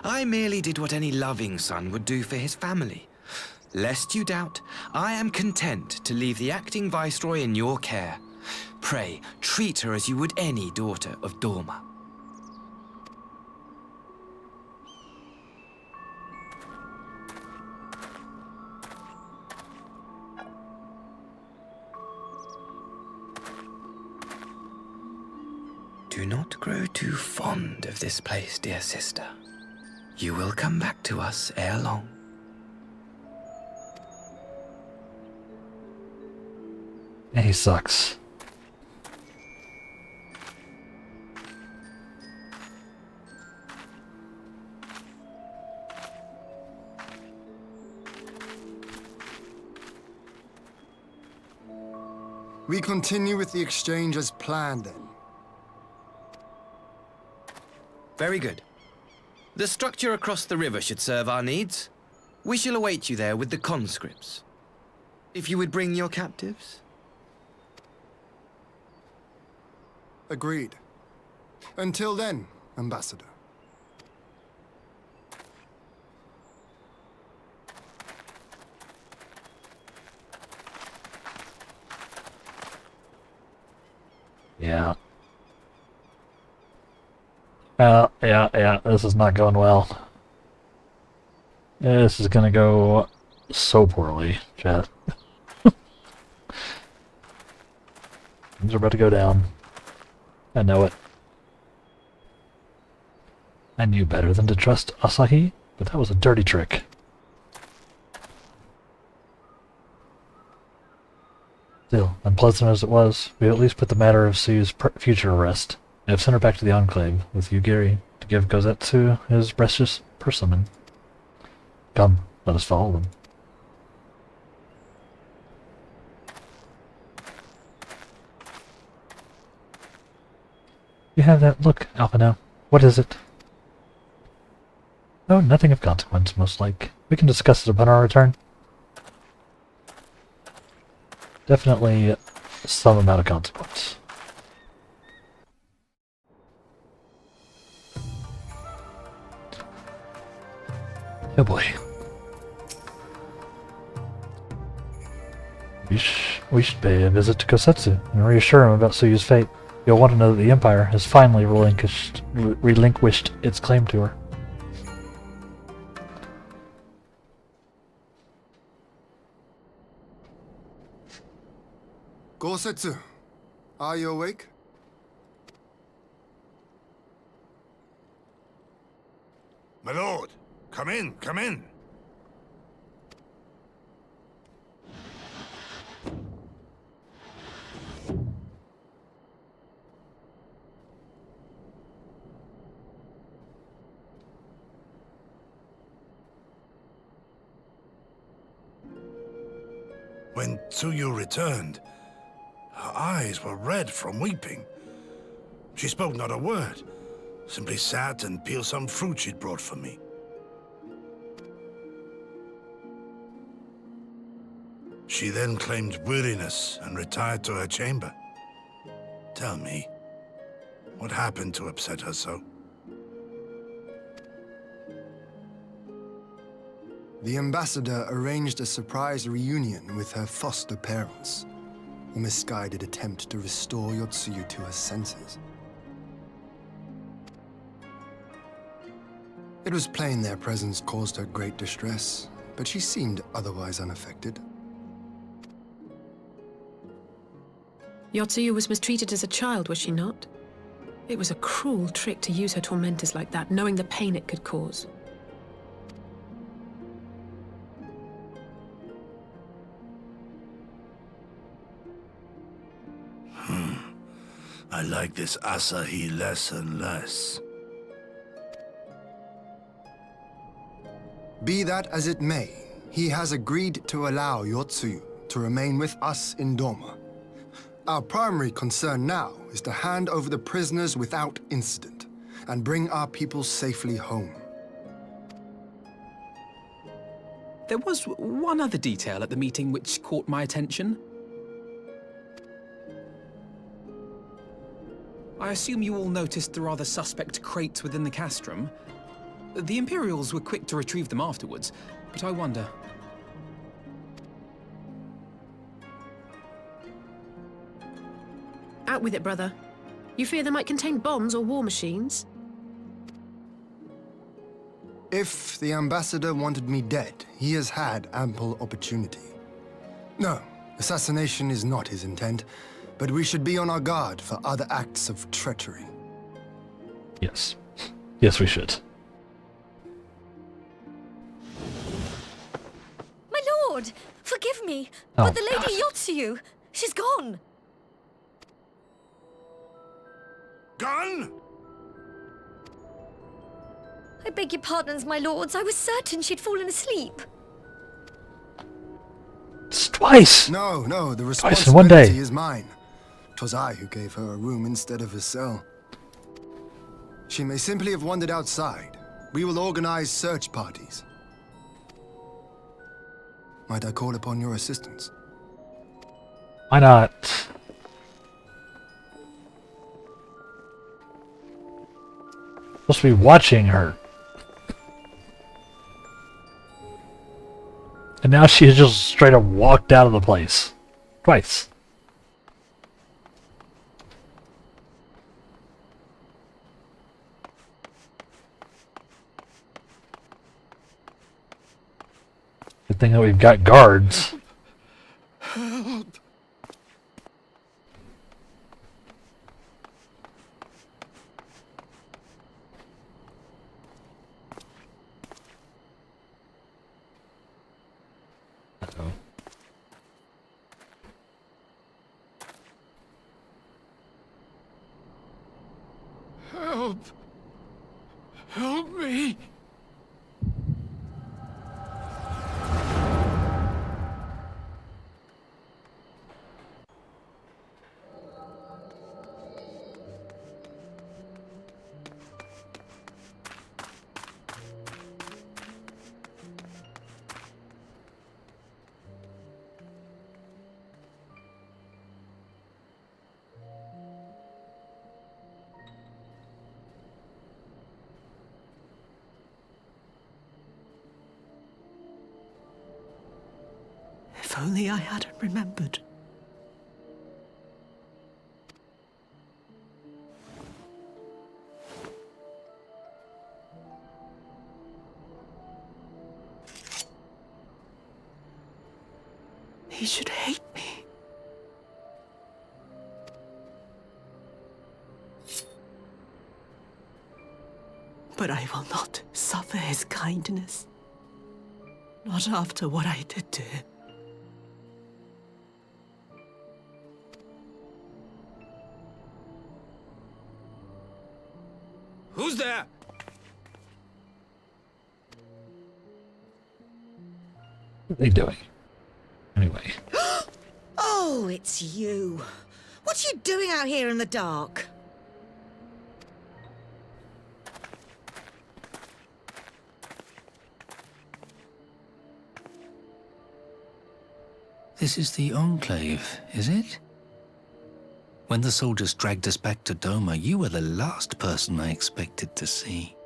I merely did what any loving son would do for his family. Lest you doubt, I am content to leave the acting viceroy in your care. Pray, treat her as you would any daughter of Dorma. Do not grow too fond of this place, dear sister. You will come back to us ere long. He sucks. We continue with the exchange as planned then. Very good. The structure across the river should serve our needs. We shall await you there with the conscripts. If you would bring your captives. Agreed. Until then, Ambassador. Yeah. Yeah, this is not going well. This is gonna go so poorly, chat. Things are about to go down. I know it. I knew better than to trust Asahi, but that was a dirty trick. Still, unpleasant as it was, we at least put the matter of Sue's future to rest. I have sent her back to the Enclave, with Yugiri, to give Gosetsu his precious persimmon. Come, let us follow them. You have that look, Alphino. What is it? Oh, nothing of consequence, most like. We can discuss it upon our return. Definitely some amount of consequence. Oh boy. We should pay a visit to Kosetsu and reassure him about Suyu's fate. You'll want to know that the Empire has finally relinquished its claim to her. Gosetsu, are you awake? My lord, come in, come in. When Tsuyu returned, her eyes were red from weeping. She spoke not a word, simply sat and peeled some fruit she'd brought for me. She then claimed weariness and retired to her chamber. Tell me, what happened to upset her so? The ambassador arranged a surprise reunion with her foster parents. A misguided attempt to restore Yotsuyu to her senses. It was plain their presence caused her great distress, but she seemed otherwise unaffected. Yotsuyu was mistreated as a child, was she not? It was a cruel trick to use her tormentors like that, knowing the pain it could cause. I like this Asahi less and less. Be that as it may, he has agreed to allow Yotsuyu to remain with us in Doma. Our primary concern now is to hand over the prisoners without incident and bring our people safely home. There was one other detail at the meeting which caught my attention. I assume you all noticed the rather suspect crates within the castrum. The Imperials were quick to retrieve them afterwards, but I wonder... Out with it, brother. You fear they might contain bombs or war machines? If the ambassador wanted me dead, he has had ample opportunity. No, assassination is not his intent, but we should be on our guard for other acts of treachery. Yes. Yes, we should. My lord! Forgive me, Oh, but the Lady Yotsuyu, she's gone! Gone? I beg your pardons, my lords. I was certain she'd fallen asleep. It's twice! No, the Twice in one responsibility day. is mine. 'Twas I who gave her a room instead of a cell. She may simply have wandered outside. We will organize search parties. Might I call upon your assistance? Why not? Supposed to be watching her. And now she has just straight up walked out of the place. Twice. Good thing that we've got guards. Help! Uh-oh. Help! Help me! If only I hadn't remembered. He should hate me. But I will not suffer his kindness. Not after what I did to him. Who's there? What are they doing? Anyway. It's you. What are you doing out here in the dark? This is the Enclave, is it? When the soldiers dragged us back to Doma, you were the last person I expected to see.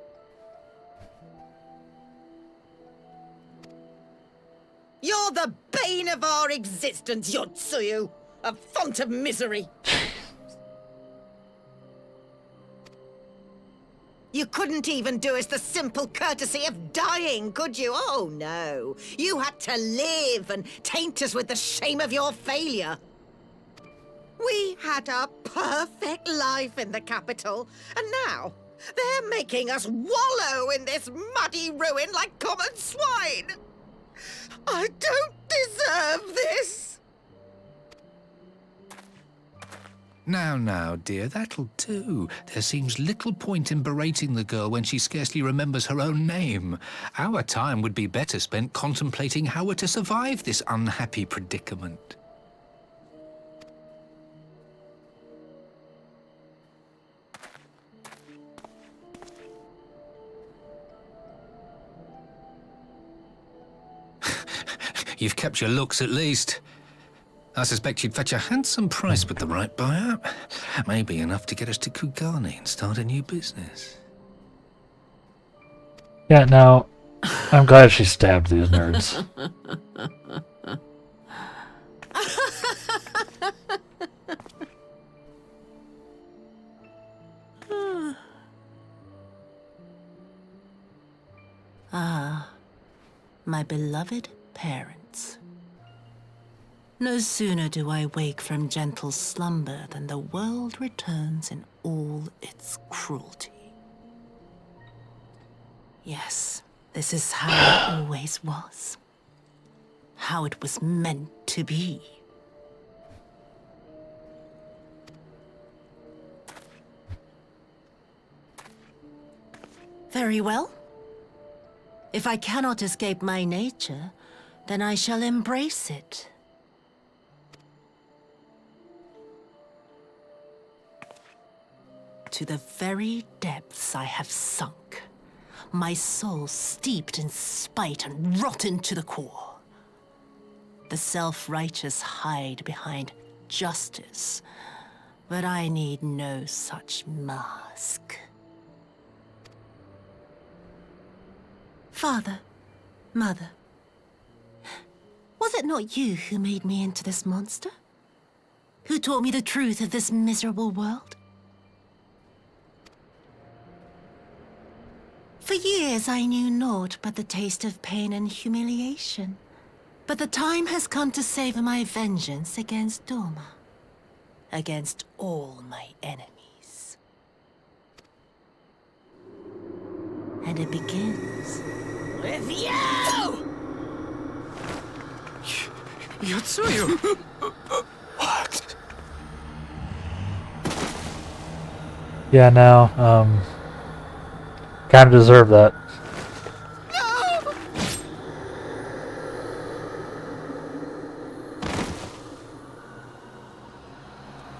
You're the bane of our existence, Yotsuyu! A font of misery! You couldn't even do us the simple courtesy of dying, could you? Oh, no. You had to live and taint us with the shame of your failure. We had a perfect life in the capital, and now they're making us wallow in this muddy ruin like common swine. I don't deserve this. Now, dear, that'll do. There seems little point in berating the girl when she scarcely remembers her own name. Our time would be better spent contemplating how we're to survive this unhappy predicament. You've kept your looks at least. I suspect you'd fetch a handsome price with the right buyer. Maybe enough to get us to Kugane and start a new business. Yeah, now, I'm glad she stabbed these nerds. Ah, my beloved parents. No sooner do I wake from gentle slumber than the world returns in all its cruelty. Yes, this is how it always was. How it was meant to be. Very well. If I cannot escape my nature, then I shall embrace it. To the very depths I have sunk, my soul steeped in spite and rotten to the core. The self-righteous hide behind justice, but I need no such mask. Father, Mother, was it not you who made me into this monster? Who taught me the truth of this miserable world? For years I knew naught but the taste of pain and humiliation. But the time has come to savor my vengeance against Doma. Against all my enemies. And it begins with you! Yotsuyu! What? Yeah, now, kind of deserve that. No!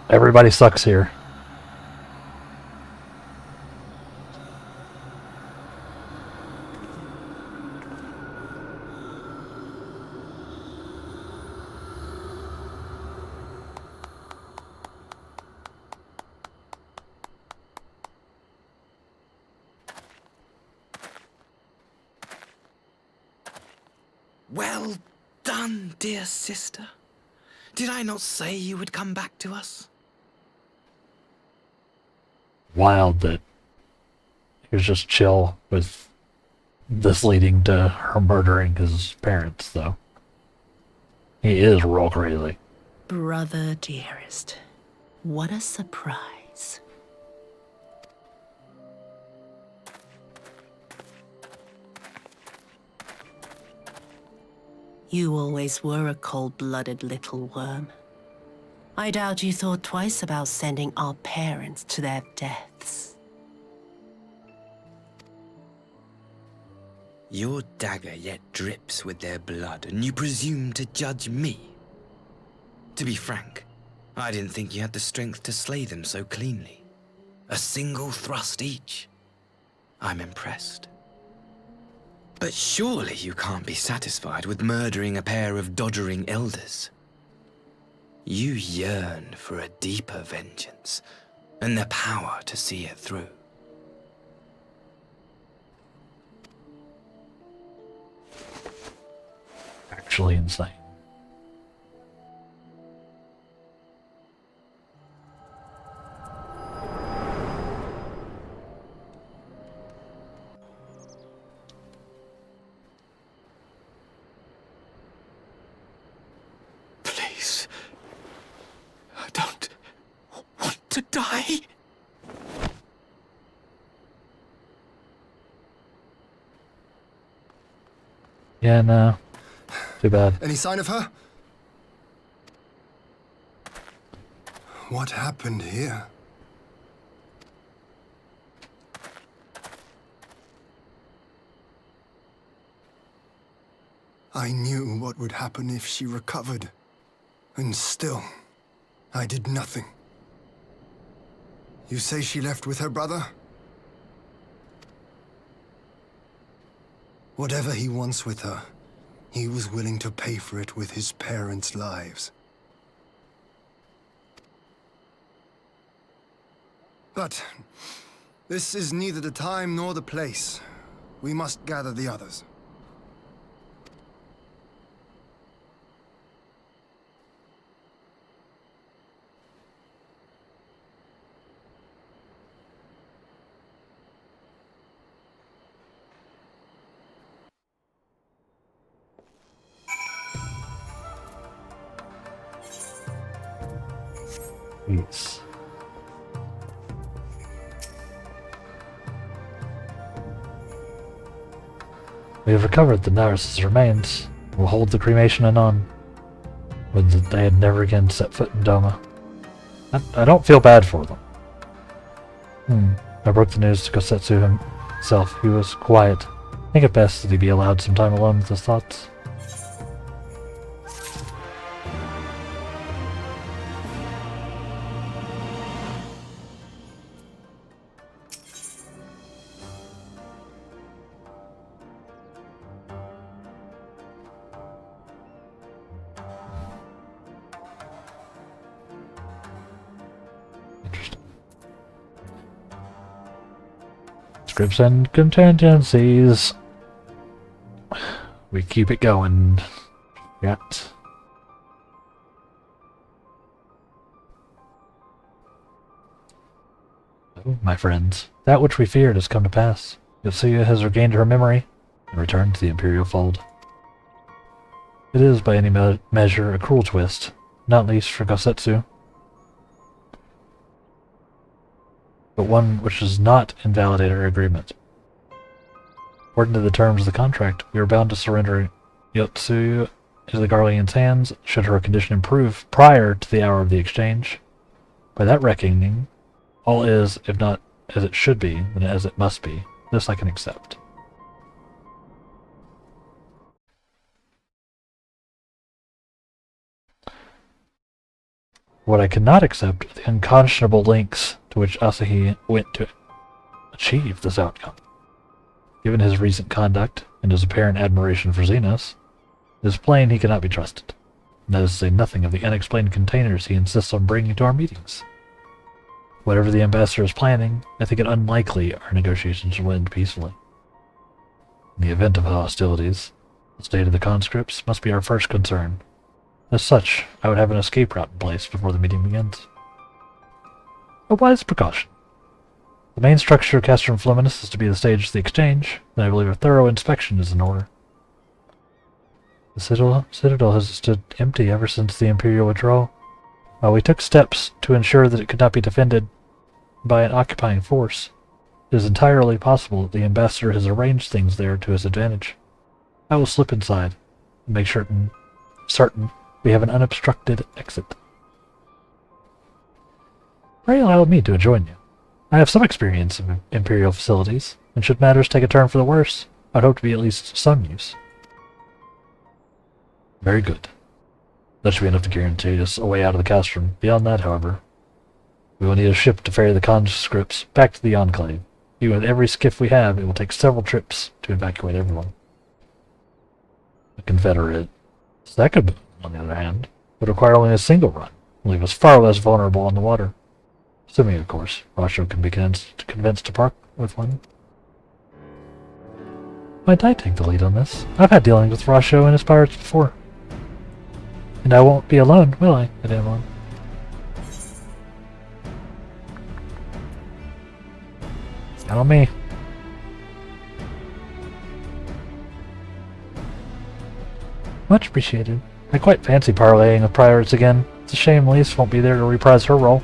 Everybody sucks here. Well done, dear sister. Did I not say you would come back to us? Wild that he was just chill with this leading to her murdering his parents, though. He is real crazy. Brother dearest, what a surprise. You always were a cold-blooded little worm. I doubt you thought twice about sending our parents to their deaths. Your dagger yet drips with their blood, and you presume to judge me? To be frank, I didn't think you had the strength to slay them so cleanly. A single thrust each. I'm impressed. But surely you can't be satisfied with murdering a pair of doddering elders. You yearn for a deeper vengeance, and the power to see it through. Actually insane. Please. I don't want to die. Yeah, no. Too bad. Any sign of her? What happened here? I knew what would happen if she recovered. And still, I did nothing. You say she left with her brother? Whatever he wants with her, he was willing to pay for it with his parents' lives. But this is neither the time nor the place. We must gather the others. Yes. We have recovered the Naris's remains. We'll hold the cremation anon. When they had never again set foot in Doma. I don't feel bad for them. I broke the news to Gosetsu himself. He was quiet. I think it best that he be allowed some time alone with his thoughts. Scripts and contingencies. We keep it going. Got. Oh, my friends, that which we feared has come to pass. Yotsuya has regained her memory and returned to the Imperial fold. It is, by any measure, a cruel twist, not least for Gosetsu, but one which does not invalidate our agreement. According to the terms of the contract, we are bound to surrender Yotsuya into the Garlean's hands should her condition improve prior to the hour of the exchange. By that reckoning, all is, if not as it should be, then as it must be. This I can accept. What I cannot accept are the unconscionable lengths to which Asahi went to achieve this outcome. Given his recent conduct and his apparent admiration for Xenos, it is plain he cannot be trusted. And that is to say nothing of the unexplained containers he insists on bringing to our meetings. Whatever the ambassador is planning, I think it unlikely our negotiations will end peacefully. In the event of hostilities, the state of the conscripts must be our first concern. As such, I would have an escape route in place before the meeting begins. A wise precaution. The main structure of Castrum Fluminus is to be the stage of the exchange, and I believe a thorough inspection is in order. The citadel has stood empty ever since the Imperial withdrawal. While we took steps to ensure that it could not be defended by an occupying force, it is entirely possible that the ambassador has arranged things there to his advantage. I will slip inside and make certain we have an unobstructed exit. Pray allow me to join you. I have some experience in Imperial facilities, and should matters take a turn for the worse, I'd hope to be at least some use. Very good. That should be enough to guarantee us a way out of the castrum. Beyond that, however, we will need a ship to ferry the conscripts back to the Enclave. Even with every skiff we have, it will take several trips to evacuate everyone. The Confederate second, on the other hand, would require only a single run, and leave us far less vulnerable on the water. Assuming, of course, Rasho can be convinced to part with one. Might I take the lead on this? I've had dealings with Rasho and his pirates before. And I won't be alone, will I? I didn't want. Count on me. Much appreciated. I quite fancy parlaying with pirates again. It's a shame Lise won't be there to reprise her role.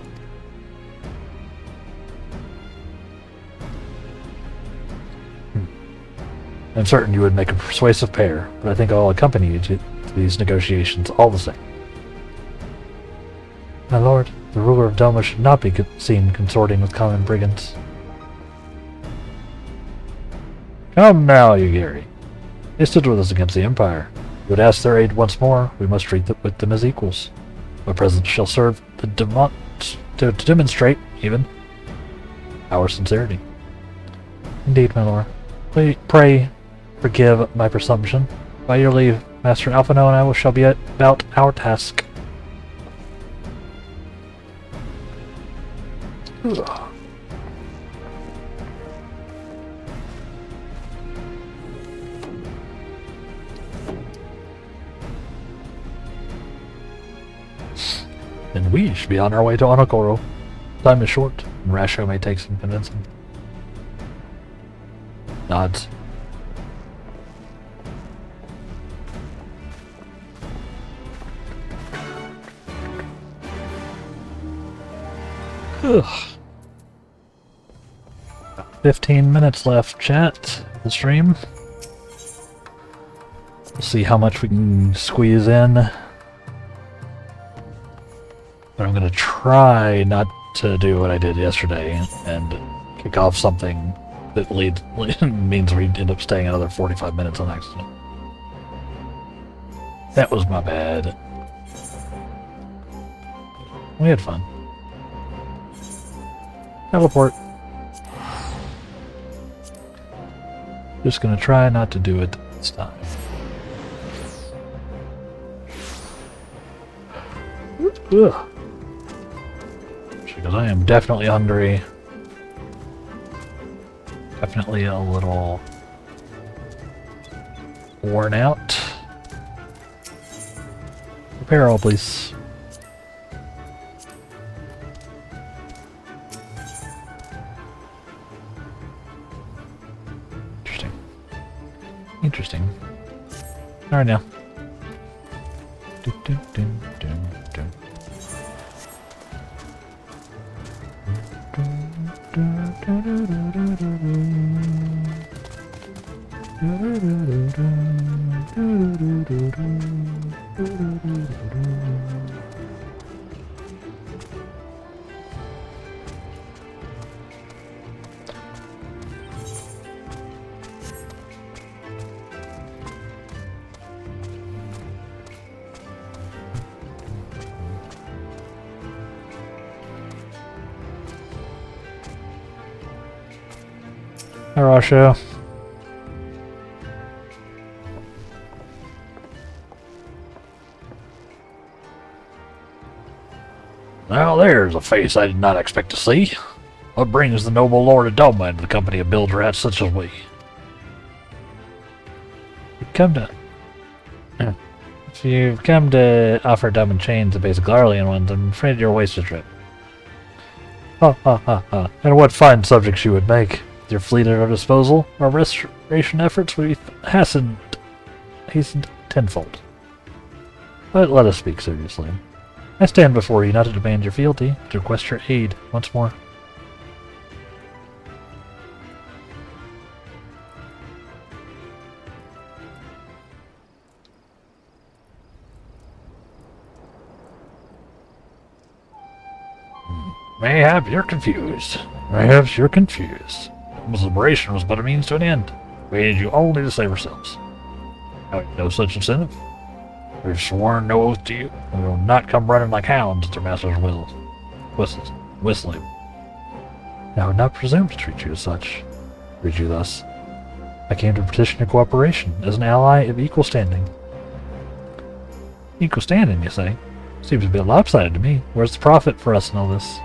I'm certain you would make a persuasive pair, but I think I'll accompany you to these negotiations all the same. My lord, the ruler of Doma should not be seen consorting with common brigands. Come now, Yugiri. They stood with us against the Empire. You would ask their aid once more, we must treat with them as equals. My presence shall serve to demonstrate, even, our sincerity. Indeed, my lord. Pray forgive my presumption. By your leave, Master Alphino and I shall be about our task. Ugh. And we should be on our way to Onokoro. Time is short, and Rasho may take some convincing. Nods. Ugh. 15 minutes left, chat. The stream. We'll see how much we can squeeze in. But I'm gonna try not to do what I did yesterday and kick off something that means we end up staying another 45 minutes on accident. That was my bad. We had fun. Teleport. Just gonna try not to do it this time. Ugh. Because I am definitely hungry. Definitely a little worn out. Repair all, please. Interesting. Interesting. All right now. Hi, Rasho. Now there's a face I did not expect to see. What brings the noble Lord of Doma into the company of bilge rats such as we? If you've come to offer diamond chains to basic Garlean ones, I'm afraid you're a wasted trip. Ha ha ha ha. And what fine subjects you would make. With your fleet at our disposal, our restoration efforts would be hastened tenfold. But let us speak seriously. I stand before you not to demand your fealty, but to request your aid once more. Mayhap you're confused. Perhaps you're confused. Doma's liberation was but a means to an end. We aided you only to save ourselves. Now, no such incentive. We've sworn no oath to you. We will not come running like hounds at their master's whistling. I would not presume to treat you as such. Treat you thus. I came to petition your cooperation as an ally of equal standing. Equal standing, you say? Seems a bit lopsided to me. Where's the profit for us in all this?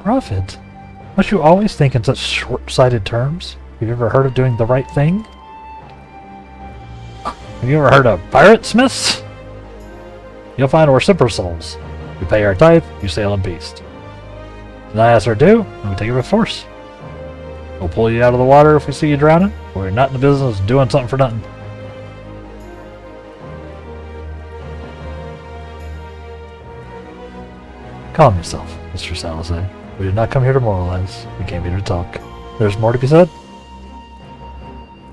Profit? Must you always think in such short-sighted terms? Have you ever heard of doing the right thing? Have you ever heard of pirate smiths? You'll find we're souls. We pay our tithe, you sail in peace. Deny us our due, and we take it by force. We'll pull you out of the water if we see you drowning, or we're not in the business of doing something for nothing. Calm yourself, Mr. Salazar. We did not come here to moralize. We came here to talk. There's more to be said?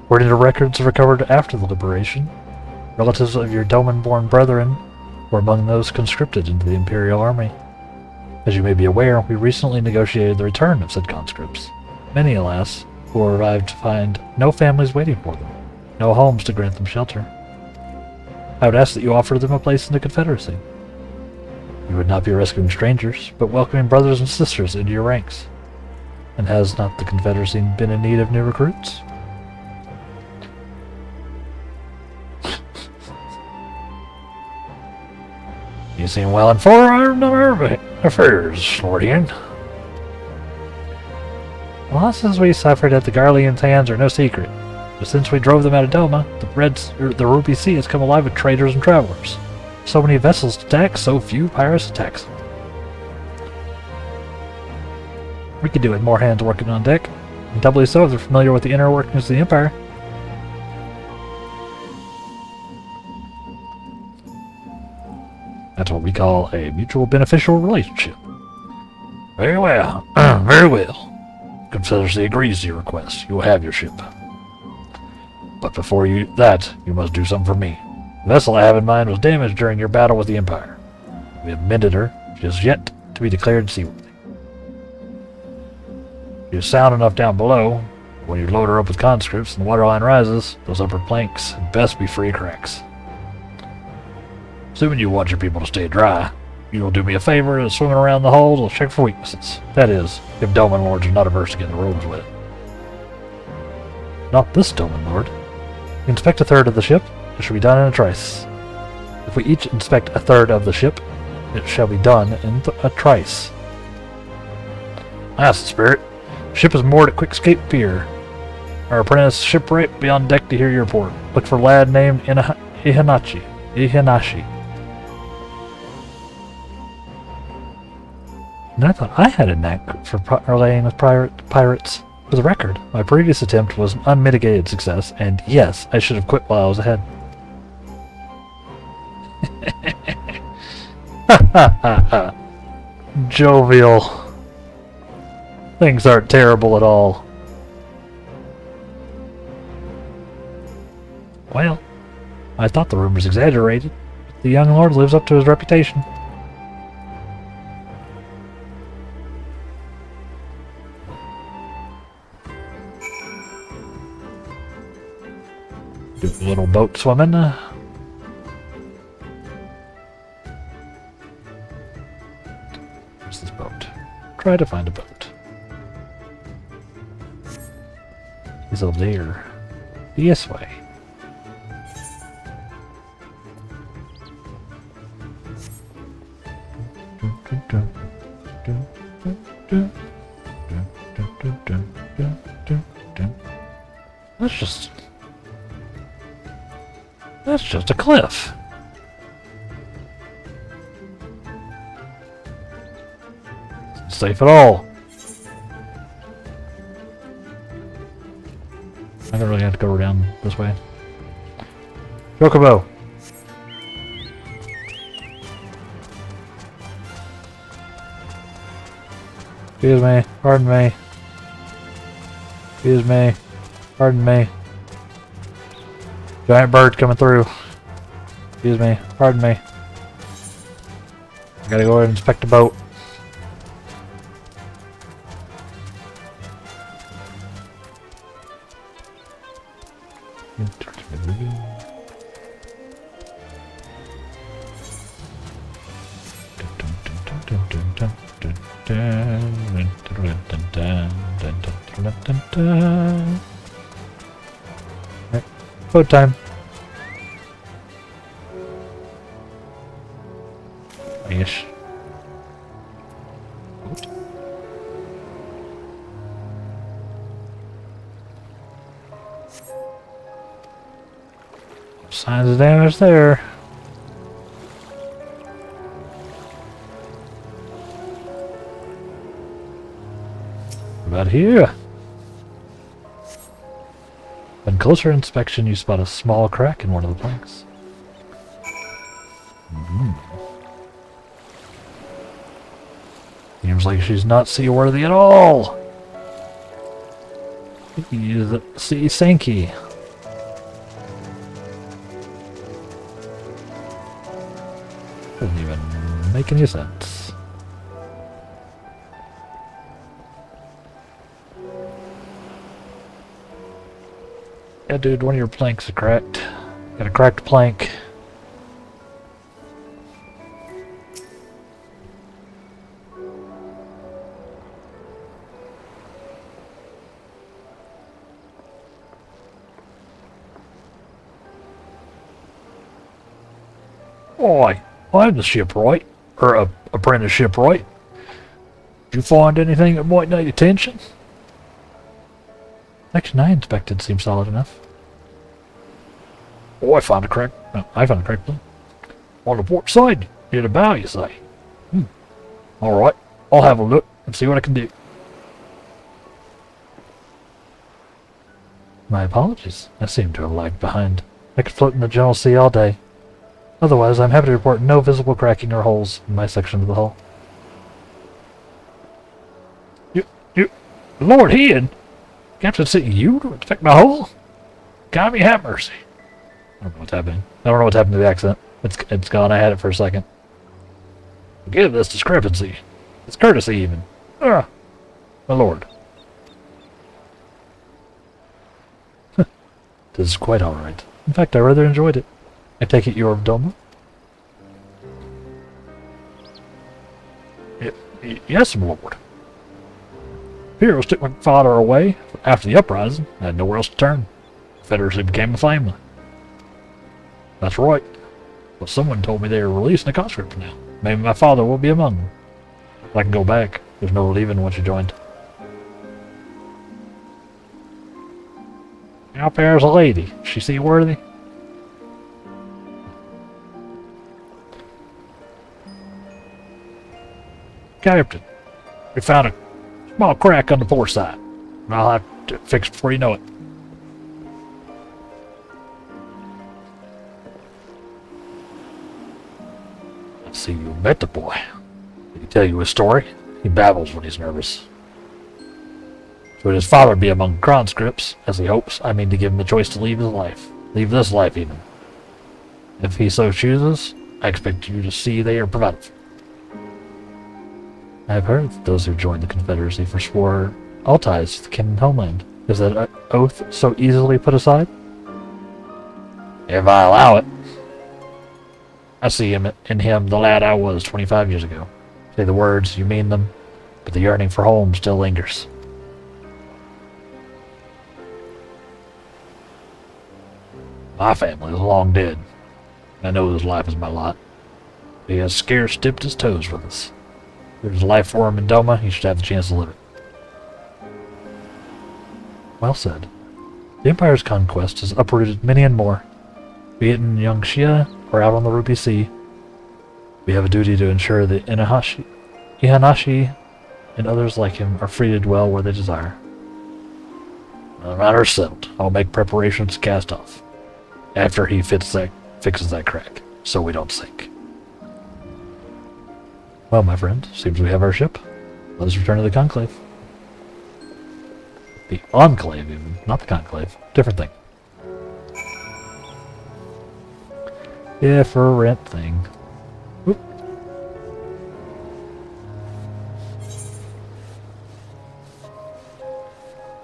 According to records recovered after the liberation, relatives of your Doman-born brethren were among those conscripted into the Imperial Army. As you may be aware, we recently negotiated the return of said conscripts. Many, alas, who arrived to find no families waiting for them, no homes to grant them shelter. I would ask that you offer them a place in the Confederacy. You would not be rescuing strangers, but welcoming brothers and sisters into your ranks. And has not the Confederacy been in need of new recruits? You seem well informed of our affairs, Lordian. The losses we suffered at the Garlean's hands are no secret, but since we drove them out of Doma, the Ruby Sea has come alive with traders and travelers. So many vessels to attack, so few pirates attacks. We could do with more hands working on deck, and doubly so if they're familiar with the inner workings of the Empire. That's what we call a mutual beneficial relationship. Very well. Very well. Confederacy agrees to your request. You will have your ship. But before you must do something for me. The vessel I have in mind was damaged during your battle with the Empire. We have mended her. She is yet to be declared seaworthy. She is sound enough down below. When you load her up with conscripts and the waterline rises, those upper planks had best be free of cracks. Assuming you want your people to stay dry, you will do me a favor of swimming around the hold and check for weaknesses. That is, if Doman Lords are not averse to getting the robes wet. Not this Doman Lord. Inspect a third of the ship. It shall be done in a trice. If we each inspect a third of the ship, it shall be done in a trice. That's the spirit. The ship is moored at Quick Escape Pier. Our apprentice shipwright be on deck to hear your report. Look for a lad named Ihanashi. And I thought I had a knack for parlaying with pirates. For the record, my previous attempt was an unmitigated success, and yes, I should have quit while I was ahead. Ha ha ha ha. Jovial. Things aren't terrible at all. Well, I thought the rumors exaggerated, but the young lord lives up to his reputation. Do a little boat swimming. Where's this boat? Try to find a boat. He's over there. This way. That's just a cliff. It's safe at all. I don't really have to go down this way. Chocobo. Excuse me. Pardon me. Excuse me. Pardon me. Giant bird coming through. Excuse me. Pardon me. I gotta go ahead and inspect the boat. Alright, food time. Ish. Signs of damage there. About here. On closer inspection, you spot a small crack in one of the planks. Seems like she's not seaworthy at all. Use the sea Sankey. Doesn't even make any sense. Yeah, dude, one of your planks is cracked. Got a cracked plank. Oi, I'm the shipwright, or apprentice shipwright. Did you find anything that might need attention? Section I inspected seems solid enough. Oh, I found a crack. No, I found a crack plank. On the port side, near the bow, you say? Alright, I'll have a look and see what I can do. My apologies. I seem to have lagged behind. I could float in the general sea all day. Otherwise, I'm happy to report no visible cracking or holes in my section of the hull. Lord Ian! Captain sent you to inspect my hull? God, me have mercy. I don't know what's happening. I don't know what's happened to the accent. It's gone. I had it for a second. Forgive this discrepancy. It's courtesy, even. Ah, my lord. This is quite alright. In fact, I rather enjoyed it. I take it you're of Doma? Yes, my lord. Heroes took my father away after the uprising. I had nowhere else to turn. Confederacy became a family. That's right. But someone told me they were releasing a conscript now. Maybe my father will be among them. If I can go back. There's no leaving once you joined. Out there's a lady. Is she seaworthy? Captain, we found a small crack on the port side. I'll have to fix it before you know it. I see you met the boy. Did he tell you his story? He babbles when he's nervous. Should his father be among conscripts, as he hopes, I mean to give him the choice to leave his life. Leave this life, even. If he so chooses, I expect you to see they are provided for. I have heard that those who joined the Confederacy forswore all ties to the kin and homeland. Is that oath so easily put aside? If I allow it. I see in him the lad I was 25 years ago. Say the words, you mean them, but the yearning for home still lingers. My family is long dead. I know his life is my lot. He has scarce dipped his toes with us. If there's a life for him in Doma, he should have the chance to live it. Well said. The Empire's conquest has uprooted many and more. Be it in Yangxia or out on the Ruby Sea, we have a duty to ensure that Ihanashi and others like him are free to dwell where they desire. The matter is settled. I'll make preparations to cast off. After he fixes that crack, so we don't sink. Well, my friend, seems we have our ship. Let us return to the Conclave. The Enclave, even. Not the Conclave. Different thing. Different thing. Oop.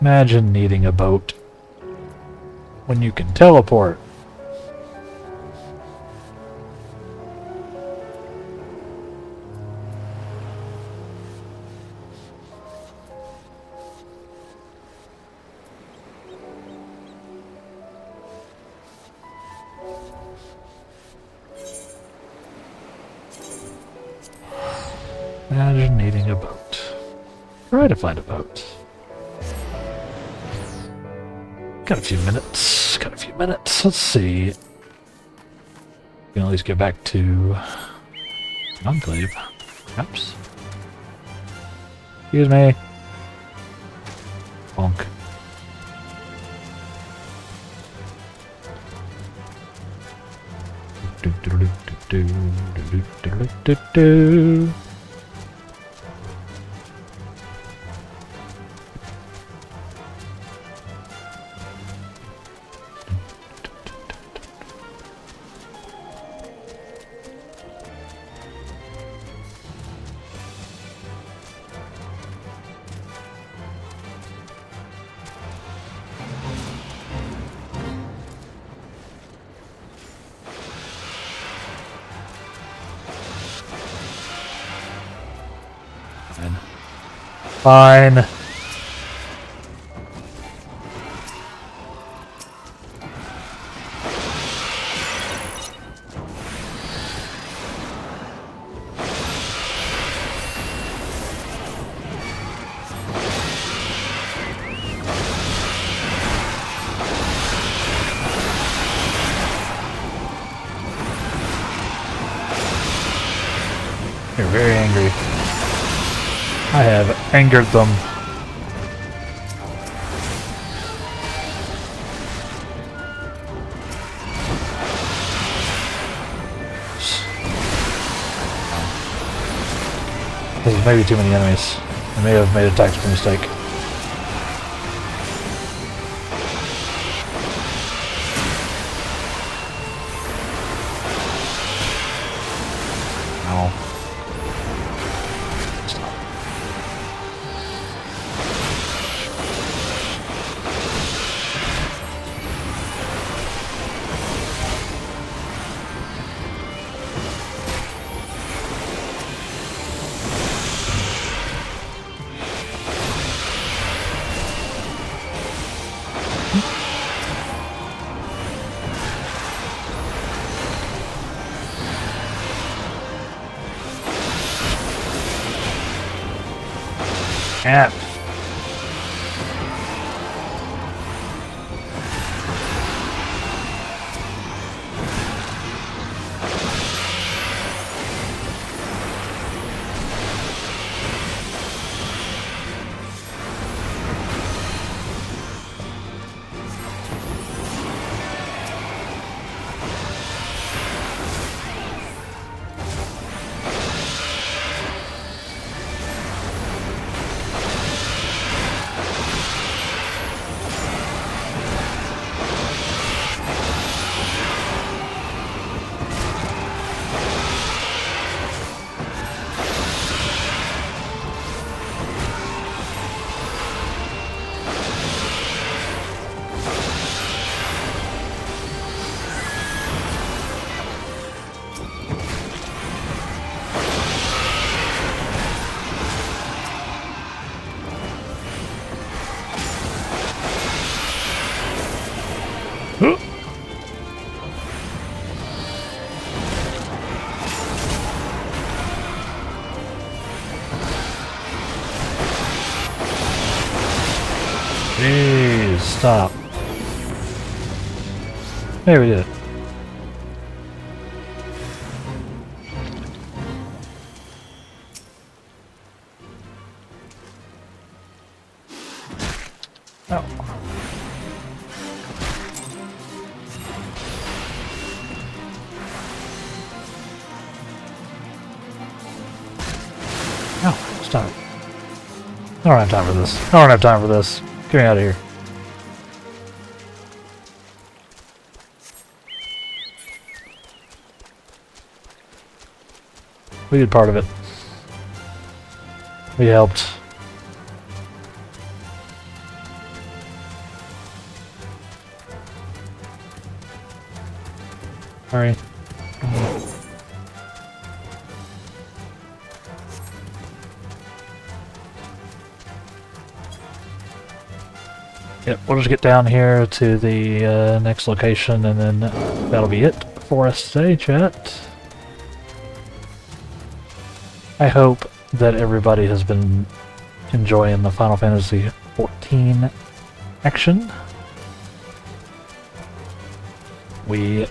Imagine needing a boat when you can teleport. Imagine needing a boat. Try to find a boat. Got a few minutes. Got a few minutes. Let's see. We can at least get back to Enclave. Perhaps. Excuse me. Bonk. Do do do do do do do do do. Fine. You're very angry. I have angered them. There's maybe too many enemies. I may have made a tactical mistake. Ow. Cat. Jeez, stop. There we did it. Oh. Oh, stop. I don't have time for this. I don't have time for this. Get me out of here. We did part of it. We helped. Sorry. Yep, we'll just get down here to the next location and then that'll be it for us today, chat. I hope that everybody has been enjoying the Final Fantasy XIV action. We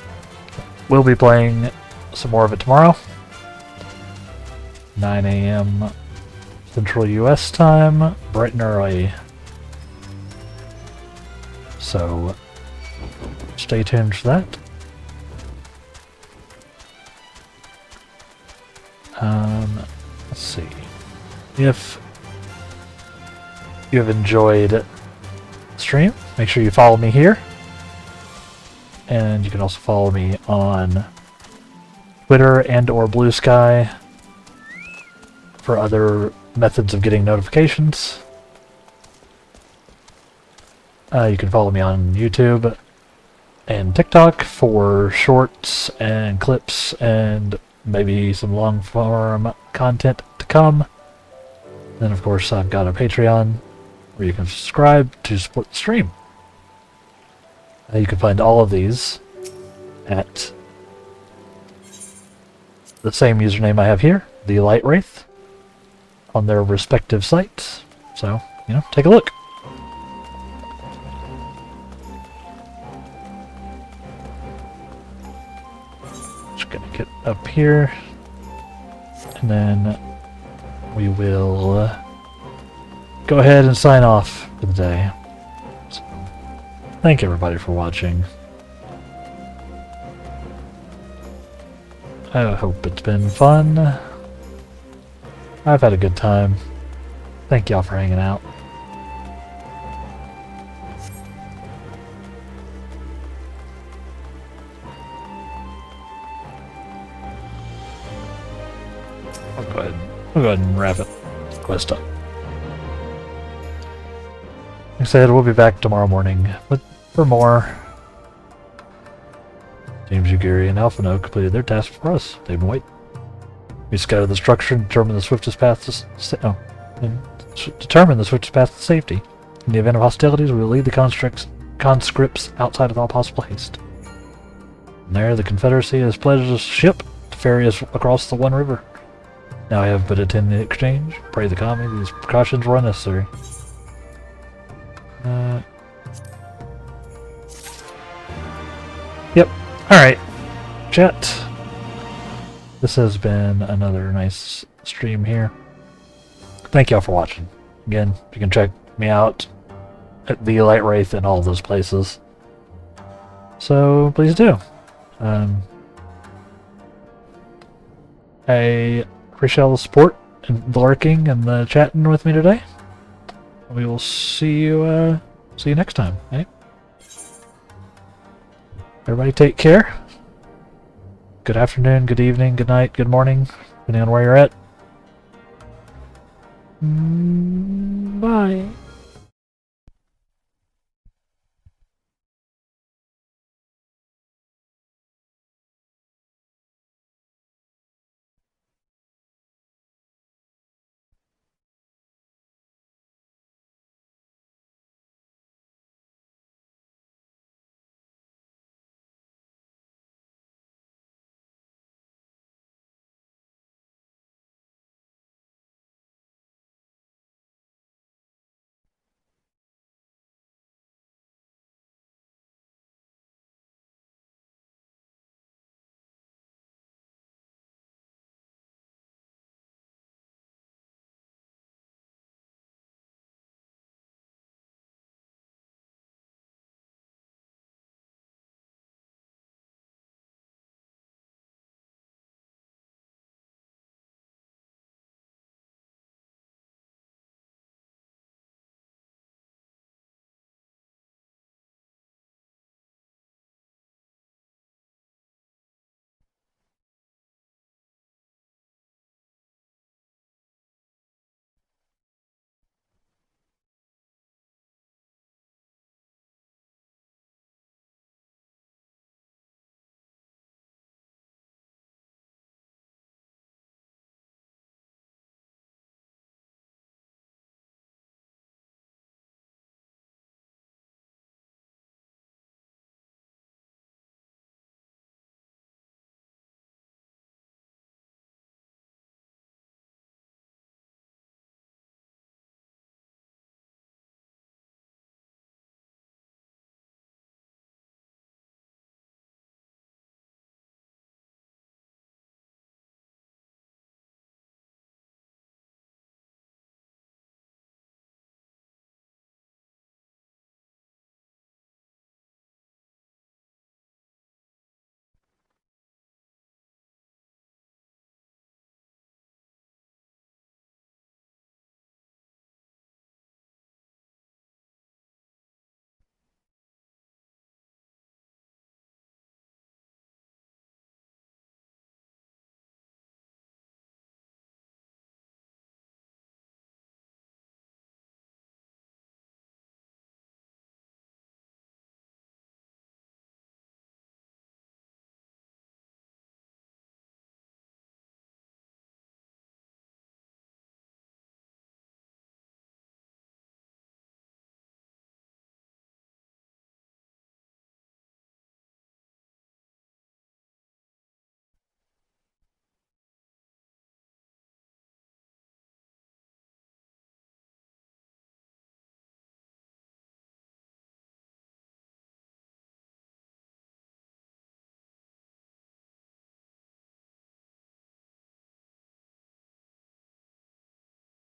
will be playing some more of it tomorrow. 9 a.m. Central US time, bright and early. So stay tuned for that. Let's see. If you have enjoyed the stream, make sure you follow me here. And you can also follow me on Twitter and or Blue Sky for other methods of getting notifications. You can follow me on YouTube and TikTok for shorts and clips and maybe some long-form content to come. Then, of course, I've got a Patreon where you can subscribe to support the stream. You can find all of these at the same username I have here, the Light Wraith, on their respective sites. So, take a look. Just gonna get up here, and then we will go ahead and sign off for the day. So, thank everybody for watching. I hope it's been fun. I've had a good time. Thank y'all for hanging out. We'll go ahead and wrap it. Quest up. Like I said, we'll be back tomorrow morning for more. James Ugiri and Alphino completed their task for us. They've been waiting. We scouted the structure and determined the swiftest path to safety. In the event of hostilities, we will lead the conscripts outside with all possible haste. And there, the Confederacy has pledged a ship to ferry us across the One River. Now I have but attend the exchange. Pray the kami, these precautions were unnecessary. Yep. Alright. Chat. This has been another nice stream here. Thank y'all for watching. Again, you can check me out at the Light Wraith and all those places. So please do. I appreciate all the support and the lurking and the chatting with me today. We will see you next time. Okay? Everybody take care. Good afternoon, good evening, good night, good morning, depending on where you're at. Bye.